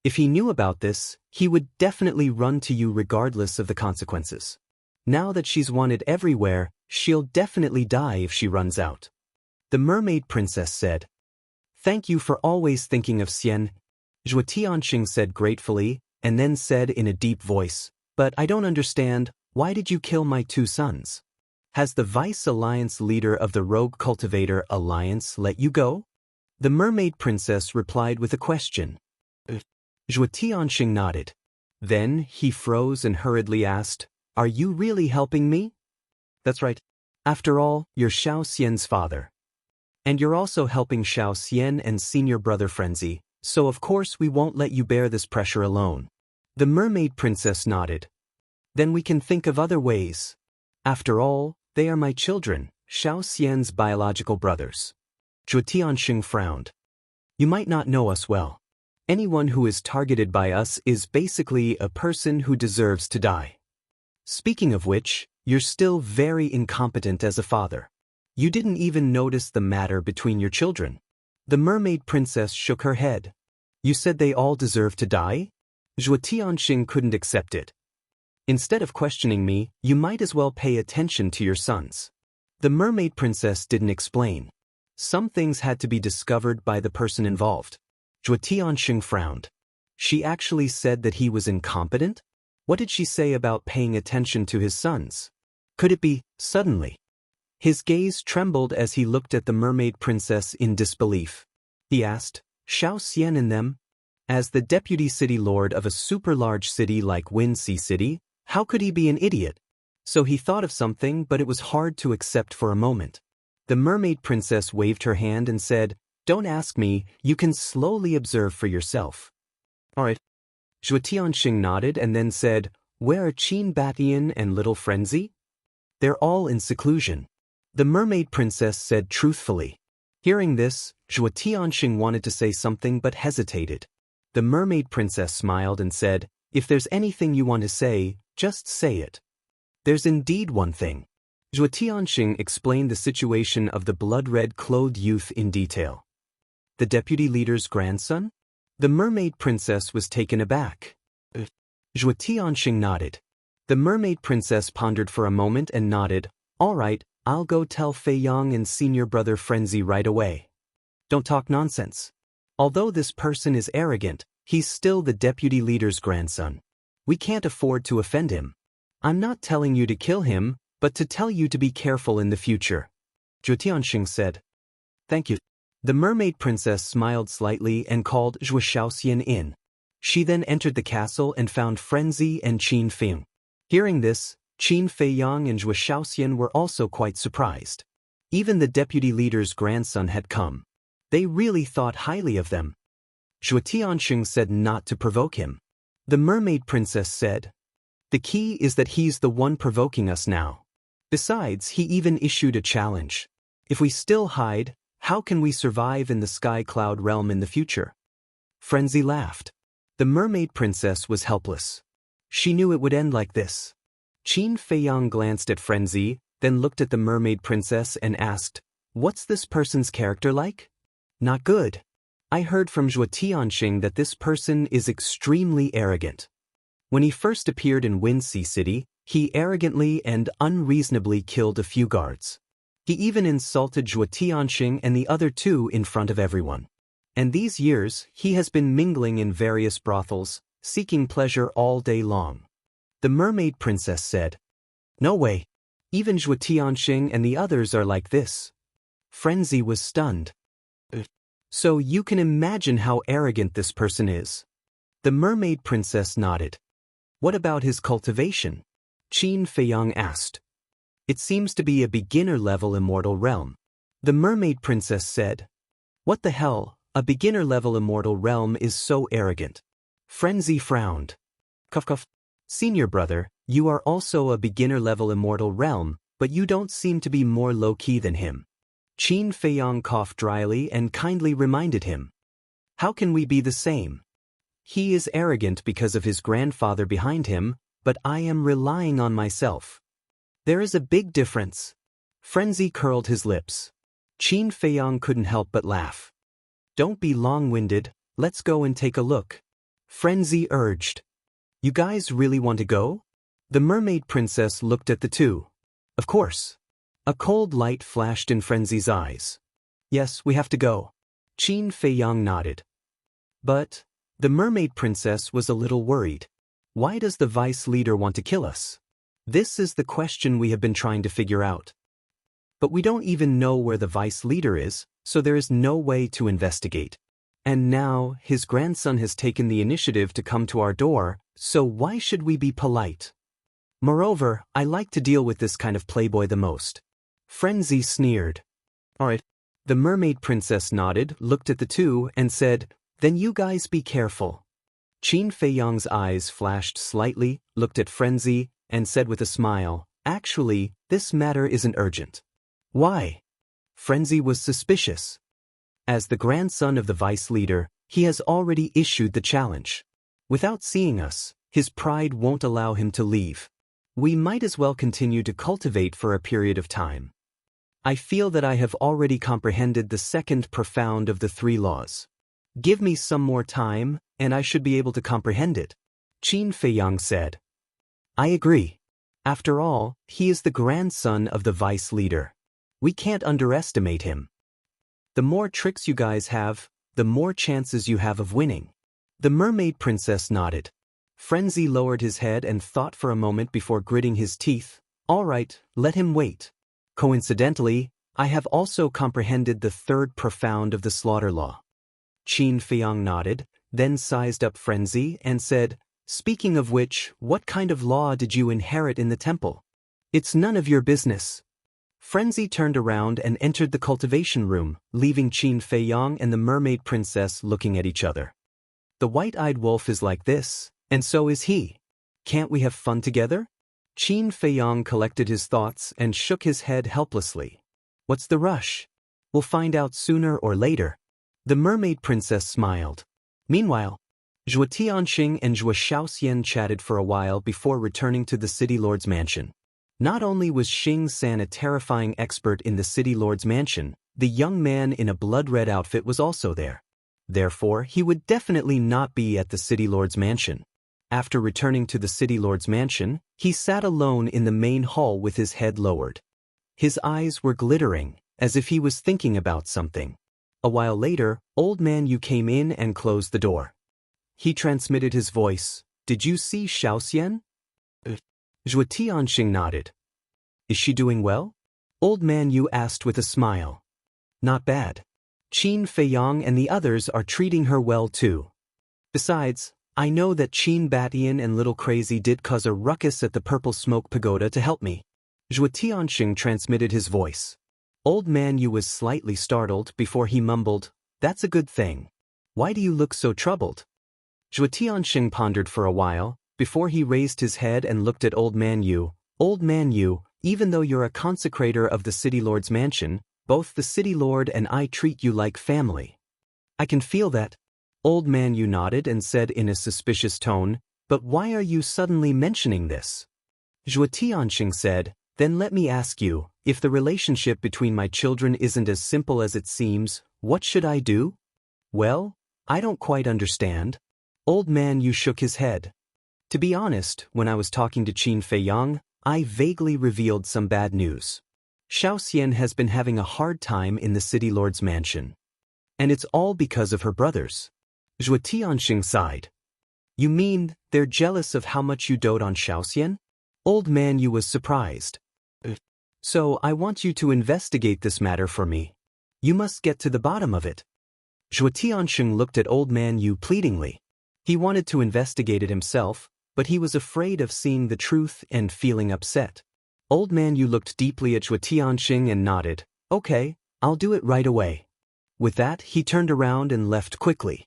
If he knew about this, he would definitely run to you regardless of the consequences. Now that she's wanted everywhere, she'll definitely die if she runs out. The mermaid princess said. Thank you for always thinking of Xian. Zhuo Tianxing said gratefully, and then said in a deep voice, But I don't understand, why did you kill my two sons? Has the Vice Alliance leader of the Rogue Cultivator Alliance let you go? The mermaid princess replied with a question. Zhuo Tianxing nodded. Then he froze and hurriedly asked, Are you really helping me? That's right. After all, you're Shaoxian's father. And you're also helping Shaoxian and senior brother Frenzy, so of course we won't let you bear this pressure alone. The mermaid princess nodded. Then we can think of other ways. After all, they are my children, Shaoxian's biological brothers. Zhuo Tianxing frowned. You might not know us well. Anyone who is targeted by us is basically a person who deserves to die. Speaking of which, you're still very incompetent as a father. You didn't even notice the matter between your children. The mermaid princess shook her head. You said they all deserve to die? Zhuo Tianxing couldn't accept it. Instead of questioning me, you might as well pay attention to your sons. The mermaid princess didn't explain. Some things had to be discovered by the person involved. Zhuo Tianxing frowned. She actually said that he was incompetent? What did she say about paying attention to his sons? Could it be, suddenly? His gaze trembled as he looked at the mermaid princess in disbelief. He asked, "Xiao Xian in them?" As the deputy city lord of a super-large city like Wuxia City, how could he be an idiot? So he thought of something, but it was hard to accept for a moment. The mermaid princess waved her hand and said, "Don't ask me, you can slowly observe for yourself." "Alright." Zhuo Tianxing nodded and then said, "Where are Qin Batian and little Frenzy?" "They're all in seclusion," the mermaid princess said truthfully. Hearing this, Zhuo Tianxing wanted to say something but hesitated. The mermaid princess smiled and said, "If there's anything you want to say, just say it." "There's indeed one thing." Zhuo Tianxing explained the situation of the blood-red clothed youth in detail. "The deputy leader's grandson?" The mermaid princess was taken aback. Zhuo Tianxing nodded. The mermaid princess pondered for a moment and nodded. "All right, I'll go tell Fei Yang and senior brother Frenzy right away." "Don't talk nonsense. Although this person is arrogant, he's still the deputy leader's grandson. We can't afford to offend him. I'm not telling you to kill him, but to tell you to be careful in the future," Zhuo Tianxing said. "Thank you." The mermaid princess smiled slightly and called Zhuo Shaoxian in. She then entered the castle and found Frenzy and Qin Feng. Hearing this, Qin Feiyang and Zhuo Shaoxian were also quite surprised. Even the deputy leader's grandson had come. They really thought highly of them. Zhuo Tianxing said not to provoke him. The mermaid princess said, "The key is that he's the one provoking us now. Besides, he even issued a challenge. If we still hide, how can we survive in the sky cloud realm in the future?" Frenzy laughed. The mermaid princess was helpless. She knew it would end like this. Qin Feiyang glanced at Frenzy, then looked at the mermaid princess and asked, "What's this person's character like?" "Not good. I heard from Zhuo Tianxing that this person is extremely arrogant. When he first appeared in Wuxia City, he arrogantly and unreasonably killed a few guards. He even insulted Zhuo Tianxing and the other two in front of everyone. And these years, he has been mingling in various brothels, seeking pleasure all day long." The mermaid princess said, "No way. Even Zhuo Tianxing and the others are like this." Frenzy was stunned. "So you can imagine how arrogant this person is." The mermaid princess nodded. "What about his cultivation?" Qin Feiyang asked. "It seems to be a beginner-level immortal realm." The mermaid princess said, "What the hell, a beginner-level immortal realm is so arrogant." Frenzy frowned. "Cuff cuff. Senior brother, you are also a beginner-level immortal realm, but you don't seem to be more low-key than him." Qin Feiyang coughed dryly and kindly reminded him. "How can we be the same? He is arrogant because of his grandfather behind him, but I am relying on myself. There is a big difference." Frenzy curled his lips. Qin Feiyang couldn't help but laugh. "Don't be long-winded, let's go and take a look," Frenzy urged. "You guys really want to go?" The mermaid princess looked at the two. "Of course." A cold light flashed in Frenzy's eyes. "Yes, we have to go." Qin Feiyang nodded. "But," the mermaid princess was a little worried. "Why does the vice leader want to kill us? This is the question we have been trying to figure out. But we don't even know where the vice leader is, so there is no way to investigate. And now, his grandson has taken the initiative to come to our door, so why should we be polite? Moreover, I like to deal with this kind of playboy the most." Frenzy sneered. "Alright." The mermaid princess nodded, looked at the two, and said, "Then you guys be careful." Qin Feiyang's eyes flashed slightly, looked at Frenzy, and said with a smile, "Actually, this matter isn't urgent." "Why?" Frenzy was suspicious. As the grandson of the vice leader, he has already issued the challenge. Without seeing us, his pride won't allow him to leave. We might as well continue to cultivate for a period of time. I feel that I have already comprehended the second profound of the three laws. Give me some more time, and I should be able to comprehend it," Qin Feiyang said. "I agree. After all, he is the grandson of the vice leader. We can't underestimate him. The more tricks you guys have, the more chances you have of winning." The mermaid princess nodded. Frenzy lowered his head and thought for a moment before gritting his teeth. "All right, let him wait. Coincidentally, I have also comprehended the third profound of the slaughter law. Qin Feiyang nodded, then sized up frenzy and said, "Speaking of which, what kind of law did you inherit in the temple?" "It's none of your business." Frenzy turned around and entered the cultivation room, leaving Qin Feiyang and the mermaid princess looking at each other. "The white-eyed wolf is like this, and so is he. Can't we have fun together?" Qin Feiyang collected his thoughts and shook his head helplessly. "What's the rush? We'll find out sooner or later." The mermaid princess smiled. Meanwhile, Zhuo Tianxing and Zhuo Shaoxian chatted for a while before returning to the city lord's mansion. Not only was Xing San a terrifying expert in the city lord's mansion, the young man in a blood-red outfit was also there. Therefore, he would definitely not be at the city lord's mansion. After returning to the city lord's mansion, he sat alone in the main hall with his head lowered. His eyes were glittering, as if he was thinking about something. A while later, Old Man Yu came in and closed the door. He transmitted his voice. "Did you see Shaoxian?" Zhuo Tianxing nodded. "Is she doing well?" Old Man Yu asked with a smile. "Not bad. Qin Feiyang and the others are treating her well too. Besides, I know that Qin Batian and Little Crazy did cause a ruckus at the Purple Smoke Pagoda to help me." Zhuo Tianxing transmitted his voice. Old Man Yu was slightly startled before he mumbled, "That's a good thing. Why do you look so troubled?" Zhuo Tianxing pondered for a while, before he raised his head and looked at Old Man Yu. "Old Man Yu, even though you're a consecrator of the city lord's mansion, both the city lord and I treat you like family." "I can feel that." Old Man Yu nodded and said in a suspicious tone, "But why are you suddenly mentioning this?" Zhuo Tianxing said, "Then let me ask you, if the relationship between my children isn't as simple as it seems, what should I do?" "Well, I don't quite understand." Old Man Yu shook his head. "To be honest, when I was talking to Qin Feiyang, I vaguely revealed some bad news. Shaoxian has been having a hard time in the city lord's mansion. And it's all because of her brothers." Zhuo Tianxing sighed. "You mean they're jealous of how much you dote on Shaoxian?" Old Man Yu was surprised. "So I want you to investigate this matter for me. You must get to the bottom of it." Zhuo Tianxing looked at Old Man Yu pleadingly. He wanted to investigate it himself, but he was afraid of seeing the truth and feeling upset. Old Man Yu looked deeply at Zhuo Tianxing and nodded. "Okay, I'll do it right away." With that, he turned around and left quickly.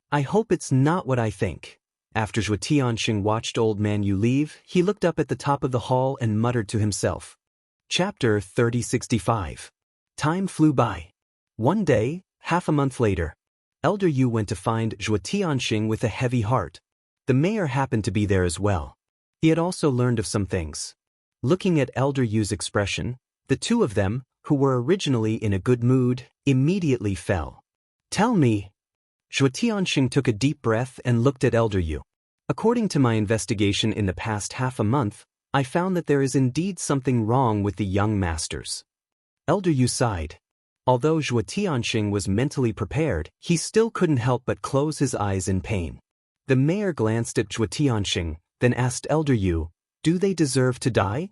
"I hope it's not what I think." After Zhuo Tianxing watched Old Man Yu leave, he looked up at the top of the hall and muttered to himself. Chapter 3065. Time flew by. One day, half a month later, Elder Yu went to find Zhuo Tianxing with a heavy heart. The mayor happened to be there as well. He had also learned of some things. Looking at Elder Yu's expression, the two of them, who were originally in a good mood, immediately fell. "Tell me." Zhuo Tianxing took a deep breath and looked at Elder Yu. "According to my investigation in the past half a month, I found that there is indeed something wrong with the young masters." Elder Yu sighed. Although Zhuo Tianxing was mentally prepared, he still couldn't help but close his eyes in pain. The mayor glanced at Zhuo Tianxing, then asked Elder Yu, "Do they deserve to die?"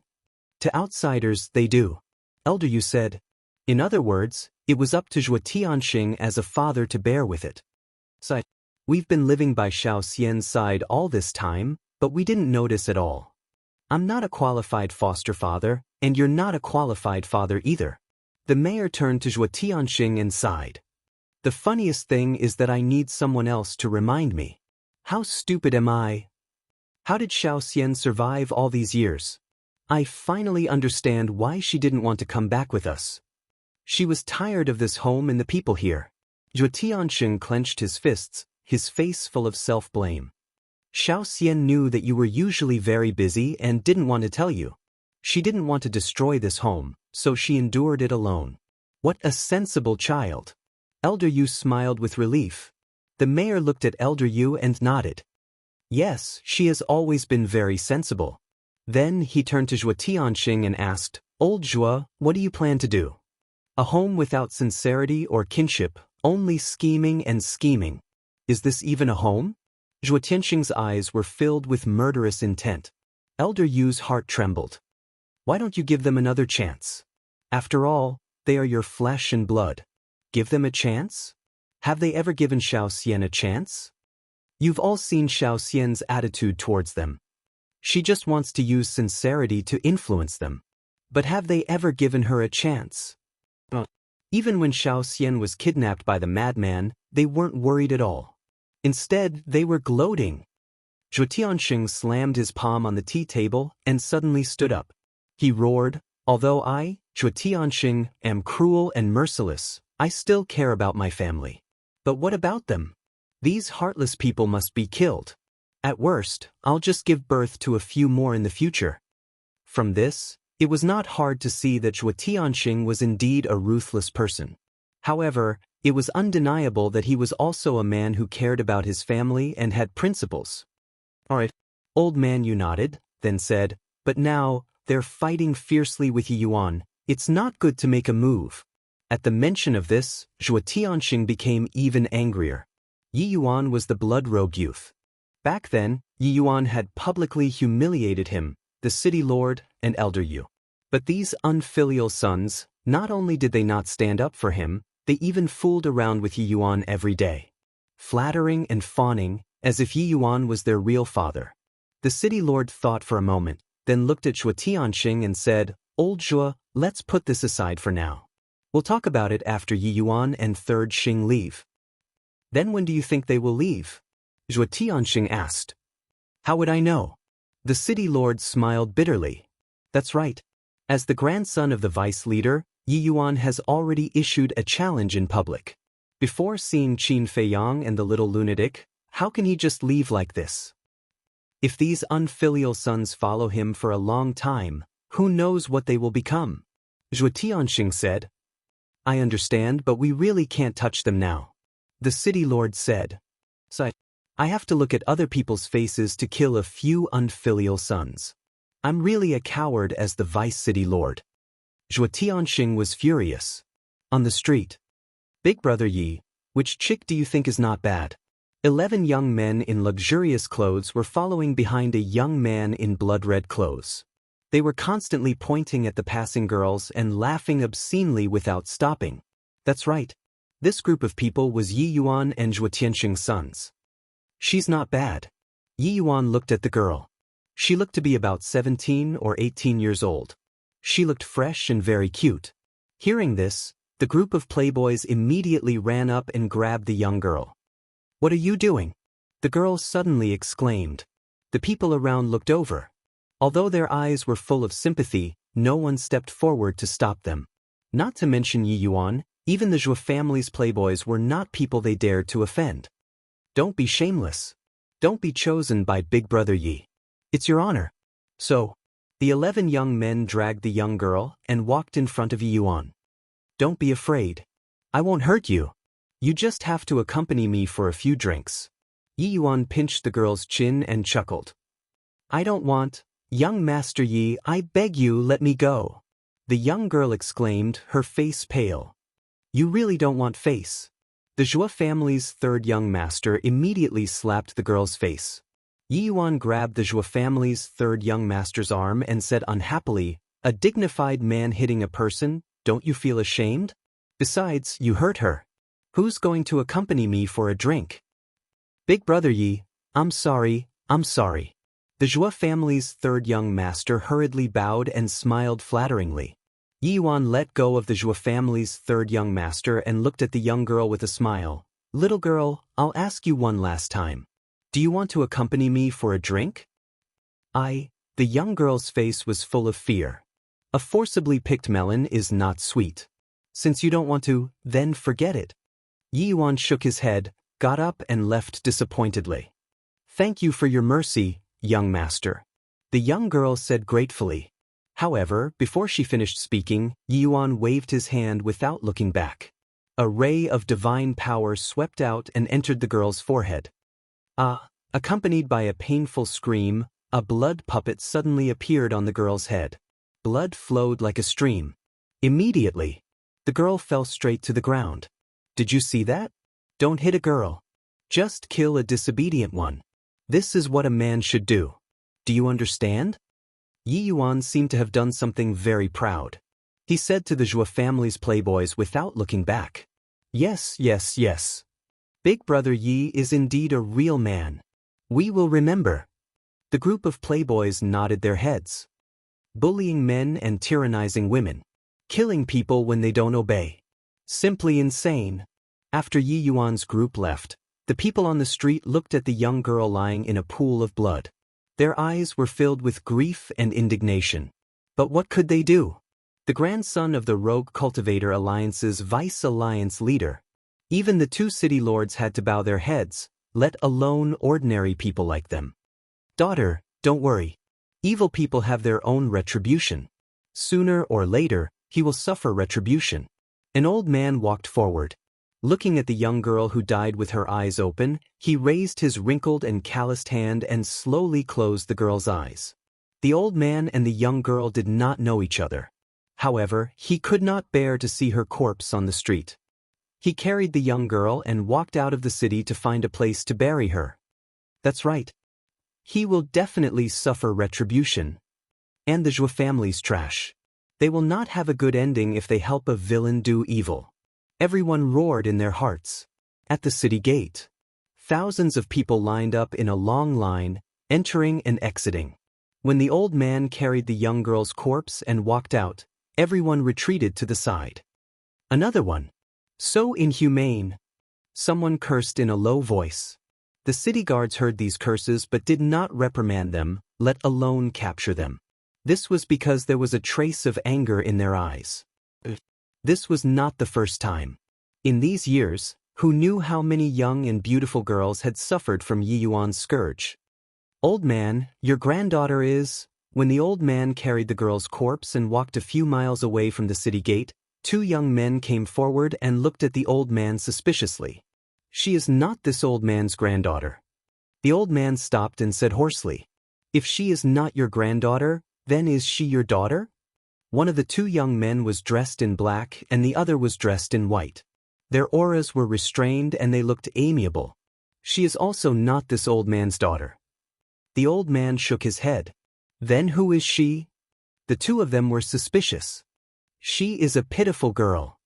"To outsiders, they do," Elder Yu said. In other words, it was up to Zhuo Tianxing as a father to bear with it. "We've been living by Shaoxian's side all this time, but we didn't notice at all. I'm not a qualified foster father, and you're not a qualified father either." The mayor turned to Zhuo Tianxing and sighed. "The funniest thing is that I need someone else to remind me. How stupid am I? How did Shaoxian survive all these years? I finally understand why she didn't want to come back with us. She was tired of this home and the people here." Zhuo Tianxing clenched his fists, his face full of self-blame. "Shaoxian knew that you were usually very busy and didn't want to tell you. She didn't want to destroy this home, so she endured it alone. What a sensible child." Elder Yu smiled with relief. The mayor looked at Elder Yu and nodded. "Yes, she has always been very sensible." Then he turned to Zhuo Tianxing and asked, "Old Zhuo, what do you plan to do? A home without sincerity or kinship, only scheming and scheming. Is this even a home?" Zhuo Tianxing's eyes were filled with murderous intent. Elder Yu's heart trembled. "Why don't you give them another chance? After all, they are your flesh and blood. Give them a chance? Have they ever given Xiao Xian a chance? You've all seen Xiao Xian's attitude towards them. She just wants to use sincerity to influence them. But have they ever given her a chance? Even when Xiao Xian was kidnapped by the madman, they weren't worried at all. Instead, they were gloating. Zhuo Tianxing slammed his palm on the tea table and suddenly stood up. He roared, "Although I, Zhuo Tianxing, am cruel and merciless, I still care about my family. But what about them? These heartless people must be killed. At worst, I'll just give birth to a few more in the future." From this, it was not hard to see that Zhuo Tianxing was indeed a ruthless person. However, it was undeniable that he was also a man who cared about his family and had principles. "All right, old man," Yu nodded, then said, "But now, they're fighting fiercely with Yi Yuan. It's not good to make a move." At the mention of this, Zhuo Tianxing became even angrier. Yi Yuan was the blood rogue youth. Back then, Yi Yuan had publicly humiliated him, the city lord, and elder Yu. But these unfilial sons, not only did they not stand up for him, they even fooled around with Yi Yuan every day, flattering and fawning, as if Yi Yuan was their real father. The city lord thought for a moment, then looked at Zhuo Tianxing and said, "Old Zhuo, let's put this aside for now. We'll talk about it after Yi Yuan and Third Xing leave." "Then when do you think they will leave?" Zhuo Tianxing asked. "How would I know?" The city lord smiled bitterly. "That's right. As the grandson of the vice leader, Yi Yuan has already issued a challenge in public. Before seeing Qin Feiyang and the little lunatic, how can he just leave like this? If these unfilial sons follow him for a long time, who knows what they will become?" Zhuo Tianxing said. "I understand, but we really can't touch them now," the city lord said. "So I have to look at other people's faces to kill a few unfilial sons. I'm really a coward as the vice city lord." Zhuo Tianxing was furious. On the street, "Big brother Yi, which chick do you think is not bad?" 11 young men in luxurious clothes were following behind a young man in blood-red clothes. They were constantly pointing at the passing girls and laughing obscenely without stopping. That's right. This group of people was Yi Yuan and Zhuo Tianxing's sons. "She's not bad." Yi Yuan looked at the girl. She looked to be about 17 or 18 years old. She looked fresh and very cute. Hearing this, the group of playboys immediately ran up and grabbed the young girl. "What are you doing?" the girl suddenly exclaimed. The people around looked over. Although their eyes were full of sympathy, no one stepped forward to stop them. Not to mention Yi Yuan, even the Zhuo family's playboys were not people they dared to offend. "Don't be shameless. Don't be chosen by Big Brother Yi. It's your honor." So, the 11 young men dragged the young girl and walked in front of Yi Yuan. "Don't be afraid. I won't hurt you. You just have to accompany me for a few drinks." Yi Yuan pinched the girl's chin and chuckled. "I don't want, young Master Yi, I beg you, let me go." The young girl exclaimed, her face pale. "You really don't want face?" The Zhuo family's third young master immediately slapped the girl's face. Yi Yuan grabbed the Zhuo family's third young master's arm and said unhappily, "A dignified man hitting a person, don't you feel ashamed? Besides, you hurt her. Who's going to accompany me for a drink?" "Big brother Yi, I'm sorry. The Zhuo family's third young master hurriedly bowed and smiled flatteringly. Yi Yuan let go of the Zhuo family's third young master and looked at the young girl with a smile. "Little girl, I'll ask you one last time. Do you want to accompany me for a drink?" The young girl's face was full of fear. A forcibly picked melon is not sweet. "Since you don't want to, then forget it." Yi Yuan shook his head, got up and left disappointedly. "Thank you for your mercy, young master," the young girl said gratefully. However, before she finished speaking, Yi Yuan waved his hand without looking back. A ray of divine power swept out and entered the girl's forehead. Accompanied by a painful scream, a blood puppet suddenly appeared on the girl's head. Blood flowed like a stream. Immediately, the girl fell straight to the ground. Did you see that? Don't hit a girl. Just kill a disobedient one. This is what a man should do. Do you understand? Yi Yuan seemed to have done something very proud. He said to the Zhua family's playboys without looking back. Yes, yes, yes. Big brother Yi is indeed a real man. We will remember. The group of playboys nodded their heads. Bullying men and tyrannizing women. Killing people when they don't obey. Simply insane. After Yi Yuan's group left, the people on the street looked at the young girl lying in a pool of blood. Their eyes were filled with grief and indignation. But what could they do? The grandson of the Rogue Cultivator Alliance's Vice Alliance leader. Even the two city lords had to bow their heads, let alone ordinary people like them. Daughter, don't worry. Evil people have their own retribution. Sooner or later, he will suffer retribution. An old man walked forward. Looking at the young girl who died with her eyes open, he raised his wrinkled and calloused hand and slowly closed the girl's eyes. The old man and the young girl did not know each other. However, he could not bear to see her corpse on the street. He carried the young girl and walked out of the city to find a place to bury her. That's right. He will definitely suffer retribution. And the Zhou family's trash. They will not have a good ending if they help a villain do evil. Everyone roared in their hearts. At the city gate, thousands of people lined up in a long line, entering and exiting. When the old man carried the young girl's corpse and walked out, everyone retreated to the side. Another one. So inhumane. Someone cursed in a low voice. The city guards heard these curses but did not reprimand them, let alone capture them. This was because there was a trace of anger in their eyes. This was not the first time. In these years, who knew how many young and beautiful girls had suffered from Yi Yuan's scourge? Old man, your granddaughter is... When the old man carried the girl's corpse and walked a few miles away from the city gate, two young men came forward and looked at the old man suspiciously. She is not this old man's granddaughter. The old man stopped and said hoarsely, if she is not your granddaughter, then is she your daughter? One of the two young men was dressed in black and the other was dressed in white. Their auras were restrained and they looked amiable. She is also not this old man's daughter. The old man shook his head. Then who is she? The two of them were suspicious. She is a pitiful girl.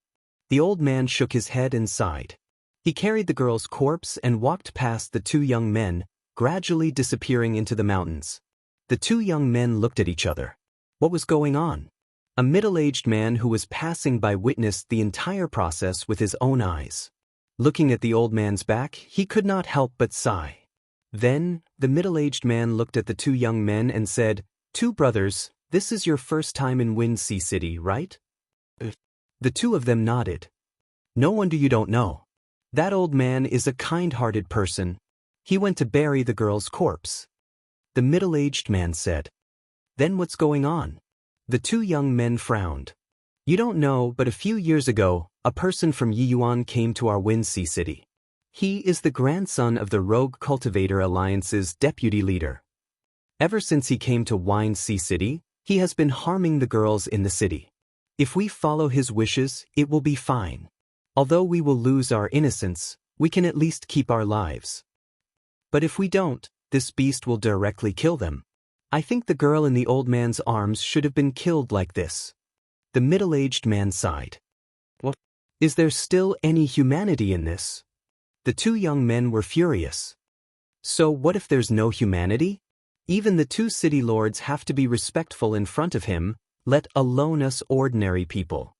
The old man shook his head and sighed. He carried the girl's corpse and walked past the two young men, gradually disappearing into the mountains. The two young men looked at each other. What was going on? A middle-aged man who was passing by witnessed the entire process with his own eyes. Looking at the old man's back, he could not help but sigh. Then, the middle-aged man looked at the two young men and said, "Two brothers, this is your first time in Wind Sea City, right?" The two of them nodded. "No wonder you don't know. That old man is a kind-hearted person. He went to bury the girl's corpse." The middle-aged man said. "Then what's going on?" The two young men frowned. "You don't know, but a few years ago, a person from Yi Yuan came to our Wind Sea City. He is the grandson of the Rogue Cultivator Alliance's deputy leader. Ever since he came to Wind Sea City, he has been harming the girls in the city. If we follow his wishes, it will be fine. Although we will lose our innocence, we can at least keep our lives. But if we don't, this beast will directly kill them. I think the girl in the old man's arms should have been killed like this." The middle-aged man sighed. "What? Is there still any humanity in this?" The two young men were furious. "So what if there's no humanity? Even the two city lords have to be respectful in front of him, let alone us ordinary people.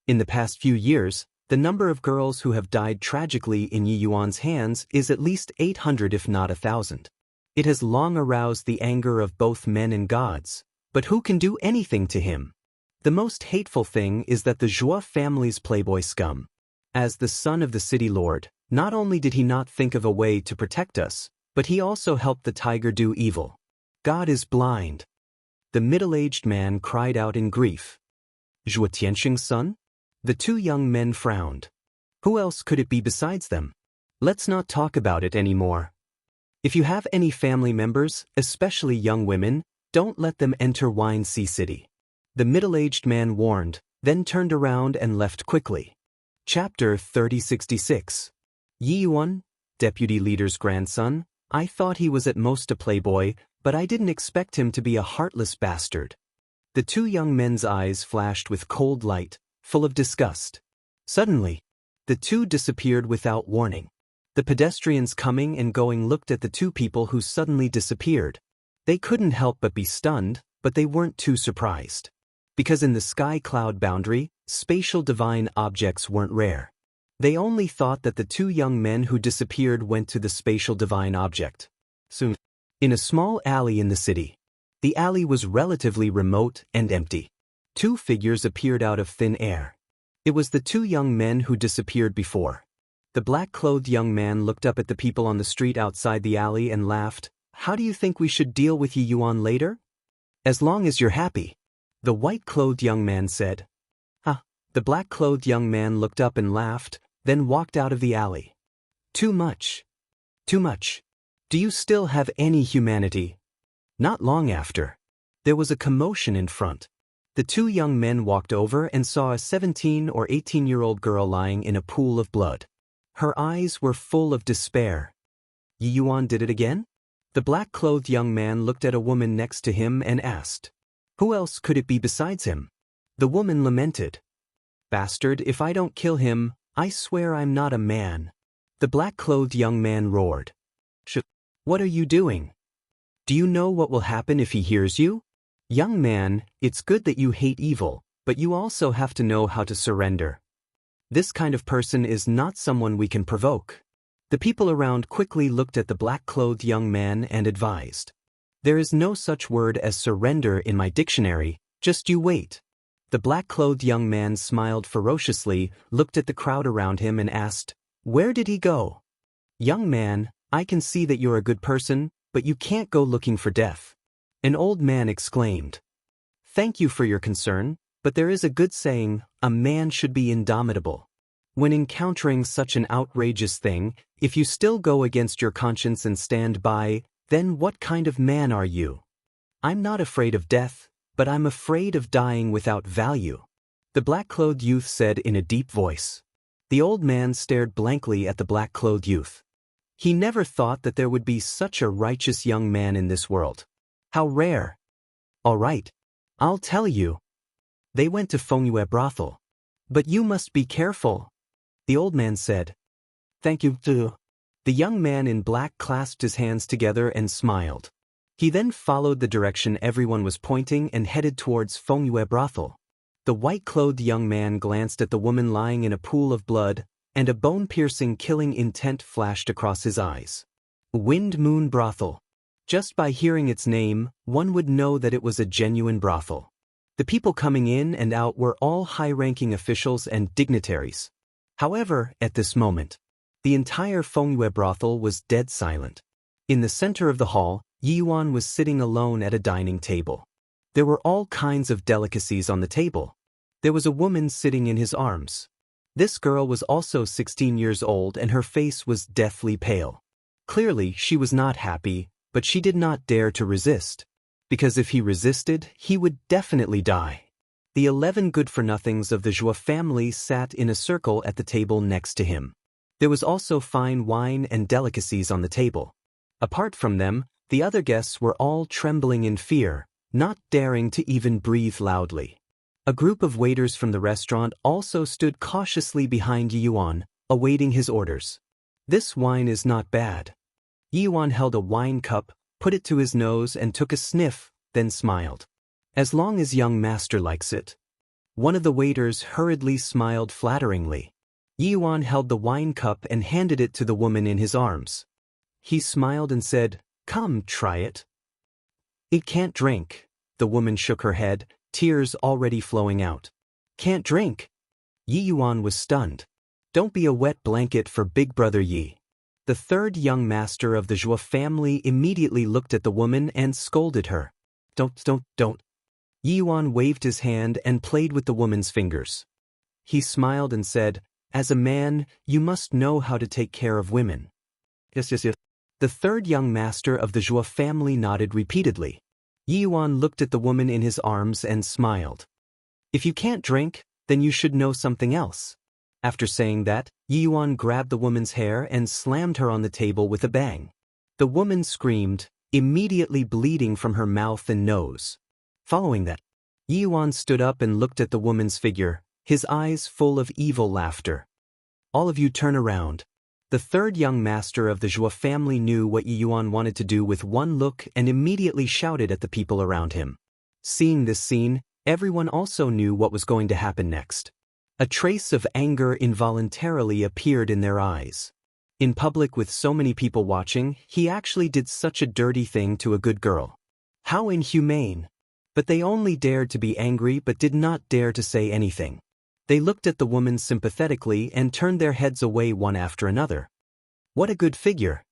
In the past few years, the number of girls who have died tragically in Yi Yuan's hands is at least 800 if not 1,000. It has long aroused the anger of both men and gods, but who can do anything to him? The most hateful thing is that the Zhua family's playboy scum. As the son of the city lord, not only did he not think of a way to protect us, but he also helped the tiger do evil. God is blind." The middle-aged man cried out in grief. "Zhua Tianxing's son?" The two young men frowned. Who else could it be besides them? Let's not talk about it anymore. If you have any family members, especially young women, don't let them enter Wind Sea City. The middle-aged man warned, then turned around and left quickly. Chapter 3066. Yi Yuan, deputy leader's grandson, I thought he was at most a playboy, but I didn't expect him to be a heartless bastard. The two young men's eyes flashed with cold light, full of disgust. Suddenly, the two disappeared without warning. The pedestrians coming and going looked at the two people who suddenly disappeared. They couldn't help but be stunned, but they weren't too surprised. Because in the sky cloud boundary, spatial divine objects weren't rare. They only thought that the two young men who disappeared went to the spatial divine object. Soon, in a small alley in the city. The alley was relatively remote and empty. Two figures appeared out of thin air. It was the two young men who disappeared before. The black-clothed young man looked up at the people on the street outside the alley and laughed. "How do you think we should deal with Yi Yuan later?" "As long as you're happy," the white-clothed young man said. "Ah." The black-clothed young man looked up and laughed, then walked out of the alley. "Too much. Too much. Do you still have any humanity?" Not long after, there was a commotion in front. The two young men walked over and saw a 17 or 18-year-old girl lying in a pool of blood. Her eyes were full of despair. "Yi Yuan did it again?" The black-clothed young man looked at a woman next to him and asked. "Who else could it be besides him?" The woman lamented. "Bastard, if I don't kill him, I swear I'm not a man." The black-clothed young man roared. "What are you doing? Do you know what will happen if he hears you?" "Young man, it's good that you hate evil, but you also have to know how to surrender. This kind of person is not someone we can provoke." The people around quickly looked at the black-clothed young man and advised. "There is no such word as surrender in my dictionary, just you wait." The black-clothed young man smiled ferociously, looked at the crowd around him and asked, "Where did he go?" "Young man, I can see that you're a good person, but you can't go looking for death." An old man exclaimed. "Thank you for your concern, but there is a good saying, a man should be indomitable. When encountering such an outrageous thing, if you still go against your conscience and stand by, then what kind of man are you?" "I'm not afraid of death, but I'm afraid of dying without value," the black-clothed youth said in a deep voice. The old man stared blankly at the black-clothed youth. He never thought that there would be such a righteous young man in this world. How rare. "All right. I'll tell you." They went to Fengyue brothel. "But you must be careful," the old man said. "Thank you, too." The young man in black clasped his hands together and smiled. He then followed the direction everyone was pointing and headed towards Fengyue brothel. The white-clothed young man glanced at the woman lying in a pool of blood, and a bone-piercing killing intent flashed across his eyes. Wind Moon Brothel. Just by hearing its name, one would know that it was a genuine brothel. The people coming in and out were all high-ranking officials and dignitaries. However, at this moment, the entire Fengyue brothel was dead silent. In the center of the hall, Yi Yuan was sitting alone at a dining table. There were all kinds of delicacies on the table. There was a woman sitting in his arms. This girl was also 16 years old and her face was deathly pale. Clearly, she was not happy, but she did not dare to resist. Because if he resisted, he would definitely die. The 11 good-for-nothings of the Zhuo family sat in a circle at the table next to him. There was also fine wine and delicacies on the table. Apart from them, the other guests were all trembling in fear, not daring to even breathe loudly. A group of waiters from the restaurant also stood cautiously behind Yi Yuan, awaiting his orders. "This wine is not bad." Yi Yuan held a wine cup, put it to his nose and took a sniff, then smiled. "As long as young master likes it." One of the waiters hurriedly smiled flatteringly. Yi Yuan held the wine cup and handed it to the woman in his arms. He smiled and said, "Come, try it." "It can't drink." The woman shook her head, tears already flowing out. "Can't drink?" Yi Yuan was stunned. "Don't be a wet blanket for Big Brother Yi." The third young master of the Zhuo family immediately looked at the woman and scolded her. Don't. Yi Yuan waved his hand and played with the woman's fingers. He smiled and said, "As a man, you must know how to take care of women." Yes. The third young master of the Zhuo family nodded repeatedly. Yi Yuan looked at the woman in his arms and smiled. "If you can't drink, then you should know something else." After saying that, Yi Yuan grabbed the woman's hair and slammed her on the table with a bang. The woman screamed, immediately bleeding from her mouth and nose. Following that, Yi Yuan stood up and looked at the woman's figure, his eyes full of evil laughter. All of you turn around. The third young master of the Zhuo family knew what Yi Yuan wanted to do with one look and immediately shouted at the people around him. Seeing this scene, everyone also knew what was going to happen next. A trace of anger involuntarily appeared in their eyes. In public with so many people watching, he actually did such a dirty thing to a good girl. How inhumane! But they only dared to be angry but did not dare to say anything. They looked at the woman sympathetically and turned their heads away one after another. What a good figure!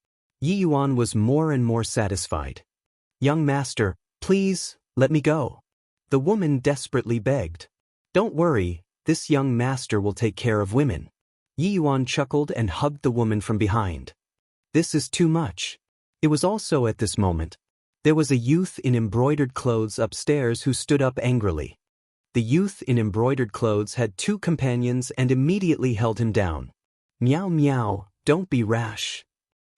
Yi Yuan was more and more satisfied. Young master, please, let me go. The woman desperately begged. Don't worry, this young master will take care of women. Yi Yuan chuckled and hugged the woman from behind. This is too much. It was also at this moment. There was a youth in embroidered clothes upstairs who stood up angrily. The youth in embroidered clothes had two companions and immediately held him down. Meow meow, don't be rash.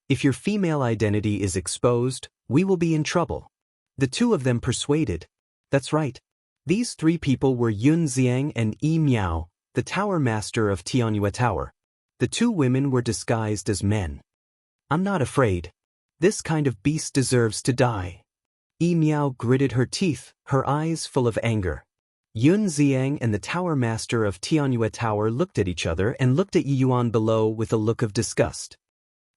If your female identity is exposed, we will be in trouble. The two of them persuaded. That's right. These three people were Yun Xiang and Yi Miao, the tower master of Tianyue Tower. The two women were disguised as men. I'm not afraid. This kind of beast deserves to die. Yi Miao gritted her teeth, her eyes full of anger. Yun Xiang and the tower master of Tianyue Tower looked at each other and looked at Yi Yuan below with a look of disgust.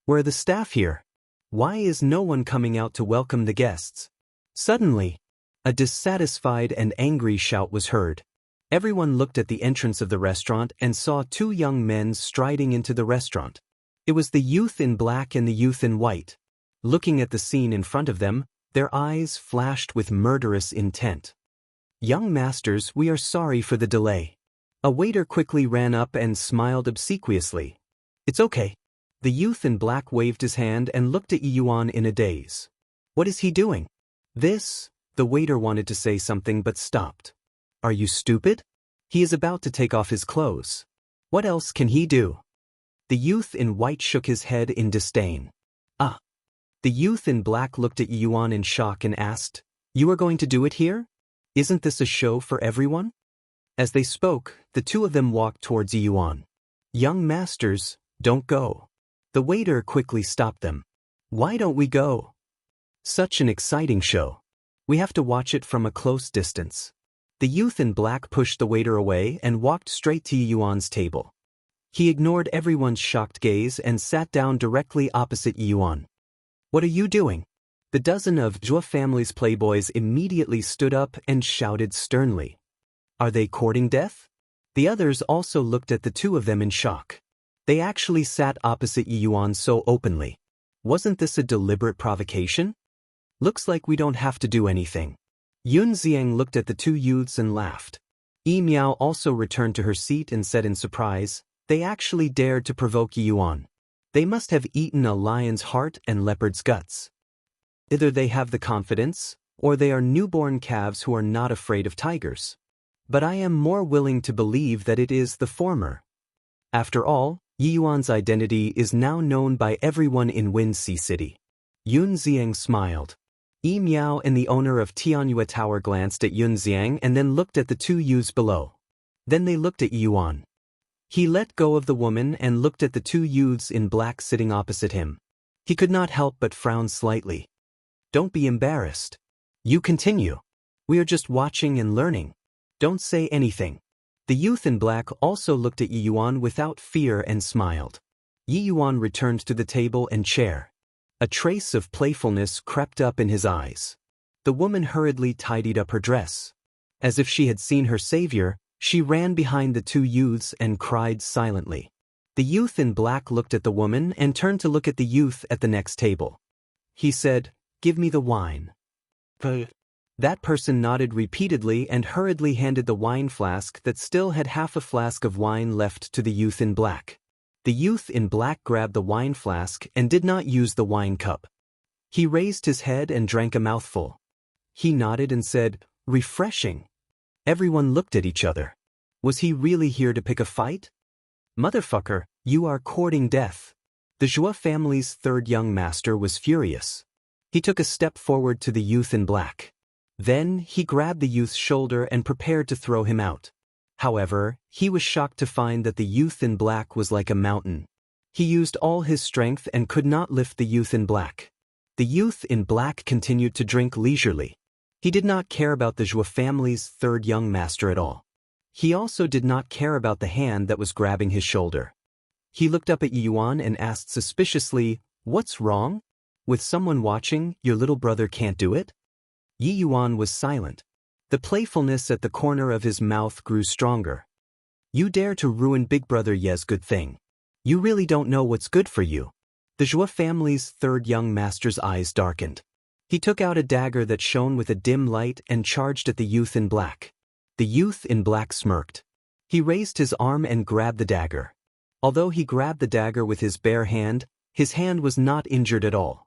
Where are the staff here? Why is no one coming out to welcome the guests? Suddenly, a dissatisfied and angry shout was heard. Everyone looked at the entrance of the restaurant and saw two young men striding into the restaurant. It was the youth in black and the youth in white. Looking at the scene in front of them, their eyes flashed with murderous intent. Young masters, we are sorry for the delay. A waiter quickly ran up and smiled obsequiously. It's okay. The youth in black waved his hand and looked at Yi Yuan in a daze. What is he doing? The waiter wanted to say something but stopped. Are you stupid? He is about to take off his clothes. What else can he do? The youth in white shook his head in disdain. Ah. The youth in black looked at Yi Yuan in shock and asked, You are going to do it here? Isn't this a show for everyone? As they spoke, the two of them walked towards Yi Yuan. Young masters, don't go. The waiter quickly stopped them. Why don't we go? Such an exciting show. We have to watch it from a close distance. The youth in black pushed the waiter away and walked straight to Yi Yuan's table. He ignored everyone's shocked gaze and sat down directly opposite Yi Yuan. What are you doing? The dozen of Zhuo family's playboys immediately stood up and shouted sternly. Are they courting death? The others also looked at the two of them in shock. They actually sat opposite Yi Yuan so openly. Wasn't this a deliberate provocation? Looks like we don't have to do anything. Yun Xiang looked at the two youths and laughed. Yi Miao also returned to her seat and said in surprise, They actually dared to provoke Yi Yuan. They must have eaten a lion's heart and leopard's guts. Either they have the confidence, or they are newborn calves who are not afraid of tigers. But I am more willing to believe that it is the former. After all, Yi Yuan's identity is now known by everyone in Winxi City. Yun Xiang smiled. Yi Miao and the owner of Tianyue Tower glanced at Yun Xiang and then looked at the two youths below. Then they looked at Yi Yuan. He let go of the woman and looked at the two youths in black sitting opposite him. He could not help but frown slightly. Don't be embarrassed. You continue. We are just watching and learning. Don't say anything. The youth in black also looked at Yi Yuan without fear and smiled. Yi Yuan returned to the table and chair. A trace of playfulness crept up in his eyes. The woman hurriedly tidied up her dress. As if she had seen her savior, she ran behind the two youths and cried silently. The youth in black looked at the woman and turned to look at the youth at the next table. He said, Give me the wine. That person nodded repeatedly and hurriedly handed the wine flask that still had half a flask of wine left to the youth in black. The youth in black grabbed the wine flask and did not use the wine cup. He raised his head and drank a mouthful. He nodded and said, Refreshing. Everyone looked at each other. Was he really here to pick a fight? Motherfucker, you are courting death. The Zhuo family's third young master was furious. He took a step forward to the youth in black. Then, he grabbed the youth's shoulder and prepared to throw him out. However, he was shocked to find that the youth in black was like a mountain. He used all his strength and could not lift the youth in black. The youth in black continued to drink leisurely. He did not care about the Zhou family's third young master at all. He also did not care about the hand that was grabbing his shoulder. He looked up at Yi Yuan and asked suspiciously, "What's wrong? With someone watching, your little brother can't do it?" Yi Yuan was silent. The playfulness at the corner of his mouth grew stronger. "You dare to ruin Big Brother Ye's good thing. You really don't know what's good for you." The Zhou family's third young master's eyes darkened. He took out a dagger that shone with a dim light and charged at the youth in black. The youth in black smirked. He raised his arm and grabbed the dagger. Although he grabbed the dagger with his bare hand, his hand was not injured at all.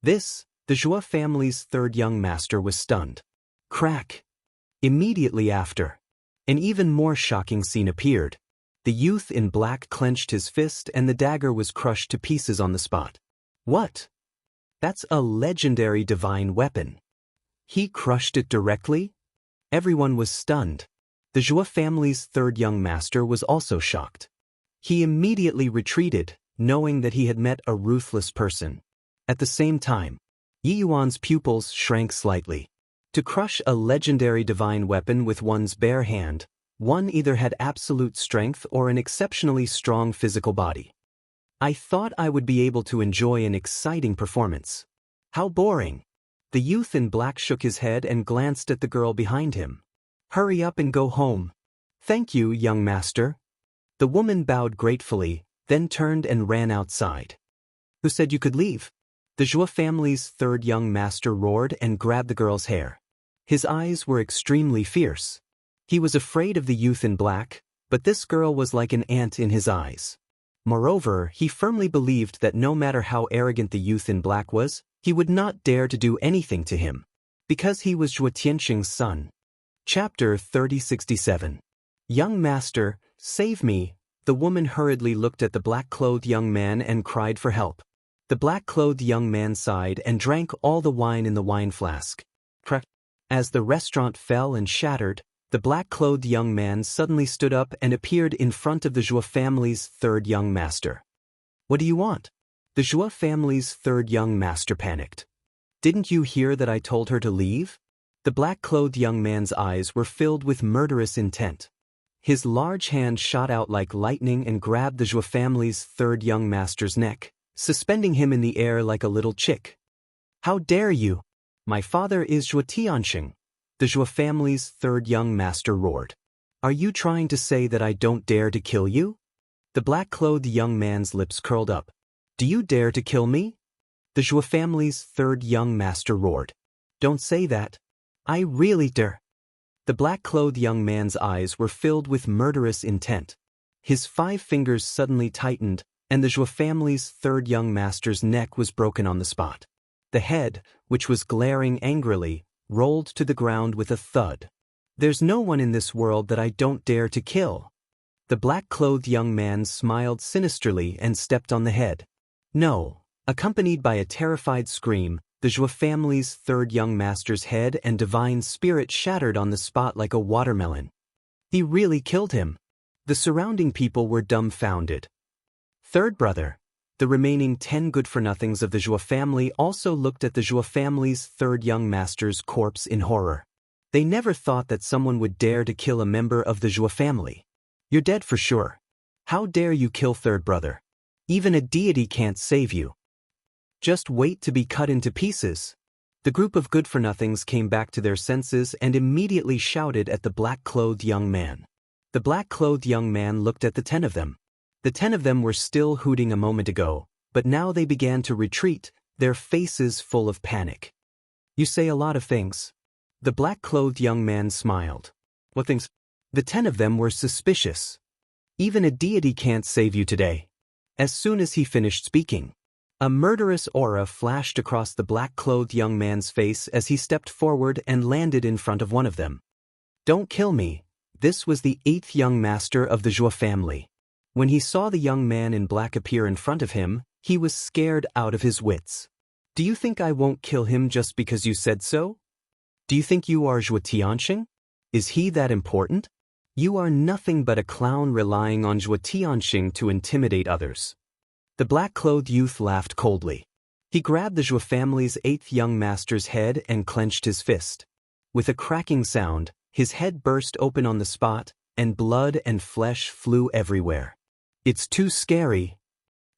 The Zhou family's third young master was stunned. Crack! Immediately after, an even more shocking scene appeared. The youth in black clenched his fist and the dagger was crushed to pieces on the spot. What? That's a legendary divine weapon. He crushed it directly? Everyone was stunned. The Zhou family's third young master was also shocked. He immediately retreated, knowing that he had met a ruthless person. At the same time, Yi Yuan's pupils shrank slightly. To crush a legendary divine weapon with one's bare hand, one either had absolute strength or an exceptionally strong physical body. I thought I would be able to enjoy an exciting performance. How boring! The youth in black shook his head and glanced at the girl behind him. Hurry up and go home. Thank you, young master. The woman bowed gratefully, then turned and ran outside. Who said you could leave? The Zhou family's third young master roared and grabbed the girl's hair. His eyes were extremely fierce. He was afraid of the youth in black, but this girl was like an ant in his eyes. Moreover, he firmly believed that no matter how arrogant the youth in black was, he would not dare to do anything to him, because he was Zhou Tianxing's son. Chapter 3067. Young master, save me. The woman hurriedly looked at the black-clothed young man and cried for help. The black-clothed young man sighed and drank all the wine in the wine flask. As the restaurant fell and shattered, the black-clothed young man suddenly stood up and appeared in front of the Zhou family's third young master. What do you want? The Zhou family's third young master panicked. Didn't you hear that I told her to leave? The black-clothed young man's eyes were filled with murderous intent. His large hand shot out like lightning and grabbed the Zhou family's third young master's neck, suspending him in the air like a little chick. How dare you? My father is Zhou Tianxing. The Zhou family's third young master roared. Are you trying to say that I don't dare to kill you? The black-clothed young man's lips curled up. Do you dare to kill me? The Zhou family's third young master roared. Don't say that. I really dare. The black-clothed young man's eyes were filled with murderous intent. His 5 fingers suddenly tightened, and the Zhou family's third young master's neck was broken on the spot. The head, which was glaring angrily, rolled to the ground with a thud. There's no one in this world that I don't dare to kill. The black-clothed young man smiled sinisterly and stepped on the head. No, accompanied by a terrified scream, the Zhou family's third young master's head and divine spirit shattered on the spot like a watermelon. He really killed him. The surrounding people were dumbfounded. Third brother. The remaining 10 good-for-nothings of the Zhou family also looked at the Zhou family's third young master's corpse in horror. They never thought that someone would dare to kill a member of the Zhou family. You're dead for sure. How dare you kill third brother? Even a deity can't save you. Just wait to be cut into pieces. The group of good-for-nothings came back to their senses and immediately shouted at the black-clothed young man. The black-clothed young man looked at the 10 of them. The 10 of them were still hooting a moment ago, but now they began to retreat, their faces full of panic. You say a lot of things. The black-clothed young man smiled. What things? The 10 of them were suspicious. Even a deity can't save you today. As soon as he finished speaking, a murderous aura flashed across the black-clothed young man's face as he stepped forward and landed in front of one of them. Don't kill me. This was the 8th young master of the Zhou family. When he saw the young man in black appear in front of him, he was scared out of his wits. Do you think I won't kill him just because you said so? Do you think you are Zhuo Tianxing? Is he that important? You are nothing but a clown relying on Zhuo Tianxing to intimidate others. The black-clothed youth laughed coldly. He grabbed the Zhuo family's 8th young master's head and clenched his fist. With a cracking sound, his head burst open on the spot, and blood and flesh flew everywhere. It's too scary.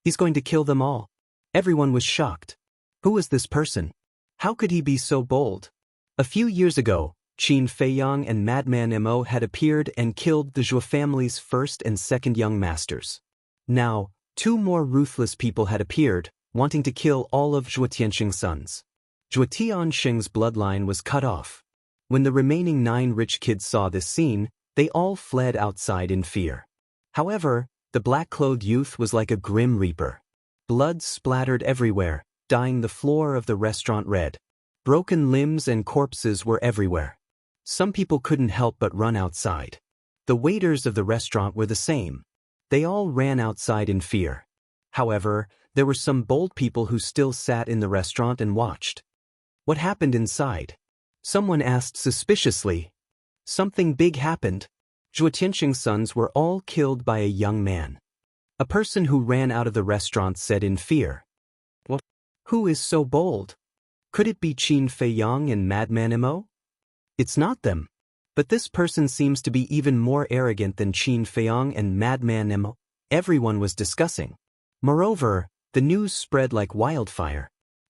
He's going to kill them all. Everyone was shocked. Who was this person? How could he be so bold? A few years ago, Qin Feiyang and Madman Mo had appeared and killed the Zhuo family's 1st and 2nd young masters. Now, 2 more ruthless people had appeared, wanting to kill all of Zhuo Tianxing's sons. Zhuo Tianxing's bloodline was cut off. When the remaining 9 rich kids saw this scene, they all fled outside in fear. However, the black-clothed youth was like a grim reaper. Blood splattered everywhere, dyeing the floor of the restaurant red. Broken limbs and corpses were everywhere. Some people couldn't help but run outside. The waiters of the restaurant were the same. They all ran outside in fear. However, there were some bold people who still sat in the restaurant and watched. What happened inside? Someone asked suspiciously. Something big happened. Zhuo Tianxing's sons were all killed by a young man. A person who ran out of the restaurant said in fear. What? Who is so bold? Could it be Qin Feiyang and Madman Mo? It's not them. But this person seems to be even more arrogant than Qin Feiyang and Madman Mo. Everyone was discussing. Moreover, the news spread like wildfire.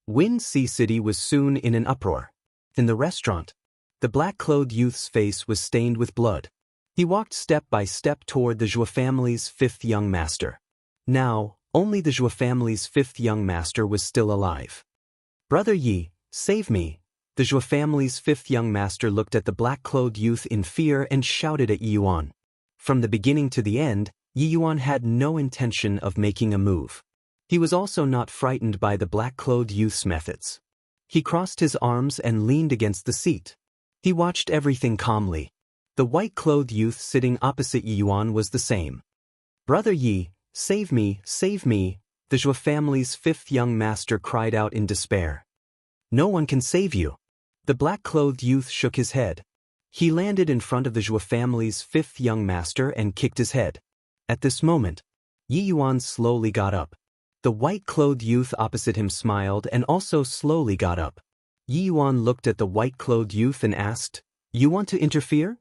Wuxia City was soon in an uproar. In the restaurant, the black-clothed youth's face was stained with blood. He walked step by step toward the Zhuo family's 5th young master. Now, only the Zhuo family's 5th young master was still alive. Brother Yi, save me. The Zhuo family's 5th young master looked at the black-clothed youth in fear and shouted at Yi Yuan. From the beginning to the end, Yi Yuan had no intention of making a move. He was also not frightened by the black-clothed youth's methods. He crossed his arms and leaned against the seat. He watched everything calmly. The white-clothed youth sitting opposite Yi Yuan was the same. Brother Yi, save me, the Zhuo family's 5th young master cried out in despair. No one can save you. The black-clothed youth shook his head. He landed in front of the Zhuo family's 5th young master and kicked his head. At this moment, Yi Yuan slowly got up. The white-clothed youth opposite him smiled and also slowly got up. Yi Yuan looked at the white-clothed youth and asked, "You want to interfere?"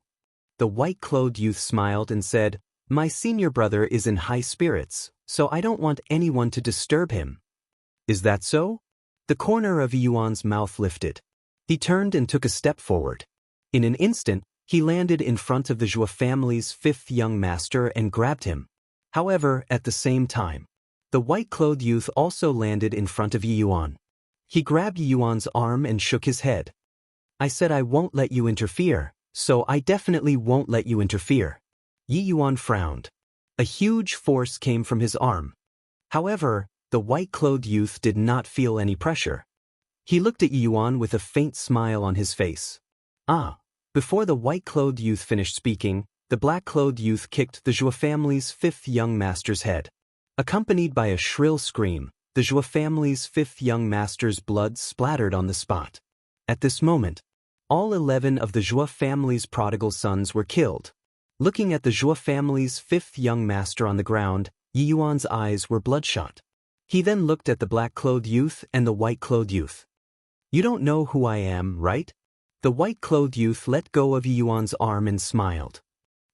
The white-clothed youth smiled and said, "My senior brother is in high spirits, so I don't want anyone to disturb him." "Is that so?" The corner of Yi Yuan's mouth lifted. He turned and took a step forward. In an instant, he landed in front of the Zhuo family's 5th young master and grabbed him. However, at the same time, the white-clothed youth also landed in front of Yi Yuan. He grabbed Yi Yuan's arm and shook his head. "I said I won't let you interfere, so I definitely won't let you interfere." Yi Yuan frowned. A huge force came from his arm. However, the white-clothed youth did not feel any pressure. He looked at Yi Yuan with a faint smile on his face. Before the white-clothed youth finished speaking, the black-clothed youth kicked the Zhuo family's 5th young master's head. Accompanied by a shrill scream, the Zhuo family's 5th young master's blood splattered on the spot. At this moment, all 11 of the Zhuo family's prodigal sons were killed. Looking at the Zhuo family's 5th young master on the ground, Yi Yuan's eyes were bloodshot. He then looked at the black-clothed youth and the white-clothed youth. "You don't know who I am, right?" The white-clothed youth let go of Yi Yuan's arm and smiled.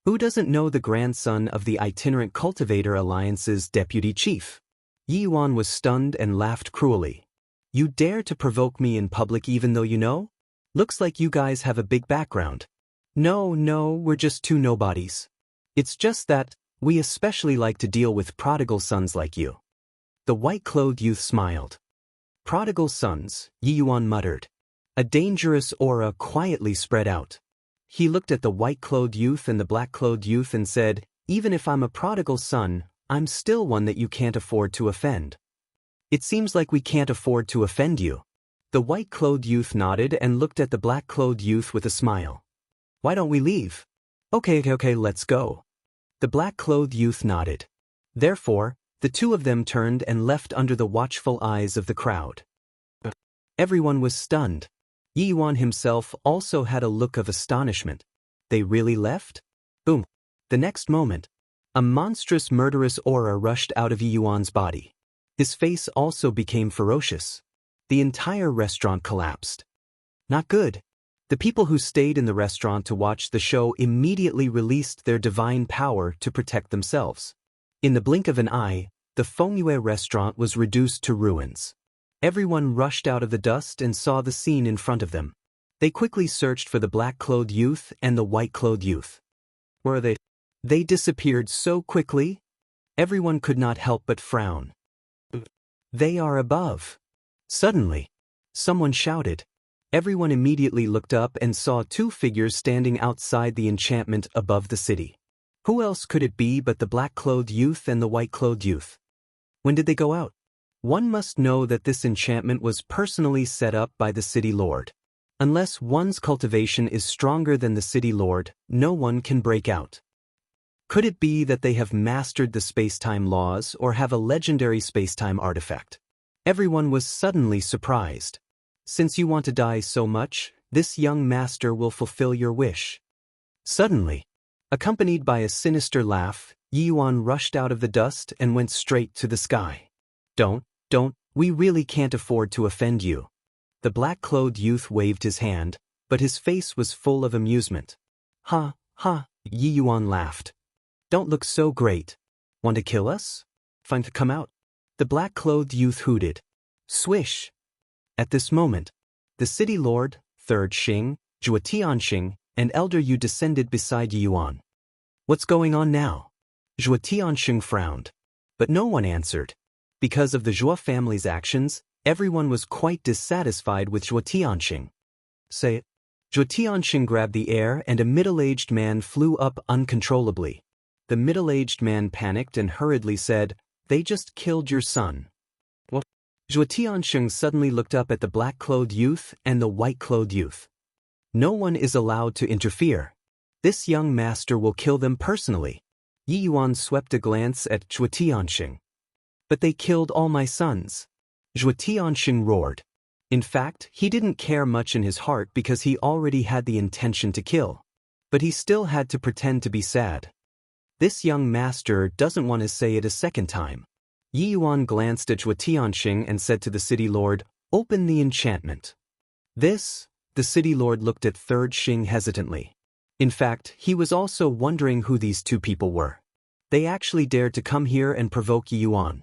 "Who doesn't know the grandson of the Itinerant Cultivator Alliance's deputy chief?" Yi Yuan was stunned and laughed cruelly. "You dare to provoke me in public even though you know? Looks like you guys have a big background." No, we're just 2 nobodies. It's just that, we especially like to deal with prodigal sons like you." The white-clothed youth smiled. "Prodigal sons," Yi Yuan muttered. A dangerous aura quietly spread out. He looked at the white-clothed youth and the black-clothed youth and said, "Even if I'm a prodigal son, I'm still one that you can't afford to offend." "It seems like we can't afford to offend you." The white-clothed youth nodded and looked at the black-clothed youth with a smile. "Why don't we leave?" Okay, let's go." The black-clothed youth nodded. Therefore, the 2 of them turned and left under the watchful eyes of the crowd. Everyone was stunned. Yi Yuan himself also had a look of astonishment. They really left? Boom. The next moment, a monstrous murderous aura rushed out of Yi Yuan's body. His face also became ferocious. The entire restaurant collapsed. Not good. The people who stayed in the restaurant to watch the show immediately released their divine power to protect themselves. In the blink of an eye, the Fengyue restaurant was reduced to ruins. Everyone rushed out of the dust and saw the scene in front of them. They quickly searched for the black-clothed youth and the white-clothed youth. Where are they? They disappeared so quickly, everyone could not help but frown. They are above. Suddenly, someone shouted. Everyone immediately looked up and saw two figures standing outside the enchantment above the city. Who else could it be but the black-clothed youth and the white-clothed youth? When did they go out? One must know that this enchantment was personally set up by the city lord. Unless one's cultivation is stronger than the city lord, no one can break out. Could it be that they have mastered the space-time laws or have a legendary space-time artifact? Everyone was suddenly surprised. Since you want to die so much, this young master will fulfill your wish. Suddenly, accompanied by a sinister laugh, Yi Yuan rushed out of the dust and went straight to the sky. Don't, we really can't afford to offend you. The black-clothed youth waved his hand, but his face was full of amusement. Ha, Yi Yuan laughed. Don't look so great. Want to kill us? Fine to come out. The black-clothed youth hooted. Swish. At this moment, the city lord, Third Xing, Zhuo Tianxing, and Elder Yu descended beside Yi Yuan. What's going on now? Zhuo Tianxing frowned. But no one answered. Because of the Zhuo family's actions, everyone was quite dissatisfied with Zhuo Tianxing. Say it. Zhuo Tianxing grabbed the air and a middle-aged man flew up uncontrollably. The middle-aged man panicked and hurriedly said, "They just killed your son." What? Zhuo Tianxing suddenly looked up at the black-clothed youth and the white-clothed youth. No one is allowed to interfere. This young master will kill them personally. Yi Yuan swept a glance at Zhuo Tianxing. But they killed all my sons. Zhuo Tianxing roared. In fact, he didn't care much in his heart because he already had the intention to kill. But he still had to pretend to be sad. This young master doesn't want to say it a second time. Yi Yuan glanced at Zhuo Tianxing and said to the city lord, "Open the enchantment." The city lord looked at Third Xing hesitantly. In fact, he was also wondering who these two people were. They actually dared to come here and provoke Yi Yuan.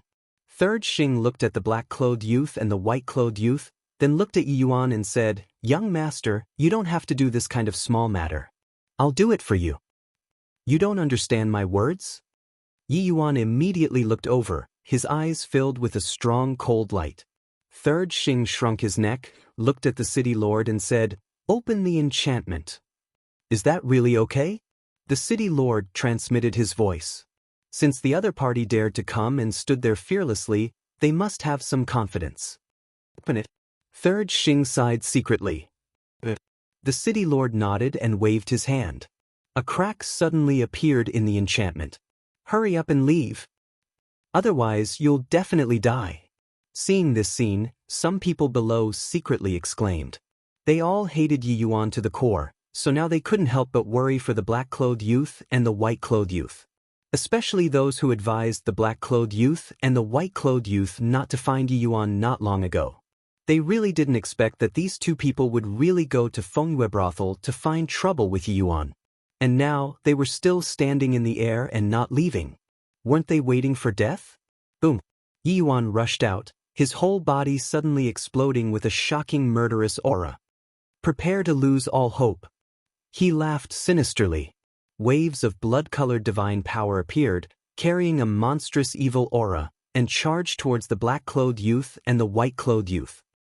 Third Xing looked at the black-clothed youth and the white-clothed youth, then looked at Yi Yuan and said, "Young master, you don't have to do this kind of small matter. I'll do it for you." You don't understand my words? Yi Yuan immediately looked over, his eyes filled with a strong cold light. Third Xing shrunk his neck, looked at the city lord and said, "Open the enchantment." Is that really okay? The city lord transmitted his voice. Since the other party dared to come and stood there fearlessly, they must have some confidence. Open it. Third Xing sighed secretly. The city lord nodded and waved his hand. A crack suddenly appeared in the enchantment. Hurry up and leave. Otherwise, you'll definitely die. Seeing this scene, some people below secretly exclaimed. They all hated Yi Yuan to the core, so now they couldn't help but worry for the black-clothed youth and the white-clothed youth. Especially those who advised the black-clothed youth and the white-clothed youth not to find Yi Yuan not long ago. They really didn't expect that these two people would really go to Fengyue brothel to find trouble with Yi Yuan. And now, they were still standing in the air and not leaving. Weren't they waiting for death? Boom. Yi Yuan rushed out, his whole body suddenly exploding with a shocking murderous aura. Prepare to lose all hope. He laughed sinisterly. Waves of blood-colored divine power appeared, carrying a monstrous evil aura, and charged towards the black-clothed youth and the white-clothed youth.